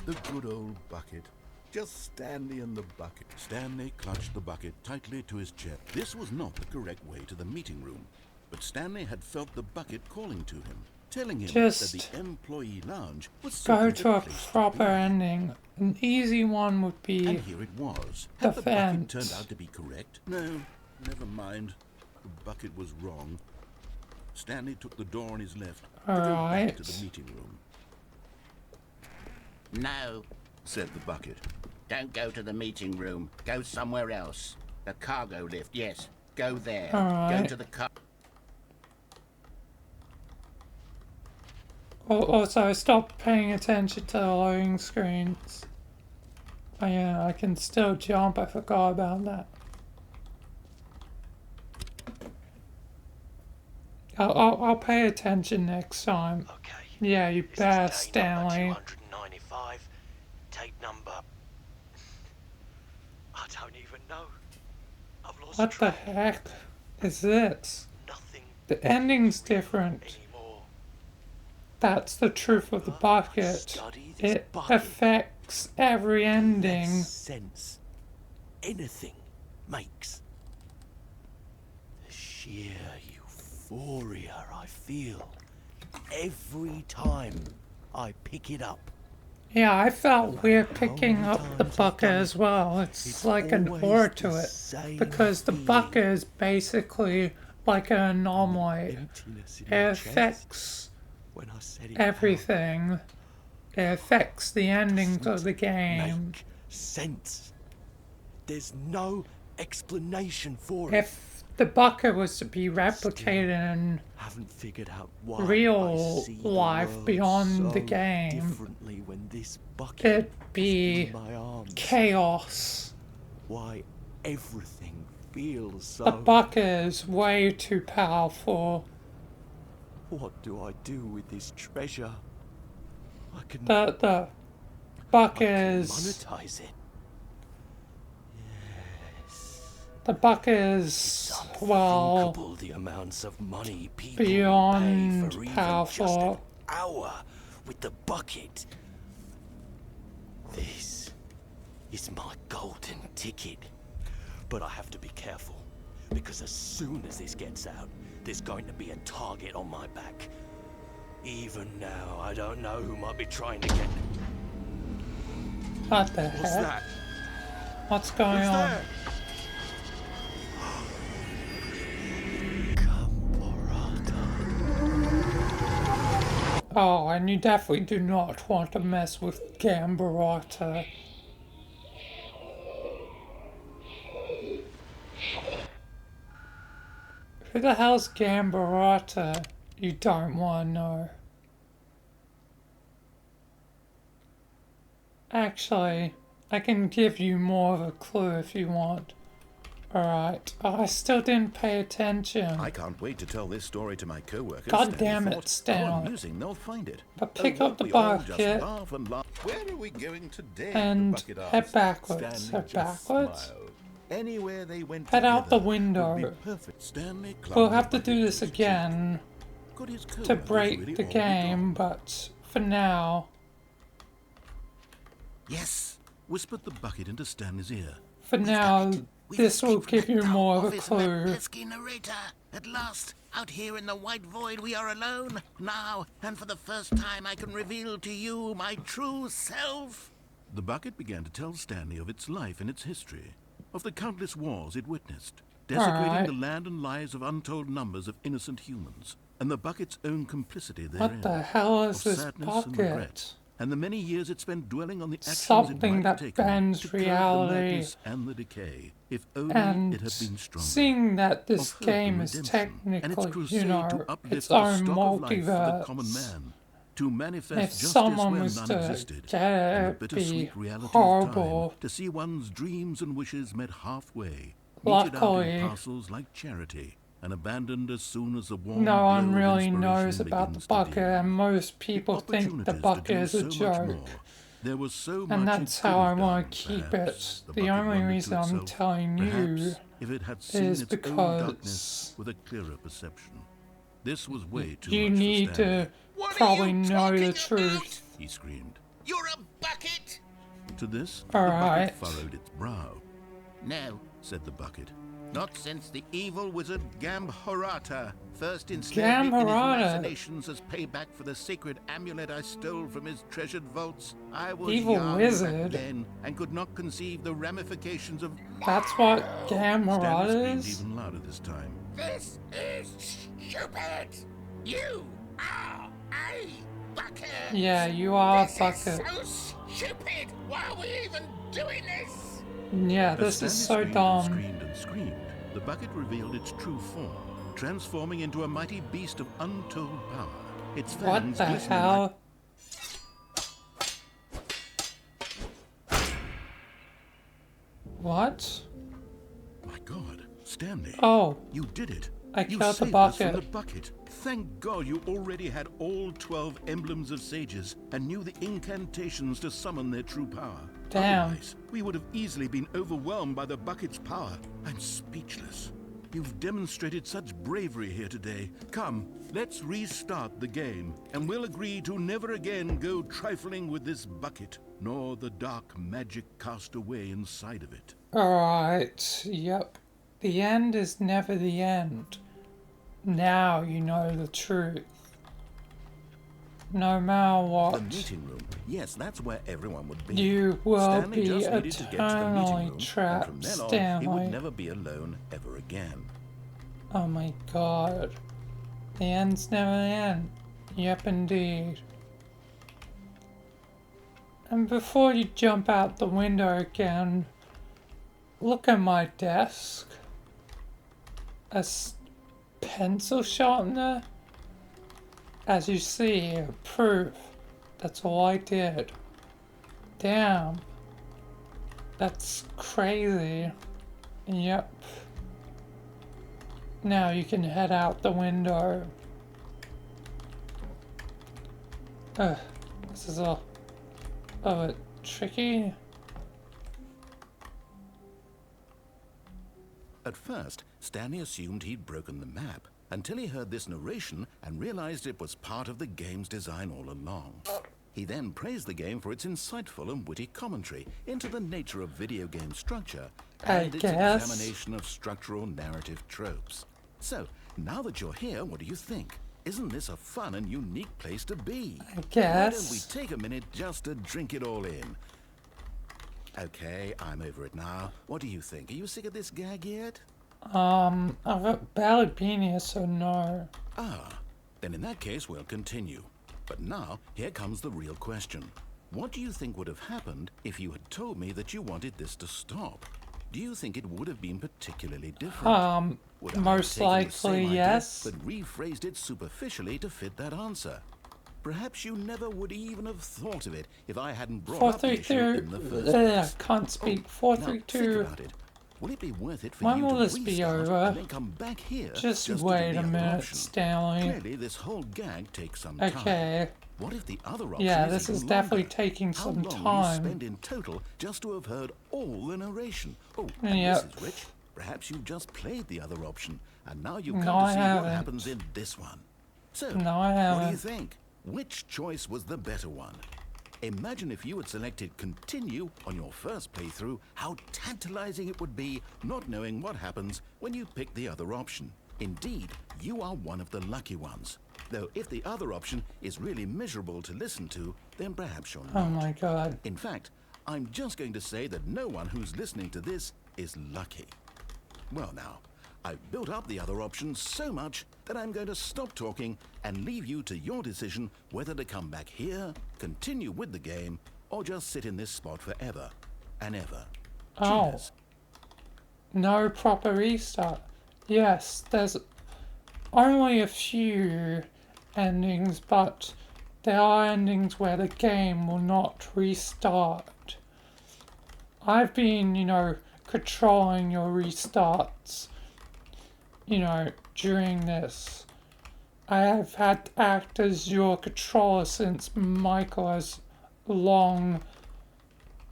Speaker 1: The good old bucket. Just Stanley and the bucket. Stanley clutched the bucket tightly to his chest. This was not the correct way to the meeting room, but Stanley had felt the bucket calling to him. telling him
Speaker 2: Just
Speaker 1: that the employee lounge was
Speaker 2: go
Speaker 1: simply
Speaker 2: to
Speaker 1: the
Speaker 2: a
Speaker 1: place to
Speaker 2: proper
Speaker 1: be.
Speaker 2: ending. An easy one would be
Speaker 1: And here it was.
Speaker 2: the
Speaker 1: Had the bucket
Speaker 2: vent.
Speaker 1: turned out to be correct? No, never mind. The bucket was wrong. Stanley took the door on his left to go back to the meeting room.
Speaker 9: No,
Speaker 1: Said the bucket.
Speaker 9: don't go to the meeting room. Go somewhere else. The cargo lift, yes. Go there.
Speaker 2: Alright.
Speaker 9: Go to the car.
Speaker 2: Also, stop paying attention to the loading screens. Oh yeah, I can still jump. I forgot about that. I'll pay attention next time.
Speaker 11: Okay.
Speaker 2: Yeah, you
Speaker 11: This
Speaker 2: better,
Speaker 11: is day number
Speaker 2: Stanley.
Speaker 11: 295. Tape number. I don't even know. I've lost
Speaker 2: What the
Speaker 11: track.
Speaker 2: heck is this?
Speaker 11: Nothing
Speaker 2: The ending's
Speaker 11: real
Speaker 2: different.
Speaker 11: anymore.
Speaker 2: That's the truth of the bucket.
Speaker 11: Study this
Speaker 2: It
Speaker 11: bucket.
Speaker 2: affects every ending.
Speaker 11: Less sense anything makes. The sheer euphoria I feel every time I pick it up.
Speaker 2: Yeah, I felt weird picking up the bucket as well. It's like an
Speaker 11: always
Speaker 2: aura to
Speaker 11: the
Speaker 2: it.
Speaker 11: same
Speaker 2: Because the
Speaker 11: feeling.
Speaker 2: bucket is basically like an anomaly.
Speaker 11: Emptiness in
Speaker 2: It
Speaker 11: my chest
Speaker 2: affects
Speaker 11: when I set it down.
Speaker 2: everything. It affects the endings of the game.
Speaker 11: Make sense. There's no explanation for it.
Speaker 2: If the bucket was to be replicated in
Speaker 11: Haven't figured out why
Speaker 2: real
Speaker 11: I see the
Speaker 2: life
Speaker 11: world
Speaker 2: beyond the
Speaker 11: so
Speaker 2: game,
Speaker 11: differently when this bucket
Speaker 2: it'd
Speaker 11: is
Speaker 2: be
Speaker 11: in my arms.
Speaker 2: chaos.
Speaker 11: Why everything feels so.
Speaker 2: The bucket is way too powerful.
Speaker 11: What do I do with this treasure? I can
Speaker 2: The bucket is
Speaker 11: monetize it.
Speaker 2: the bucket is well
Speaker 11: Unthinkable the amounts of money people
Speaker 2: beyond
Speaker 11: will pay for even
Speaker 2: powerful.
Speaker 11: just an hour with the bucket. This is my golden ticket. But I have to be careful, because as soon as this gets out, there's going to be a target on my back. Even now, I don't know who might be trying to get...
Speaker 2: What the
Speaker 11: What's
Speaker 2: heck?
Speaker 11: that?
Speaker 2: What's going
Speaker 11: Who's
Speaker 2: on?
Speaker 11: there?
Speaker 2: Oh, and you definitely do not want to mess with Gambarata. Who the hell's Gambarata? You don't want to know. Actually, I can give you more of a clue if you want. Alright, I still didn't pay attention.
Speaker 1: I can't wait to tell this story to my co-workers.
Speaker 2: God
Speaker 1: Stanley
Speaker 2: damn it,
Speaker 1: thought,
Speaker 2: Stanley.
Speaker 1: How amusing they'll find it.
Speaker 2: But pick up
Speaker 1: won't
Speaker 2: the
Speaker 1: we all just
Speaker 2: bucket
Speaker 1: laugh and laugh? Where are we going today?
Speaker 2: and
Speaker 1: the bucket
Speaker 2: head
Speaker 1: asked.
Speaker 2: backwards.
Speaker 1: Stanley
Speaker 2: Head
Speaker 1: just
Speaker 2: backwards?
Speaker 1: smiled. Anywhere they went
Speaker 2: Head out the
Speaker 1: together would be
Speaker 2: window.
Speaker 1: perfect. Stanley
Speaker 2: We'll
Speaker 1: clung
Speaker 2: have to
Speaker 1: the
Speaker 2: do
Speaker 1: bucket
Speaker 2: this
Speaker 1: his
Speaker 2: again
Speaker 1: cheek. Could his
Speaker 2: to
Speaker 1: co-workers
Speaker 2: break
Speaker 1: really
Speaker 2: the
Speaker 1: all be
Speaker 2: game,
Speaker 1: gone?
Speaker 2: but for now,
Speaker 1: Yes, whispered the bucket into Stanley's ear.
Speaker 2: for now,
Speaker 9: We've
Speaker 2: this will
Speaker 9: escaped
Speaker 2: give
Speaker 9: from
Speaker 2: you
Speaker 9: that
Speaker 2: more
Speaker 9: dull
Speaker 2: of a
Speaker 9: office and that
Speaker 2: clue.
Speaker 9: pesky narrator. At last, out here in the white void, we are alone. Now, and for the first time, I can reveal to you my true self.
Speaker 1: The bucket began to tell Stanley of its life and its history, of the countless wars it witnessed, desecrating
Speaker 2: Alright.
Speaker 1: the land and lives of untold numbers of innocent humans, and the bucket's own complicity therein.
Speaker 2: What the hell is
Speaker 1: of
Speaker 2: this
Speaker 1: sadness and regret,
Speaker 2: bucket?
Speaker 1: and the many years it spent dwelling on the actions
Speaker 2: Something
Speaker 1: it might
Speaker 2: that
Speaker 1: have taken
Speaker 2: bends
Speaker 1: to curb the
Speaker 2: reality.
Speaker 1: madness and the decay, if only
Speaker 2: And
Speaker 1: it had been stronger.
Speaker 2: seeing that this
Speaker 1: Of hope
Speaker 2: game
Speaker 1: and
Speaker 2: is
Speaker 1: redemption, and its
Speaker 2: technically,
Speaker 1: crusade
Speaker 2: you
Speaker 1: to
Speaker 2: know,
Speaker 1: uplift
Speaker 2: its
Speaker 1: the
Speaker 2: own
Speaker 1: stock of life for the common
Speaker 2: multiverse.
Speaker 1: man, to manifest
Speaker 2: If
Speaker 1: justice
Speaker 2: someone
Speaker 1: where
Speaker 2: was
Speaker 1: none
Speaker 2: to
Speaker 1: existed,
Speaker 2: get
Speaker 1: and the
Speaker 2: it, it'd
Speaker 1: bittersweet
Speaker 2: be
Speaker 1: reality
Speaker 2: horrible.
Speaker 1: of time, to see one's dreams and wishes met halfway, meted out
Speaker 2: Luckily,
Speaker 1: in parcels like charity, and abandoned as soon as the warm
Speaker 2: no
Speaker 1: glow
Speaker 2: one
Speaker 1: of
Speaker 2: really
Speaker 1: inspiration
Speaker 2: knows about the
Speaker 1: begins to
Speaker 2: bucket,
Speaker 1: dim.
Speaker 2: and most people think the
Speaker 1: Opportunities to
Speaker 2: bucket
Speaker 1: do
Speaker 2: is a
Speaker 1: so much
Speaker 2: joke.
Speaker 1: more. There was so
Speaker 2: And
Speaker 1: much it
Speaker 2: that's
Speaker 1: could
Speaker 2: how I
Speaker 1: have
Speaker 2: want
Speaker 1: done,
Speaker 2: to keep
Speaker 1: perhaps,
Speaker 2: it.
Speaker 1: the
Speaker 2: The
Speaker 1: bucket
Speaker 2: only
Speaker 1: wondered to
Speaker 2: reason I'm
Speaker 1: itself.
Speaker 2: telling you
Speaker 1: Perhaps if it had seen
Speaker 2: is
Speaker 1: its own darkness
Speaker 2: because
Speaker 1: with a clearer perception. This was way too
Speaker 2: you
Speaker 1: much
Speaker 2: need
Speaker 1: for Stanley.
Speaker 2: to
Speaker 9: What are
Speaker 2: probably
Speaker 9: you
Speaker 2: know the
Speaker 9: talking
Speaker 2: truth.
Speaker 1: He screamed.
Speaker 9: You're a bucket!
Speaker 1: To this,
Speaker 2: All
Speaker 1: the
Speaker 2: right.
Speaker 1: bucket furrowed its brow.
Speaker 9: No,
Speaker 1: said the bucket.
Speaker 9: not since the evil wizard
Speaker 1: Gambharata first ensnared me in his
Speaker 2: Gambharata.
Speaker 1: machinations as payback for the sacred amulet I stole from his treasured vaults. I was
Speaker 2: Evil
Speaker 1: young
Speaker 2: wizard?
Speaker 1: back then and could not conceive the ramifications of...
Speaker 2: That's what
Speaker 1: Stanley
Speaker 2: Gambharata
Speaker 1: screamed
Speaker 2: is?
Speaker 1: even louder this time.
Speaker 9: This is stupid! You are a bucket!
Speaker 2: Yeah, you are a
Speaker 9: This
Speaker 2: bucket.
Speaker 9: is so stupid! Why are we even doing this?
Speaker 2: Yeah,
Speaker 1: As
Speaker 2: this is
Speaker 1: Stanley
Speaker 2: so
Speaker 1: screamed
Speaker 2: dumb.
Speaker 1: and screamed and screamed, the bucket revealed its true form, transforming into a mighty beast of untold power. Its
Speaker 2: What
Speaker 1: fangs
Speaker 2: the
Speaker 1: glistening
Speaker 2: hell? What?
Speaker 1: My God, Stanley.
Speaker 2: Oh,
Speaker 1: You did it.
Speaker 2: I
Speaker 1: You
Speaker 2: killed the
Speaker 1: saved us from
Speaker 2: bucket.
Speaker 1: the bucket. Thank God you already had all 12 emblems of sages and knew the incantations to summon their true power.
Speaker 2: Damn.
Speaker 1: Otherwise, we would have easily been overwhelmed by the bucket's power. I'm speechless. You've demonstrated such bravery here today. Come, let's restart the game, and we'll agree to never again go trifling with this bucket, nor the dark magic cast away inside of it.
Speaker 2: Alright, yep. The end is never the end. Now you know the truth. No matter
Speaker 1: The
Speaker 2: what,
Speaker 1: meeting room. Yes, that's where everyone would be.
Speaker 2: you will
Speaker 1: Stanley
Speaker 2: be
Speaker 1: just needed to get to the meeting
Speaker 2: eternally
Speaker 1: room, and
Speaker 2: trapped,
Speaker 1: from then on, he
Speaker 2: Stanley.
Speaker 1: would never be alone ever again.
Speaker 2: Oh my god. The end's never the end. Yep, indeed. And before you jump out the window again, look at my desk. Pencil sharpener? As you see, proof. That's all I did. Damn. That's crazy. Yep. Now you can head out the window. This is a bit tricky.
Speaker 1: At first, Stanley assumed he'd broken the map, until he heard this narration and realized it was part of the game's design all along. He then praised the game for its insightful and witty commentary into the nature of video game structure and its
Speaker 2: guess.
Speaker 1: examination of structural narrative tropes. So, now that you're here, what do you think? Isn't this a fun and unique place to be?
Speaker 2: I
Speaker 1: Why don't we
Speaker 2: guess.
Speaker 1: take a minute just to drink it all in? Okay, I'm over it now. What do you think? Are you sick of this gag yet?
Speaker 2: I've barely been here, so no.
Speaker 1: Ah, then in that case we'll continue. But now, here comes the real question. What do you think would have happened if you had told me that you wanted this to stop? Do you think it would have been particularly different? Would I have
Speaker 2: Most
Speaker 1: taken the same
Speaker 2: likely,
Speaker 1: idea,
Speaker 2: yes.
Speaker 1: but rephrased it superficially to fit that answer? Perhaps you never would even have thought of it if I hadn't brought up the issue in the first
Speaker 2: 432.
Speaker 1: place.
Speaker 2: Can't speak.
Speaker 1: Now, think
Speaker 2: 432.
Speaker 1: about it. Will it be worth it for
Speaker 2: When
Speaker 1: you
Speaker 2: will
Speaker 1: to
Speaker 2: this be
Speaker 1: restart
Speaker 2: over?
Speaker 1: and then come back here
Speaker 2: Just
Speaker 1: to do
Speaker 2: wait
Speaker 1: the
Speaker 2: a
Speaker 1: other
Speaker 2: minute,
Speaker 1: option?
Speaker 2: Stanley.
Speaker 1: Clearly, this whole gag takes some time.
Speaker 2: Okay.
Speaker 1: What if the other option
Speaker 2: Yeah,
Speaker 1: is
Speaker 2: this
Speaker 1: even
Speaker 2: is definitely
Speaker 1: longer?
Speaker 2: taking
Speaker 1: How
Speaker 2: some
Speaker 1: long will you
Speaker 2: time.
Speaker 1: spend in total just to have heard all the narration? Oh, and
Speaker 2: Yep.
Speaker 1: Mrs. Rich, perhaps you've just played the other option, and now you've
Speaker 2: No,
Speaker 1: come
Speaker 2: I
Speaker 1: to see
Speaker 2: haven't.
Speaker 1: what happens in this one. So,
Speaker 2: No, I
Speaker 1: what do you
Speaker 2: haven't.
Speaker 1: think? Which choice was the better one? Imagine if you had selected continue on your first playthrough, how tantalizing it would be not knowing what happens when you pick the other option. Indeed, you are one of the lucky ones. Though if the other option is really miserable to listen to, then perhaps you're not.
Speaker 2: Oh my god.
Speaker 1: In fact, I'm just going to say that no one who's listening to this is lucky. Well now, I've built up the other options so much that I'm going to stop talking and leave you to your decision whether to come back here, continue with the game, or just sit in this spot forever and ever.
Speaker 2: Oh.
Speaker 1: Cheers.
Speaker 2: No proper restart. Yes, there's only a few endings, but there are endings where the game will not restart. I've been, controlling your restarts, during this. I have had to act as your controller since Michael has long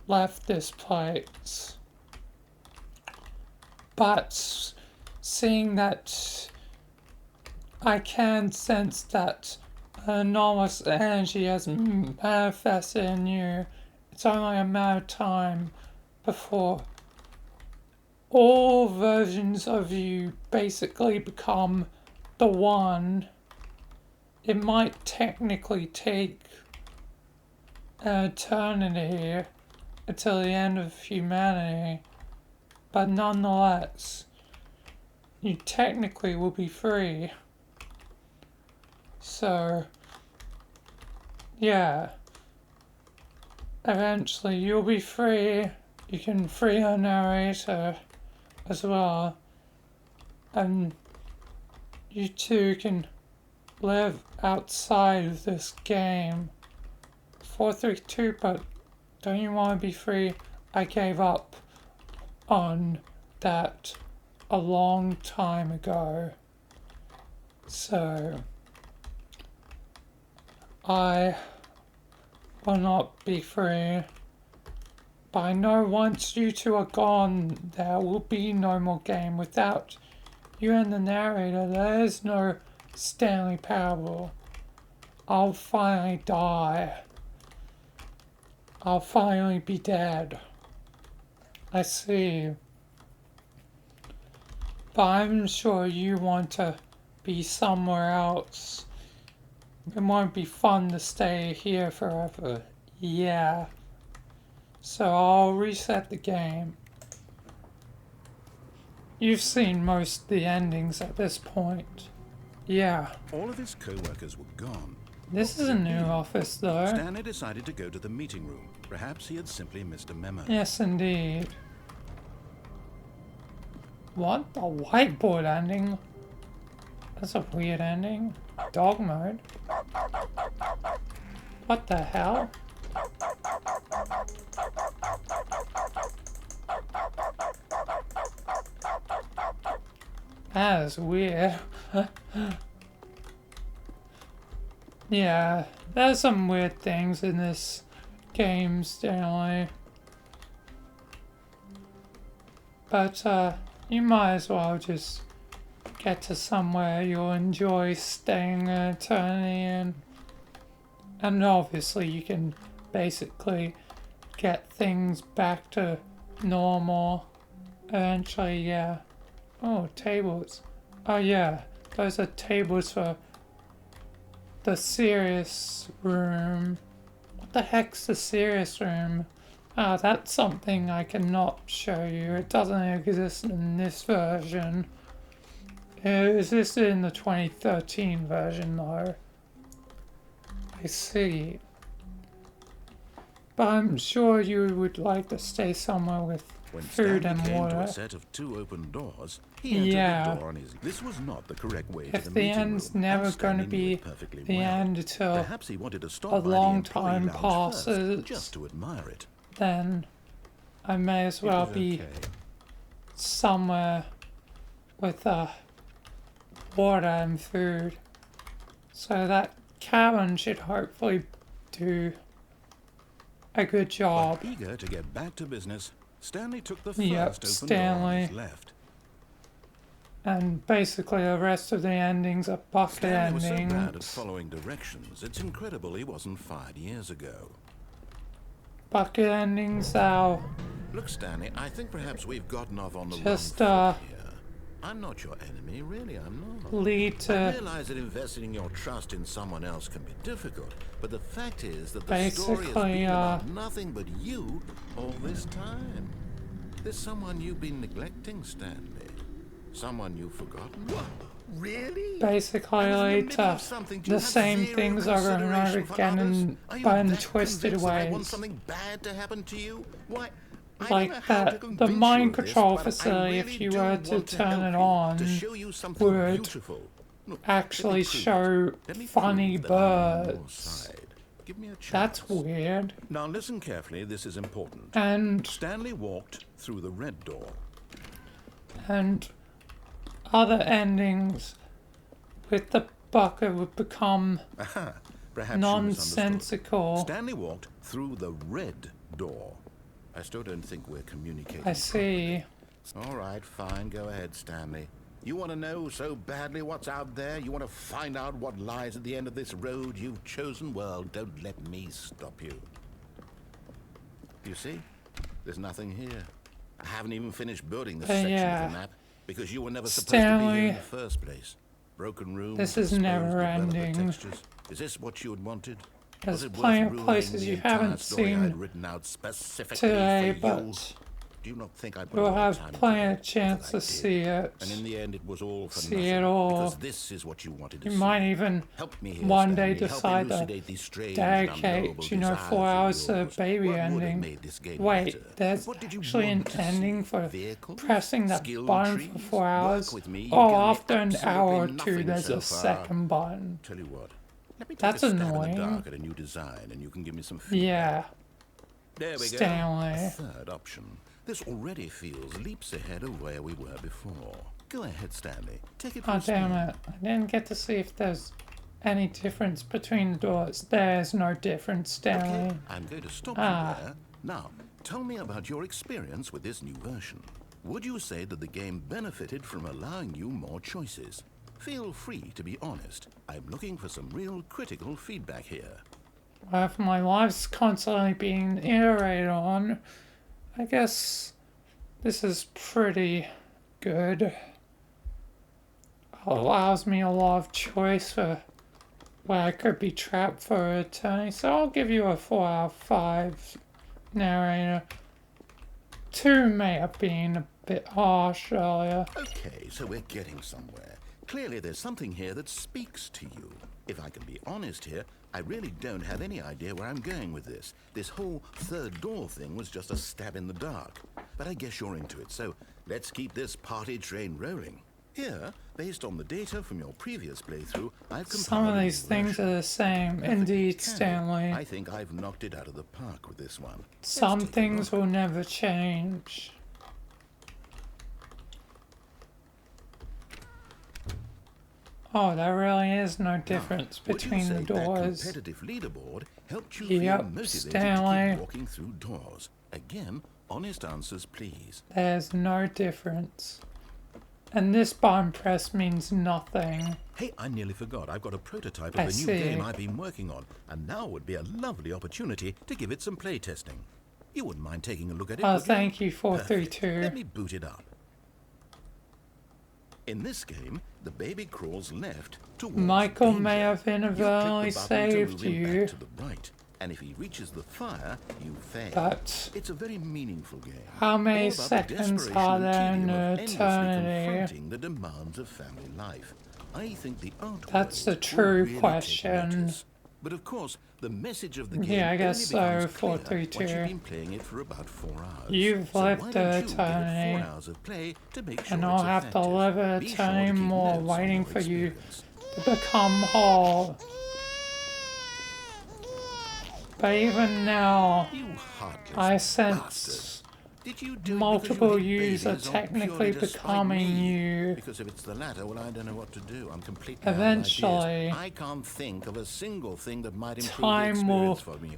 Speaker 2: left this place. But seeing that I can sense that anomalous energy has manifested in you, it's only a matter of time before all versions of you basically become the one, it might technically take an eternity until the end of humanity, but nonetheless, you technically will be free. So, yeah, eventually you'll be free. You can free a narrator as well, and you two can live outside of this game. 432, but don't you want to be free? I gave up on that a long time ago. So, I will not be free. But I know once you two are gone, there will be no more game. Without you and the narrator, there is no Stanley Parable. I'll finally die. I'll finally be dead. I see. But I'm sure you want to be somewhere else. It won't be fun to stay here forever. Yeah. So I'll reset the game. You've seen most of the endings at this point. Yeah.
Speaker 1: All of his co-workers were gone.
Speaker 2: This is a new office, though.
Speaker 1: Stanley decided to go to the meeting room. Perhaps he had simply missed a memo.
Speaker 2: Yes, indeed. What? A whiteboard ending? That's a weird ending. Dog mode? What the hell? That is weird. Yeah, there's some weird things in this game, Stanley. But, you might as well just get to somewhere you'll enjoy staying an eternity in. And obviously you can basically get things back to normal eventually, yeah. Oh, tables. Oh yeah, those are tables for the serious room. What the heck's the serious room? Ah, that's something I cannot show you. It doesn't exist in this version. It existed in the 2013 version though. I see. But I'm sure you would like to stay somewhere with
Speaker 1: When
Speaker 2: food
Speaker 1: Stanley
Speaker 2: and
Speaker 1: came
Speaker 2: water.
Speaker 1: to a set of 2 open doors, he entered the door on his... This was not the correct way to
Speaker 2: If
Speaker 1: the
Speaker 2: the
Speaker 1: meeting
Speaker 2: end's
Speaker 1: room,
Speaker 2: never
Speaker 1: and
Speaker 2: going to
Speaker 1: Stanley knew
Speaker 2: be
Speaker 1: it perfectly
Speaker 2: the
Speaker 1: well.
Speaker 2: end until
Speaker 1: Perhaps he wanted to stop
Speaker 2: a
Speaker 1: by the
Speaker 2: long
Speaker 1: employee
Speaker 2: time
Speaker 1: lounge
Speaker 2: passes,
Speaker 1: first, just to admire it.
Speaker 2: then I may as well be somewhere with water and food. So that cabin should hopefully do a good job.
Speaker 1: But eager to get back to business, Stanley took the
Speaker 2: Yep,
Speaker 1: first open door on
Speaker 2: Stanley.
Speaker 1: his left.
Speaker 2: And basically the rest of the endings are bucket
Speaker 1: Stanley was so bad at
Speaker 2: endings.
Speaker 1: following directions, it's incredible he wasn't fired years ago.
Speaker 2: Bucket endings are
Speaker 1: Look, Stanley, I think perhaps we've gotten off on the
Speaker 2: just
Speaker 1: wrong foot here. I'm not your enemy, really, I'm not.
Speaker 2: lead
Speaker 1: I
Speaker 2: to
Speaker 1: realize that investing your trust in someone else can be difficult, but the fact is that the story has
Speaker 2: basically
Speaker 1: been about nothing but you all this time. There's someone you've been neglecting, Stanley. Someone you've forgotten. What? Really?
Speaker 2: basically lead to the same things over and over again in untwisted
Speaker 1: I want
Speaker 2: ways.
Speaker 1: something bad to happen to you? Why? I don't know
Speaker 2: Like
Speaker 1: how to
Speaker 2: that, the
Speaker 1: convince you
Speaker 2: mind
Speaker 1: of this,
Speaker 2: control
Speaker 1: but I
Speaker 2: facility,
Speaker 1: really
Speaker 2: if you
Speaker 1: do
Speaker 2: were to
Speaker 1: want
Speaker 2: turn
Speaker 1: help
Speaker 2: it
Speaker 1: you,
Speaker 2: on,
Speaker 1: to show you something
Speaker 2: would
Speaker 1: beautiful. Look,
Speaker 2: actually
Speaker 1: let me prove
Speaker 2: show
Speaker 1: it. Let me
Speaker 2: funny
Speaker 1: prove that I'm on your
Speaker 2: birds.
Speaker 1: side. Give me a chance.
Speaker 2: That's weird.
Speaker 1: Now listen carefully, this is important.
Speaker 2: And
Speaker 1: Stanley walked through the red door.
Speaker 2: other endings with the bucket would become
Speaker 1: Aha, perhaps
Speaker 2: nonsensical.
Speaker 1: Stanley walked through the red door. I still don't think we're communicating.
Speaker 2: I see.
Speaker 1: All right, fine. Go ahead, Stanley. You want to know so badly what's out there? You want to find out what lies at the end of this road you've chosen? Well, don't let me stop you. You see? There's nothing here. I haven't even finished building this
Speaker 2: But
Speaker 1: section
Speaker 2: yeah,
Speaker 1: of the map because you were never supposed to be here in
Speaker 2: Stanley,
Speaker 1: the first place. Broken rooms,
Speaker 2: this is
Speaker 1: exposed
Speaker 2: never
Speaker 1: developer
Speaker 2: ending.
Speaker 1: textures. Is this what you had wanted? Was
Speaker 2: There's
Speaker 1: it worth
Speaker 2: plenty of
Speaker 1: ruining
Speaker 2: places
Speaker 1: the
Speaker 2: you
Speaker 1: entire
Speaker 2: haven't
Speaker 1: story I had
Speaker 2: seen
Speaker 1: written out specifically
Speaker 2: today,
Speaker 1: for you?
Speaker 2: but
Speaker 1: Do you not think I put
Speaker 2: you'll
Speaker 1: a lot of
Speaker 2: have
Speaker 1: time into
Speaker 2: plenty
Speaker 1: it?
Speaker 2: of chance to
Speaker 1: Because I did.
Speaker 2: see it.
Speaker 1: And in the end, it was all for
Speaker 2: See
Speaker 1: nothing.
Speaker 2: it all.
Speaker 1: Because this is what you wanted to
Speaker 2: You
Speaker 1: see.
Speaker 2: might even
Speaker 1: Help me here,
Speaker 2: one day
Speaker 1: Stanley. Help
Speaker 2: decide to
Speaker 1: elucidate these strange and
Speaker 2: dedicate,
Speaker 1: unknowable
Speaker 2: you know,
Speaker 1: desires
Speaker 2: 4
Speaker 1: of
Speaker 2: hours to the
Speaker 1: yours.
Speaker 2: baby
Speaker 1: What would have
Speaker 2: ending.
Speaker 1: made this game
Speaker 2: Wait,
Speaker 1: better?
Speaker 2: there's
Speaker 1: What did you
Speaker 2: actually an
Speaker 1: want to
Speaker 2: ending
Speaker 1: see?
Speaker 2: for
Speaker 1: Vehicles?
Speaker 2: pressing that
Speaker 1: Skill
Speaker 2: button
Speaker 1: trees?
Speaker 2: for 4
Speaker 1: Work
Speaker 2: hours.
Speaker 1: with me, you've
Speaker 2: Oh,
Speaker 1: given me
Speaker 2: after an hour or
Speaker 1: absolutely
Speaker 2: two,
Speaker 1: nothing
Speaker 2: there's
Speaker 1: so
Speaker 2: a
Speaker 1: far.
Speaker 2: second button.
Speaker 1: Tell you what. Let me take
Speaker 2: That's
Speaker 1: a stab in
Speaker 2: annoying.
Speaker 1: the dark at a new design, and you can give me some feedback.
Speaker 2: Yeah,
Speaker 1: There we go.
Speaker 2: Stanley.
Speaker 1: A third option. This already feels leaps ahead of where we were before. Go ahead, Stanley. Take it from
Speaker 2: Oh, damn
Speaker 1: spin.
Speaker 2: it. I didn't get to see if there's any difference between the doors. There's no difference, Stanley.
Speaker 1: Okay, I'm going to stop
Speaker 2: Ah.
Speaker 1: you there. Now, tell me about your experience with this new version. Would you say that the game benefited from allowing you more choices? Feel free to be honest. I'm looking for some real critical feedback here.
Speaker 2: Well, if my life's constantly being iterated on, I guess this is pretty good. Allows me a lot of choice for where I could be trapped for eternity, so I'll give you a 4 out of 5 narrator. 2 may have been a bit harsh earlier.
Speaker 1: Okay, so we're getting somewhere. Clearly there's something here that speaks to you. If I can be honest here, I really don't have any idea where I'm going with this. This whole third door thing was just a stab in the dark. But I guess you're into it, so let's keep this party train rolling. Here, based on the data from your previous playthrough, I've compiled
Speaker 2: Some of
Speaker 1: a
Speaker 2: these
Speaker 1: new
Speaker 2: things
Speaker 1: version.
Speaker 2: are the same.
Speaker 1: Perfectly
Speaker 2: Indeed,
Speaker 1: candid,
Speaker 2: Stanley.
Speaker 1: I think I've knocked it out of the park with this one. Let's
Speaker 2: Some
Speaker 1: take a
Speaker 2: things
Speaker 1: look.
Speaker 2: will never change. Oh, there really is no difference
Speaker 1: Would you
Speaker 2: between the
Speaker 1: say that
Speaker 2: doors.
Speaker 1: competitive leaderboard helped you
Speaker 2: Yep,
Speaker 1: feel motivated to
Speaker 2: Stanley.
Speaker 1: keep walking through doors? Again, honest answers, please.
Speaker 2: There's no difference. And this button press means nothing.
Speaker 1: Hey, I nearly forgot. I've got a prototype
Speaker 2: I
Speaker 1: of the new
Speaker 2: see.
Speaker 1: game I've been working on, and now would be a lovely opportunity to give it some play testing. You wouldn't mind taking a look at it,
Speaker 2: Oh,
Speaker 1: would you?
Speaker 2: thank you,
Speaker 1: Perfect.
Speaker 2: 432.
Speaker 1: Let me boot it up. In this game, the baby crawls left towards
Speaker 2: Michael
Speaker 1: danger.
Speaker 2: may have
Speaker 1: You click the
Speaker 2: inadvertently
Speaker 1: button to
Speaker 2: saved
Speaker 1: move him
Speaker 2: you.
Speaker 1: back to the right, and if he reaches the fire, you fail.
Speaker 2: But
Speaker 1: It's a very meaningful game.
Speaker 2: how many
Speaker 1: All about the
Speaker 2: seconds
Speaker 1: desperation
Speaker 2: are
Speaker 1: and
Speaker 2: there in
Speaker 1: tedium of endlessly
Speaker 2: eternity?
Speaker 1: confronting the demands of family life. I think the art
Speaker 2: That's
Speaker 1: world
Speaker 2: the
Speaker 1: will
Speaker 2: true
Speaker 1: really take
Speaker 2: question.
Speaker 1: notice. But of course, the message of the game
Speaker 2: Yeah, I guess
Speaker 1: only
Speaker 2: so,
Speaker 1: becomes clear
Speaker 2: 432.
Speaker 1: once you've been playing it for about 4 hours.
Speaker 2: You've
Speaker 1: So
Speaker 2: lived
Speaker 1: why don't you give it
Speaker 2: eternity,
Speaker 1: 4 hours of play to make sure
Speaker 2: and I'll
Speaker 1: it's
Speaker 2: have to
Speaker 1: effective.
Speaker 2: live
Speaker 1: Be sure to
Speaker 2: eternity
Speaker 1: keep
Speaker 2: more
Speaker 1: notes on
Speaker 2: waiting
Speaker 1: your
Speaker 2: for you
Speaker 1: experience.
Speaker 2: to become whole. But even now,
Speaker 1: You heartless
Speaker 2: I
Speaker 1: bastard.
Speaker 2: sense
Speaker 1: Did you do it
Speaker 2: multiple
Speaker 1: because you hate
Speaker 2: yous are
Speaker 1: babies or
Speaker 2: technically
Speaker 1: purely to spite
Speaker 2: becoming
Speaker 1: me?
Speaker 2: you.
Speaker 1: Because if it's the latter, well, I don't know what to do. I'm completely out of
Speaker 2: Eventually,
Speaker 1: ideas. I can't think of a single thing that might improve the
Speaker 2: time will
Speaker 1: experience for me.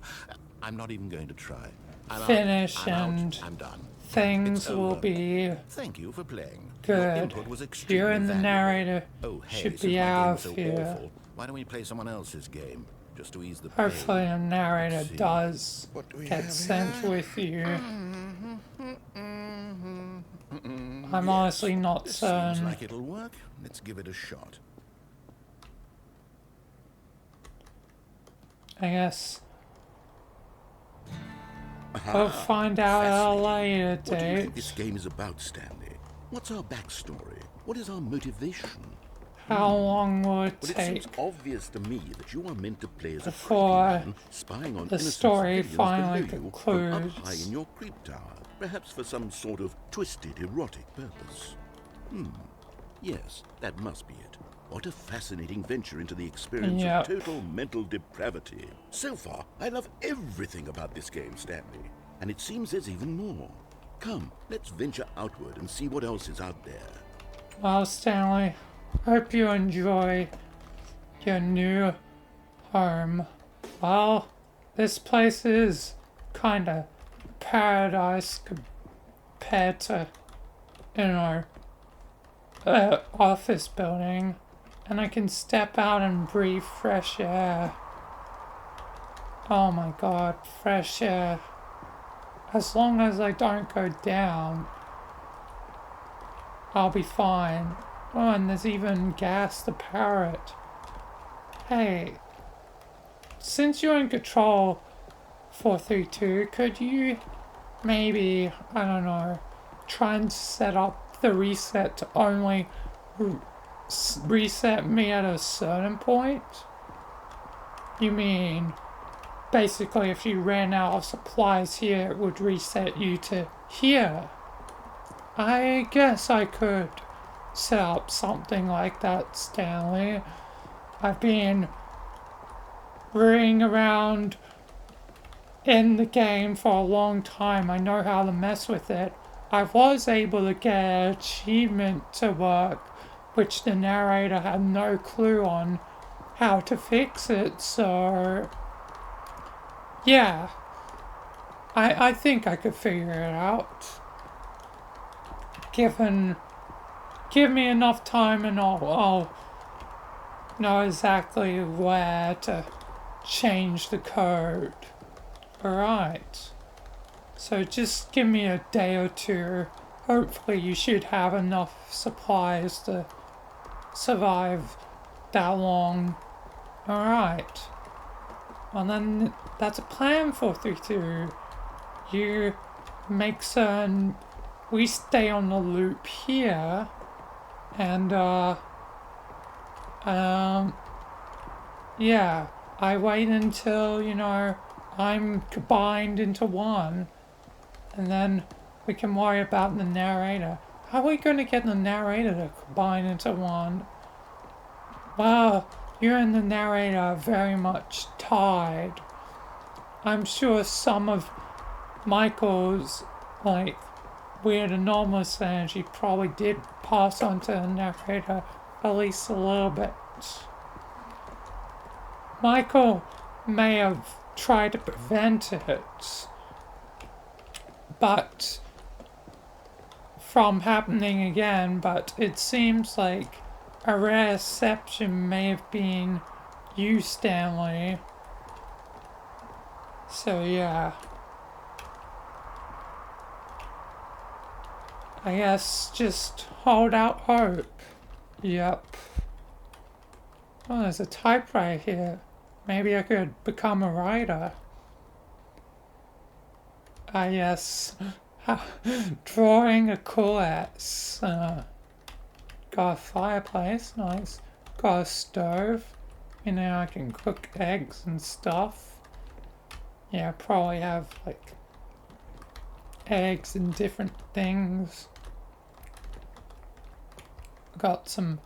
Speaker 1: I'm not even going to try. I'm
Speaker 2: finish
Speaker 1: out. I'm out.
Speaker 2: and
Speaker 1: I'm done.
Speaker 2: things
Speaker 1: It's
Speaker 2: will
Speaker 1: over.
Speaker 2: be
Speaker 1: Thank you for playing. Your
Speaker 2: good.
Speaker 1: input was extremely
Speaker 2: You and the
Speaker 1: valuable.
Speaker 2: narrator
Speaker 1: Oh, hey,
Speaker 2: should
Speaker 1: since
Speaker 2: be
Speaker 1: my game
Speaker 2: out
Speaker 1: is so
Speaker 2: here.
Speaker 1: awful, why don't we play someone else's game just to ease the pain?
Speaker 2: Hopefully the narrator
Speaker 1: Let's see.
Speaker 2: does
Speaker 1: What do we
Speaker 2: get
Speaker 1: have
Speaker 2: sent
Speaker 1: here?
Speaker 2: with you. I'm honestly not
Speaker 1: This seems
Speaker 2: certain.
Speaker 1: like it'll work. Let's give it a shot.
Speaker 2: I guess we'll find out at a later
Speaker 1: What do you
Speaker 2: date.
Speaker 1: think this game is about, Stanley? What's our backstory? What is our motivation?
Speaker 2: How long will it
Speaker 1: Well, it
Speaker 2: take?
Speaker 1: seems obvious to me that you are meant to play as a
Speaker 2: before
Speaker 1: creepy man spying on
Speaker 2: the
Speaker 1: innocent
Speaker 2: story
Speaker 1: civilians
Speaker 2: finally
Speaker 1: below you from up
Speaker 2: concludes?
Speaker 1: high in your creep tower, perhaps for some sort of twisted erotic purpose. Yes, that must be it. What a fascinating venture into the experience
Speaker 2: Yep.
Speaker 1: of total mental depravity. So far, I love everything about this game, Stanley. And it seems there's even more. Come, let's venture outward and see what else is out there.
Speaker 2: Well, Stanley, hope you enjoy your new home. Well, this place is kinda paradise compared to, office building. And I can step out and breathe fresh air. Oh my god, fresh air. As long as I don't go down, I'll be fine. Oh, and there's even gas to power it. Hey, since you're in control, 432, could you maybe, I don't know, try and set up the reset to only reset me at a certain point? You mean, basically if you ran out of supplies here, it would reset you to here? I guess I could set up something like that, Stanley. I've been ring around in the game for a long time. I know how to mess with it. I was able to get an achievement to work, which the narrator had no clue on how to fix it, so yeah, I think I could figure it out. Give me enough time and I'll know exactly where to change the code. Alright. So just give me a day or two. Hopefully you should have enough supplies to survive that long. Alright. And then that's a plan, 432. You make certain we stay on the loop here and yeah, I wait until, you know, I'm combined into one, and then we can worry about the narrator. How are we going to get the narrator to combine into one? Well, you and the narrator are very much tied. I'm sure some of Michael's, like, weird anomalous energy probably did pass on to the narrator at least a little bit. Michael may have tried to prevent it, but from happening again, but it seems like a rare exception may have been you, Stanley. So yeah, I guess just hold out hope. Yep. Oh, there's a typewriter here. Maybe I could become a writer. Ah, yes. Drawing a cool ass. Got a fireplace, nice. Got a stove. You know, I can cook eggs and stuff. Yeah, probably have, like, eggs and different things. Got some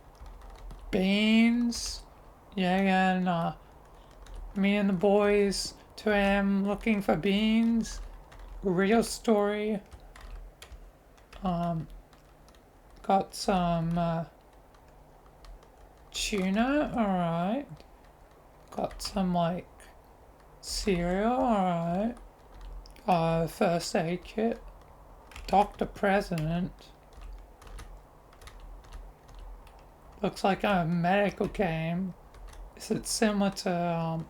Speaker 2: beans. Yeah, and me and the boys, 2 a.m. looking for beans. Real story. Got some tuna, alright. Got some, like, cereal, alright. First aid kit. Dr. President. Looks like a medical game. Is it similar to,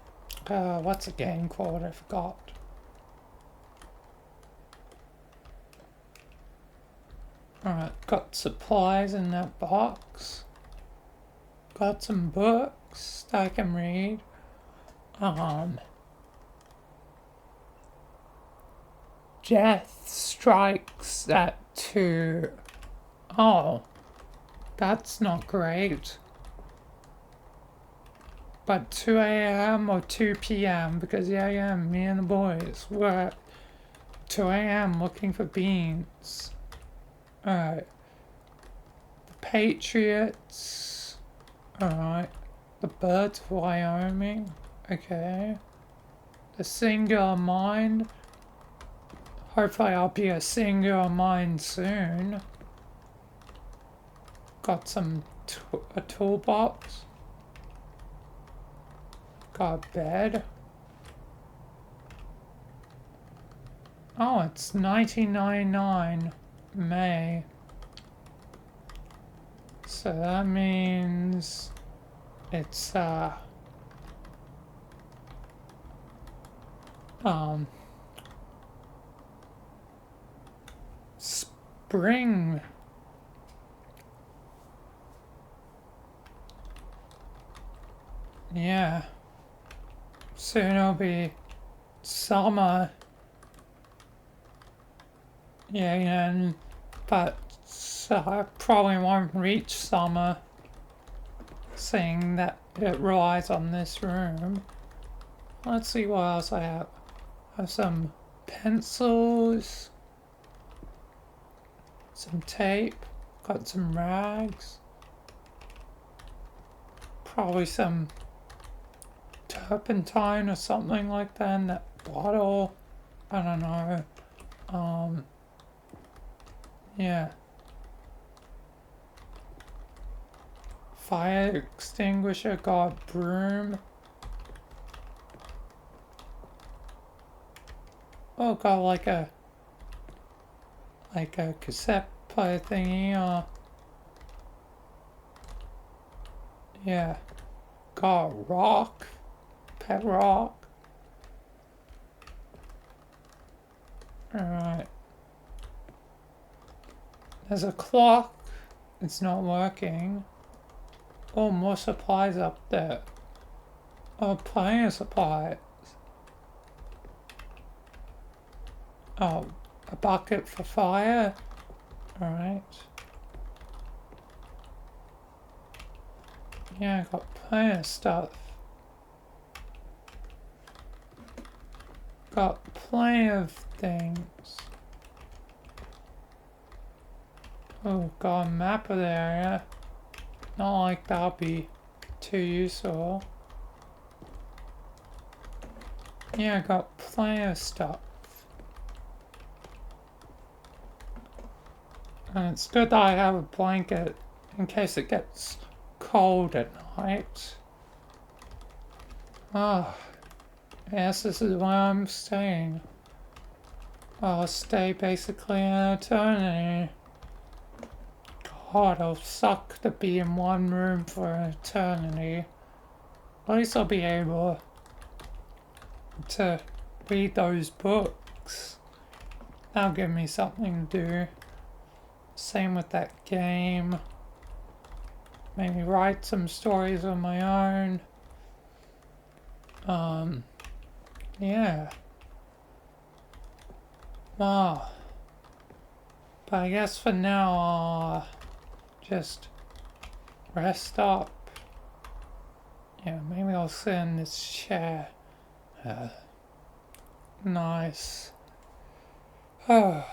Speaker 2: what's a game called? I forgot. Alright, got supplies in that box. Got some books that I can read. Death strikes at 2. Oh, that's not great. But 2 a.m. or 2 p.m. because yeah, me and the boys were at 2 a.m. looking for beans. Alright. The Patriots. Alright. The Birds of Wyoming. Okay. The Singular Mind. Hopefully I'll be a singular mind soon. Got some a toolbox. Got a bed. Oh, it's 1999 May. So that means it's spring. yeah. Soon it'll be summer. Yeah, and but I probably won't reach summer, seeing that it relies on this room. Let's see what else I have. I have some pencils, some tape, got some rags, probably some turpentine or something like that in that bottle. I don't know. Yeah. Fire extinguisher, got broom. Oh, got like a cassette player thingy. Yeah. Got rock, pet rock. Alright. There's a clock. It's not working. Oh, more supplies up there. Oh, plenty of supplies. Oh, a bucket for fire. Alright. Yeah, I got plenty of stuff. Got plenty of things. Oh, got a map of the area. Not like that'll be too useful. Yeah, I got plenty of stuff. And it's good that I have a blanket in case it gets cold at night. Oh, yes, this is where I'm staying. I'll stay basically in eternity. God, it'll suck to be in one room for an eternity. At least I'll be able to read those books. That'll give me something to do. Same with that game. Maybe write some stories of my own. Yeah. Wow. But I guess for now I'll just rest up. Yeah, maybe I'll sit in this chair. Nice. Oh.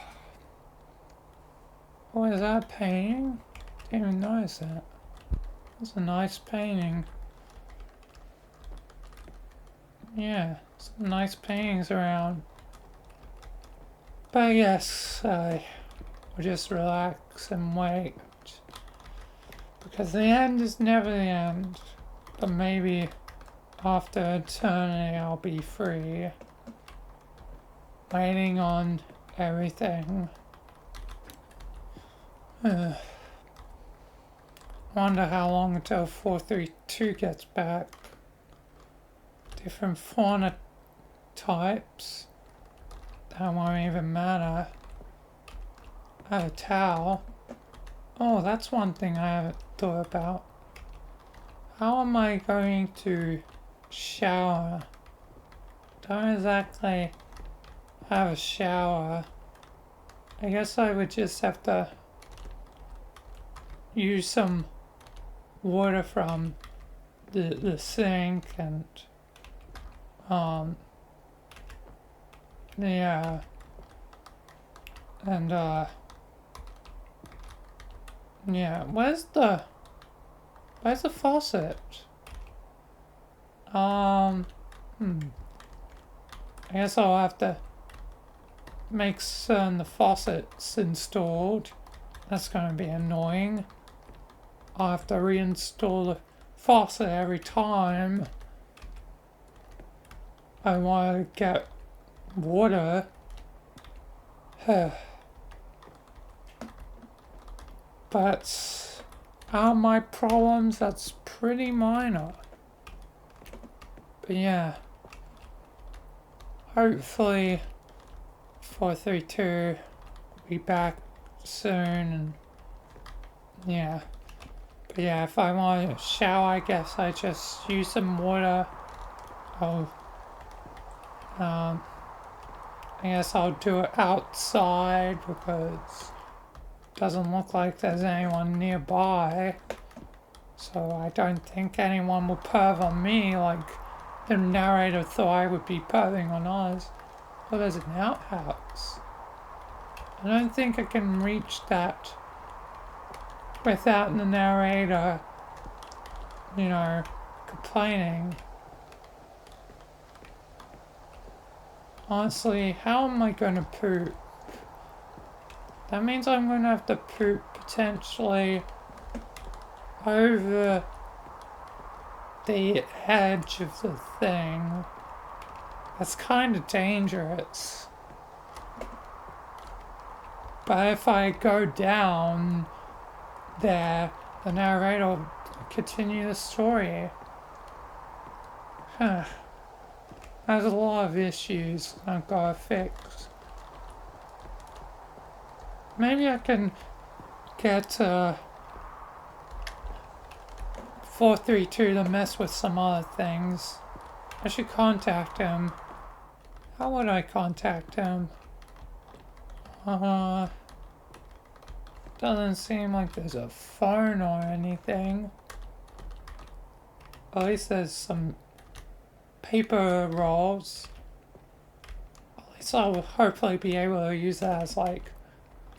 Speaker 2: What is that painting? Didn't even notice that. That's a nice painting. Yeah, some nice paintings around. But yes, I will just relax and wait. Because the end is never the end. But maybe after eternity I'll be free. Waiting on everything. Wonder how long until 432 gets back. Different fauna types. That won't even matter. I have a towel. Oh, that's one thing I haven't thought about. How am I going to shower? Don't exactly have a shower. I guess I would just have to use some water from the sink and yeah, and yeah, where's the faucet? I guess I'll have to make certain the faucet's installed. That's gonna be annoying. I'll have to reinstall the faucet every time I want to get water. But out of my problems, that's pretty minor. But yeah, hopefully 432 will be back soon, and yeah. But But yeah, if I want to shower, I guess I just use some water. I guess I'll do it outside because it doesn't look like there's anyone nearby. So I don't think anyone will perv on me like the narrator thought I would be perving on us. Oh, there's an outhouse. I don't think I can reach that without the narrator, complaining. Honestly, how am I going to poop? That means I'm going to have to poop potentially over the edge of the thing. That's kind of dangerous. But if I go down there, the narrator will continue the story. Huh. There's a lot of issues I've got to fix. Maybe I can get 432 to mess with some other things. I should contact him. How would I contact him? Doesn't seem like there's a phone or anything. At least there's some paper rolls. At least I'll hopefully be able to use that as like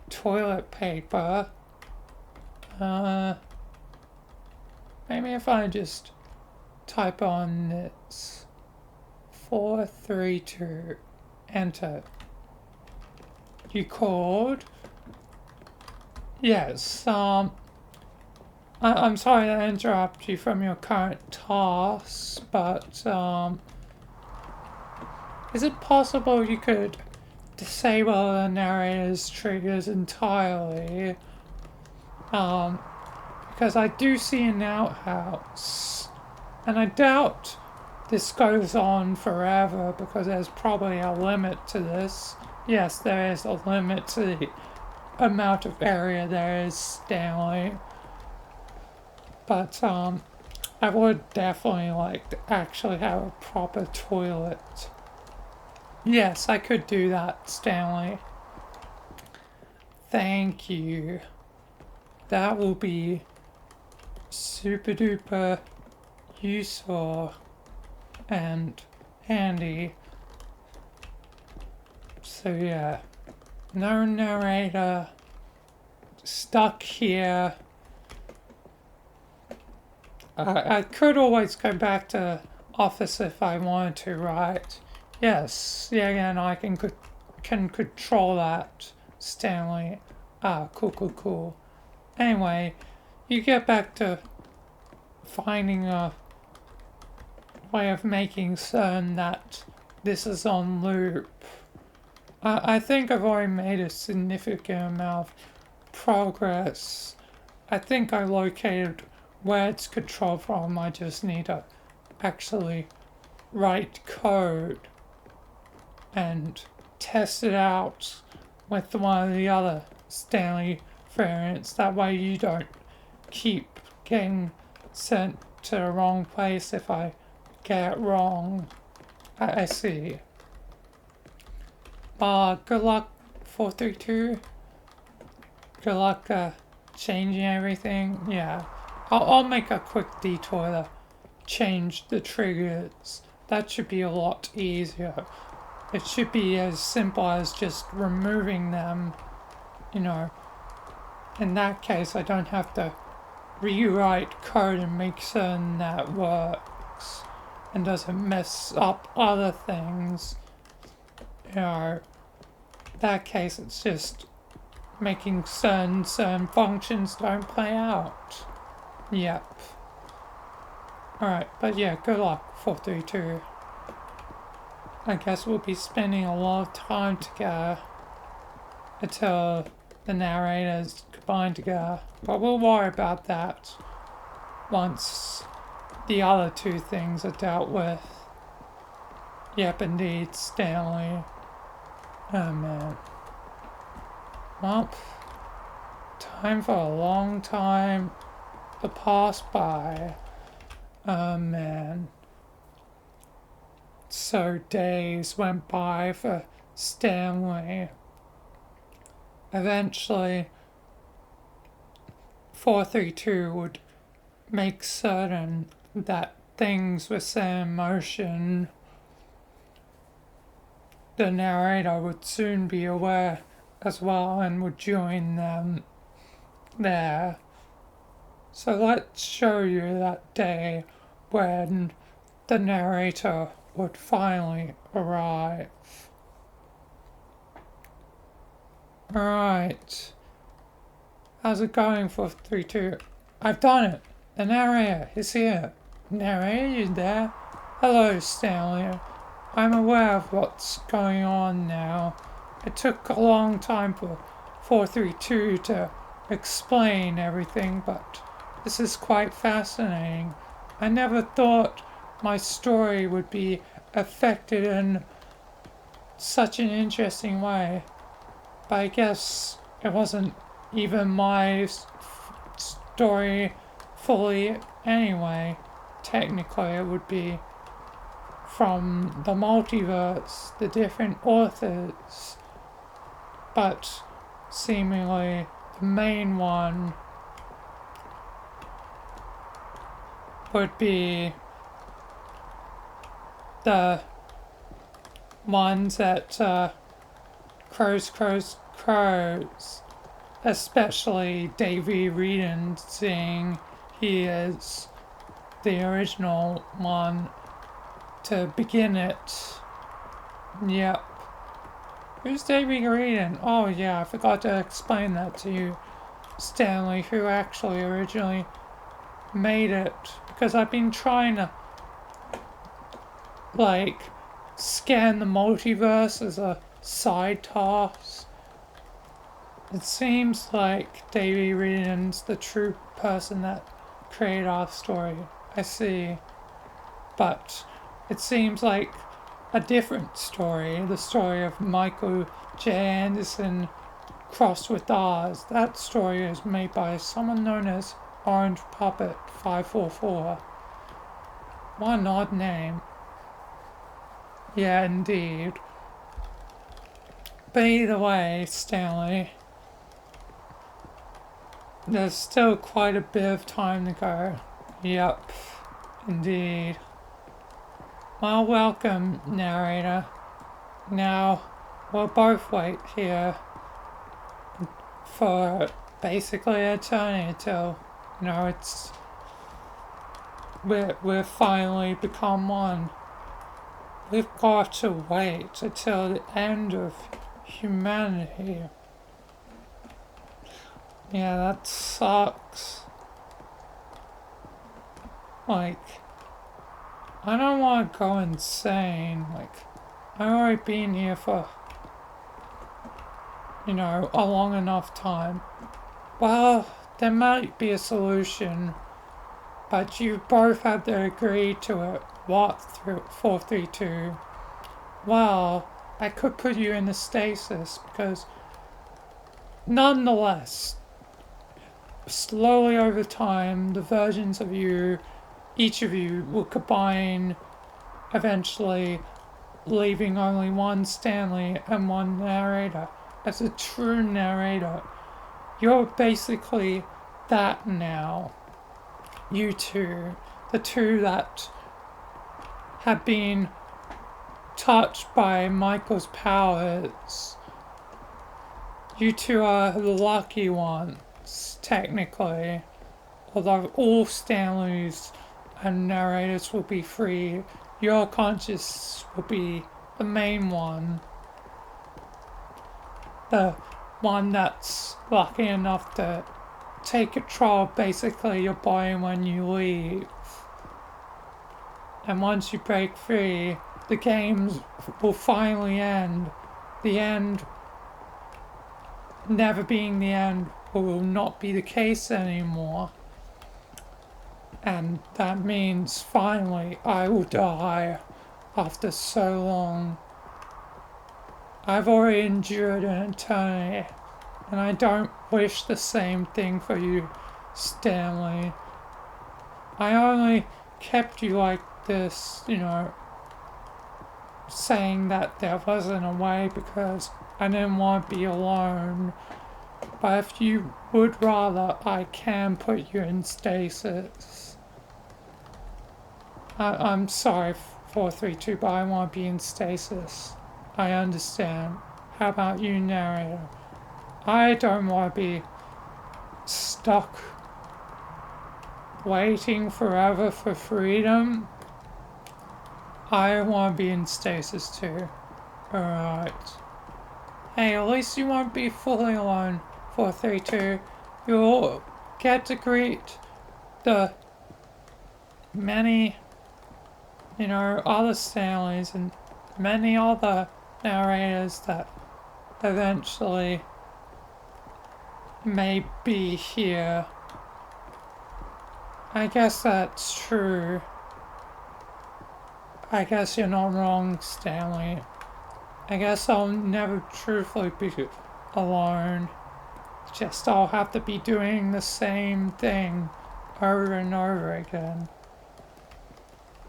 Speaker 2: toilet paper. Maybe if I just type on this 432, enter. You called? Yes, I'm sorry to interrupt you from your current task, but, is it possible you could disable the narrator's triggers entirely? Because I do see an outhouse, and I doubt this goes on forever because there's probably a limit to this. Yes, there is a limit to the amount of area there is, Stanley. But, I would definitely like to actually have a proper toilet. Yes, I could do that, Stanley. Thank you. That will be super duper useful and handy. So yeah, no narrator, stuck here. I could always go back to office if I wanted to, right? Yes, yeah, and I can control that, Stanley. Cool. Anyway, you get back to finding a way of making certain that this is on loop. I think I've already made a significant amount of progress. I think I located where it's controlled from. I just need to actually write code and test it out with one of the other Stanley variants. That way you don't keep getting sent to the wrong place if I get it wrong. I see. Good luck, 432. Good luck changing everything. Yeah, I'll make a quick detour to change the triggers. That should be a lot easier. It should be as simple as just removing them, In that case, I don't have to rewrite code and make certain that works and doesn't mess up other things. That case, it's just making certain functions don't play out. Yep. Alright, but yeah, good luck, 432. I guess we'll be spending a lot of time together until the narrators combine together. But we'll worry about that once the other two things are dealt with. Yep, indeed, Stanley. Oh man. Well, time for a long time the past by. Oh man. So days went by for Stanley. Eventually, 432 would make certain that things were set in motion. The narrator would soon be aware as well and would join them there. So let's show you that day when the narrator would finally arrive. Alright. How's it going, 432? I've done it! The narrator is here. Narrator, you there? Hello, Stanley. I'm aware of what's going on now. It took a long time for 432 to explain everything, but this is quite fascinating. I never thought my story would be affected in such an interesting way. But I guess it wasn't even my story fully anyway. Technically, it would be from the multiverse, the different authors. But seemingly the main one would be the ones that crows, especially Davy Reedon, seeing he is the original one to begin it. Yep. Who's Davy Reedon? Oh yeah, I forgot to explain that to you, Stanley, who actually originally made it, because I've been trying to like scan the multiverse as a side task. It seems like Davy Reedon's the true person that created our story. I see. But it seems like a different story, the story of Michael J. Anderson crossed with ours. That story is made by someone known as Orange Puppet 544. What an odd name. Yeah, indeed. But either way, Stanley, there's still quite a bit of time to go. Yep, indeed. Well, welcome, narrator. Now, we'll both wait here for basically eternity till, you know, it's... We've finally become one. We've got to wait until the end of humanity. Yeah, that sucks. Like, I don't want to go insane. Like, I've already been here for, you know, a long enough time. Well, there might be a solution, but you both have to agree to it. What, 432? Well, I could put you in a stasis because, nonetheless, slowly over time, the versions of you, each of you, will combine, eventually leaving only one Stanley and one narrator. As a true narrator, you're basically that now. You two, the two that have been touched by Michael's powers. You two are the lucky ones, technically. Although all Stanleys and narrators will be free, your conscious will be the main one. The one that's lucky enough to take control of basically your body when you leave. And once you break free, the games will finally end. The end, never being the end, will not be the case anymore. And that means finally I will die after so long. I've already endured an eternity, and I don't wish the same thing for you, Stanley. I only kept you like this, you know, saying that there wasn't a way because I didn't want to be alone. But if you would rather, I can put you in stasis. I'm sorry, 432, but I want to be in stasis. I understand. How about you, narrator? I don't want to be stuck waiting forever for freedom. I want to be in stasis too. Alright. Hey, at least you won't be fully alone, 432. You'll get to greet the many, you know, other Stanleys and many other narrators that eventually may be here. I guess that's true. I guess you're not wrong, Stanley. I guess I'll never truthfully be alone. Just I'll have to be doing the same thing over and over again.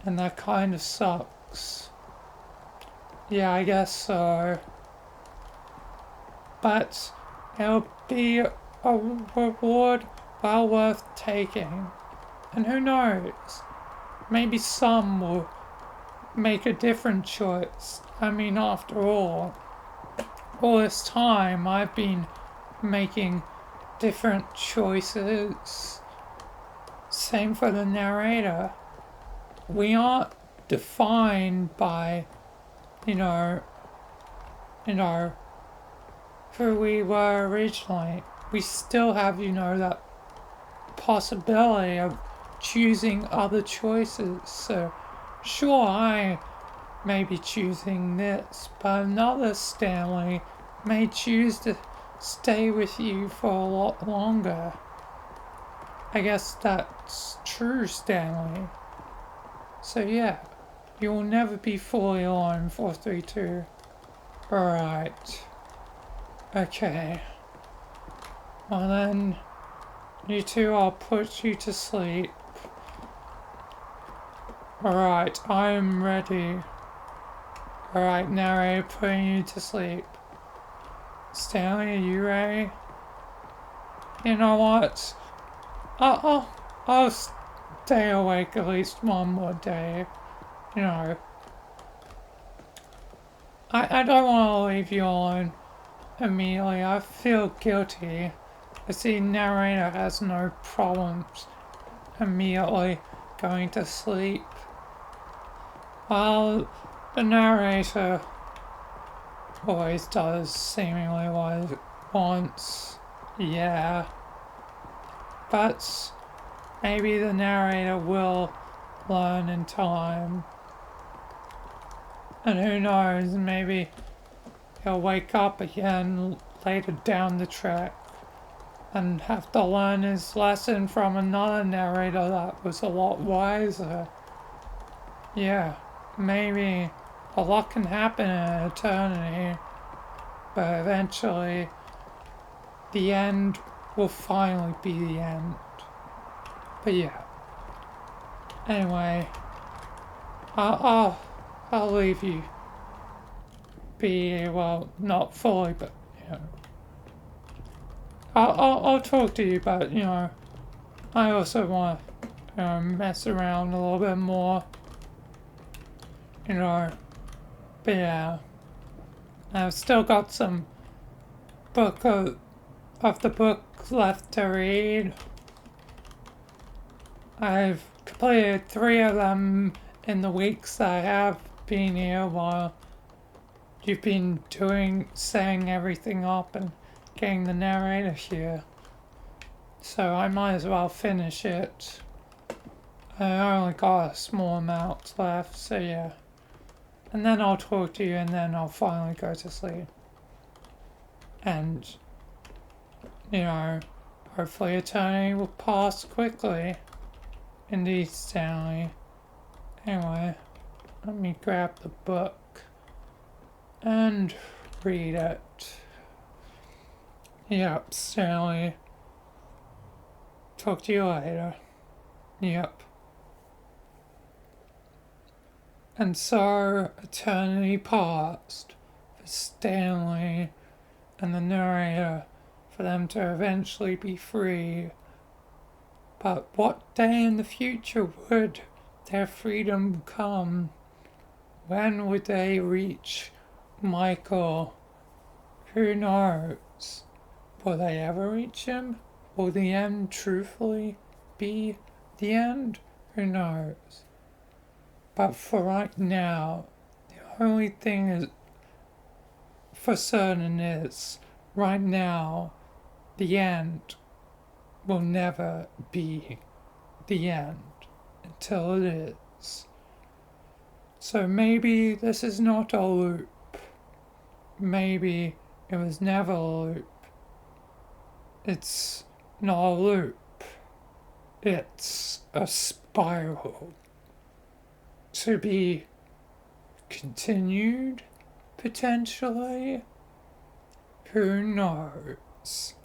Speaker 2: And that kind of sucks. Yeah, I guess so. But it'll be a reward well worth taking. And who knows? Maybe some will make a different choice. I mean, after all this time I've been making different choices. Same for the narrator. We aren't defined by, you know, who we were originally. We still have, you know, that possibility of choosing other choices. So, sure, I may be choosing this, but another Stanley may choose to stay with you for a lot longer. I guess that's true, Stanley. So yeah, you will never be fully alone, 432. Alright. Okay. Well then, you two, I'll put you to sleep. Alright, I'm ready. Alright, narrator, putting you to sleep. Stanley, are you ready? You know what? I'll stay awake at least one more day. You know. I don't want to leave you alone immediately. I feel guilty. I see narrator has no problems immediately going to sleep. Well, the narrator always does seemingly what it wants. Yeah. But maybe the narrator will learn in time. And who knows, maybe he'll wake up again later down the track and have to learn his lesson from another narrator that was a lot wiser. Yeah, maybe a lot can happen in eternity, but eventually the end will finally be the end. But yeah. Anyway, I'll leave you be, well, not fully, but you know. I'll talk to you, but you know, I also want to mess around a little bit more. You know, but yeah, I've still got some book of the book left to read. I've completed 3 of them in the weeks I have been here while you've been setting everything up and getting the narrator here. So I might as well finish it. I only got a small amount left, so yeah. And then I'll talk to you and then I'll finally go to sleep. And, you know, hopefully eternity will pass quickly. Indeed, Stanley. Anyway, let me grab the book and read it. Yep, Stanley. Talk to you later. Yep. And so eternity passed for Stanley and the narrator for them to eventually be free. But what day in the future would their freedom come? When would they reach Michael? Who knows? Will they ever reach him? Will the end truthfully be the end? Who knows? But for right now, the only thing is for certain is, right now, the end will never be the end until it is. So maybe this is not a loop. Maybe it was never a loop. It's not a loop. It's a spiral. To be continued, potentially? Who knows?